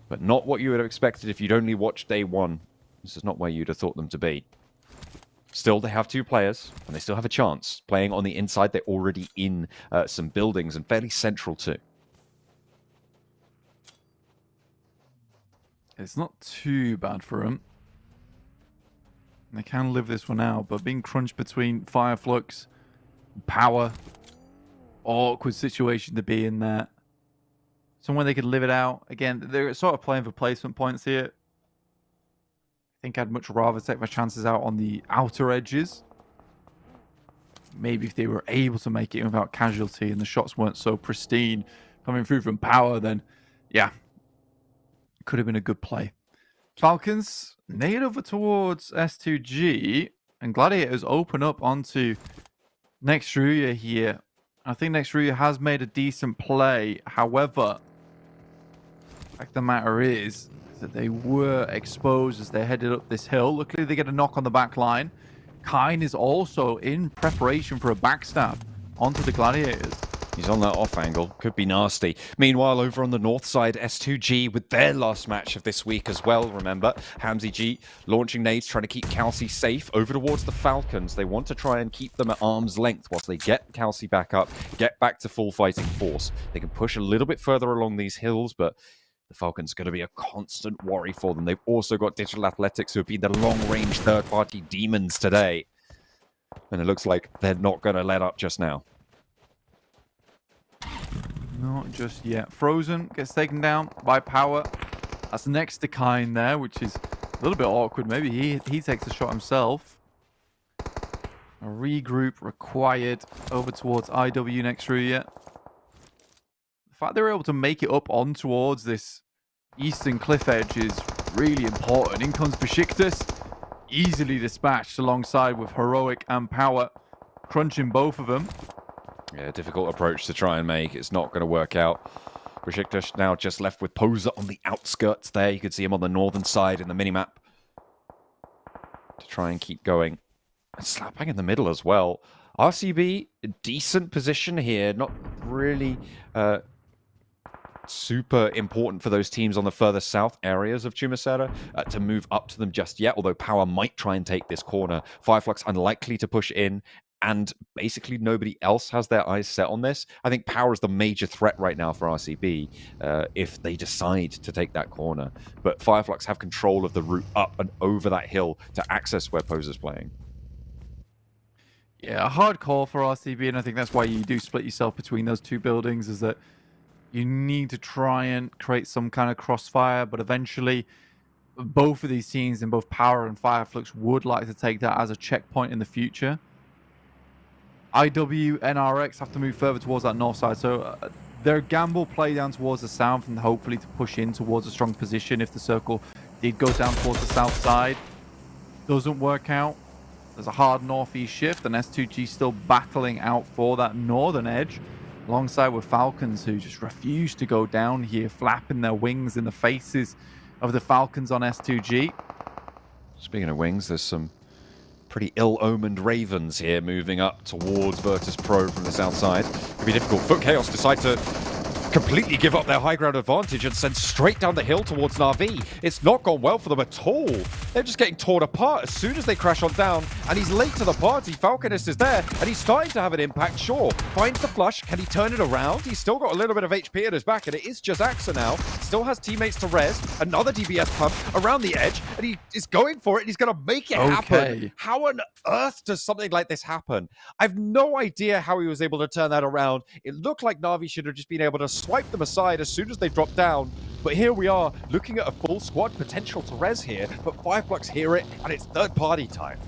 But not what you would have expected if you'd only watched day 1. This is not where you'd have thought them to be. Still, they have 2 players, and they still have a chance. Playing on the inside, they're already in some buildings, and fairly central too. It's not too bad for them. They can live this one out, but being crunched between FLUX, Power, awkward situation to be in there. Somewhere they could live it out. Again, they're sort of playing for placement points here. I think I'd much rather take my chances out on the outer edges. Maybe if they were able to make it without casualty and the shots weren't so pristine coming through from Power, then yeah, could have been a good play. Falcons nade over towards S2G, and Gladiators open up onto Nextruya here. I think Nextruya has made a decent play. However, the fact of the matter is that they were exposed as they headed up this hill. Luckily, they get a knock on the back line. Kine is also in preparation for a backstab onto the Gladiators. He's on that off angle. Could be nasty. Meanwhile, over on the north side, S2G with their last match of this week as well, remember. Hamzy G launching nades, trying to keep Kalsi safe over towards the Falcons. They want to try and keep them at arm's length whilst they get Kalsi back up, get back to full fighting force. They can push a little bit further along these hills, but the Falcons are going to be a constant worry for them. They've also got Digital Athletics, who have been the long-range third-party demons today. And it looks like they're not going to let up just now. Not just yet. Frozen gets taken down by Power. That's next to Kine there, which is a little bit awkward. Maybe he takes a shot himself. A regroup required over towards IW Nextruya. The fact they were able to make it up on towards this eastern cliff edge is really important. In comes BEŞİKTAŞ, easily dispatched alongside with Heroic and Power, crunching both of them. Yeah, difficult approach to try and make. It's not going to work out. BEŞİKTAŞ now just left with Poser on the outskirts there. You can see him on the northern side in the minimap. To try and keep going. And Slapbang in the middle as well. RCB, a decent position here. Not really super important for those teams on the further south areas of Chumacera to move up to them just yet. Although Power might try and take this corner. FLUX unlikely to push in. And basically nobody else has their eyes set on this. I think Power is the major threat right now for RCB if they decide to take that corner. But FLUX have control of the route up and over that hill to access where Poser's playing. Yeah, a hard call for RCB, and I think that's why you do split yourself between those two buildings, is that you need to try and create some kind of crossfire, but eventually both of these teams in both Power and FLUX would like to take that as a checkpoint in the future. IW and RX have to move further towards that north side, so their gamble play down towards the south and hopefully to push in towards a strong position if the circle did go down towards the south side. Doesn't work out. There's a hard northeast shift, and S2G still battling out for that northern edge alongside with Falcons, who just refuse to go down here, flapping their wings in the faces of the Falcons on S2G. Speaking of wings, there's some pretty ill-omened Ravens here moving up towards Virtus Pro from the south side. Could be difficult. FUTKAOS decide to completely give up their high ground advantage and send straight down the hill towards Na'Vi. It's not gone well for them at all. They're just getting torn apart as soon as they crash on down, and he's late to the party. Falconist is there, and he's starting to have an impact, sure. Finds the flush. Can he turn it around? He's still got a little bit of HP at his back, and it is just Axa now. Still has teammates to res. Another DBS pump around the edge, and he is going for it, and he's going to make it happen. How on earth does something like this happen? I've no idea how he was able to turn that around. It looked like Na'Vi should have just been able to swipe them aside as soon as they dropped down. But here we are, looking at a full squad potential to res here, but FLUX hear it, and it's third-party time.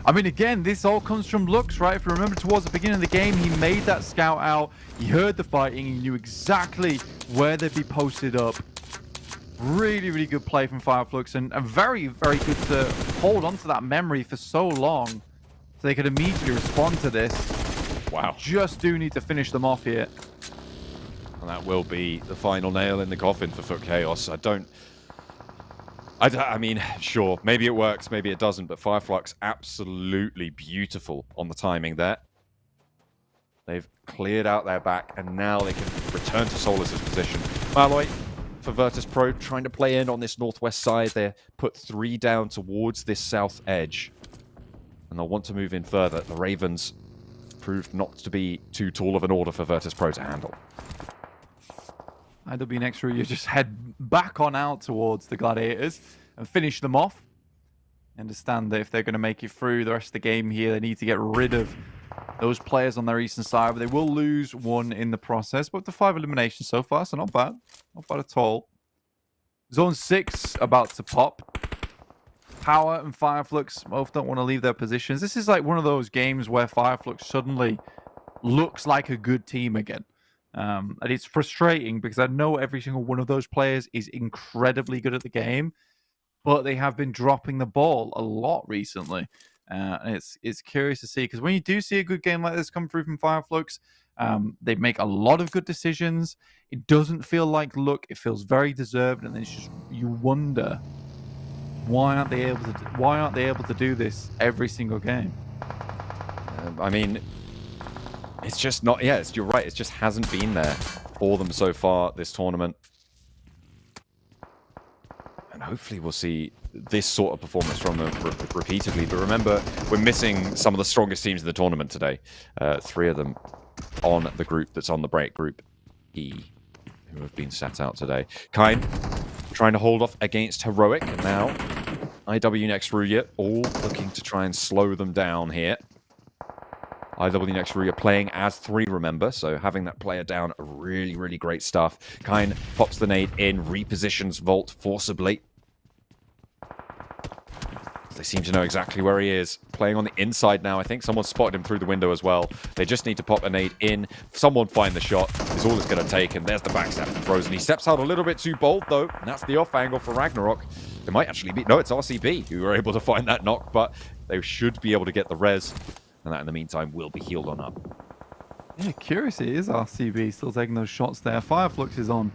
I mean, again, this all comes from Lux, right? If you remember towards the beginning of the game, he made that scout out, he heard the fighting, he knew exactly where they'd be posted up. Really, really good play from FLUX, and very, very good to hold on to that memory for so long, so they could immediately respond to this. Wow. You just do need to finish them off here. And that will be the final nail in the coffin for FUTKAOS. I mean, sure, maybe it works, maybe it doesn't, but FLUX absolutely beautiful on the timing there. They've cleared out their back, and now they can return to Solus's position. Malloy for Virtus Pro trying to play in on this northwest side. They put 3 down towards this south edge, and they'll want to move in further. The Ravens proved not to be too tall of an order for Virtus Pro to handle. IWNX you just head back on out towards the Gladiators and finish them off. Understand that if they're going to make it through the rest of the game here, they need to get rid of those players on their eastern side, but they will lose 1 in the process. But the 5 eliminations so far, so not bad. Not bad at all. Zone 6 about to pop. Power and FLUX both don't want to leave their positions. This is like one of those games where FLUX suddenly looks like a good team again. And it's frustrating because I know every single one of those players is incredibly good at the game, but they have been dropping the ball a lot recently. And it's curious to see, because when you do see a good game like this come through from FLUX, they make a lot of good decisions. It doesn't feel like luck; it feels very deserved, and it's just you wonder why aren't they able to do this every single game? I mean, it's just not. Yeah, you're right. It just hasn't been there for them so far this tournament, and hopefully we'll see this sort of performance from them repeatedly. But remember, we're missing some of the strongest teams in the tournament today. 3 of them on the group that's on the break, Group E, who have been sat out today. Kine trying to hold off against Heroic. And now IWNX Ruya all looking to try and slow them down here. IWNX Ruya playing as 3, remember, so having that player down, really, really great stuff. Kine pops the nade in, repositions Volt forcibly. They seem to know exactly where he is. Playing on the inside now, I think. Someone spotted him through the window as well. They just need to pop a nade in. Someone find the shot is all it's going to take. And there's the backstab from Frozen. He steps out a little bit too bold, though. And that's the off angle for Ragnarok. It might actually be... No, it's RCB who were able to find that knock. But they should be able to get the res. And that, in the meantime, will be healed on up. Yeah, curious it is RCB still taking those shots there. FLUX is on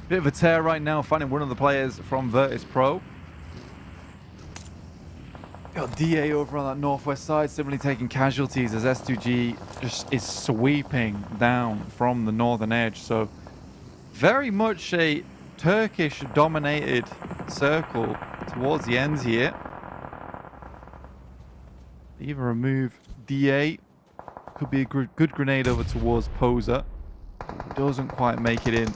a bit of a tear right now, finding one of the players from Virtus Pro. Got DA over on that northwest side, similarly taking casualties as S2G just is sweeping down from the northern edge. So very much a Turkish-dominated circle towards the ends here. They even remove DA. Could be a good grenade over towards Poser. Doesn't quite make it in.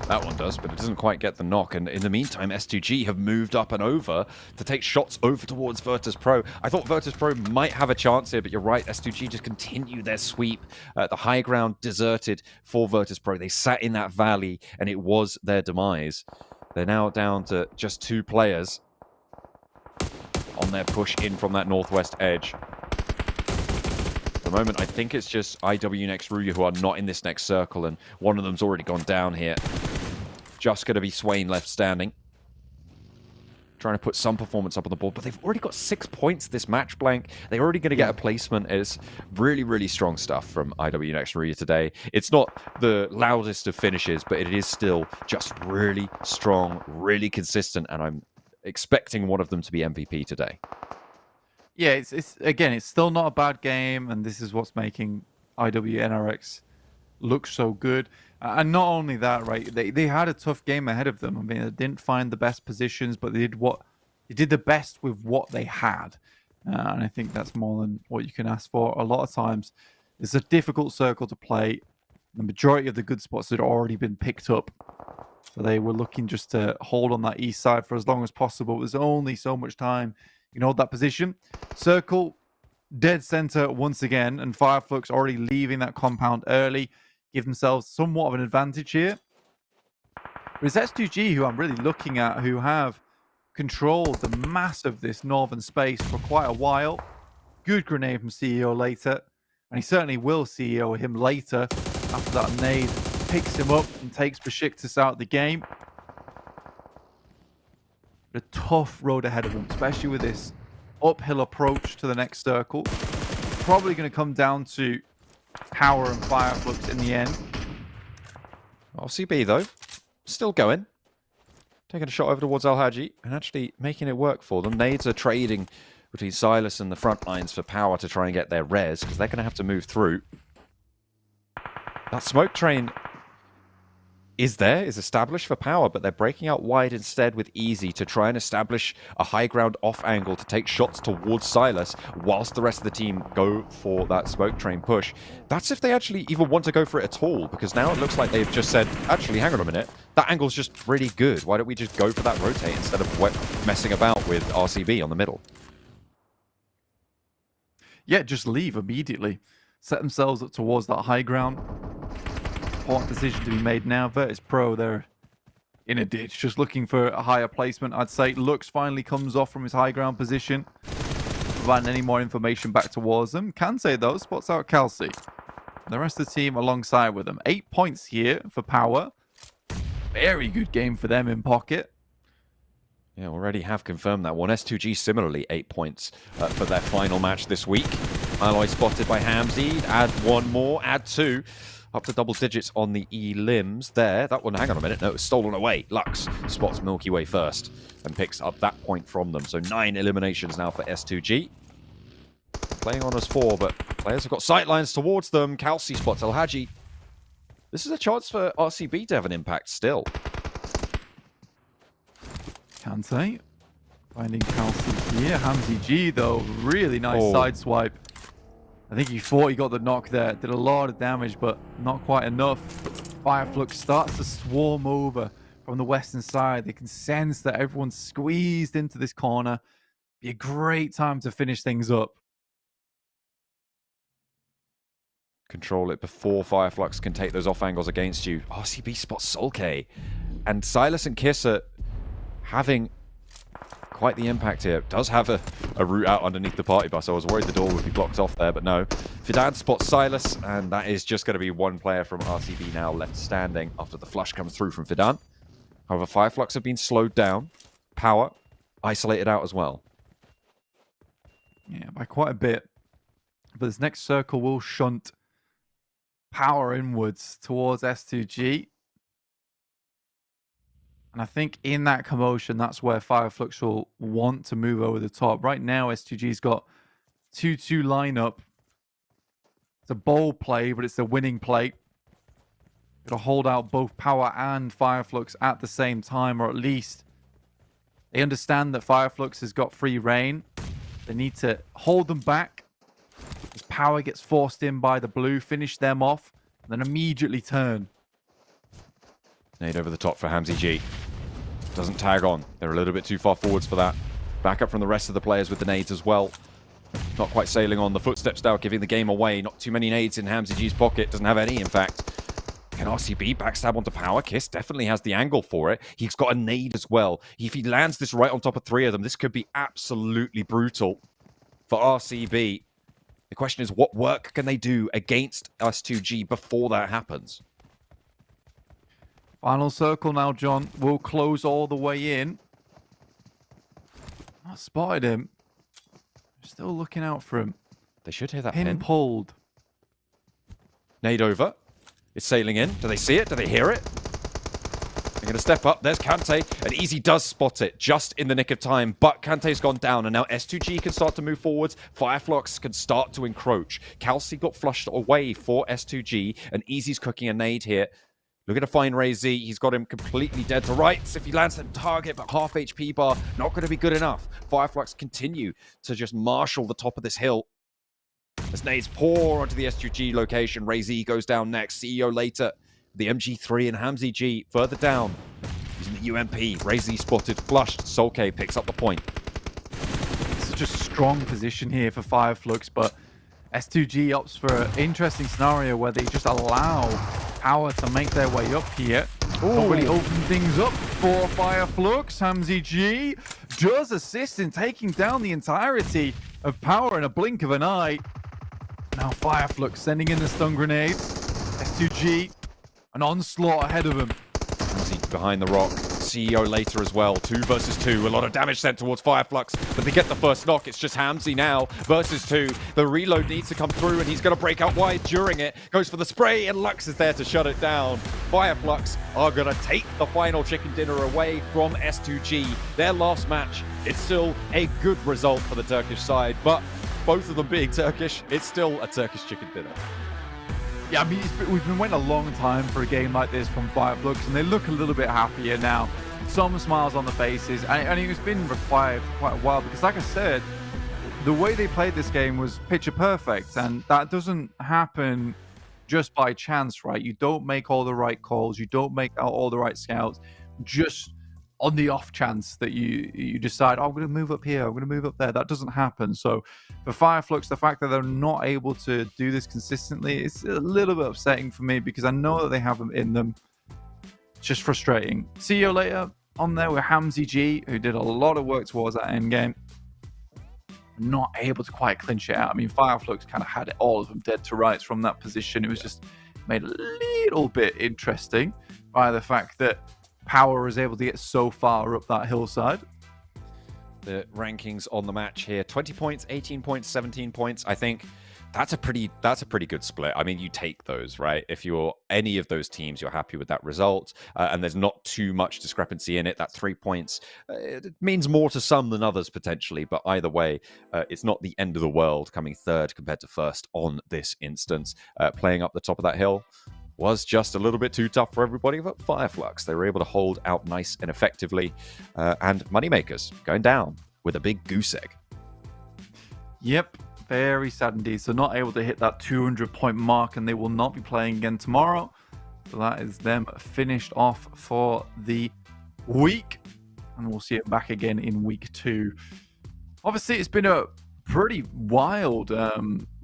That one does, but it doesn't quite get the knock. And in the meantime, S2G have moved up and over to take shots over towards Virtus Pro. I thought Virtus Pro might have a chance here, but you're right. S2G just continue their sweep. The high ground deserted for Virtus Pro. They sat in that valley, and it was their demise. They're now down to just 2 players on their push in from that northwest edge. At the moment, I think it's just IWNX Ruya who are not in this next circle, and one of them's already gone down here. Just going to be Swain left standing. Trying to put some performance up on the board, but they've already got 6 points this match blank. They're already going to get a placement. It's really, really strong stuff from IWNX Ruya today. It's not the loudest of finishes, but it is still just really strong, really consistent, and I'm expecting one of them to be MVP today. Yeah, it's again, it's still not a bad game, and this is what's making IWNRX look so good. And not only that, right? They had a tough game ahead of them. I mean, they didn't find the best positions, but they did the best with what they had. And I think that's more than what you can ask for. A lot of times, it's a difficult circle to play. The majority of the good spots had already been picked up. So they were looking just to hold on that east side for as long as possible. There's only so much time you can hold that position. Circle, dead center once again, and FLUX already leaving that compound early. Give themselves somewhat of an advantage here. But it's S2G who I'm really looking at, who have controlled the mass of this northern space for quite a while. Good grenade from CEO later. And he certainly will CEO him later after that nade picks him up and takes BEŞİKTAŞ out of the game. But a tough road ahead of them, especially with this uphill approach to the next circle. Probably going to come down to Power and FLUX in the end. RCB, though, still going. Taking a shot over towards Al-Haji and actually making it work for them. Nades are trading between Silas and the front lines for power to try and get their res, because they're going to have to move through. That smoke train is established for power, but they're breaking out wide instead with Easy to try and establish a high ground off angle to take shots towards Silas whilst the rest of the team go for that smoke train push. That's if they actually even want to go for it at all, because now it looks like they've just said, actually, hang on a minute, that angle's just really good. Why don't we just go for that rotate instead of messing about with RCB on the middle? Yeah, just leave immediately. Set themselves up towards that high ground. Important decision to be made now. Virtus Pro, they're in a ditch, just looking for a higher placement, I'd say. Lux finally comes off from his high ground position, providing any more information back towards them. Kante, though, spots out Kelsey. The rest of the team alongside with them. 8 points here for Power. Very good game for them in pocket. Yeah, already have confirmed that one. S2G similarly 8 points for their final match this week. Alloy spotted by Hamzy. Add one more, add two. Up to double digits on the E-limbs there. That one, hang on a minute. No, it was stolen away. Lux spots Milky Way first and picks up that point from them. So 9 eliminations now for S2G. Playing on as 4, but players have got sightlines towards them. Kelsey spots El-Haji. This is a chance for RCB to have an impact still. Kante finding Kelsey here. Hamzy G, though, really nice side swipe. I think he thought he got the knock there. Did a lot of damage, but not quite enough. Fireflux starts to swarm over from the western side. They can sense that everyone's squeezed into this corner. Be a great time to finish things up. Control it before Fireflux can take those off angles against you. RCB spots Solke. And Silas and Kiss are having quite the impact here. Does have a route out underneath the party bus. I was worried the door would be blocked off there, but no. Fidan spots Silas, and that is just going to be one player from RCB now left standing after the flush comes through from Fidan. However, Fireflux have been slowed down. Power isolated out as well. Yeah, by quite a bit. But this next circle will shunt Power inwards towards S2G. And I think in that commotion, that's where Fireflux will want to move over the top. Right now, S2G's got 2-2 lineup. It's a bold play, but it's a winning play. Got to hold out both Power and Fireflux at the same time, or at least they understand that Fireflux has got free reign. They need to hold them back. As Power gets forced in by the blue, finish them off, and then immediately turn. Nade over the top for Hamzy G. Doesn't tag on. They're a little bit too far forwards for that. Back up from the rest of the players with the nades as well. Not quite sailing on. The footsteps now giving the game away. Not too many nades in Hamzy G's pocket. Doesn't have any, in fact. Can RCB backstab onto Power? Kiss definitely has the angle for it. He's got a nade as well. If he lands this right on top of 3 of them, this could be absolutely brutal for RCB. The question is, what work can they do against S2G before that happens? Final circle now, John. Will close all the way in. I spotted him. Still looking out for him. They should hear that Pin pin. pulled. Nade over. It's sailing in. Do they see it? Do they hear it? They're going to step up. There's Kante. And Easy does spot it just in the nick of time. But Kante's gone down. And now S2G can start to move forwards. Fireflux can start to encroach. Kelsey got flushed away for S2G. And Easy's cooking a nade here. Looking to find Ray Z. He's got him completely dead to rights. If he lands that target, but half HP bar, not going to be good enough. Fireflux continue to just marshal the top of this hill. As nades pour onto the S2G location, Ray Z goes down next. CEO later. The MG3 and Hamzy G further down. Using the UMP. Ray Z spotted, flushed. Solke picks up the point. Such a strong position here for Fireflux, but S2G opts for an interesting scenario where they just allow Power to make their way up here. Don't really open things up for Fireflux. Hamzy G does assist in taking down the entirety of Power in a blink of an eye. Now Fireflux sending in the stun grenades. S2G, an onslaught ahead of him. Hamzy behind the rock. CEO later as well. 2 versus 2. A lot of damage sent towards FLUX, but they get the first knock. It's just Hamzy now versus 2. The reload needs to come through, and he's going to break out wide during it. Goes for the spray, and Lux is there to shut it down. FLUX are going to take the final chicken dinner away from S2G. Their last match, it's still a good result for the Turkish side, but both of them being Turkish, it's still a Turkish chicken dinner. Yeah, I mean, we've been waiting a long time for a game like this from FLUX, and they look a little bit happier now. Some smiles on the faces, and it's been required for quite a while because, like I said, the way they played this game was picture perfect, and that doesn't happen just by chance, right? You don't make all the right calls, you don't make out all the right scouts, just on the off chance that you decide, oh, I'm going to move up here, I'm going to move up there. That doesn't happen. So for FLUX, the fact that they're not able to do this consistently is a little bit upsetting for me because I know that they have them in them. It's just frustrating. See you later on there with Hamzy G, who did a lot of work towards that end game. Not able to quite clinch it out. I mean, FLUX kind of had all of them dead to rights from that position. It was just made a little bit interesting by the fact that Power was able to get so far up that hillside. The rankings on the match here: 20 points, 18 points, 17 points. I think that's a pretty good split. I mean, you take those, right? If you're any of those teams, you're happy with that result, and there's not too much discrepancy in it. That 3 points it means more to some than others potentially, but either way, it's not the end of the world coming third compared to first on this instance. Playing up the top of that hill was just a little bit too tough for everybody, but FLUX, they were able to hold out nice and effectively, and Moneymakers going down with a big goose egg. Yep, very sad indeed. So not able to hit that 200-point mark, and they will not be playing again tomorrow. So that is them finished off for the week, and we'll see it back again in week 2. Obviously, it's been a pretty wild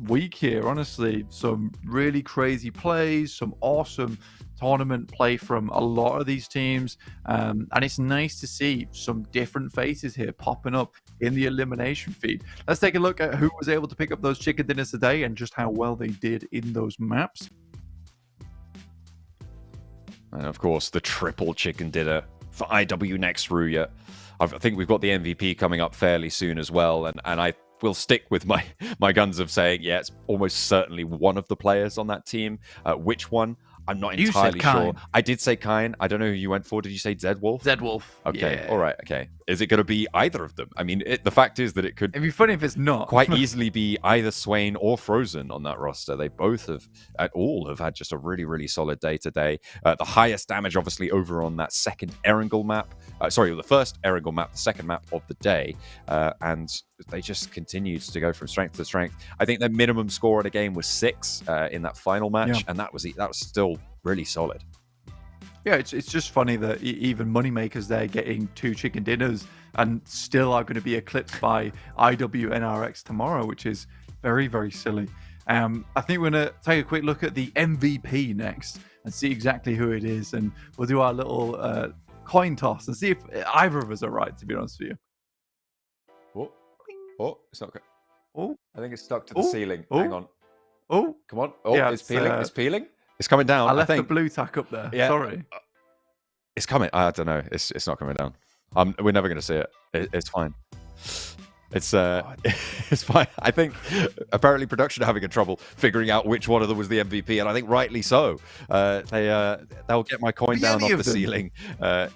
week here, honestly. Some really crazy plays, some awesome tournament play from a lot of these teams, and it's nice to see some different faces here popping up in the elimination feed. Let's take a look at who was able to pick up those chicken dinners today and just how well they did in those maps. And of course, the triple chicken dinner for IW next Ruya. I think we've got the MVP coming up fairly soon as well, and I will stick with my guns of saying, yeah, it's almost certainly one of the players on that team. Which one? I'm not entirely sure. I did say Kine. I don't know who you went for. Did you say Zedwolf? Zedwolf. Okay. Yeah. All right. Okay. Is it going to be either of them? I mean, the fact is that it could. It'd be funny if it's not. Quite easily be either Swain or Frozen on that roster. They both have had just a really, really solid day today. The highest damage, obviously, over on that second Erangel map. The first Erangel map, the second map of the day, and they just continued to go from strength to strength. I think their minimum score in a game was 6 in that final match, and that was still really solid. Yeah, it's just funny that even Moneymakers there getting 2 chicken dinners and still are going to be eclipsed by IWNRX tomorrow, which is very, very silly. I think we're going to take a quick look at the MVP next and see exactly who it is, and we'll do our little coin toss and see if either of us are right, to be honest with you. Oh, it's not good. Oh, I think it's stuck to the ceiling. Hang on. Oh, come on. Oh, yeah, it's peeling. It's peeling. It's coming down. I left the blue tack up there. Yeah. Sorry. It's coming. I don't know. It's not coming down. We're never going to see it. It's fine. It's it's fine. I think apparently production are having a trouble figuring out which one of them was the MVP, and I think rightly so. They'll get my coin down off the ceiling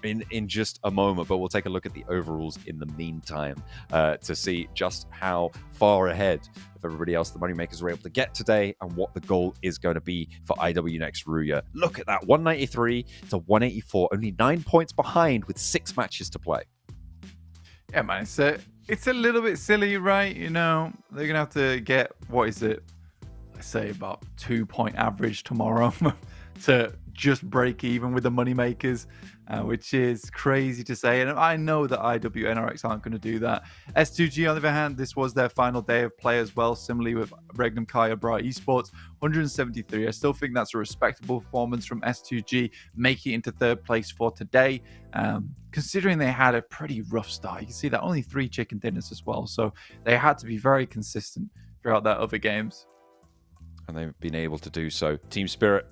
in just a moment, but we'll take a look at the overalls in the meantime to see just how far ahead of everybody else the Moneymakers were able to get today and what the goal is going to be for IW next Ruya. Look at that, 193 to 184, only 9 points behind with 6 matches to play. Yeah, man, it's a little bit silly, right? You know, they're going to have to get, what is it? Let's say about 2-point average tomorrow to just break even with the Moneymakers, which is crazy to say. And I know that IWNRX aren't going to do that. S2G, on the other hand, this was their final day of play as well, similarly with Regnum Kaya Bright Esports, 173. I still think that's a respectable performance from S2G, making it into 3rd place for today. Considering they had a pretty rough start, you can see that only 3 chicken dinners as well. So they had to be very consistent throughout their other games. And they've been able to do so. Team Spirit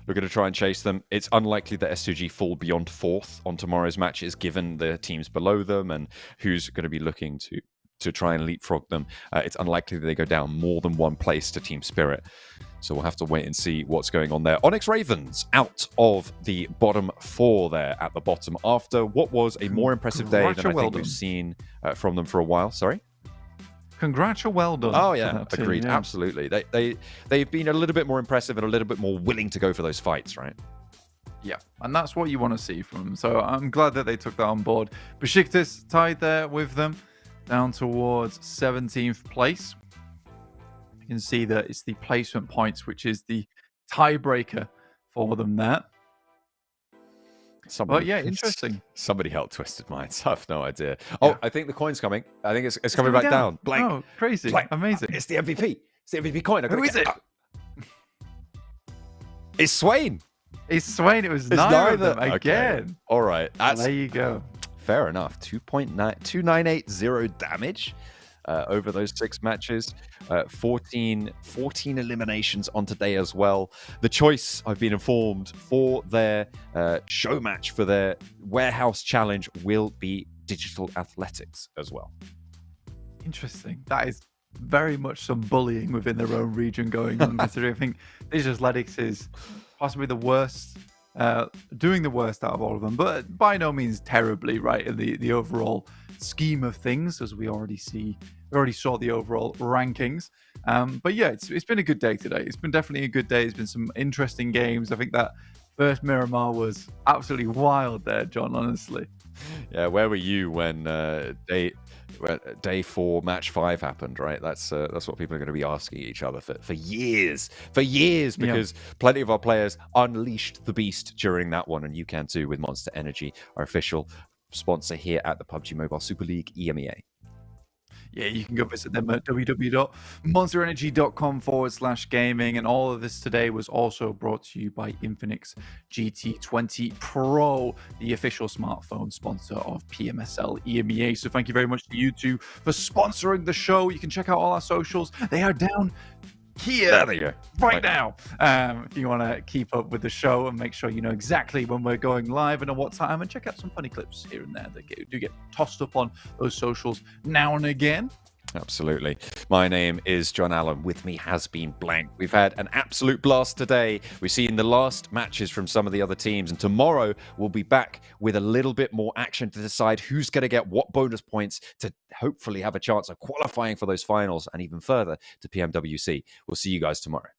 We're going to try and chase them. It's unlikely that S2G fall beyond 4th on tomorrow's matches, given the teams below them and who's going to be looking to try and leapfrog them. It's unlikely that they go down more than one place to Team Spirit. So we'll have to wait and see what's going on there. Onyx Ravens out of the bottom 4 there at the bottom after what was a more impressive day than I think we've seen from them for a while. Sorry? Congrats, well done. Oh yeah, agreed. Team, yeah. Absolutely. They've been a little bit more impressive and a little bit more willing to go for those fights, right? Yeah, and that's what you want to see from them. So I'm glad that they took that on board. Besiktas tied there with them, down towards 17th place. You can see that it's the placement points, which is the tiebreaker for them there. But yeah, interesting. Somebody helped Twisted Minds. I have no idea. Oh, yeah. I think the coin's coming. I think it's coming back down. Blank. Oh, crazy. Blank. Amazing. It's the MVP. It's the MVP coin. Who is it? It's Swain. It's Swain. It was neither of them again. Okay. All right. There you go. Fair enough. 2980 damage over those 6 matches. 14 eliminations on today as well. The choice, I've been informed, for their show match, for their warehouse challenge, will be Digital Athletics as well. Interesting. That is very much some bullying within their own region going on, considering I think Digital Athletics is possibly the worst, doing the worst out of all of them, but by no means terribly, right, in the overall scheme of things, as we already saw the overall rankings. But yeah, it's been a good day today. It's been definitely a good day. There's been some interesting games. I think that first Miramar was absolutely wild there, John, honestly. Yeah, where were you when day 4 match 5 happened, right? That's what people are going to be asking each other for years, because plenty of our players unleashed the beast during that one, and you can too with Monster Energy, our official sponsor here at the PUBG Mobile Super League EMEA. Yeah, you can go visit them at www.monsterenergy.com/gaming. And all of this today was also brought to you by INFINIX GT20 Pro, the official smartphone sponsor of PMSL EMEA. So thank you very much to you two for sponsoring the show. You can check out all our socials. They are down here there you go. right now. If you want to keep up with the show and make sure you know exactly when we're going live and at what time, and check out some funny clips here and there that do get tossed up on those socials now and again. Absolutely. My name is John Allen. With me has been Blank. We've had an absolute blast today. We've seen the last matches from some of the other teams, and tomorrow we'll be back with a little bit more action to decide who's going to get what bonus points to hopefully have a chance of qualifying for those finals and even further to PMWC. We'll see you guys tomorrow.